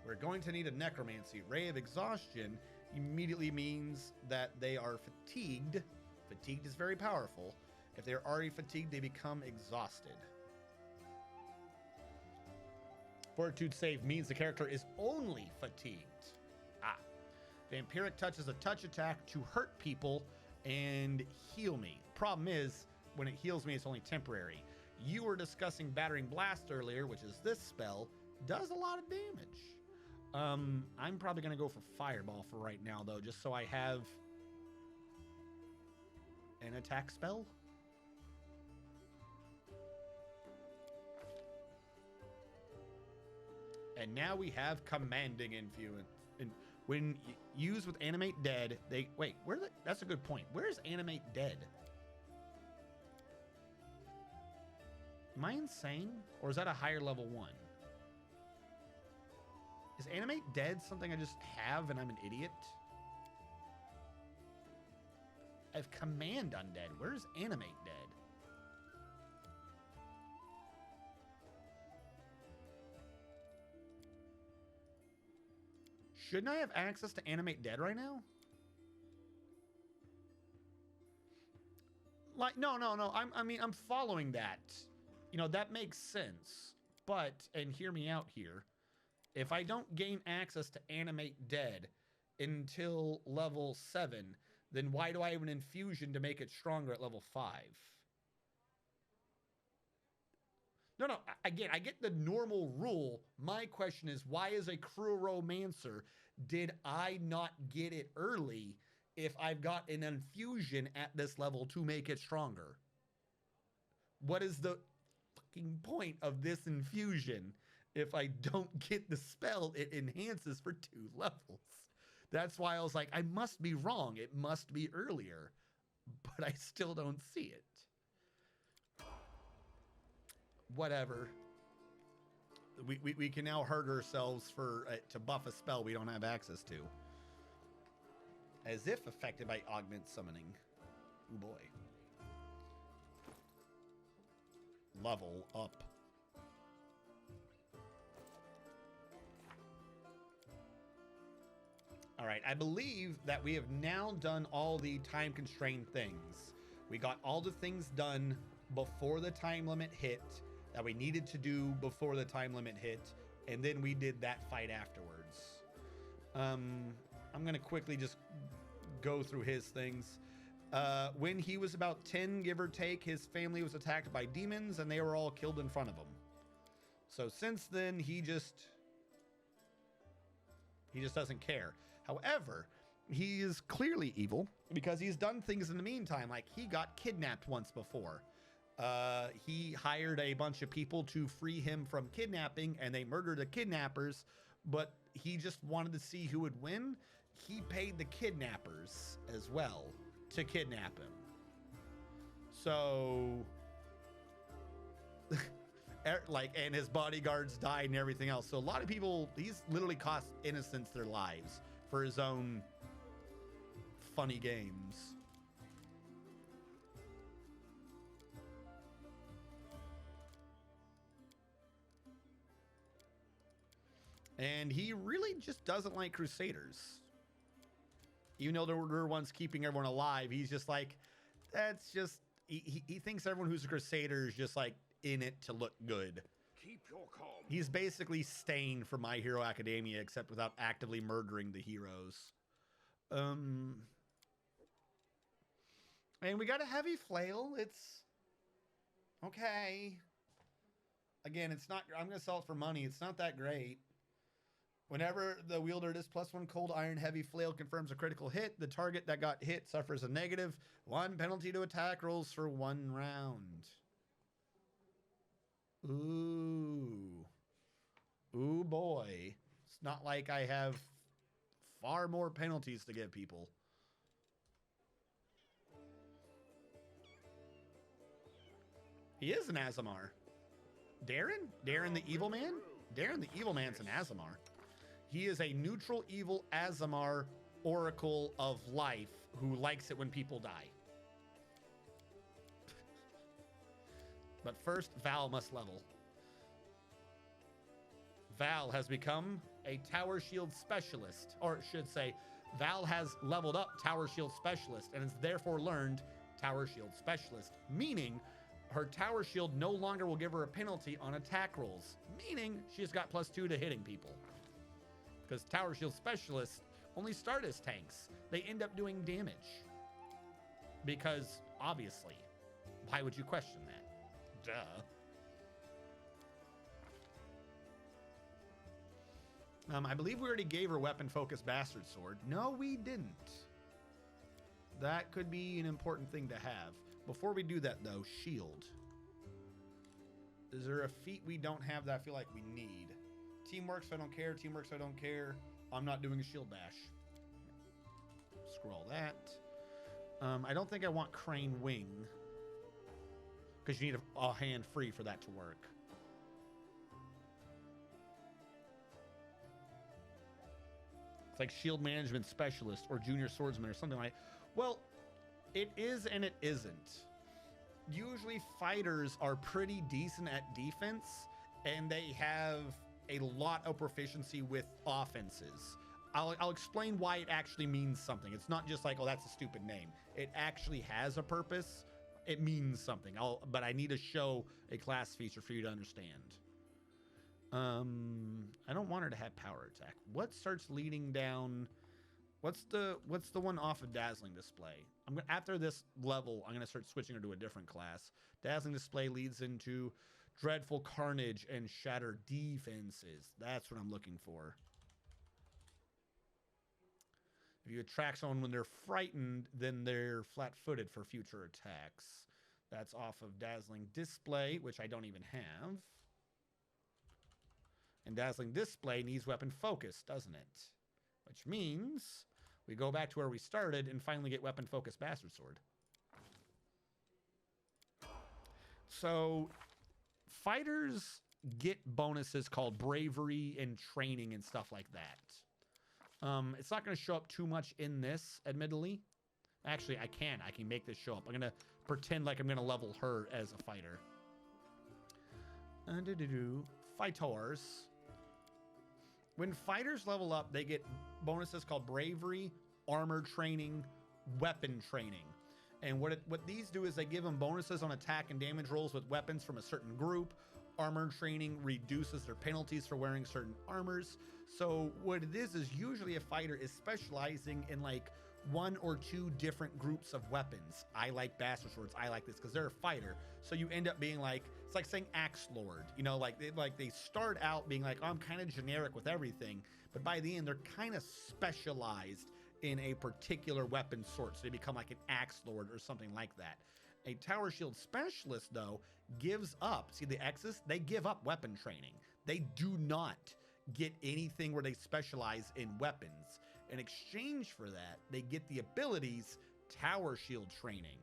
S1: We're going to need a necromancy. Ray of Exhaustion immediately means that they are fatigued. Fatigued is very powerful. If they're already fatigued, they become exhausted. Fortitude save means the character is only fatigued. Vampiric touch is a touch attack to hurt people and heal me. Problem is, when it heals me, it's only temporary. You were discussing Battering Blast earlier, which is this spell, does a lot of damage. I'm probably going to go for Fireball for right now, though, just so I have an attack spell. And now we have Commanding Influence. And when used with Animate Dead, they... Wait, that's a good point. Where's Animate Dead? Am I insane? Or is that a higher level 1? Is Animate Dead something I just have and I'm an idiot? I have Command Undead. Where's Animate Dead? Shouldn't I have access to Animate Dead right now? Like, no. I'm following that. You know, that makes sense. But, and hear me out here, if I don't gain access to Animate Dead until level 7, then why do I have an infusion to make it stronger at level 5? No, again, I get the normal rule. My question is, why as a Necromancer did I not get it early if I've got an infusion at this level to make it stronger? What is the fucking point of this infusion if I don't get the spell it enhances for 2 levels? That's why I was like, I must be wrong. It must be earlier. But I still don't see it. Whatever. We can now hurt ourselves for to buff a spell we don't have access to. As if affected by augment summoning. Oh boy. Level up. All right, I believe that we have now done all the time constrained things. We got all the things done before the time limit hit that we needed to do before the time limit hit, and then we did that fight afterwards. I'm gonna quickly just go through his things. When he was about 10, give or take, his family was attacked by demons and they were all killed in front of him. So since then, he just doesn't care. However, he is clearly evil because he's done things in the meantime, like he got kidnapped once before. He hired a bunch of people to free him from kidnapping, and they murdered the kidnappers, but he just wanted to see who would win. He paid the kidnappers as well to kidnap him. So, and his bodyguards died and everything else. So a lot of people, he's literally cost innocents their lives for his own funny games. And he really just doesn't like Crusaders. Even though there were ones keeping everyone alive, he's just like, that's just, he thinks everyone who's a Crusader is just like in it to look good.
S3: Keep your calm.
S1: He's basically Stain from My Hero Academia, except without actively murdering the heroes. And we got a heavy flail. It's okay. Again, it's not, I'm going to sell it for money. It's not that great. Whenever the wielder this +1 cold iron heavy flail confirms a critical hit, the target that got hit suffers a -1 penalty to attack rolls for 1 round. Ooh. Ooh boy. It's not like I have far more penalties to give people. He is an Azamar. Darren? Darren the Evil Man? Darren the Evil Man's an Azamar. He is a neutral evil Azamar Oracle of Life who likes it when people die. But first, Val must level. Val has become a Tower Shield Specialist, or should say, Val has leveled up Tower Shield Specialist and has therefore learned Tower Shield Specialist, meaning her Tower Shield no longer will give her a penalty on attack rolls, meaning she's got +2 to hitting people. Because Tower Shield Specialists only start as tanks. They end up doing damage. Because, obviously, why would you question that? Duh. I believe we already gave her weapon-focused Bastard Sword. No, we didn't. That could be an important thing to have. Before we do that, though, shield. Is there a feat we don't have that I feel like we need? Teamwork, so I don't care. Teamwork, so I don't care. I'm not doing a shield bash. Scroll that. I don't think I want Crane Wing. Because you need a hand free for that to work. It's like Shield Management Specialist or Junior Swordsman or something like. Well, it is and it isn't. Usually fighters are pretty decent at defense and they have a lot of proficiency with offenses. I'll explain why it actually means something. It's not just like, oh, that's a stupid name. It actually has a purpose. It means something. But I need to show a class feature for you to understand. I don't want her to have power attack. What starts leading down? What's the one off of Dazzling Display? After this level, I'm gonna start switching her to a different class. Dazzling Display leads into Dreadful Carnage and Shatter Defenses. That's what I'm looking for. If you attract someone when they're frightened, then they're flat-footed for future attacks. That's off of Dazzling Display, which I don't even have. And Dazzling Display needs weapon focus, doesn't it? Which means we go back to where we started and finally get weapon focus Bastard Sword. So fighters get bonuses called bravery and training and stuff like that. It's not going to show up too much in this, admittedly. Actually, I can make this show up. I'm going to pretend like I'm going to level her as a fighter. Fighters. When fighters level up, they get bonuses called bravery, armor training, weapon training. And what these do is they give them bonuses on attack and damage rolls with weapons from a certain group. Armor training reduces their penalties for wearing certain armors. So what it is usually a fighter is specializing in like 1 or 2 different groups of weapons. I like Bastard Swords. I like this because they're a fighter. So you end up being like, it's like saying Axe Lord. You know, like they start out being like, oh, I'm kind of generic with everything. But by the end, they're kind of specialized in a particular weapon sort. So they become like an Axe Lord or something like that. A Tower Shield Specialist, though, gives up. See the X's? They give up weapon training. They do not get anything where they specialize in weapons. In exchange for that, they get the abilities Tower Shield training.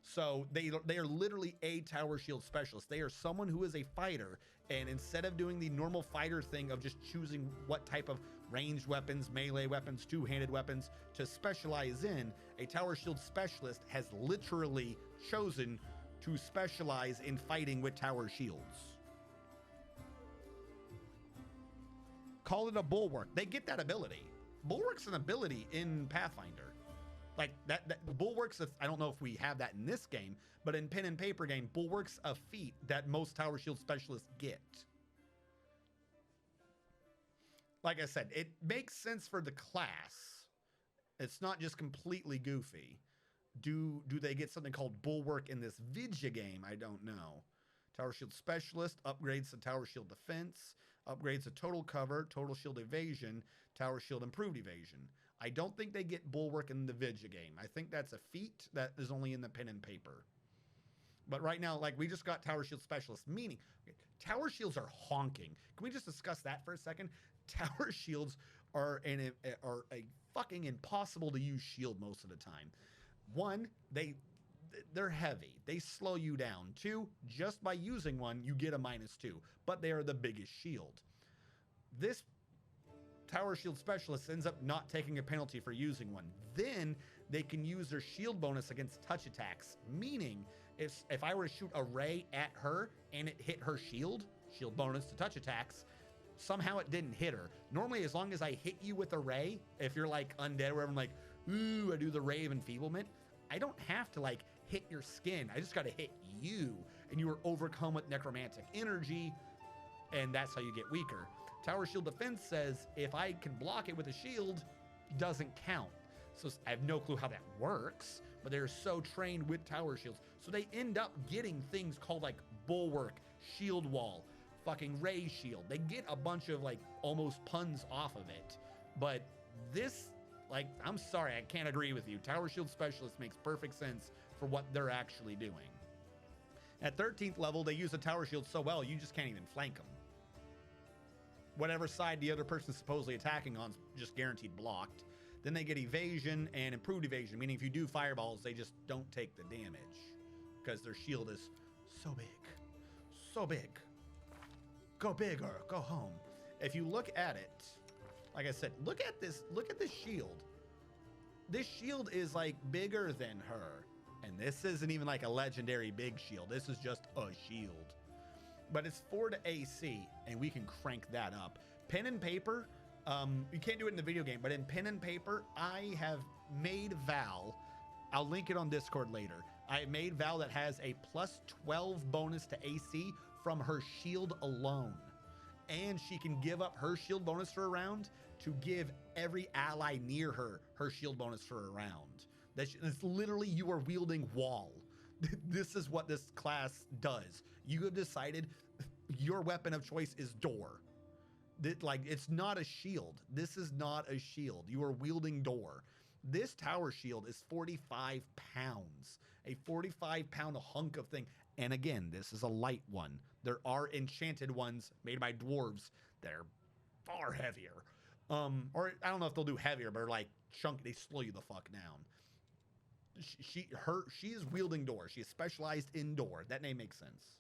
S1: So they are literally a Tower Shield Specialist. They are someone who is a fighter, and instead of doing the normal fighter thing of just choosing what type of ranged weapons, melee weapons, two-handed weapons to specialize in, a Tower Shield Specialist has literally chosen to specialize in fighting with Tower Shields. Call it a Bulwark. They get that ability. Bulwark's an ability in Pathfinder. Like that Bulwark's, I don't know if we have that in this game, but in pen and paper game, Bulwark's a feat that most Tower Shield Specialists get. Like I said, it makes sense for the class. It's not just completely goofy. Do they get something called Bulwark in this Vidya game? I don't know. Tower Shield Specialist upgrades to Tower Shield Defense. Upgrades to total cover, total shield evasion, tower shield improved evasion. I don't think they get bulwark in the Vidya game. I think that's a feat that is only in the pen and paper. But right now, like, we just got tower shield specialist, meaning tower shields are honking. Can we just discuss that for a second? Tower shields are a fucking impossible to use shield most of the time. One, they're heavy. They slow you down. Two, just by using one, you get a -2, but they are the biggest shield. This tower shield specialist ends up not taking a penalty for using one. Then they can use their shield bonus against touch attacks, meaning if I were to shoot a ray at her and it hit her shield bonus to touch attacks, somehow it didn't hit her. Normally, as long as I hit you with a ray, if you're like undead or whatever, I'm like, ooh, I do the ray of enfeeblement, I don't have to like hit your skin. I just got to hit you, and you are overcome with necromantic energy, and that's how you get weaker. Tower shield defense says if I can block it with a shield, doesn't count. So I have no clue how that works, but they're so trained with tower shields. So they end up getting things called like bulwark, shield wall, fucking ray shield. They get a bunch of like almost puns off of it. But this, like, I'm sorry, I can't agree with you. Tower shield specialist makes perfect sense for what they're actually doing. At 13th level, they use the tower shield so well, you just can't even flank them. Whatever side the other person's supposedly attacking on is just guaranteed blocked. Then they get evasion and improved evasion, meaning if you do fireballs, they just don't take the damage because their shield is so big. So big. Go big or go home. If you look at it, like I said, look at this shield. This shield is like bigger than her. And this isn't even like a legendary big shield. This is just a shield. But it's 4 to AC, and we can crank that up. Pen and paper, you can't do it in the video game, but in pen and paper, I have made Val, I'll link it on Discord later. I made Val that has a +12 bonus to AC from her shield alone. And she can give up her shield bonus for a round to give every ally near her her shield bonus for a round. That's literally, you are wielding wall. This is what this class does. You have decided your weapon of choice is door. Like, it's not a shield. This is not a shield. You are wielding door. This tower shield is 45 pounds. A 45-pound hunk of thing. And again, this is a light one. There are enchanted ones made by dwarves that are far heavier. Or I don't know if they'll do heavier, but they're like chunky. They slow you the fuck down. She is wielding door. She is specialized in door. That name makes sense.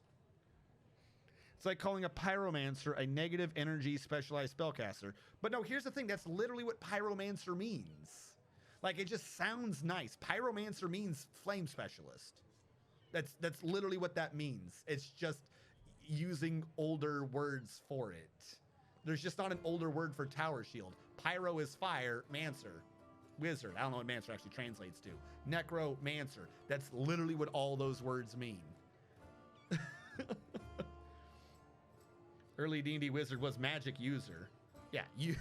S1: It's like calling a pyromancer a negative energy specialized spellcaster. But no, here's the thing. That's literally what pyromancer means. Like, it just sounds nice. Pyromancer means flame specialist. That's literally what that means. It's just using older words for it. There's just not an older word for tower shield. Pyro is fire, mancer. Wizard. I don't know what mancer actually translates to. Necromancer. That's literally what all those words mean. Early D&D wizard was magic user. Yeah, you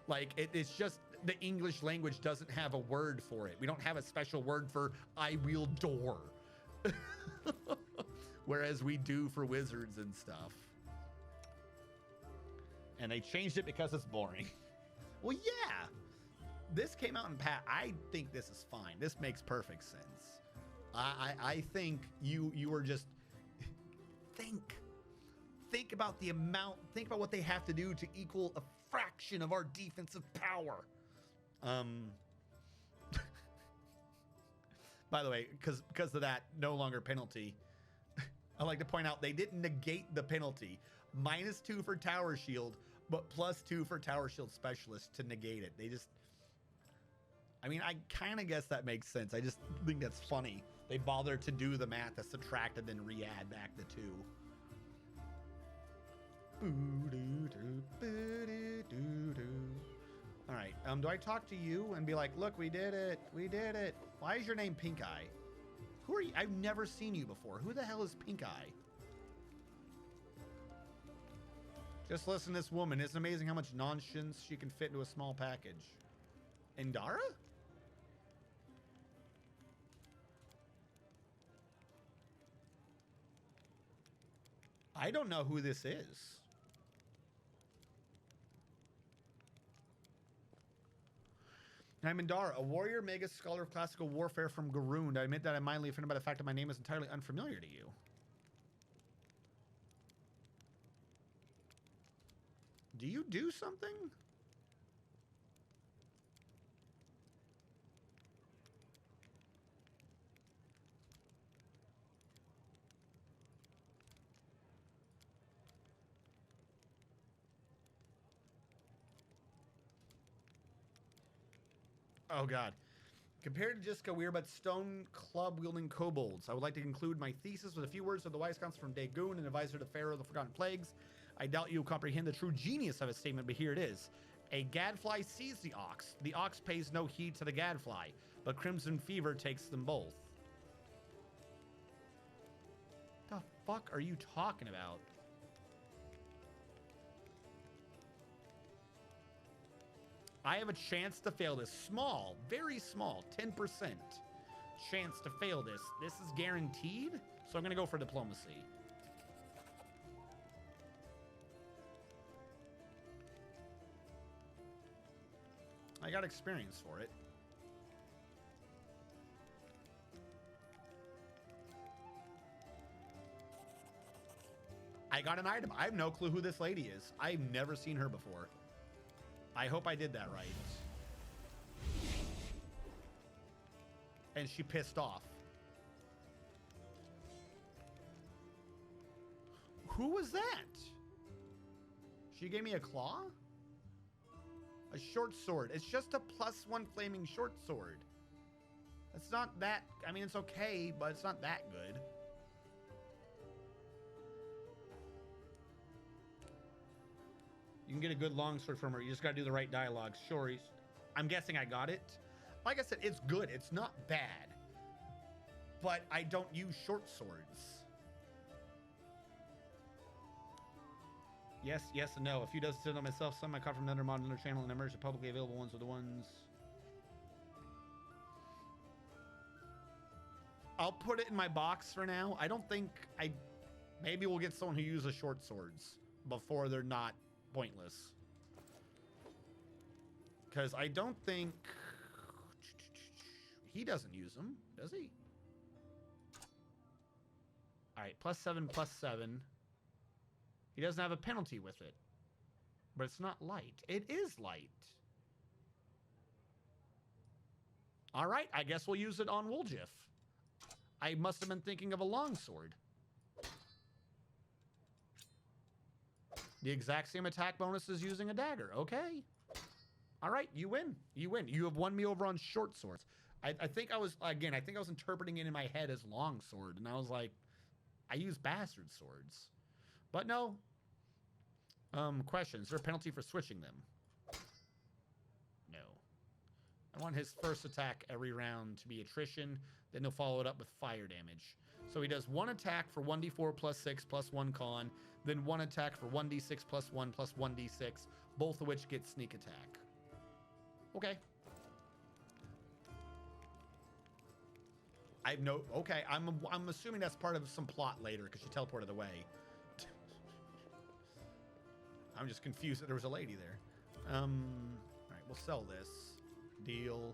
S1: like it's just the English language doesn't have a word for it. We don't have a special word for I wield door. Whereas we do for wizards and stuff. And they changed it because it's boring. Well, yeah. This came out in I think this is fine. This makes perfect sense. I think you were just think about the amount, think about what they have to do to equal a fraction of our defensive power. By the way, because of that no longer penalty, I like to point out they didn't negate the penalty. -2 for tower shield, but +2 for tower shield specialist to negate it. They just, I mean, I kind of guess that makes sense. I just think that's funny. They bothered to do the math to subtract and then re-add back the 2. All right. Do I talk to you and be like, look, we did it. We did it. Why is your name Pink Eye? Who are you? I've never seen you before. Who the hell is Pink Eye? Just listen to this woman. It's amazing how much nonsense she can fit into a small package. Indara? I don't know who this is. I'm Indara, a warrior, mega scholar of classical warfare from Garund. I admit that I'm mildly offended by the fact that my name is entirely unfamiliar to you. Do you do something? Oh, God. Compared to just a weird but stone club-wielding kobolds, I would like to conclude my thesis with a few words of the wise counsel from Dagoon, an advisor to Pharaoh of the Forgotten Plagues. I doubt you will comprehend the true genius of his statement, but here it is. A gadfly sees the ox. The ox pays no heed to the gadfly, but crimson fever takes them both. The fuck are you talking about? I have a chance to fail this. Small, very small, 10% chance to fail this. This is guaranteed, so I'm going to go for diplomacy. I got experience for it. I got an item. I have no clue who this lady is. I've never seen her before. I hope I did that right. And she pissed off. Who was that? She gave me a claw? A short sword. It's just a +1 flaming short sword. It's not that... I mean, it's okay, but it's not that good. You can get a good longsword from her. You just got to do the right dialogue. Sure, I'm guessing I got it. Like I said, it's good. It's not bad. But I don't use short swords. Yes, yes, and no. A few dozen sit on myself. Some I caught from another mod, another channel, and emerged the publicly available ones are the ones. I'll put it in my box for now. I don't think I... Maybe we'll get someone who uses short swords before they're not pointless. Because I don't think... He doesn't use them, does he? Alright, +7/+7. He doesn't have a penalty with it. But it's not light. It is light. Alright, I guess we'll use it on Woljif. I must have been thinking of a longsword. The exact same attack bonus as using a dagger. Okay. Alright, you win. You win. You have won me over on short swords. I think I was, again, I think I was interpreting it in my head as longsword. And I was like, I use bastard swords. But no. Question. Is there a penalty for switching them? No. I want his first attack every round to be attrition. Then he'll follow it up with fire damage. So he does one attack for 1d4 +6 +1 con. Then one attack for 1d6 +1 +1d6. Both of which get sneak attack. Okay. I have no... Okay, I'm assuming that's part of some plot later because she teleported away. I'm just confused that there was a lady there. Alright, we'll sell this. Deal.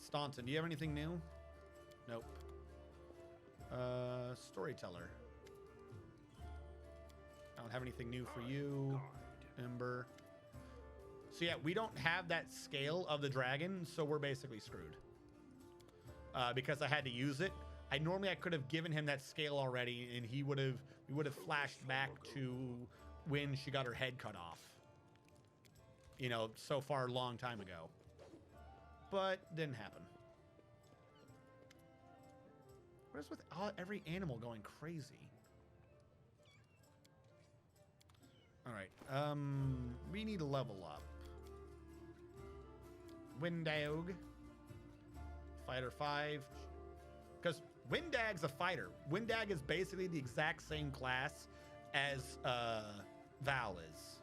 S1: Staunton, do you have anything new? Nope. Storyteller. I don't have anything new for you. Ember. So yeah, we don't have that scale of the dragon, so we're basically screwed. Because I had to use it. Normally I could have given him that scale already, and we would have flashed back to when she got her head cut off. You know, so far a long time ago. But didn't happen. What is with every animal going crazy? Alright, we need to level up. Windog. Fighter 5. Because Windag's a fighter. Windag is basically the exact same class as Val is.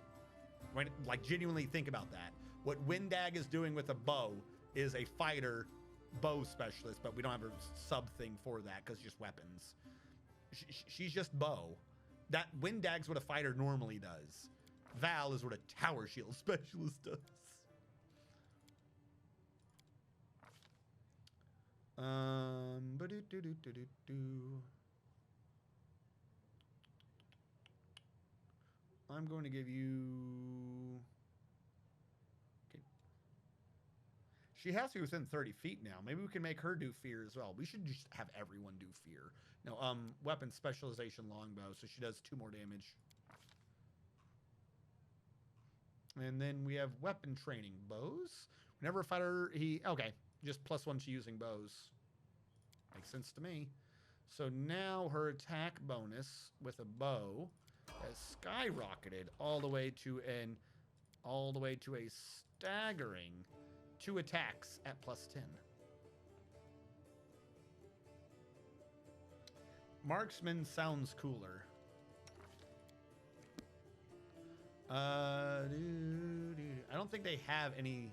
S1: Right? Like, genuinely think about that. What Windag is doing with a bow is a fighter bow specialist, but we don't have a sub thing for that because it's just weapons. She's just bow. That Windag's what a fighter normally does. Val is what a tower shield specialist does. I'm going to give you... Okay. She has to be within 30 feet now. Maybe we can make her do fear as well. We should just have everyone do fear. No, weapon specialization longbow, so she does 2 more damage. And then we have weapon training bows. Whenever a fighter, okay, just +1 to using bows. Makes sense to me. So now her attack bonus with a bow has skyrocketed all the way to a staggering 2 attacks at +10. Marksman sounds cooler. I don't think they have any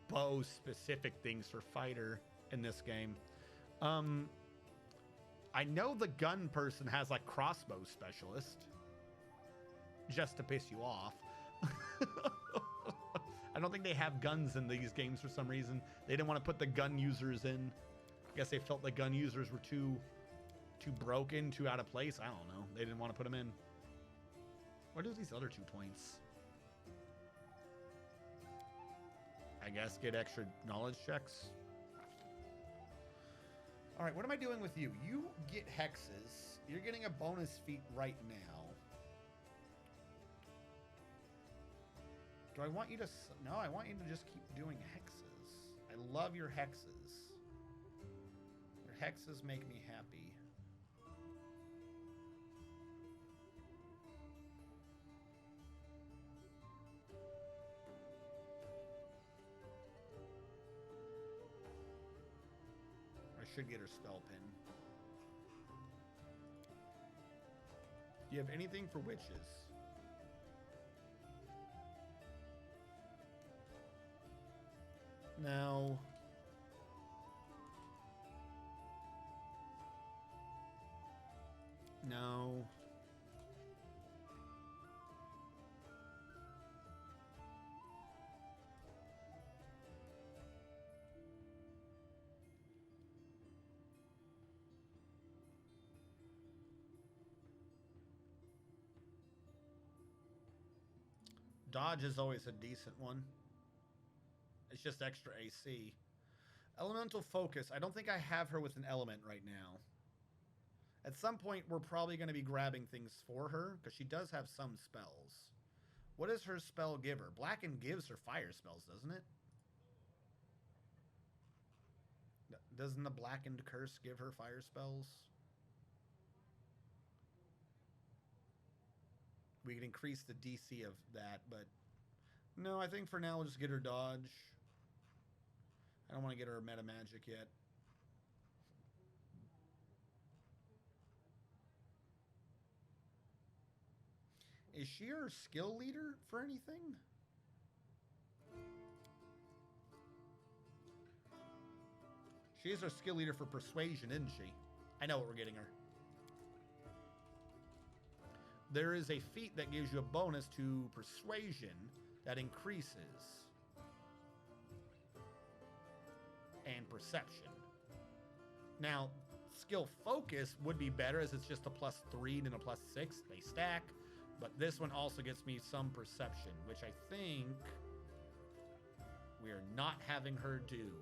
S1: bow specific things for fighter in this game. I know the gun person has like crossbow specialist just to piss you off. I don't think they have guns in these games for some reason. They didn't want to put the gun users in. I guess they felt the gun users were too broken, too out of place. I don't know. They didn't want to put them in. What are these other 2 points? I guess get extra knowledge checks. All right, what am I doing with you? You get hexes. You're getting a bonus feat right now. Do I want you to... No, I want you to just keep doing hexes. I love your hexes. Your hexes make me happy. Should get her spell pin. Do you have anything for witches? Now, no. Dodge is always a decent one. It's just extra AC. Elemental Focus. I don't think I have her with an element right now. At some point, we're probably going to be grabbing things for her, because she does have some spells. What does her spell give her? Blacken gives her fire spells, doesn't it? Doesn't the Blackened Curse give her fire spells? We can increase the DC of that, but no, I think for now we'll just get her dodge. I don't want to get her meta magic yet. Is she her skill leader for anything? She is our skill leader for persuasion, isn't she? I know what we're getting her. There is a feat that gives you a bonus to persuasion that increases. And perception. Now, skill focus would be better as it's just a +3 and a +6. They stack. But this one also gets me some perception, which I think we are not having her do.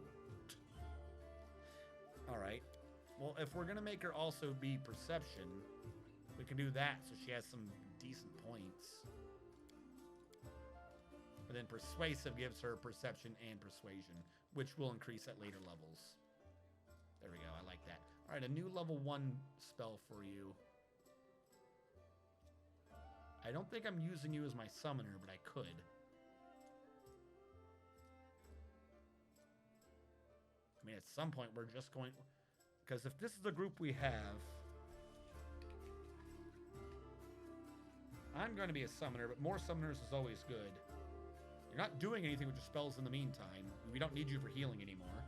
S1: All right. Well, if we're going to make her also be perception, we can do that so she has some decent points. But then persuasive gives her perception and persuasion, which will increase at later levels. There we go. I like that. All right, a new level 1 spell for you. I don't think I'm using you as my summoner, but I could. I mean, at some point, we're just going... Because if this is the group we have... I'm going to be a summoner, but more summoners is always good. You're not doing anything with your spells in the meantime. We don't need you for healing anymore.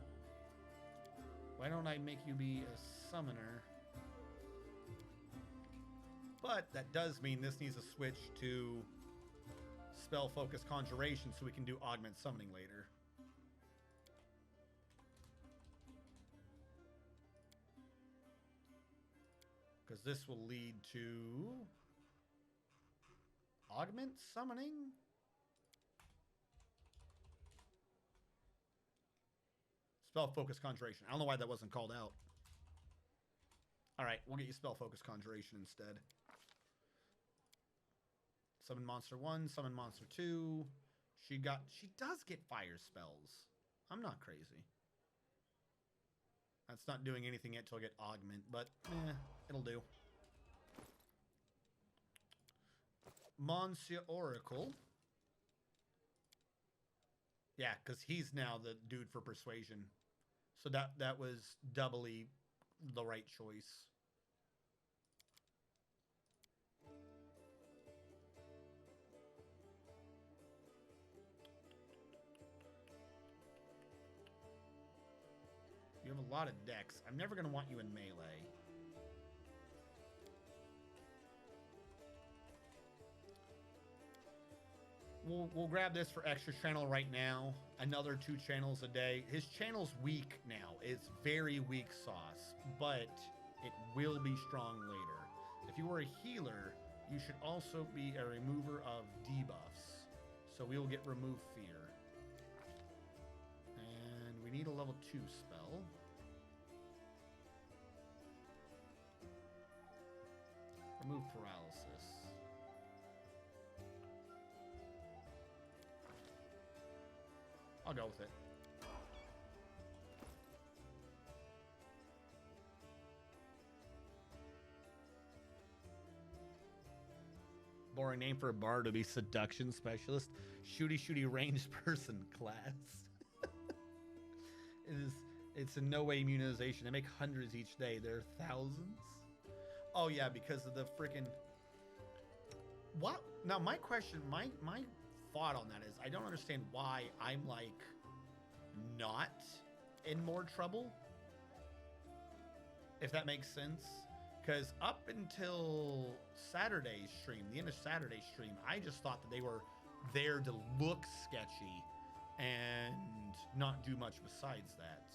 S1: Why don't I make you be a summoner? But that does mean this needs to switch to spell focus conjuration so we can do augment summoning later. Because this will lead to augment summoning. Spell focus conjuration. I don't know why that wasn't called out. All right, we'll get you spell focus conjuration instead. Summon monster 1, summon monster 2. She does get fire spells. I'm not crazy. That's not doing anything yet till I get augment, but it'll do. Monsieur Oracle. Yeah, because he's now the dude for persuasion. So that was doubly the right choice. You have a lot of decks. I'm never going to want you in melee. We'll grab this for extra channel right now. Another 2 channels a day. His channel's weak now. It's very weak sauce, but it will be strong later. If you were a healer, you should also be a remover of debuffs. So we will get remove fear. And we need a level 2 spell. Remove paralysis. I'll go with it. Boring name for a bard to be seduction specialist. Shooty ranged person class. It's in no way immunization. They make hundreds each day. There are thousands. Oh yeah, because of the freaking. What? Now my question, my thought on that is, I don't understand why I'm like not in more trouble. If that makes sense. Because up until Saturday's stream, the end of Saturday's stream, I just thought that they were there to look sketcy and not do much besides that.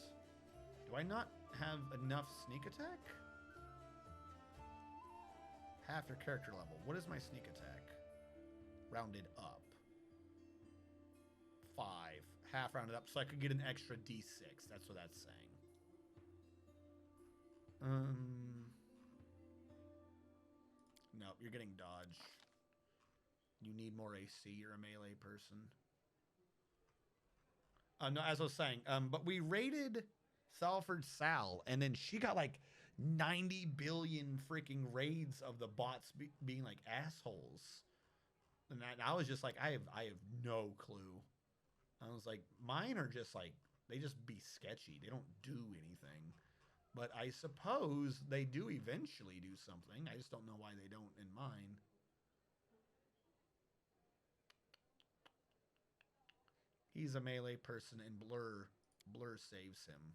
S1: Do I not have enough sneak attack? Half your character level. What is my sneak attack? Rounded up. 5. Half rounded up, so I could get an extra D6. That's what that's saying. Nope, you're getting dodge. You need more AC. You're a melee person. No, as I was saying, but we raided Salford Sal, and then she got like 90 billion freaking raids of the bots being like assholes. And I was just like, I have no clue. I was like, mine are just like, they just be sketchy. They don't do anything. But I suppose they do eventually do something. I just don't know why they don't in mine. He's a melee person, and Blur saves him.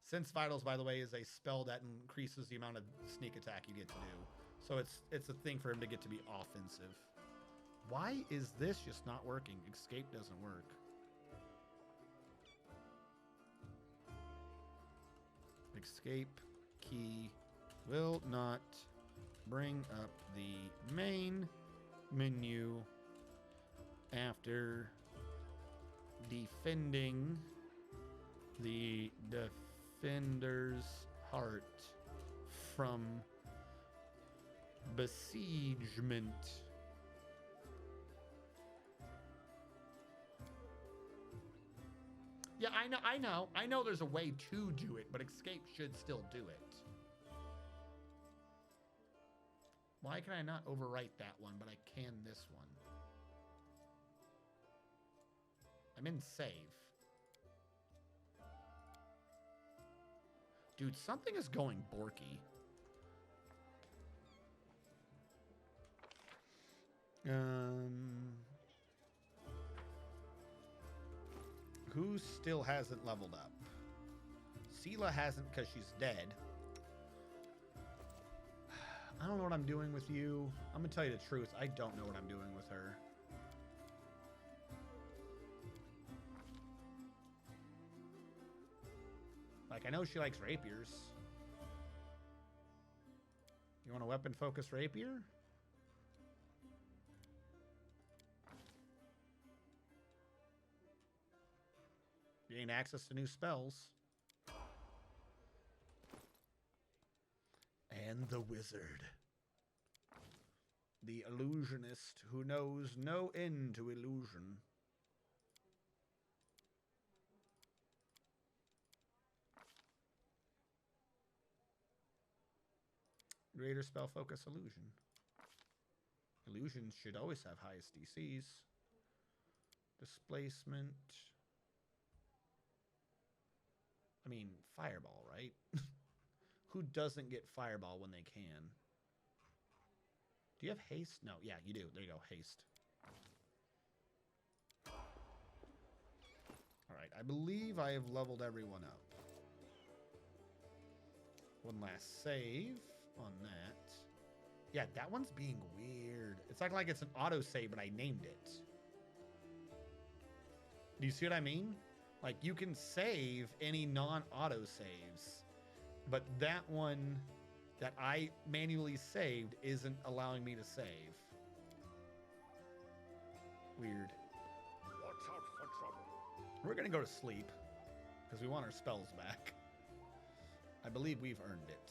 S1: Sense Vitals, by the way, is a spell that increases the amount of sneak attack you get to do. So it's a thing for him to get to be offensive. Why is this just not working? Escape doesn't work. Escape key will not bring up the main menu after defending the defender's heart from besiegement. Yeah, I know there's a way to do it, but escape should still do it. Why can I not overwrite that one, but I can this one? I'm in save. Dude, something is going borky. Who still hasn't leveled up? Seelah hasn't because she's dead. I don't know what I'm doing with you. I'm going to tell you the truth. I don't know what I'm doing with her. Like, I know she likes rapiers. You want a weapon focused rapier? Gain access to new spells. And the wizard. The illusionist who knows no end to illusion. Greater spell focus illusion. Illusions should always have highest DCs. Displacement. I mean, fireball, right? Who doesn't get fireball when they can? Do you have haste? No, yeah, you do. There you go, haste. All right, I believe I have leveled everyone up. One last save on that. Yeah, that one's being weird. It's like it's an autosave, but I named it. Do you see what I mean? Like, you can save any non-auto saves, but that one that I manually saved isn't allowing me to save. Weird.
S3: Watch out for trouble.
S1: We're gonna go to sleep because we want our spells back. I believe we've earned it.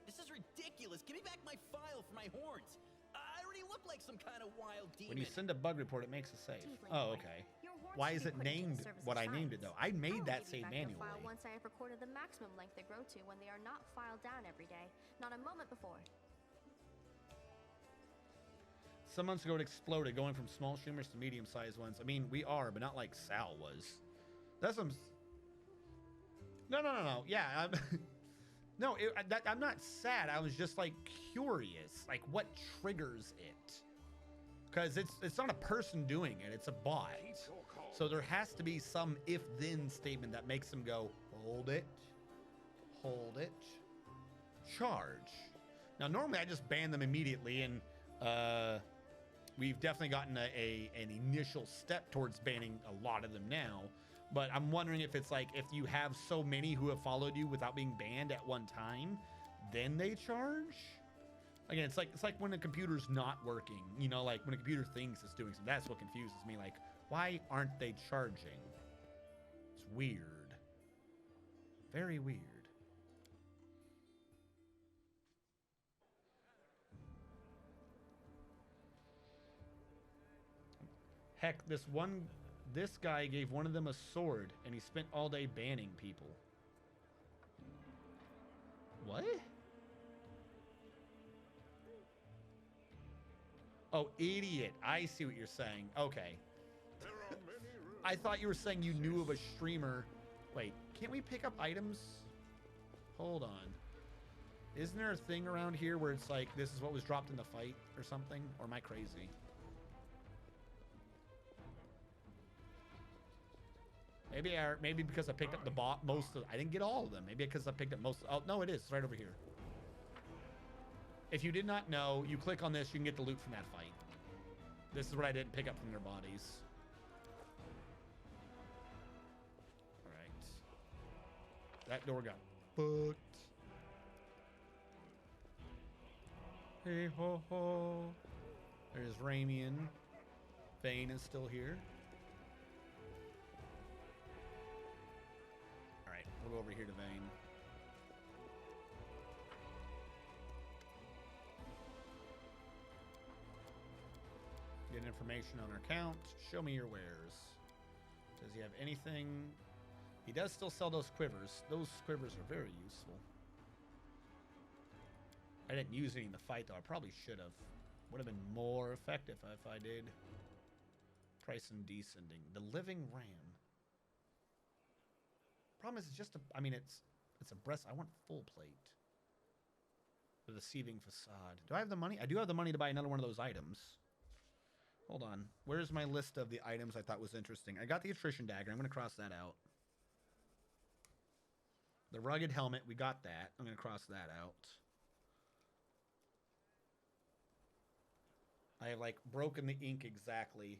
S13: This is ridiculous. Give me back my file for my horns. I already look like some kind of wild demon.
S1: When you send a bug report, it makes a save.
S2: Tiefling
S1: Oh,
S2: boy.
S1: okay.
S2: Your horns
S1: Why
S2: should
S1: is
S2: be
S1: it
S2: put into the
S1: named
S2: service
S1: what
S2: of
S1: I named it,
S2: science.
S1: though? I made
S2: I'll
S1: that
S2: give you
S1: save
S2: back your
S1: manually.
S2: file once I have recorded the maximum length they grow to when they are not filed down every day. Not a moment before.
S1: Some months ago, it exploded, going from small streamers to medium-sized ones. I mean, we are, but not like Sal was. That's some... No. Yeah, no, I'm not sad. I was just, like, curious. Like, what triggers it? Because it's not a person doing it. It's a bot. So there has to be some if-then statement that makes them go, hold it, charge. Now, normally I just ban them immediately, and we've definitely gotten an initial step towards banning a lot of them now. But I'm wondering if it's like, if you have so many who have followed you without being banned at one time, then they charge? Again, it's like when a computer's not working, you know, like when a computer thinks it's doing something. That's what confuses me. Like, why aren't they charging? It's weird. Very weird. Heck, this guy gave one of them a sword, and he spent all day banning people. What? Oh, idiot. I see what you're saying. Okay. I thought you were saying you knew of a streamer. Wait, can't we pick up items? Hold on. Isn't there a thing around here where it's like, this is what was dropped in the fight or something? Or am I crazy? Maybe because I picked up I didn't get all of them. Maybe because I picked up most. Oh, no, it is. It's right over here. If you did not know, you click on this, you can get the loot from that fight. This is what I didn't pick up from their bodies. All right. That door got booked. Hey ho ho. There's Ramian. Vane is still here. All right, we'll go over here to Vane. Get information on our account. Show me your wares. Does he have anything? He does still sell those quivers. Those quivers are very useful. I didn't use any in the fight, though. I probably should have. Would have been more effective if I did. Price and descending. The living ram. Problem is, it's just a... I mean, it's a breast. I want full plate. The deceiving facade. Do I have the money? I do have the money to buy another one of those items. Hold on. Where's my list of the items I thought was interesting? I got the Attrition Dagger. I'm going to cross that out. The Rugged Helmet. We got that. I'm going to cross that out. I have, like, broken the ink exactly.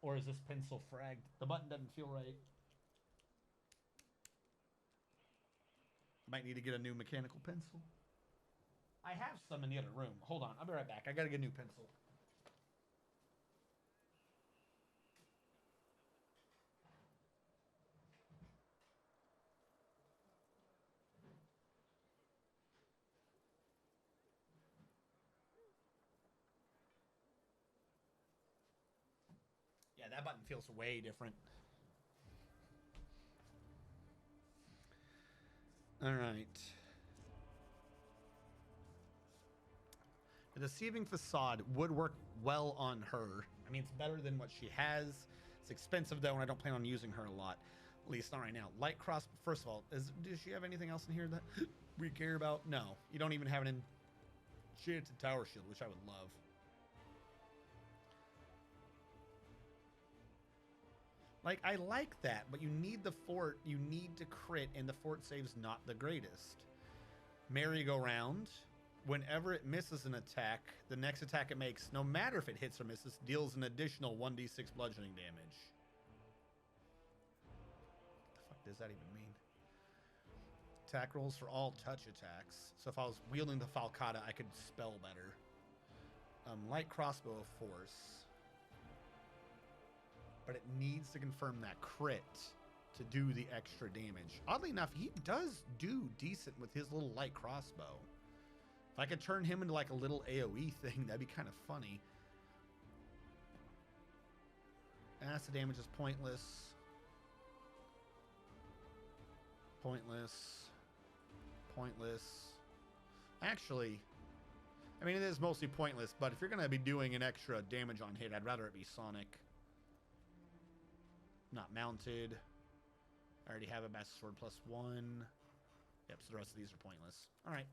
S1: Or is this pencil fragged? The button doesn't feel right. Might need to get a new mechanical pencil. I have some in the other room. Hold on, I'll be right back. I gotta get a new pencil. Yeah, that button feels way different. All right. The deceiving facade would work well on her. I mean, it's better than what she has. It's expensive, though, and I don't plan on using her a lot. At least not right now. Light cross, first of all, does she have anything else in here that we care about? No. You don't even have an enchanted tower shield, which I would love. Like, I like that, but you need the fort. You need to crit, and the fort save's not the greatest. Merry-go-round. Whenever it misses an attack, the next attack it makes, no matter if it hits or misses, deals an additional 1d6 bludgeoning damage. What the fuck does that even mean? Attack rolls for all touch attacks. So if I was wielding the Falcata, I could spell better. Light crossbow of force. But it needs to confirm that crit to do the extra damage. Oddly enough, he does do decent with his little light crossbow. If I could turn him into like a little AoE thing, that'd be kind of funny. Acid damage is pointless. Pointless. Pointless. Actually, I mean, it is mostly pointless, but if you're going to be doing an extra damage on hit, I'd rather it be Sonic. Not mounted. I already have a Master Sword +1. Yep, so the rest of these are pointless. All right.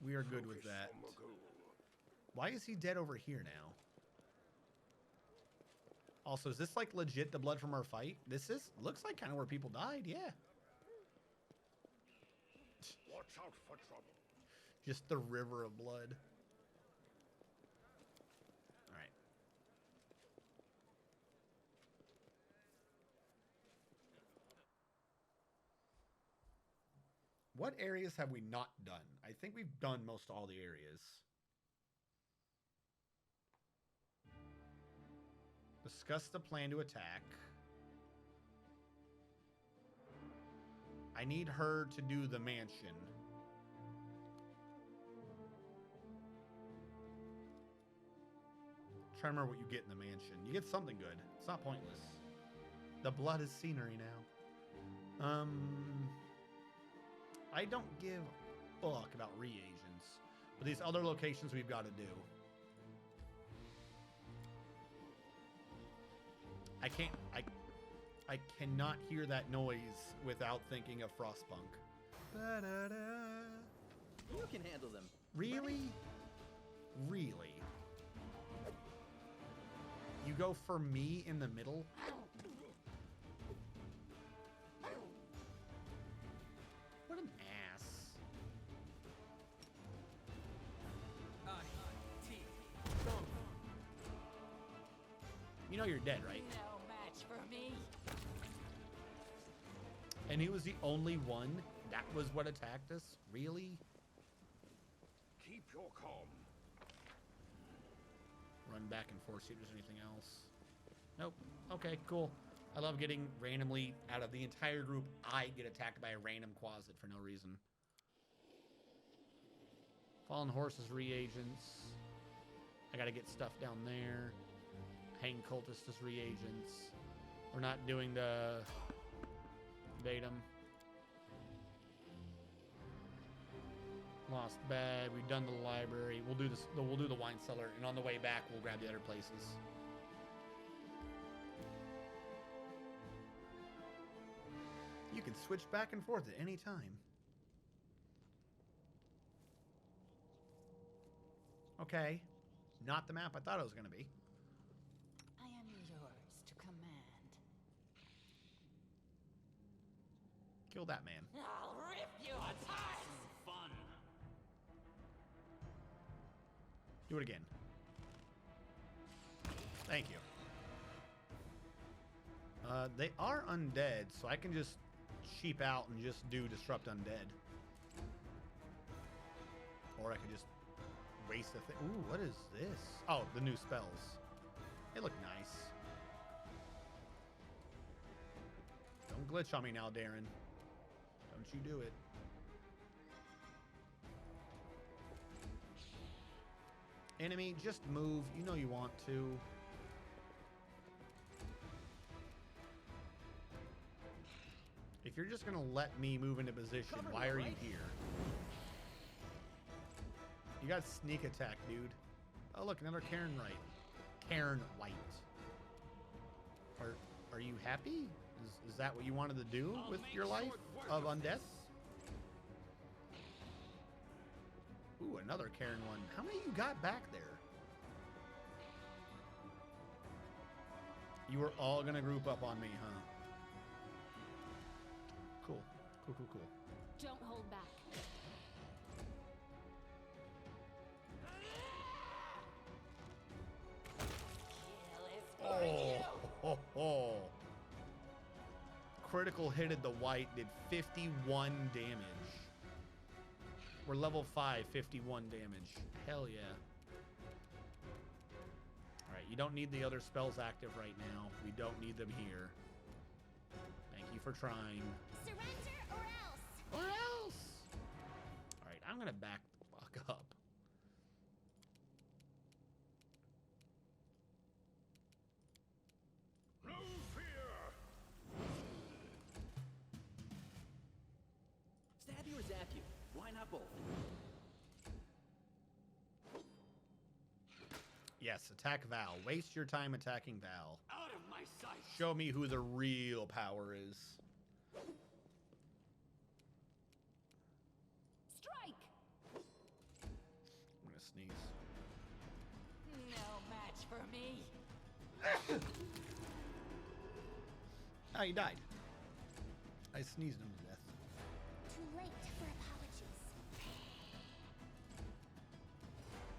S1: We are good with that. Why is he dead over here now? Also, is this like legit the blood from our fight? This is looks like kind of where people died, yeah.
S3: Watch out for trouble.
S1: Just the river of blood. All right. What areas have we not done? I think we've done most all the areas. Discuss the plan to attack. I need her to do the mansion. Try to remember what you get in the mansion. You get something good. It's not pointless. The blood is scenery now. I don't give a fuck about reagents, but these other locations we've got to do. I cannot hear that noise without thinking of Frostpunk.
S13: You can handle them.
S1: Really? Really? You go for me in the middle? What an ass. You know you're dead, right?
S12: No match for me.
S1: And he was the only one? That was what attacked us? Really?
S3: Keep your calm.
S1: Run back and forth, see if there's anything else. Nope. Okay, cool. I love getting randomly, out of the entire group, I get attacked by a random Quasit for no reason. Fallen Horses reagents. I gotta get stuff down there. Hang Cultist is reagents. We're not doing the Datum. Lost bag. We've done the library. We'll do this. We'll do the wine cellar, and on the way back, we'll grab the other places. You can switch back and forth at any time. Okay, not the map I thought it was going to be.
S5: I am yours to command.
S1: Kill that man.
S12: I'll rip you apart.
S13: Fun.
S1: Do it again. Thank you. They are undead, so I can just cheap out and just do Disrupt Undead. Or I could just waste the thing. Ooh, what is this? Oh, the new spells. They look nice. Don't glitch on me now, Darren. Don't you do it. Enemy, just move. You know you want to. If you're just gonna let me move into position, why are you here? You got sneak attack, dude. Oh, look, another Cairn White. Cairn White. Are you happy? Is that what you wanted to do with your life of undeath? Ooh, another Cairn one. How many you got back there? You were all gonna group up on me, huh? Cool. Cool, cool, cool.
S12: Don't hold back.
S1: Oh. Critical hitted the white, did 51 damage. We're level 5, 51 damage. Hell yeah. Alright, you don't need the other spells active right now. We don't need them here. Thank you for trying.
S9: Surrender or else.
S1: Or else! Alright, I'm gonna back the fuck up.
S3: No fear!
S13: Stab you or zap you? Why not both?
S1: Yes, attack Val. Waste your time attacking Val.
S10: Out of my sight.
S1: Show me who the real power is.
S12: Strike!
S1: I'm gonna sneeze.
S12: No match for me.
S1: Oh, he died. I sneezed him to death.
S9: Too late for apologies.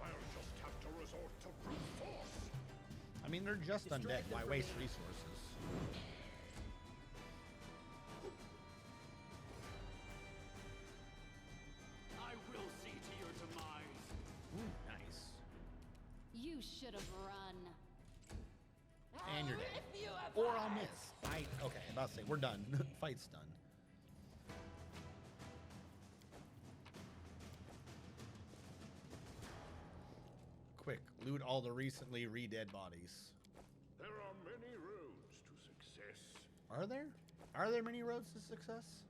S3: I'll just have to resort to brute force.
S1: I mean, they're just undead. Why waste resources?
S10: I will see to your demise.
S1: Ooh, nice.
S12: You should have run.
S1: And you're dead. Or I'll miss. Okay, I'm about to say, we're done. Fight's done. Quick, loot all the recently re-dead bodies.
S3: There are many roads to success.
S1: Are there? Are there many roads to success?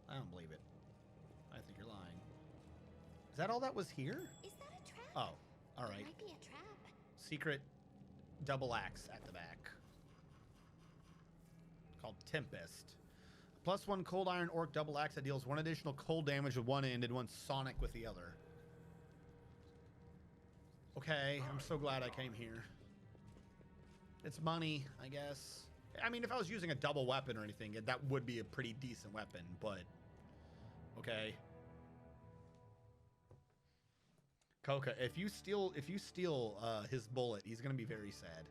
S1: I don't believe it. I think you're lying. Is that all that was here?
S9: Is that a trap?
S1: Oh, all right.
S9: It might be a trap.
S1: Secret double axe at the back. Called Tempest. +1 cold iron orc double axe that deals 1 additional cold damage with one end and 1 sonic with the other. Okay, I'm so glad I came here. It's money, I guess. I mean, if I was using a double weapon or anything, that would be a pretty decent weapon, but okay. Coca, if you steal his bullet, he's gonna be very sad.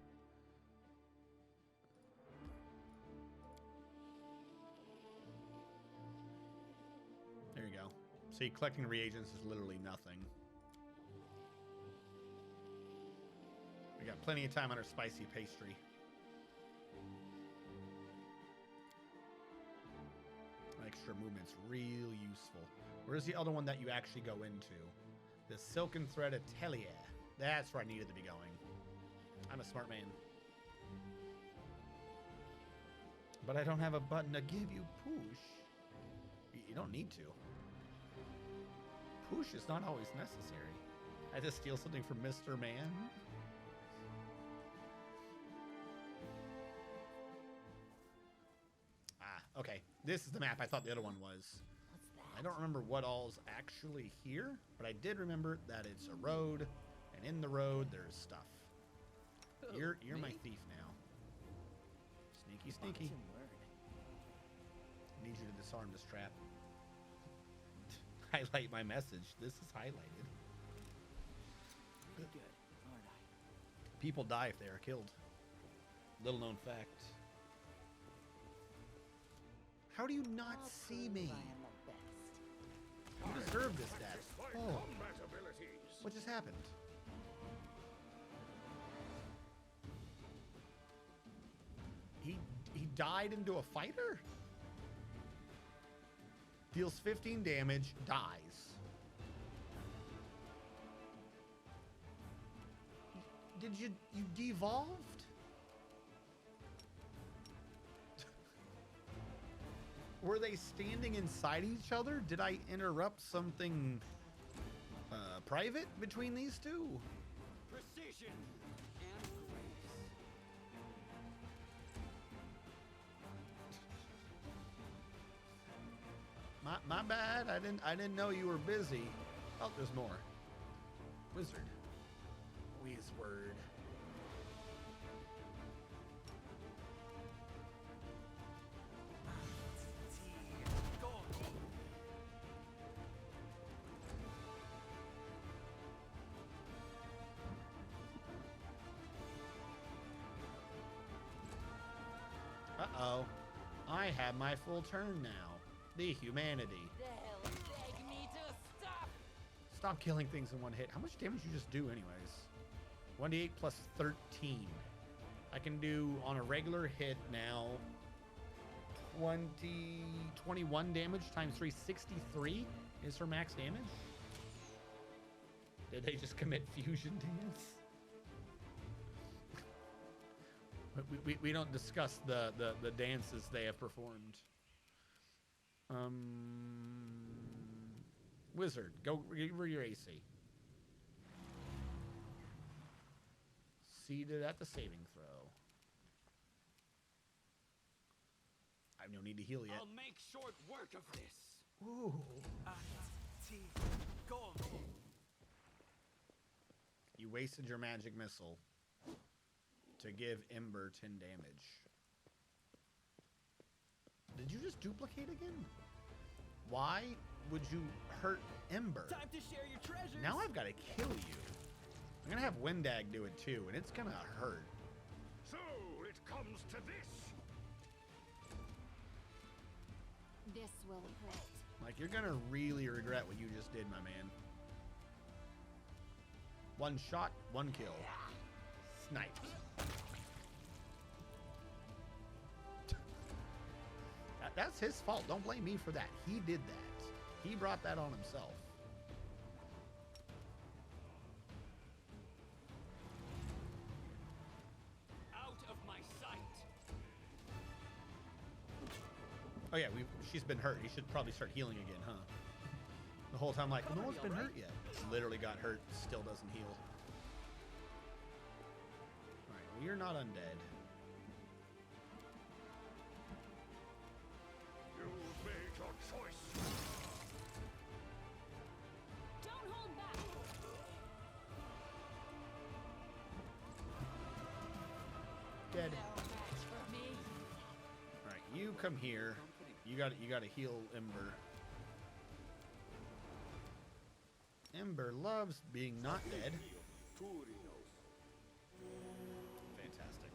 S1: There you go. See, collecting reagents is literally nothing. We got plenty of time on our spicy pastry. Extra movement's real useful. Where's the other one that you actually go into? The Silken Thread Atelier. That's where I needed to be going. I'm a smart man. But I don't have a button to give you push. You don't need to. Push is not always necessary. I had to steal something from Mr. Man. Ah, okay. This is the map I thought the other one was.
S5: What's that?
S1: I don't remember what all's actually here, but I did remember that it's a road, and in the road there's stuff. You're my thief now. Sneaky, sneaky. I need you to disarm this trap. Highlight my message. This is highlighted.
S13: Pretty good, aren't I?
S1: People die if they are killed. Little known fact. How do you not
S5: I'll
S1: see
S5: prove
S1: me?
S5: I am the best.
S1: You deserve this, Dad.
S3: Practice my
S1: Oh,
S3: combat abilities.
S1: what just happened? He died into a fighter? Deals 15 damage, dies. Did you devolved? Were they standing inside each other? Did I interrupt something private between these two?
S10: Precision and grace.
S1: My bad. I didn't know you were busy. Oh, there's more. Wizard. Wizard. Uh-oh. I have my full turn now. The humanity.
S12: They'll beg me to stop.
S1: Stop killing things in one hit. How much damage you just do anyways? 1d8 plus 13. I can do on a regular hit now 21 damage times 3, 63 is her max damage. Did they just commit fusion dance? We don't discuss the dances they have performed. Wizard, go over your AC. Seated at the saving throw. I have no need to heal yet.
S10: I'll make short work of this.
S1: Ooh. You wasted your magic missile to give Ember 10 damage. Did you just duplicate again? Why would you hurt Ember?
S13: Time to share your treasures.
S1: Now I've got to kill you. I'm gonna have Windag do it too, and it's gonna hurt.
S3: So it comes to this.
S2: This will hurt.
S1: Like, you're gonna really regret what you just did, my man. One shot, one kill. Sniped. That's his fault. Don't blame me for that. He did that. He brought that on himself.
S10: Out of my sight.
S1: Oh yeah, she's been hurt. He should probably start healing again, huh? The whole time, like, no one's been hurt yet. Literally got hurt, still doesn't heal. Alright, well, you're not undead.
S3: You made your choice.
S12: Don't hold back.
S1: Dead.
S12: No match for me.
S1: Alright, you come here. You gotta heal Ember. Ember loves being not dead. Fantastic.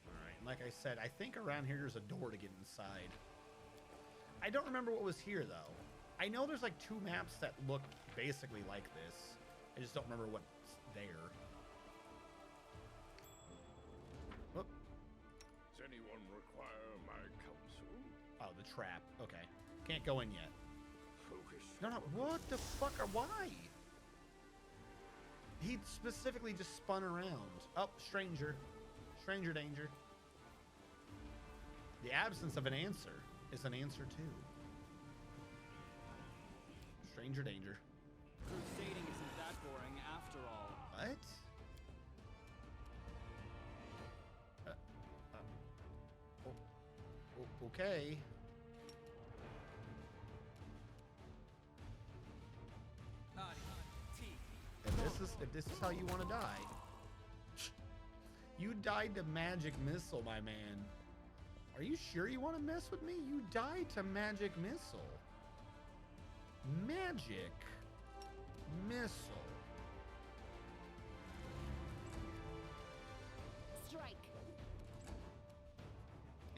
S1: Alright, like I said, I think around here there's a door to get inside. I don't remember what was here, though. I know there's like 2 maps that look basically like this. I just don't remember what's there. Whoop.
S3: Does anyone require my counsel?
S1: Oh, the trap. Okay. Can't go in yet.
S3: Focus.
S1: No, no. What the fuck? Why? He specifically just spun around. Oh, stranger. Stranger danger. The absence of an answer is an answer too. Stranger danger.
S10: Crusading isn't that boring after all.
S1: What? Okay. If this is how you want to die. You died to magic missile, my man. Are you sure you want to mess with me? You died to magic missile. Magic missile.
S12: strike.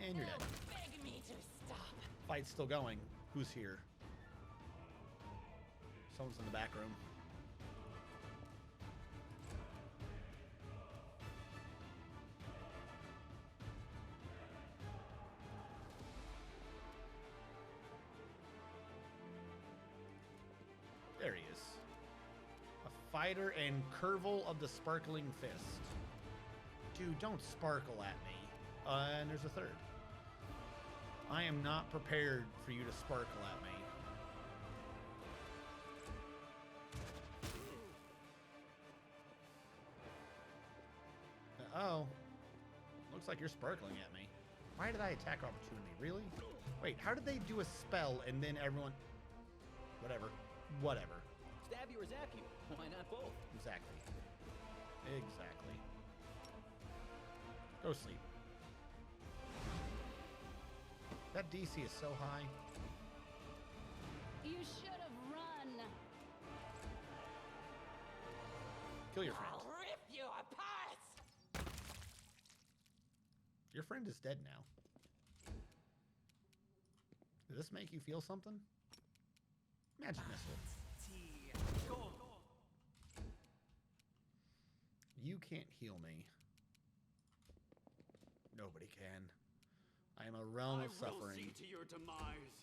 S1: And you're dead.
S12: Beg me to stop.
S1: Fight's still going. Who's here? Someone's in the back room. There he is. A fighter and Curval of the Sparkling Fist. Dude, don't sparkle at me. And there's a third. I am not prepared for you to sparkle at me. Uh-oh. Looks like you're sparkling at me. Why did I attack opportunity? Really? Wait, how did they do a spell and then everyone... Whatever. Whatever.
S13: Stab you or zap you. Why not both?
S1: Exactly. Exactly. Go sleep. That DC is so high.
S12: You should have run.
S1: Kill your friend.
S12: I'll rip you apart.
S1: Your friend is dead now. Does this make you feel something? Magic missile. You can't heal me. Nobody can. I am a realm of suffering.
S10: See to your demise.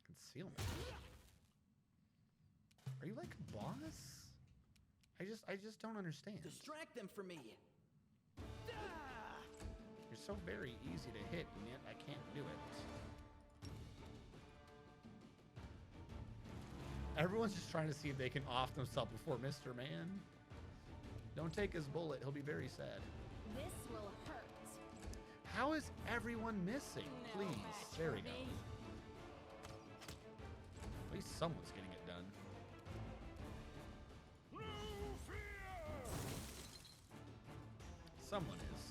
S1: Concealment. Are you like a boss? I just don't understand.
S13: Distract them for me.
S1: You're so very easy to hit, and yet I can't do it. Everyone's just trying to see if they can off themselves before Mr. Man. Don't take his bullet. He'll be very sad.
S12: This will hurt.
S1: How is everyone missing? Please. There we go. At least someone's getting it done. Someone is.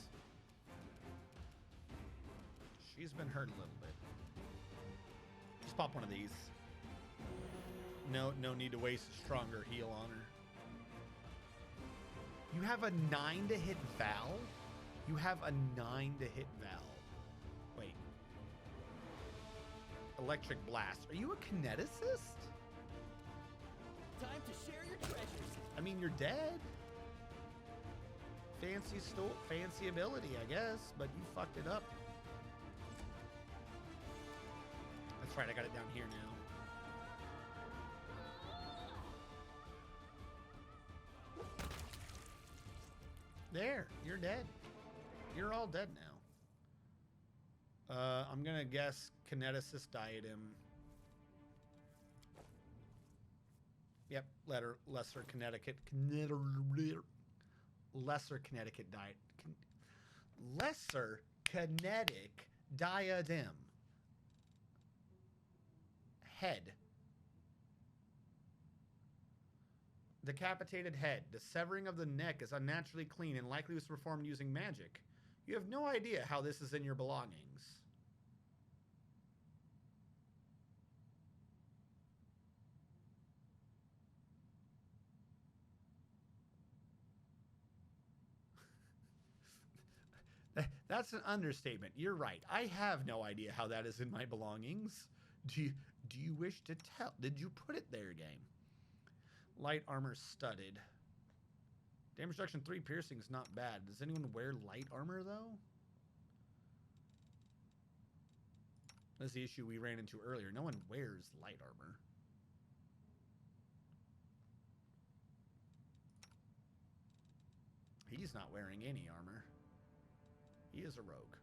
S1: She's been hurt a little bit. Just pop one of these. No need to waste a stronger heal on her. You have a 9 to hit Val? You have a 9 to hit Val. Wait. Electric Blast. Are you a kineticist?
S13: Time to share your treasures.
S1: I mean, you're dead. Fancy ability, I guess, but you fucked it up. That's right, I got it down here now. There, you're dead. You're all dead now. I'm gonna guess kineticist diadem. Yep, lesser kinetic diadem. Head. Decapitated head. The severing of the neck is unnaturally clean and likely was performed using magic. You have no idea how this is in your belongings. That's an understatement. You're right. I have no idea how that is in my belongings. Do you wish to tell? Did you put it there, game? Light armor studded. Damage reduction 3, piercing is not bad. Does anyone wear light armor, though? That's the issue we ran into earlier. No one wears light armor. He's not wearing any armor. He is a rogue.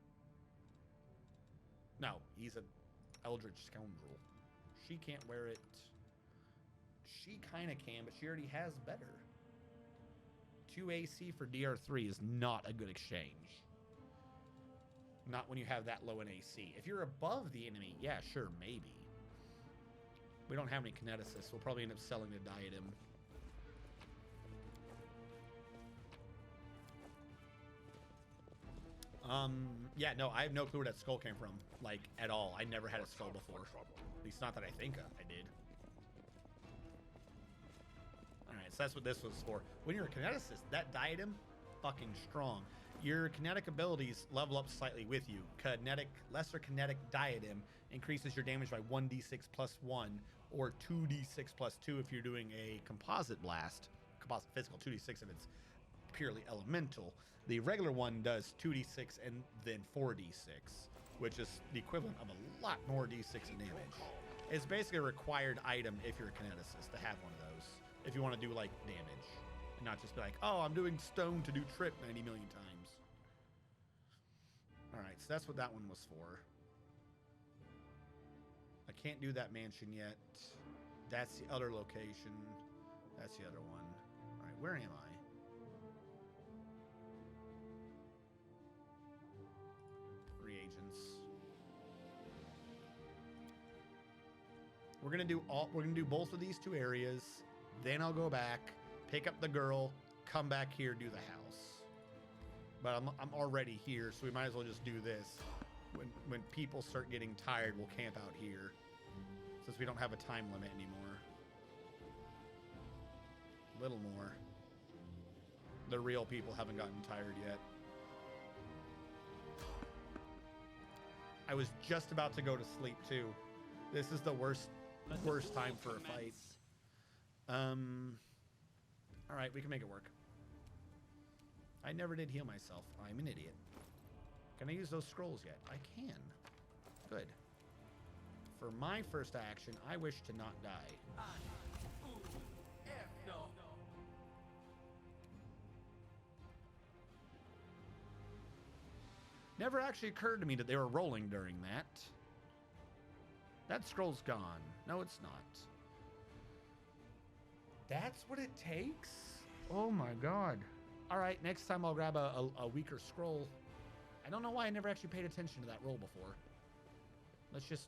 S1: No, he's an eldritch scoundrel. She can't wear it. She kind of can, but she already has better. 2 AC for DR3 is not a good exchange. Not when you have that low in AC. If you're above the enemy, yeah, sure, maybe. We don't have any kineticists. We'll probably end up selling the diadem. Yeah, no, I have no clue where that skull came from, like, at all. I never had a skull before. At least not that I think I did. Alright, so that's what this was for. When you're a kineticist, that diadem, fucking strong. Your kinetic abilities level up slightly with you. Lesser kinetic diadem increases your damage by 1d6 plus 1, or 2d6 plus 2 if you're doing a composite blast. Composite physical, 2d6 if it's purely elemental. The regular one does 2d6 and then 4d6, which is the equivalent of a lot more d6 in damage. It's basically a required item if you're a kineticist to have one of those, if you want to do like damage. And not just be like, oh, I'm doing stone to do trip 90 million times. Alright, so that's what that one was for. I can't do that mansion yet. That's the other location. That's the other one. Alright, where am I? Reagents. We're gonna do both of these two areas. Then I'll go back, pick up the girl, come back here, do the house. But I'm already here, so we might as well just do this. When people start getting tired, we'll camp out here, since we don't have a time limit anymore. A little more. The real people haven't gotten tired yet. I was just about to go to sleep too. This is the worst time for a fight. All right, we can make it work. I never did heal myself. I'm an idiot. Can I use those scrolls yet? I can. Good. For my first action, I wish to not die. Never actually occurred to me that they were rolling during that. That scroll's gone. No, it's not. That's what it takes? Oh my god. All right, next time I'll grab a weaker scroll. I don't know why I never actually paid attention to that roll before. Let's just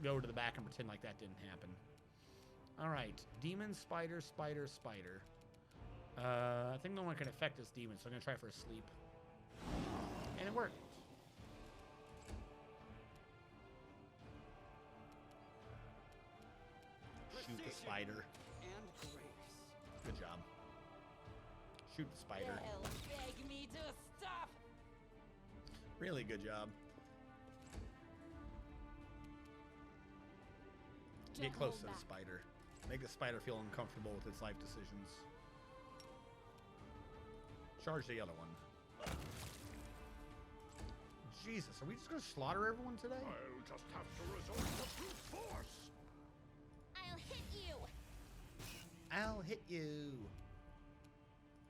S1: go to the back and pretend like that didn't happen. All right, demon, spider, spider, spider. I think no one can affect this demon, so I'm gonna try for a sleep. And it worked. Shoot the spider. Good job. Shoot the spider.
S12: Beg me to stop.
S1: Really good job. Get close to the spider. Make the spider feel uncomfortable with its life decisions. Charge the other one. Jesus, are we just gonna slaughter everyone today?
S3: I'll just have to resort to brute force.
S9: I'll hit you.
S1: I'll hit you.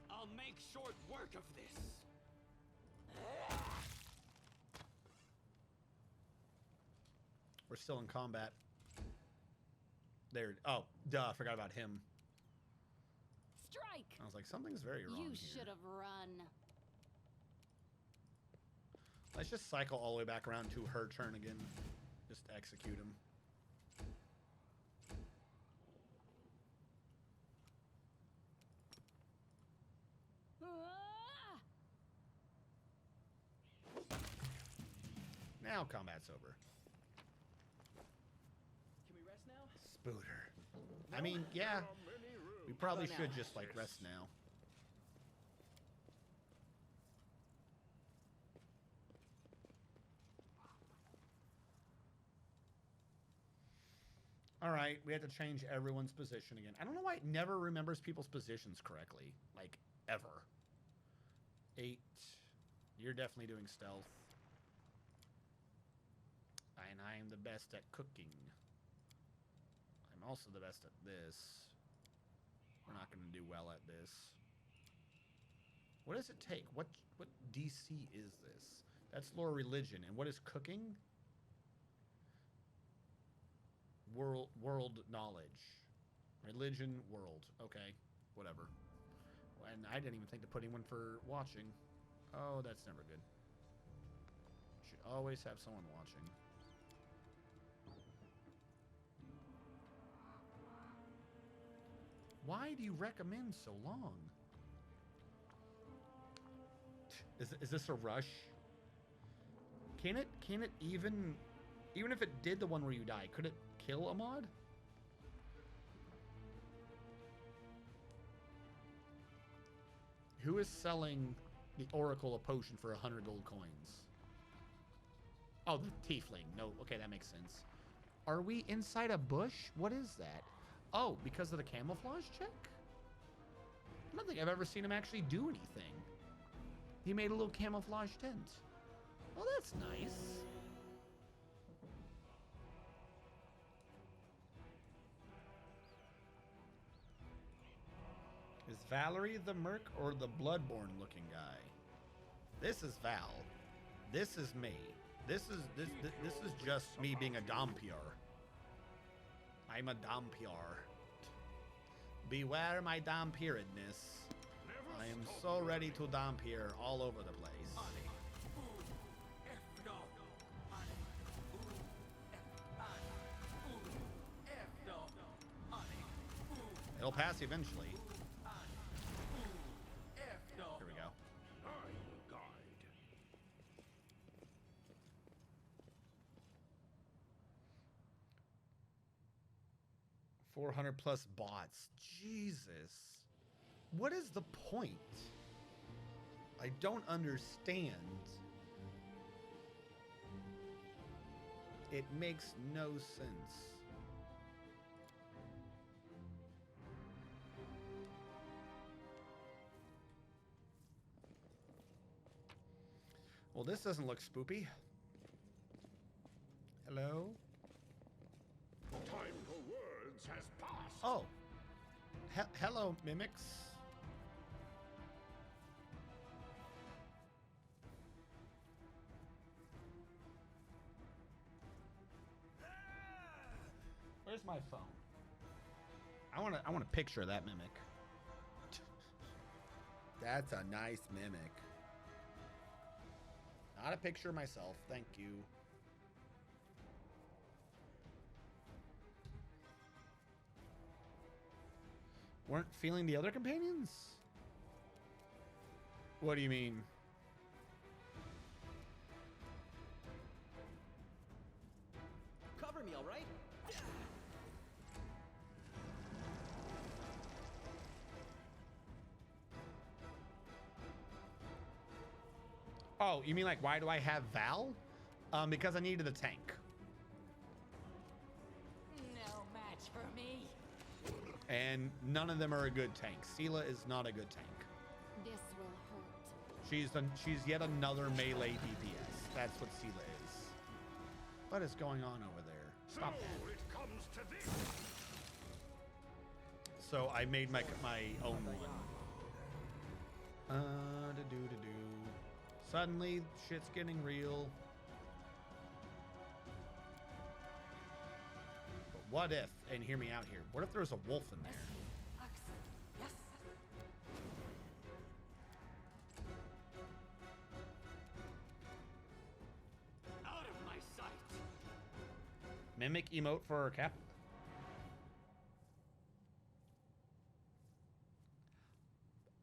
S10: I'll make short work of this.
S1: We're still in combat. There. Oh, duh. I forgot about him.
S12: Strike.
S1: I was like, something's very wrong
S12: You
S1: here.
S12: should have run.
S1: Let's just cycle all the way back around to her turn again. Just execute him. Now combat's over.
S8: Can we rest now?
S1: Spooter. I mean, yeah. We probably should just like rest now. All right, we have to change everyone's position again. I don't know why it never remembers people's positions correctly. Like, ever. 8. You're definitely doing stealth. And I am the best at cooking. I'm also the best at this. We're not going to do well at this. What does it take? What DC is this? That's lore religion. And what is cooking? World knowledge. Religion, world. Okay, whatever. And I didn't even think to put anyone for watching. Oh, that's never good. Should always have someone watching. Why do you recommend so long? Is this a rush? Can it even if it did the one where you die, could it kill a mod? Who is selling The Oracle, a potion for 100 gold coins. Oh, the tiefling. No, okay, that makes sense. Are we inside a bush? What is that? Oh, because of the camouflage check? I don't think I've ever seen him actually do anything. He made a little camouflage tent. Well, that's nice. Is Valerie the merc or the bloodborne looking guy? This is Val. This is me. This is just me being a Dhampir. I'm a Dhampir. Beware my Dhampiredness. I am so ready to Dhampir all over the place. It'll pass eventually. Here we go. 400 plus bots. Jesus. What is the point? I don't understand. It makes no sense. Well, this doesn't look spoopy. Hello?
S3: Time for words has passed.
S1: Oh. Hello, mimics. Where's my phone? I want to picture that mimic. That's a nice mimic. Not a picture myself, thank you. Weren't feeling the other companions? What do you mean?
S13: Cover me, all right?
S1: Oh, you mean like why do I have Val? Because I needed a tank.
S12: No match for me.
S1: And none of them are a good tank. Seelah is not a good tank.
S9: This will hurt.
S1: She's yet another melee DPS. That's what Seelah is. What is going on over there? Stop that.
S3: It comes to this.
S1: So I made my own one. Suddenly, shit's getting real. But what if, and hear me out here, what if there was a wolf in there?
S12: Yes.
S10: Out of my sight.
S1: Mimic emote for Cap.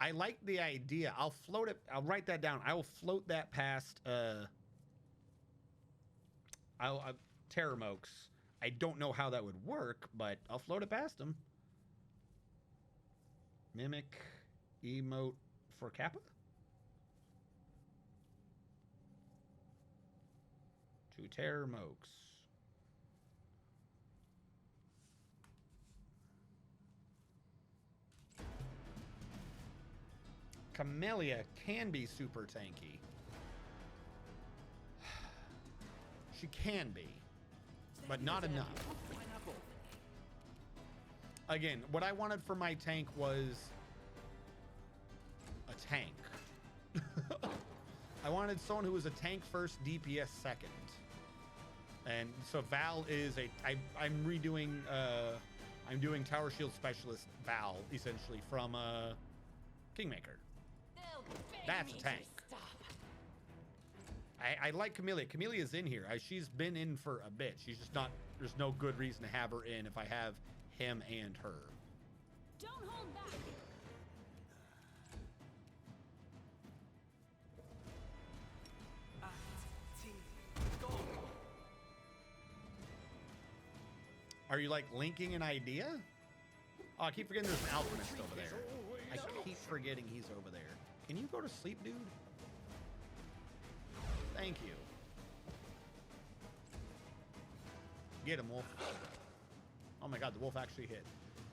S1: I like the idea. I'll float it. I'll write that down. I will float that past Terror Mokes. I don't know how that would work, but I'll float it past him. Mimic emote for Kappa. To Terror Mokes. Camellia can be super tanky. She can be, but not enough. Again, what I wanted for my tank was a tank. I wanted someone who was a tank first, DPS second. And so Val is I'm redoing, I'm doing Tower Shield Specialist Val, essentially, from Kingmaker. That's a tank. I like Camellia. Camelia's in here. She's been in for a bit. She's just not, there's no good reason to have her in if I have him and her.
S12: Don't hold back.
S1: Are you like linking an idea? Oh, I keep forgetting there's an alchemist over there. I keep forgetting he's over there. Can you go to sleep, dude? Thank you. Get him, wolf. Oh my god, the wolf actually hit.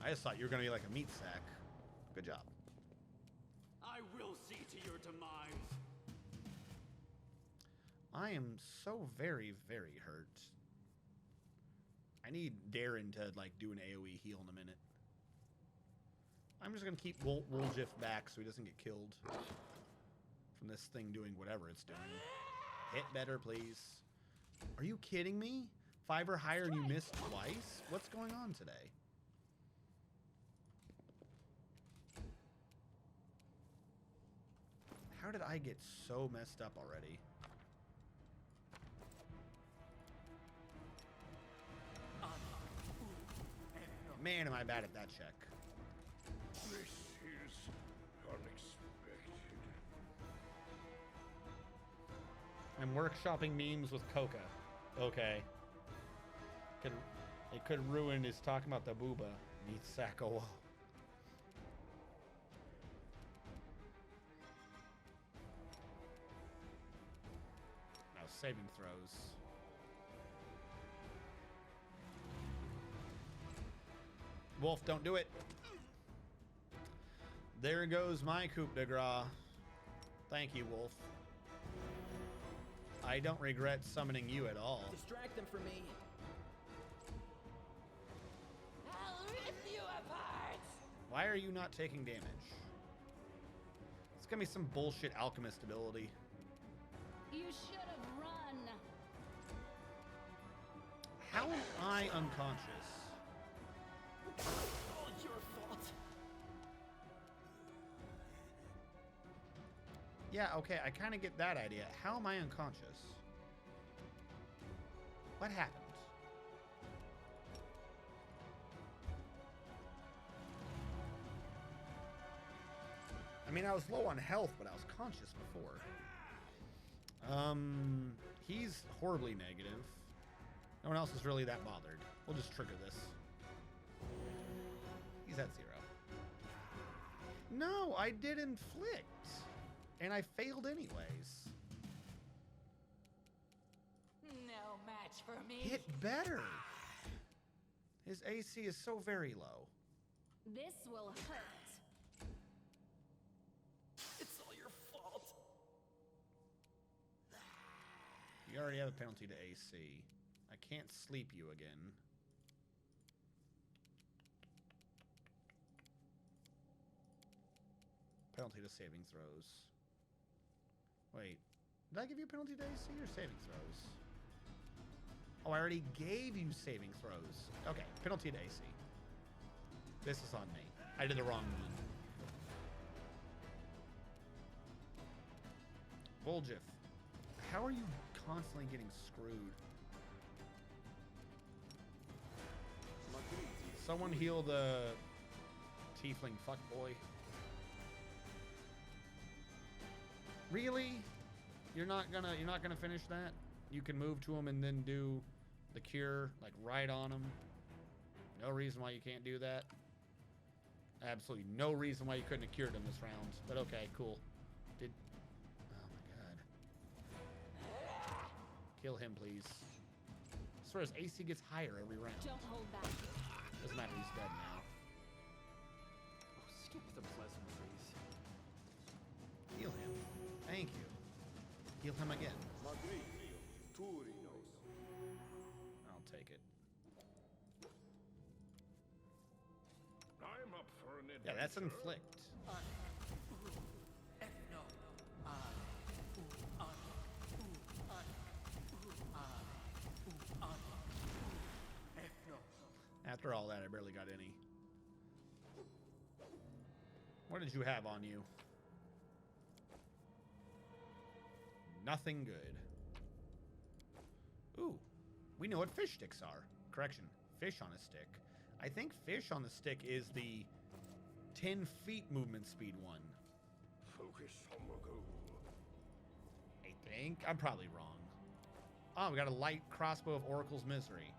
S1: I just thought you were going to be like a meat sack. Good job.
S10: I will see to your demise.
S1: I am so very, very hurt. I need Darren to like do an AoE heal in a minute. I'm just going to keep Woljif back so he doesn't get killed from this thing doing whatever it's doing. Hit better, please. Are you kidding me? 5 or higher and you missed twice? What's going on today? How did I get so messed up already? Man, am I bad at that check.
S3: This is unexpected.
S1: I'm workshopping memes with Coca. Okay. It could ruin his talking about the booba. Meat sack. Oh. Now saving throws. Wolf, don't do it. There goes my coup de grace. Thank you, Wolf. I don't regret summoning you at all.
S13: Distract them from me.
S12: I'll rip you apart!
S1: Why are you not taking damage? It's gonna be some bullshit alchemist ability.
S12: You should have run.
S1: How am I unconscious?
S13: All your fault.
S1: Yeah, okay, I kind of get that idea. How am I unconscious? What happened? I mean, I was low on health, but I was conscious before. He's horribly negative. No one else is really that bothered. We'll just trigger this. He's at 0. No, I did inflict. And I failed anyways.
S12: No match for me.
S1: Hit better. His AC is so very low.
S12: This will hurt.
S13: It's all your fault.
S1: You already have a penalty to AC. I can't sleep you again. Penalty to saving throws. Wait, did I give you a penalty to AC or saving throws? Oh, I already gave you saving throws. Okay, penalty to AC. This is on me. I did the wrong one. Voljif, how are you constantly getting screwed? Someone heal the tiefling fuckboy. Really? You're not gonna finish that? You can move to him and then do the cure, like right on him. No reason why you can't do that. Absolutely no reason why you couldn't have cured him this round. But okay, cool. Oh my god. Kill him, please. I swear his AC gets higher every round.
S12: Don't hold back.
S1: Doesn't matter, he's dead now.
S10: Oh, skip the pleasantries.
S1: Heal him. Thank you. Heal him again. I'll take it.
S3: I'm up for an adventure.
S1: Yeah, that's inflict. After all that, I barely got any. What did you have on you? Nothing good. Ooh, we know what fish sticks are. Correction, fish on a stick. I think fish on the stick is the 10 feet movement speed one.
S3: Focus on the goal.
S1: I think. I'm probably wrong. Oh, we got a light crossbow of Oracle's Misery.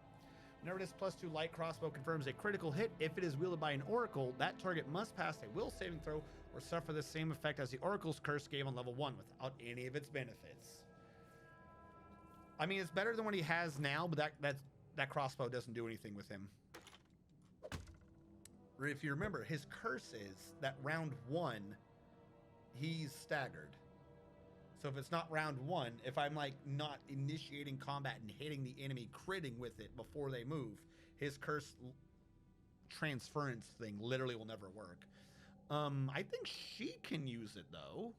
S1: Whenever this +2 light crossbow confirms a critical hit, if it is wielded by an oracle, that target must pass a will saving throw or suffer the same effect as the oracle's curse gave on level 1 without any of its benefits. I mean, it's better than what he has now, but that crossbow doesn't do anything with him. If you remember, his curse is that round 1, he's staggered. So if it's not round 1, if I'm like not initiating combat and hitting the enemy, critting with it before they move, his curse transference thing literally will never work. I think she can use it though.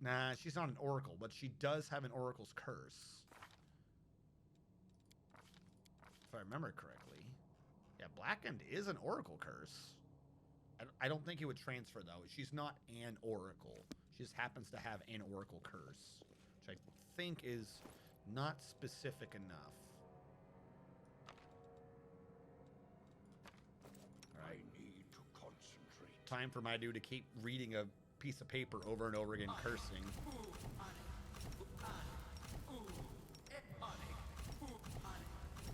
S1: Nah, she's not an oracle, but she does have an oracle's curse. If I remember correctly. Yeah, Blackened is an oracle curse. I don't think it would transfer, though. She's not an oracle. She just happens to have an oracle curse, which I think is not specific enough. All right.
S3: I need to concentrate.
S1: Time for my dude to keep reading a piece of paper over and over again, cursing.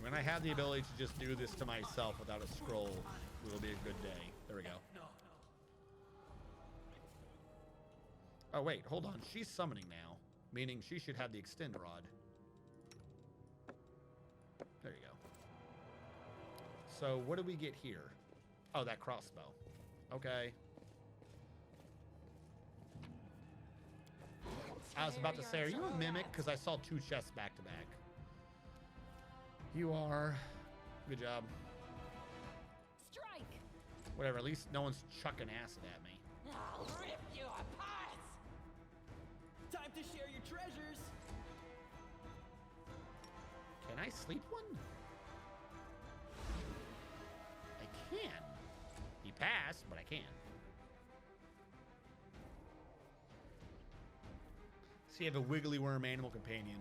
S1: When I have the ability to just do this to myself without a scroll, it will be a good day. There we go. Oh, wait, hold on. She's summoning now, meaning she should have the extend rod. There you go. So what do we get here? Oh, that crossbow. Okay. I was about to say, are you a mimic? Because I saw 2 chests back to back. You are. Good job.
S12: Strike.
S1: Whatever, at least no one's chucking acid at me.
S12: I'll rip you apart.
S13: Time to share your treasures.
S1: Can I sleep one? I can. He passed, but I can. So you have a wiggly worm animal companion.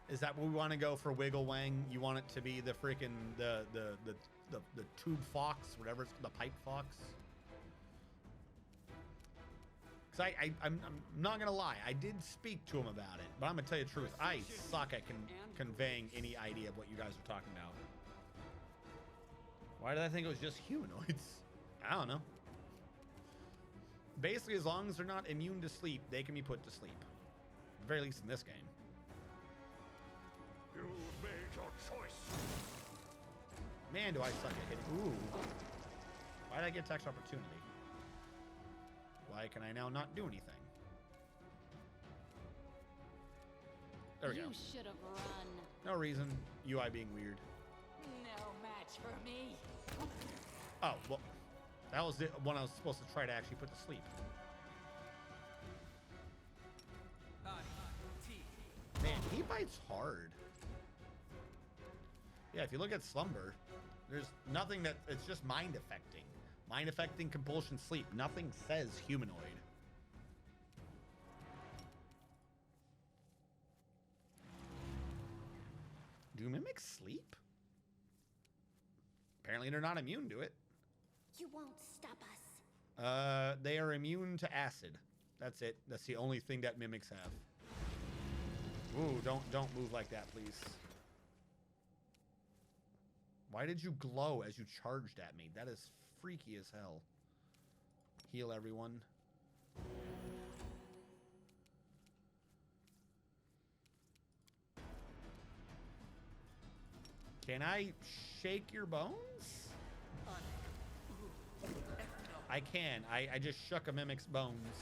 S1: Is that what we want to go for, Wiggle Wang? You want it to be the freaking the tube fox, whatever it's called, the pipe fox? Because I'm not gonna lie, I did speak to him about it, but I'm gonna tell you the truth, I suck at conveying any idea of what you guys are talking about. Why did I think it was just humanoids? I don't know. Basically, as long as they're not immune to sleep, they can be put to sleep. At the very least in this game.
S3: You made your choice.
S1: Man, do I suck at hitting. Ooh. Why did I get tax opportunity? Why can I now not do anything? There we go.
S12: You should have run.
S1: No reason. UI being weird.
S12: No match for me.
S1: Oh, well, that was the one I was supposed to try to actually put to sleep. Man, he bites hard. Yeah, if you look at Slumber, there's nothing that, it's just mind affecting. Mind affecting, compulsion, sleep. Nothing says humanoid. Do mimics sleep? Apparently they're not immune to it.
S9: You won't stop us.
S1: They are immune to acid. That's it. That's the only thing that mimics have. Ooh, don't move like that, please. Why did you glow as you charged at me? That is freaky as hell. Heal everyone. Can I shake your bones? I can. I just shook a mimic's bones.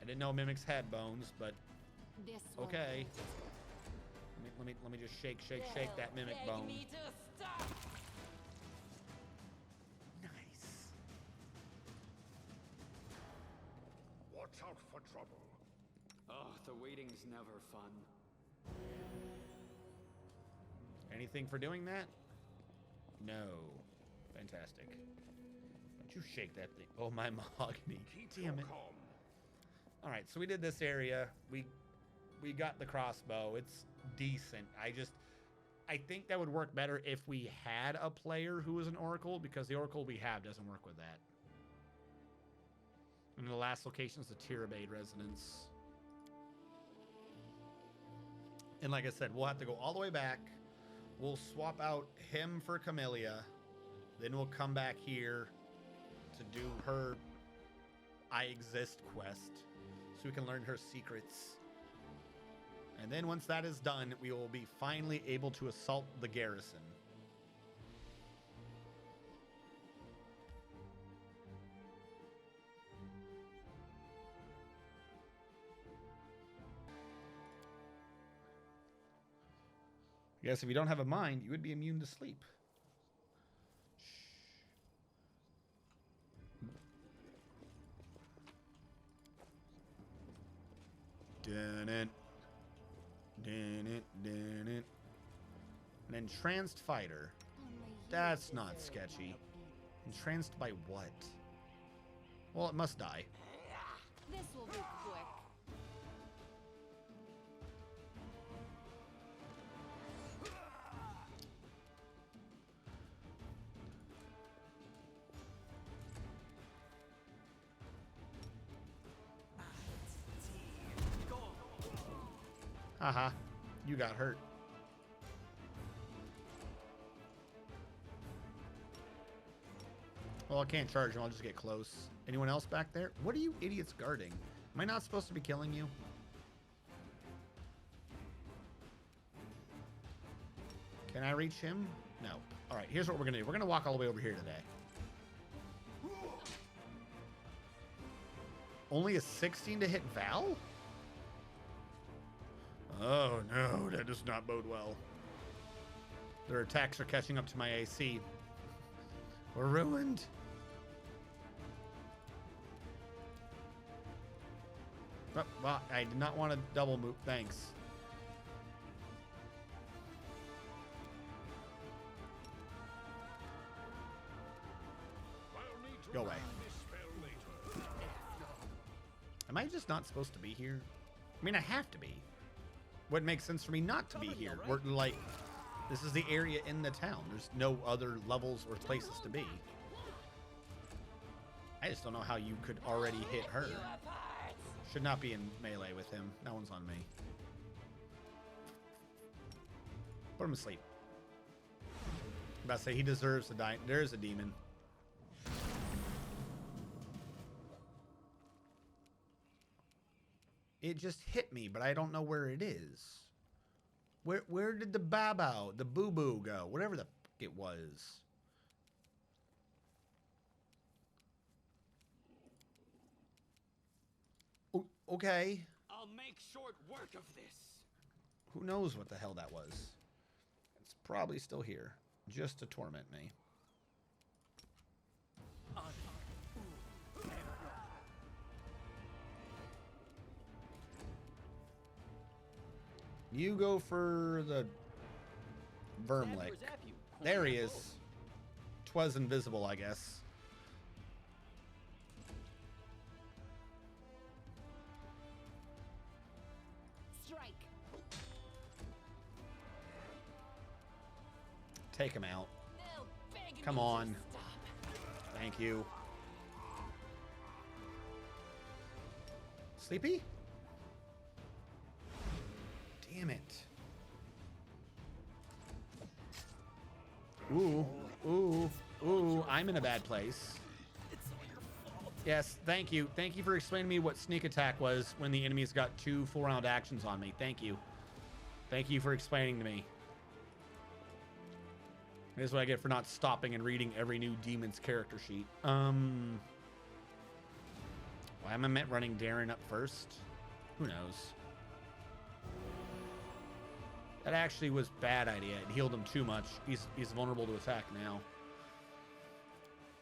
S1: I didn't know mimics had bones, but okay. Let me just shake that mimic bone. Nice.
S3: Watch out for trouble.
S10: Oh, the waiting's never fun.
S1: Anything for doing that? No. Fantastic. Don't you shake that thing. Oh, my mahogany. Damn it. All right, so we did this area. We got the crossbow. It's decent. I think that would work better if we had a player who was an oracle, because the oracle we have doesn't work with that. And the last location is the Tirabade residence. And like I said, we'll have to go all the way back. We'll swap out him for Camellia. Then we'll come back here to do her I Exist quest so we can learn her secrets. And then once that is done, we will be finally able to assault the garrison. I guess if you don't have a mind, you would be immune to sleep. Dun it. Dun it. Dun it. An entranced fighter. That's not sketchy. Entranced by what? Well, it must die.
S12: This will be quick.
S1: Haha, you got hurt. Well, I can't charge him. I'll just get close. Anyone else back there? What are you idiots guarding? Am I not supposed to be killing you? Can I reach him? No. All right, here's what we're going to do. We're going to walk all the way over here today. Only a 16 to hit Val? Oh, no, that does not bode well. Their attacks are catching up to my AC. We're ruined. Oh, well, I did not want to double move. Thanks. Go away. Am I just not supposed to be here? I mean, I have to be. Wouldn't make sense for me not to be here. We're like, this is the area in the town. There's no other levels or places to be. I just don't know how you could already hit her. Should not be in melee with him. That one's on me. Put him to sleep. I'm about to say he deserves to die. There's a demon. It just hit me, but I don't know where it is. Where did the babao, the boo-boo go? Whatever the fuck it was. Okay.
S10: I'll make short work of this.
S1: Who knows what the hell that was? It's probably still here, just to torment me. You go for the Vermlick. There he is. 'Twas invisible, I guess.
S12: Strike.
S1: Take him out. Come on. Thank you. Sleepy? Damn it. Ooh, ooh, ooh, I'm in a bad place. Yes, thank you. Thank you for explaining to me what sneak attack was when the enemies got 2 full-round actions on me. Thank you. Thank you for explaining to me. This is what I get for not stopping and reading every new demon's character sheet. Why am I meant running Darren up first? Who knows? That actually was a bad idea. It healed him too much. He's vulnerable to attack now.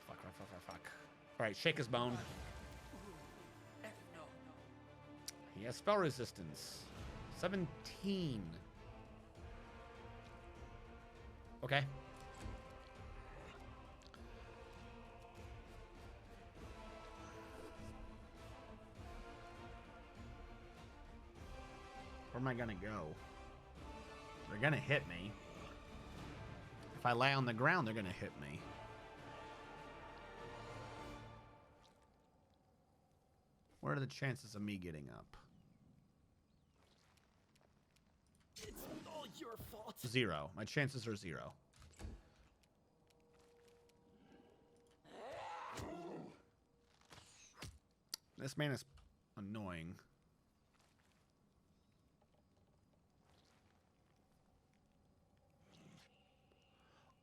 S1: Fuck. All right, shake his bone. He has spell resistance. 17. Okay. Where am I gonna go? They're gonna hit me. If I lay on the ground, they're gonna hit me. What are the chances of me getting up?
S8: It's your fault.
S1: 0. My chances are 0. This man is annoying.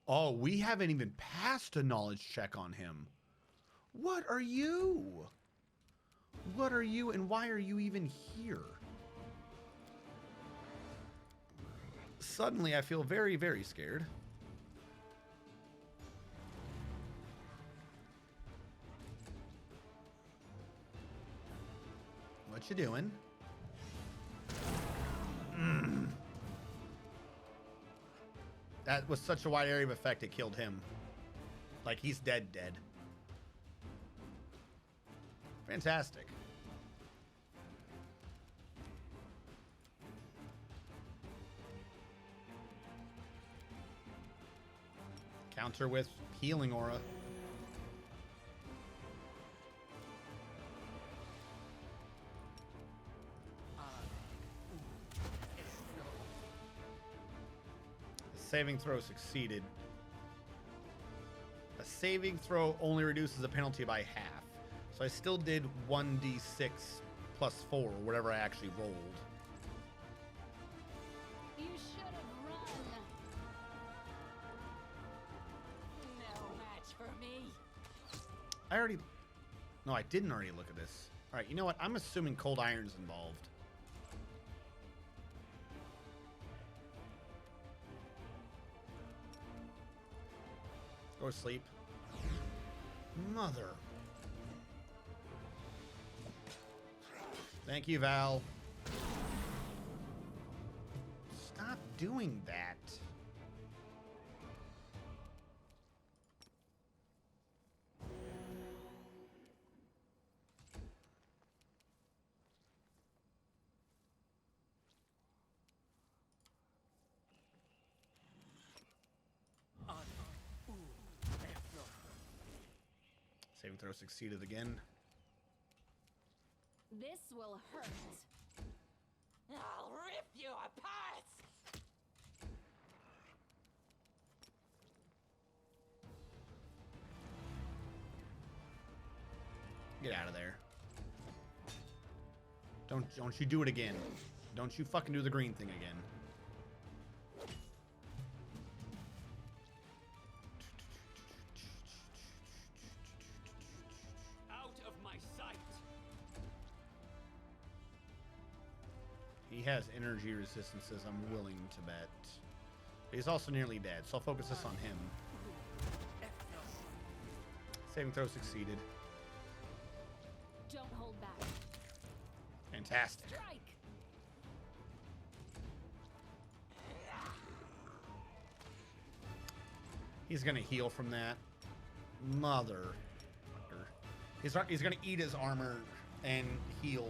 S1: Oh, we haven't even passed a knowledge check on him. What are you? What are you and why are you even here? Suddenly, I feel very, very scared. What you doing? That was such a wide area of effect, it killed him. Like, he's dead. Fantastic. Counter with healing aura. Saving throw succeeded. A saving throw only reduces the penalty by half. So I still did 1d6 plus 4, or whatever I actually rolled.
S12: You should have run. No match for me.
S1: I already... No, I didn't already look at this. Alright, you know what? I'm assuming Cold Iron's involved. Go to sleep. Mother. Thank you, Val. Stop doing that. Saving throw succeeded again.
S12: This will hurt. I'll rip you apart.
S1: Get out of there. Don't you do it again. Don't you fucking do the green thing again. He has energy resistances, I'm willing to bet. But he's also nearly dead, so I'll focus this on him. Saving throw succeeded.
S12: Don't hold back.
S1: Fantastic.
S12: Strike.
S1: He's gonna heal from that. Mother. He's gonna eat his armor and heal.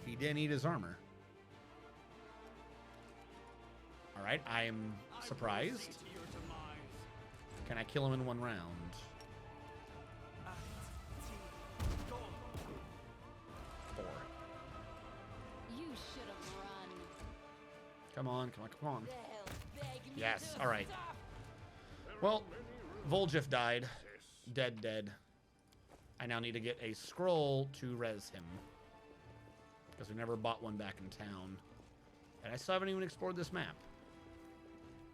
S1: He didn't eat his armor. Alright, I am surprised. Can I kill him in one round? Four.
S12: You should have run.
S1: Come on. Yes, alright. Well, Volgif died. Dead. I now need to get a scroll to res him. Because we never bought one back in town. And I still haven't even explored this map.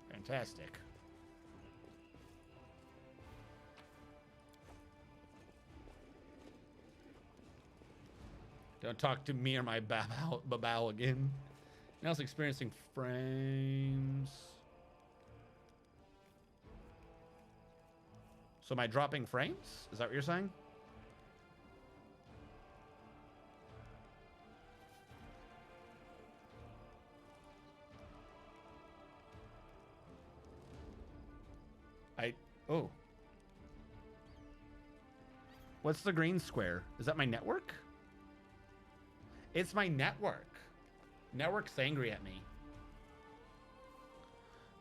S1: Fantastic. Don't talk to me or my babao again. Now it's experiencing frames. So am I dropping frames? Is that what you're saying? Oh. What's the green square? Is that my network? It's my network. Network's angry at me.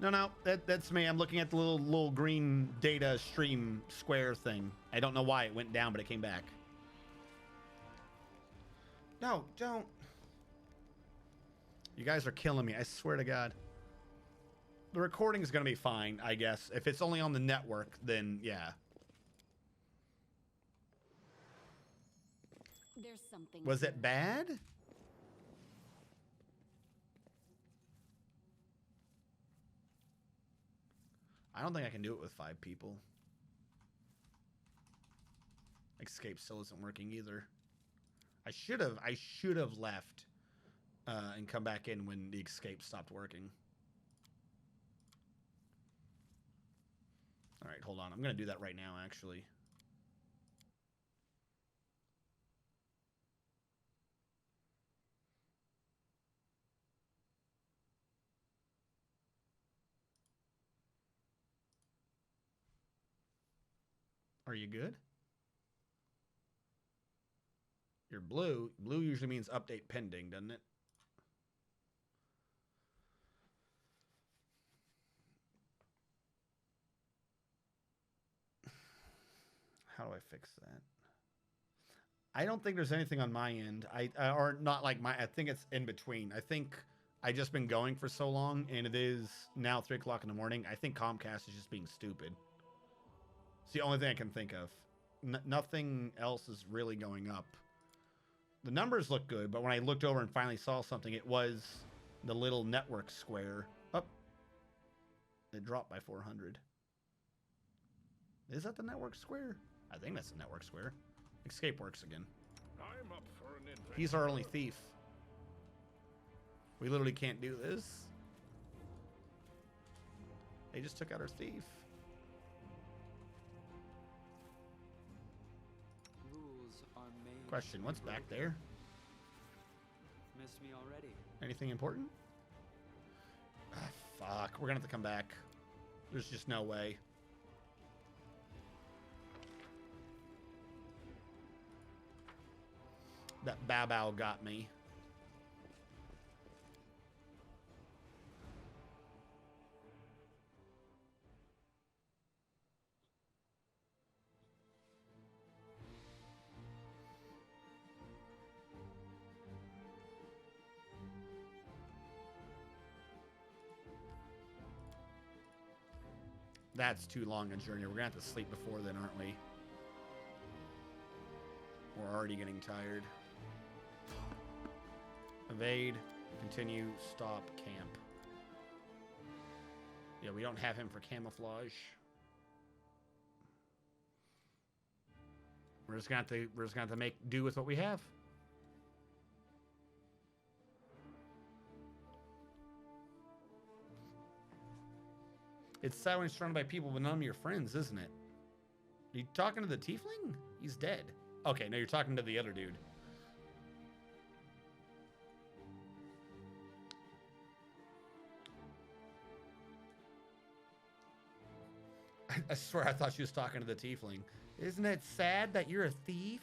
S1: No, that's me. I'm looking at the little green data stream square thing. I don't know why it went down, but it came back. No, don't. You guys are killing me. I swear to God. The recording is going to be fine, I guess. If it's only on the network, then yeah.
S14: There's something.
S1: Was it bad? I don't think I can do it with 5 people. Escape still isn't working either. I should have left and come back in when the escape stopped working. All right, hold on. I'm going to do that right now, actually. Are you good? You're blue. Blue usually means update pending, doesn't it? How do I fix that? I don't think there's anything on my end. Or not like my, I think it's in between. I think I just been going for so long and it is now 3 o'clock in the morning. I think Comcast is just being stupid. It's the only thing I can think of. Nothing else is really going up. The numbers look good, but when I looked over and finally saw something, it was the little network square. Oh, it dropped by 400. Is that the network square? I think that's the network square. Escape works again.
S3: I'm up for an adventure.
S1: He's our only thief. We literally can't do this. They just took out our thief.
S10: Rules are made.
S1: Question, what's back there?
S10: Missed me already.
S1: Anything important? Ah, fuck. We're gonna have to come back. There's just no way. That Bao got me. That's too long a journey. We're gonna have to sleep before then, aren't we? We're already getting tired. Evade, continue, stop, camp. Yeah, we don't have him for camouflage. We're just gonna have to make do with what we have. It's sad when you're surrounded by people but none of your friends, isn't it? Are you talking to the tiefling? He's dead. Okay, no, you're talking to the other dude. I swear I thought she was talking to the tiefling. Isn't it sad that you're a thief?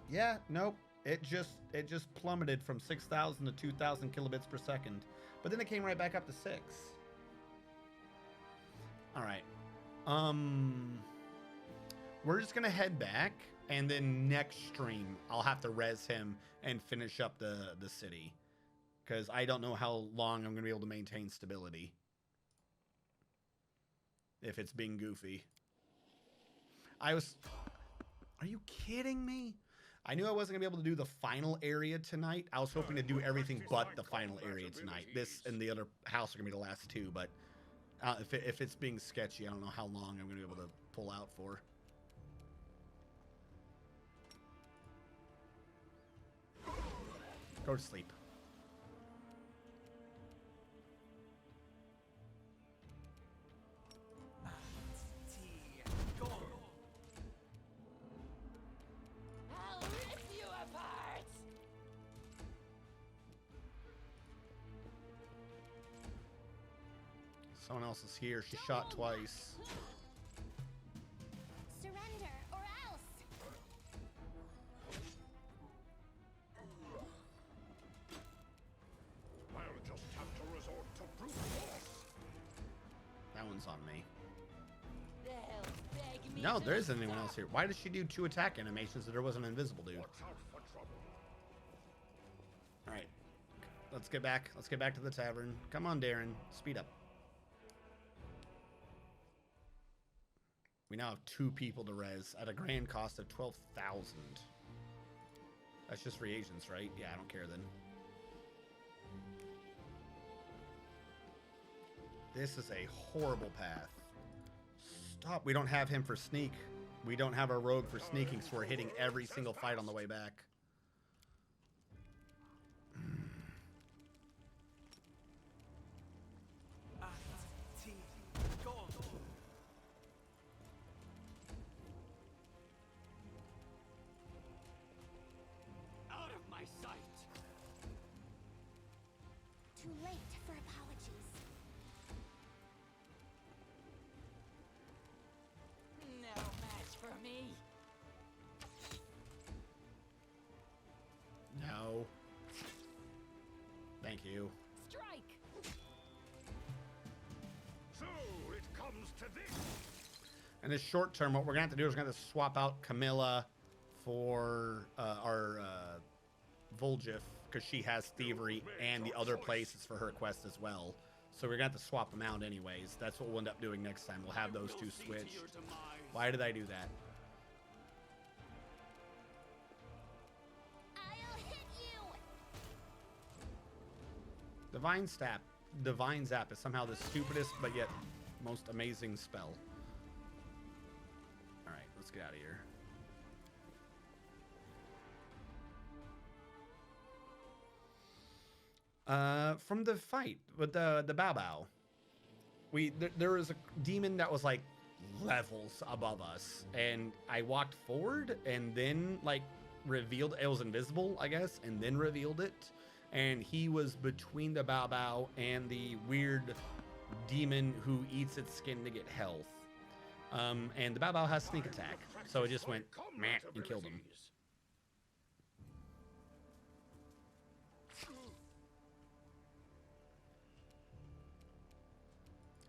S1: Yeah, nope. It just plummeted from 6,000 to 2,000 kilobits per second. But then it came right back up to 6. All right. We're just gonna head back, and then next stream I'll have to res him and finish up the city, because I don't know how long I'm gonna be able to maintain stability if it's being goofy. Are you kidding me? I knew I wasn't gonna be able to do the final area tonight. I was hoping to do everything but the final area tonight. This and the other house are gonna be the last 2, but if it's being sketchy, I don't know how long I'm gonna be able to pull out for. Go to sleep.
S12: I'll rip you apart!
S1: Someone else is here. She shot twice.
S9: Surrender, or else!
S3: I'll just have to resort to brute force.
S1: That one's on me.
S12: They'll beg
S1: No, there isn't anyone else here. Why did she do 2 attack animations if there wasn't an invisible dude? All right, let's get back. Let's get back to the tavern. Come on, Darren, speed up. We now have 2 people to res at a grand cost of 12,000. That's just reagents, right? Yeah, I don't care then. This is a horrible path. Stop. We don't have him for sneak. We don't have our rogue for sneaking, so we're hitting every single fight on the way back.
S10: Out of my sight.
S9: Too late for apologies.
S12: No match for me.
S1: No. Thank you.
S12: Strike.
S3: So it comes to this.
S1: In this short term, what we're gonna have to do is we're gonna have to swap out Camilla for our Volgif, because she has thievery and the other places for her quest as well. So we're gonna have to swap them out anyways. That's what we'll end up doing next time. We'll have those 2 switched. Why did I do that?
S9: I'll hit you.
S1: Divine Zap is somehow the stupidest but yet most amazing spell. All right, let's get out of here. From the fight with the Bao Bao, there was a demon that was like levels above us, and I walked forward and then like revealed it was invisible, I guess, and then revealed it, and he was between the Bao Bao and the weird demon who eats its skin to get health. And the Bao Bao has sneak attack, so it just went meh and killed him.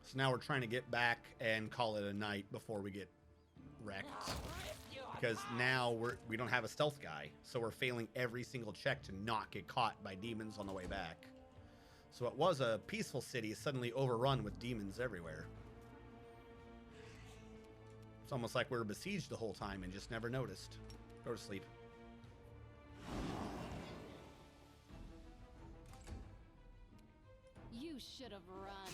S1: So now we're trying to get back and call it a night before we get wrecked. Because now we don't have a stealth guy, so we're failing every single check to not get caught by demons on the way back. So it was a peaceful city suddenly overrun with demons everywhere. It's almost like we were besieged the whole time and just never noticed. Go to sleep.
S14: You should have run.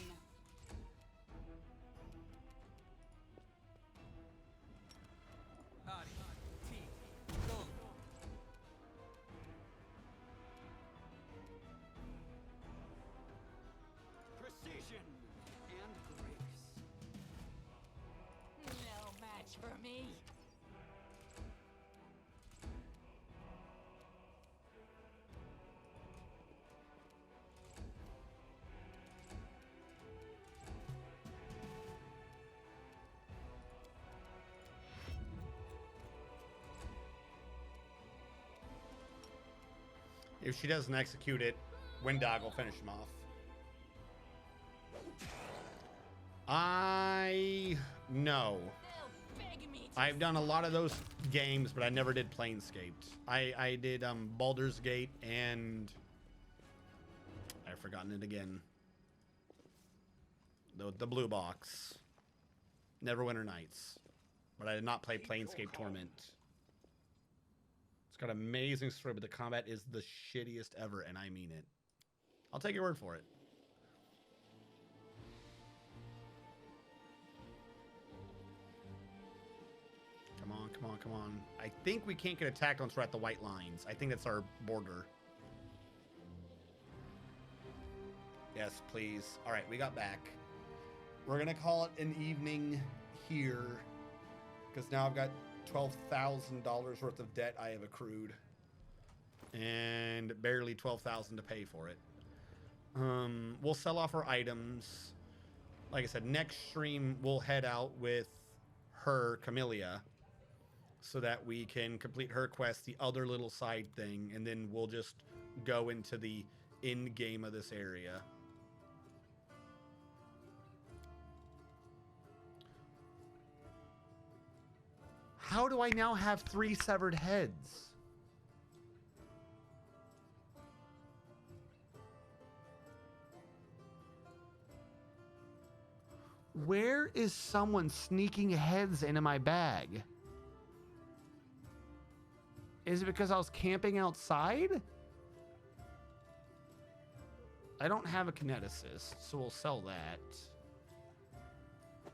S10: Precision and grace.
S12: No match for me.
S1: If she doesn't execute it, Windog will finish him off. No. I've done a lot of those games, but I never did Planescape. I did Baldur's Gate, and I've forgotten it again. The blue box. Neverwinter Nights. But I did not play Planescape Torment. It's got an amazing story, but the combat is the shittiest ever, and I mean it. I'll take your word for it. Come on, come on, come on. I think we can't get attacked once we're at the white lines. I think that's our border. Yes, please. All right, we got back. We're going to call it an evening here, because now I've got $12,000 worth of debt I have accrued, and barely $12,000 to pay for it. We'll sell off our items. Like I said, next stream we'll head out with her, Camellia, so that we can complete her quest, the other little side thing, and then we'll just go into the end game of this area. How do I now have 3 severed heads? Where is someone sneaking heads into my bag? Is it because I was camping outside? I don't have a kineticist, so we'll sell that.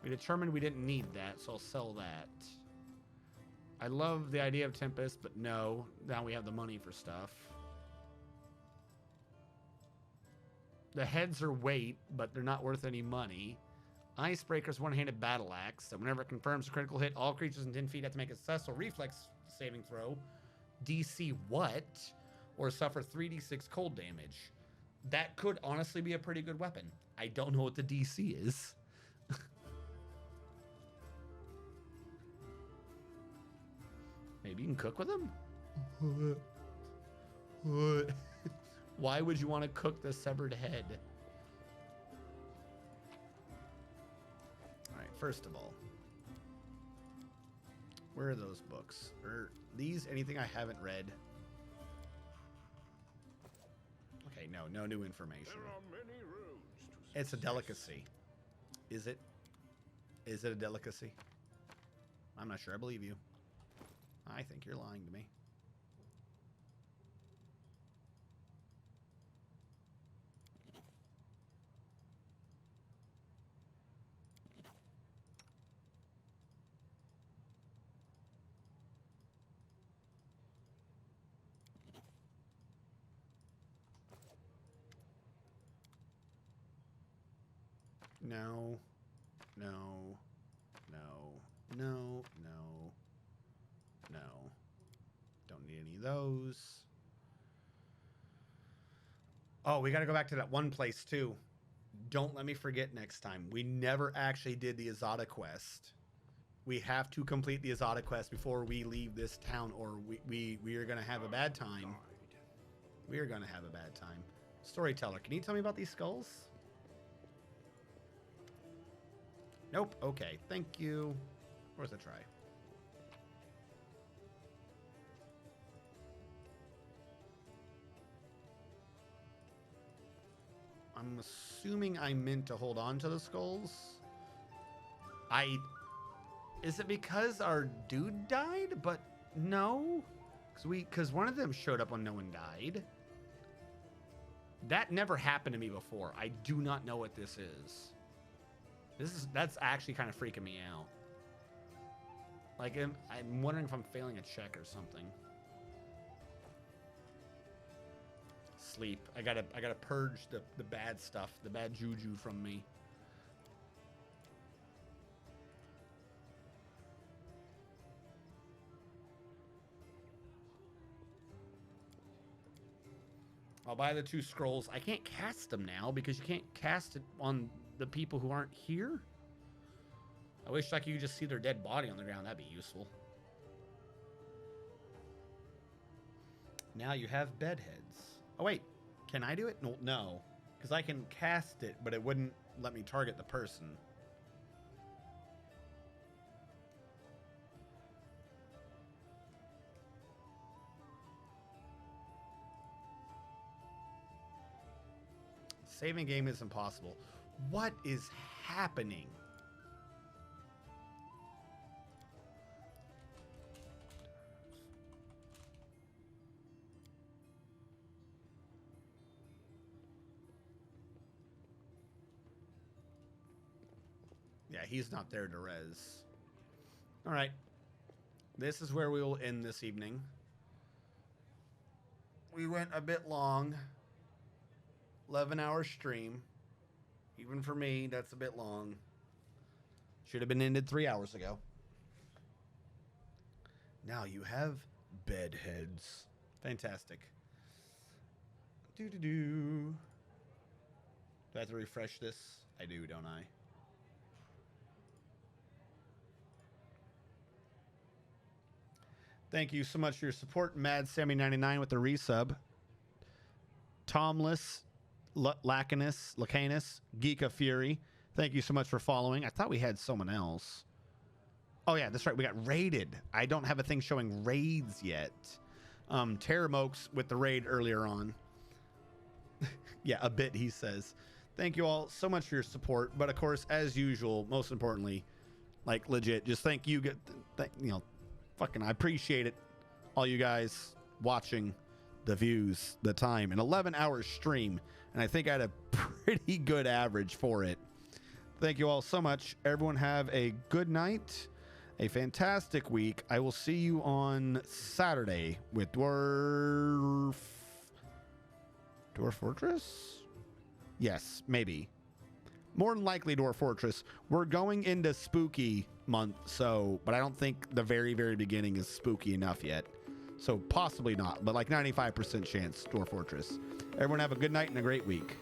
S1: We determined we didn't need that, so I'll sell that. I love the idea of Tempest, but no. Now we have the money for stuff. The heads are weight, but they're not worth any money. Icebreaker's one-handed battle axe. That whenever it confirms a critical hit, all creatures in 10 feet have to make a successful reflex saving throw. DC what? Or suffer 3d6 cold damage. That could honestly be a pretty good weapon. I don't know what the DC is. Maybe you can cook with them? Why would you want to cook the severed head? All right, first of all, where are those books? Are these anything I haven't read? Okay, no new information.
S3: There are many roads to
S1: It's a delicacy. Is it? Is it a delicacy? I'm not sure. I believe you. I think you're lying to me. No, no, no, no, no, no. Don't need any of those. Oh, we got to go back to that one place too. Don't let me forget next time. We never actually did the Estrada quest. We have to complete the Estrada quest before we leave this town, or we are going to have a bad time. We are going to have a bad time. Storyteller, can you tell me about these skulls? Nope. Okay. Thank you. Worth a try. I'm assuming I meant to hold on to the skulls. Is it because our dude died? But no, because one of them showed up when no one died. That never happened to me before. I do not know what this is. That's actually kind of freaking me out. Like, I'm wondering if I'm failing a check or something. Sleep. I gotta purge the bad stuff, the bad juju from me. I'll buy the 2 scrolls. I can't cast them now because you can't cast it on the people who aren't here. I wish I could just see their dead body on the ground. That'd be useful. Now you have bedheads. Oh wait, can I do it? No, because I can cast it, but it wouldn't let me target the person. Saving game is impossible. What is happening? Yeah, he's not there to res. All right. This is where we will end this evening. We went a bit long. 11-hour stream. Even for me, that's a bit long. Should have been ended 3 hours ago. Now you have bedheads. Fantastic. Do I have to refresh this? I do, don't I? Thank you so much for your support. Mad Sammy 99 with the resub. Tomless, Lacanus, Geeka Fury. Thank you so much for following. I thought we had someone else. Oh yeah, that's right. We got raided. I don't have a thing showing raids yet. Terramokes with the raid earlier on. Yeah, a bit, he says. Thank you all so much for your support. But of course, as usual, most importantly, like legit, just thank you. Fucking, I appreciate it. All you guys watching, the views, the time, an 11-hour stream. And I think I had a pretty good average for it. Thank you all so much. Everyone have a good night, a fantastic week. I will see you on Saturday with Dwarf Fortress? Yes, maybe. More than likely Dwarf Fortress. We're going into spooky month, but I don't think the very, very beginning is spooky enough yet. So possibly not, but like 95% chance Dwarf Fortress. Everyone have a good night and a great week.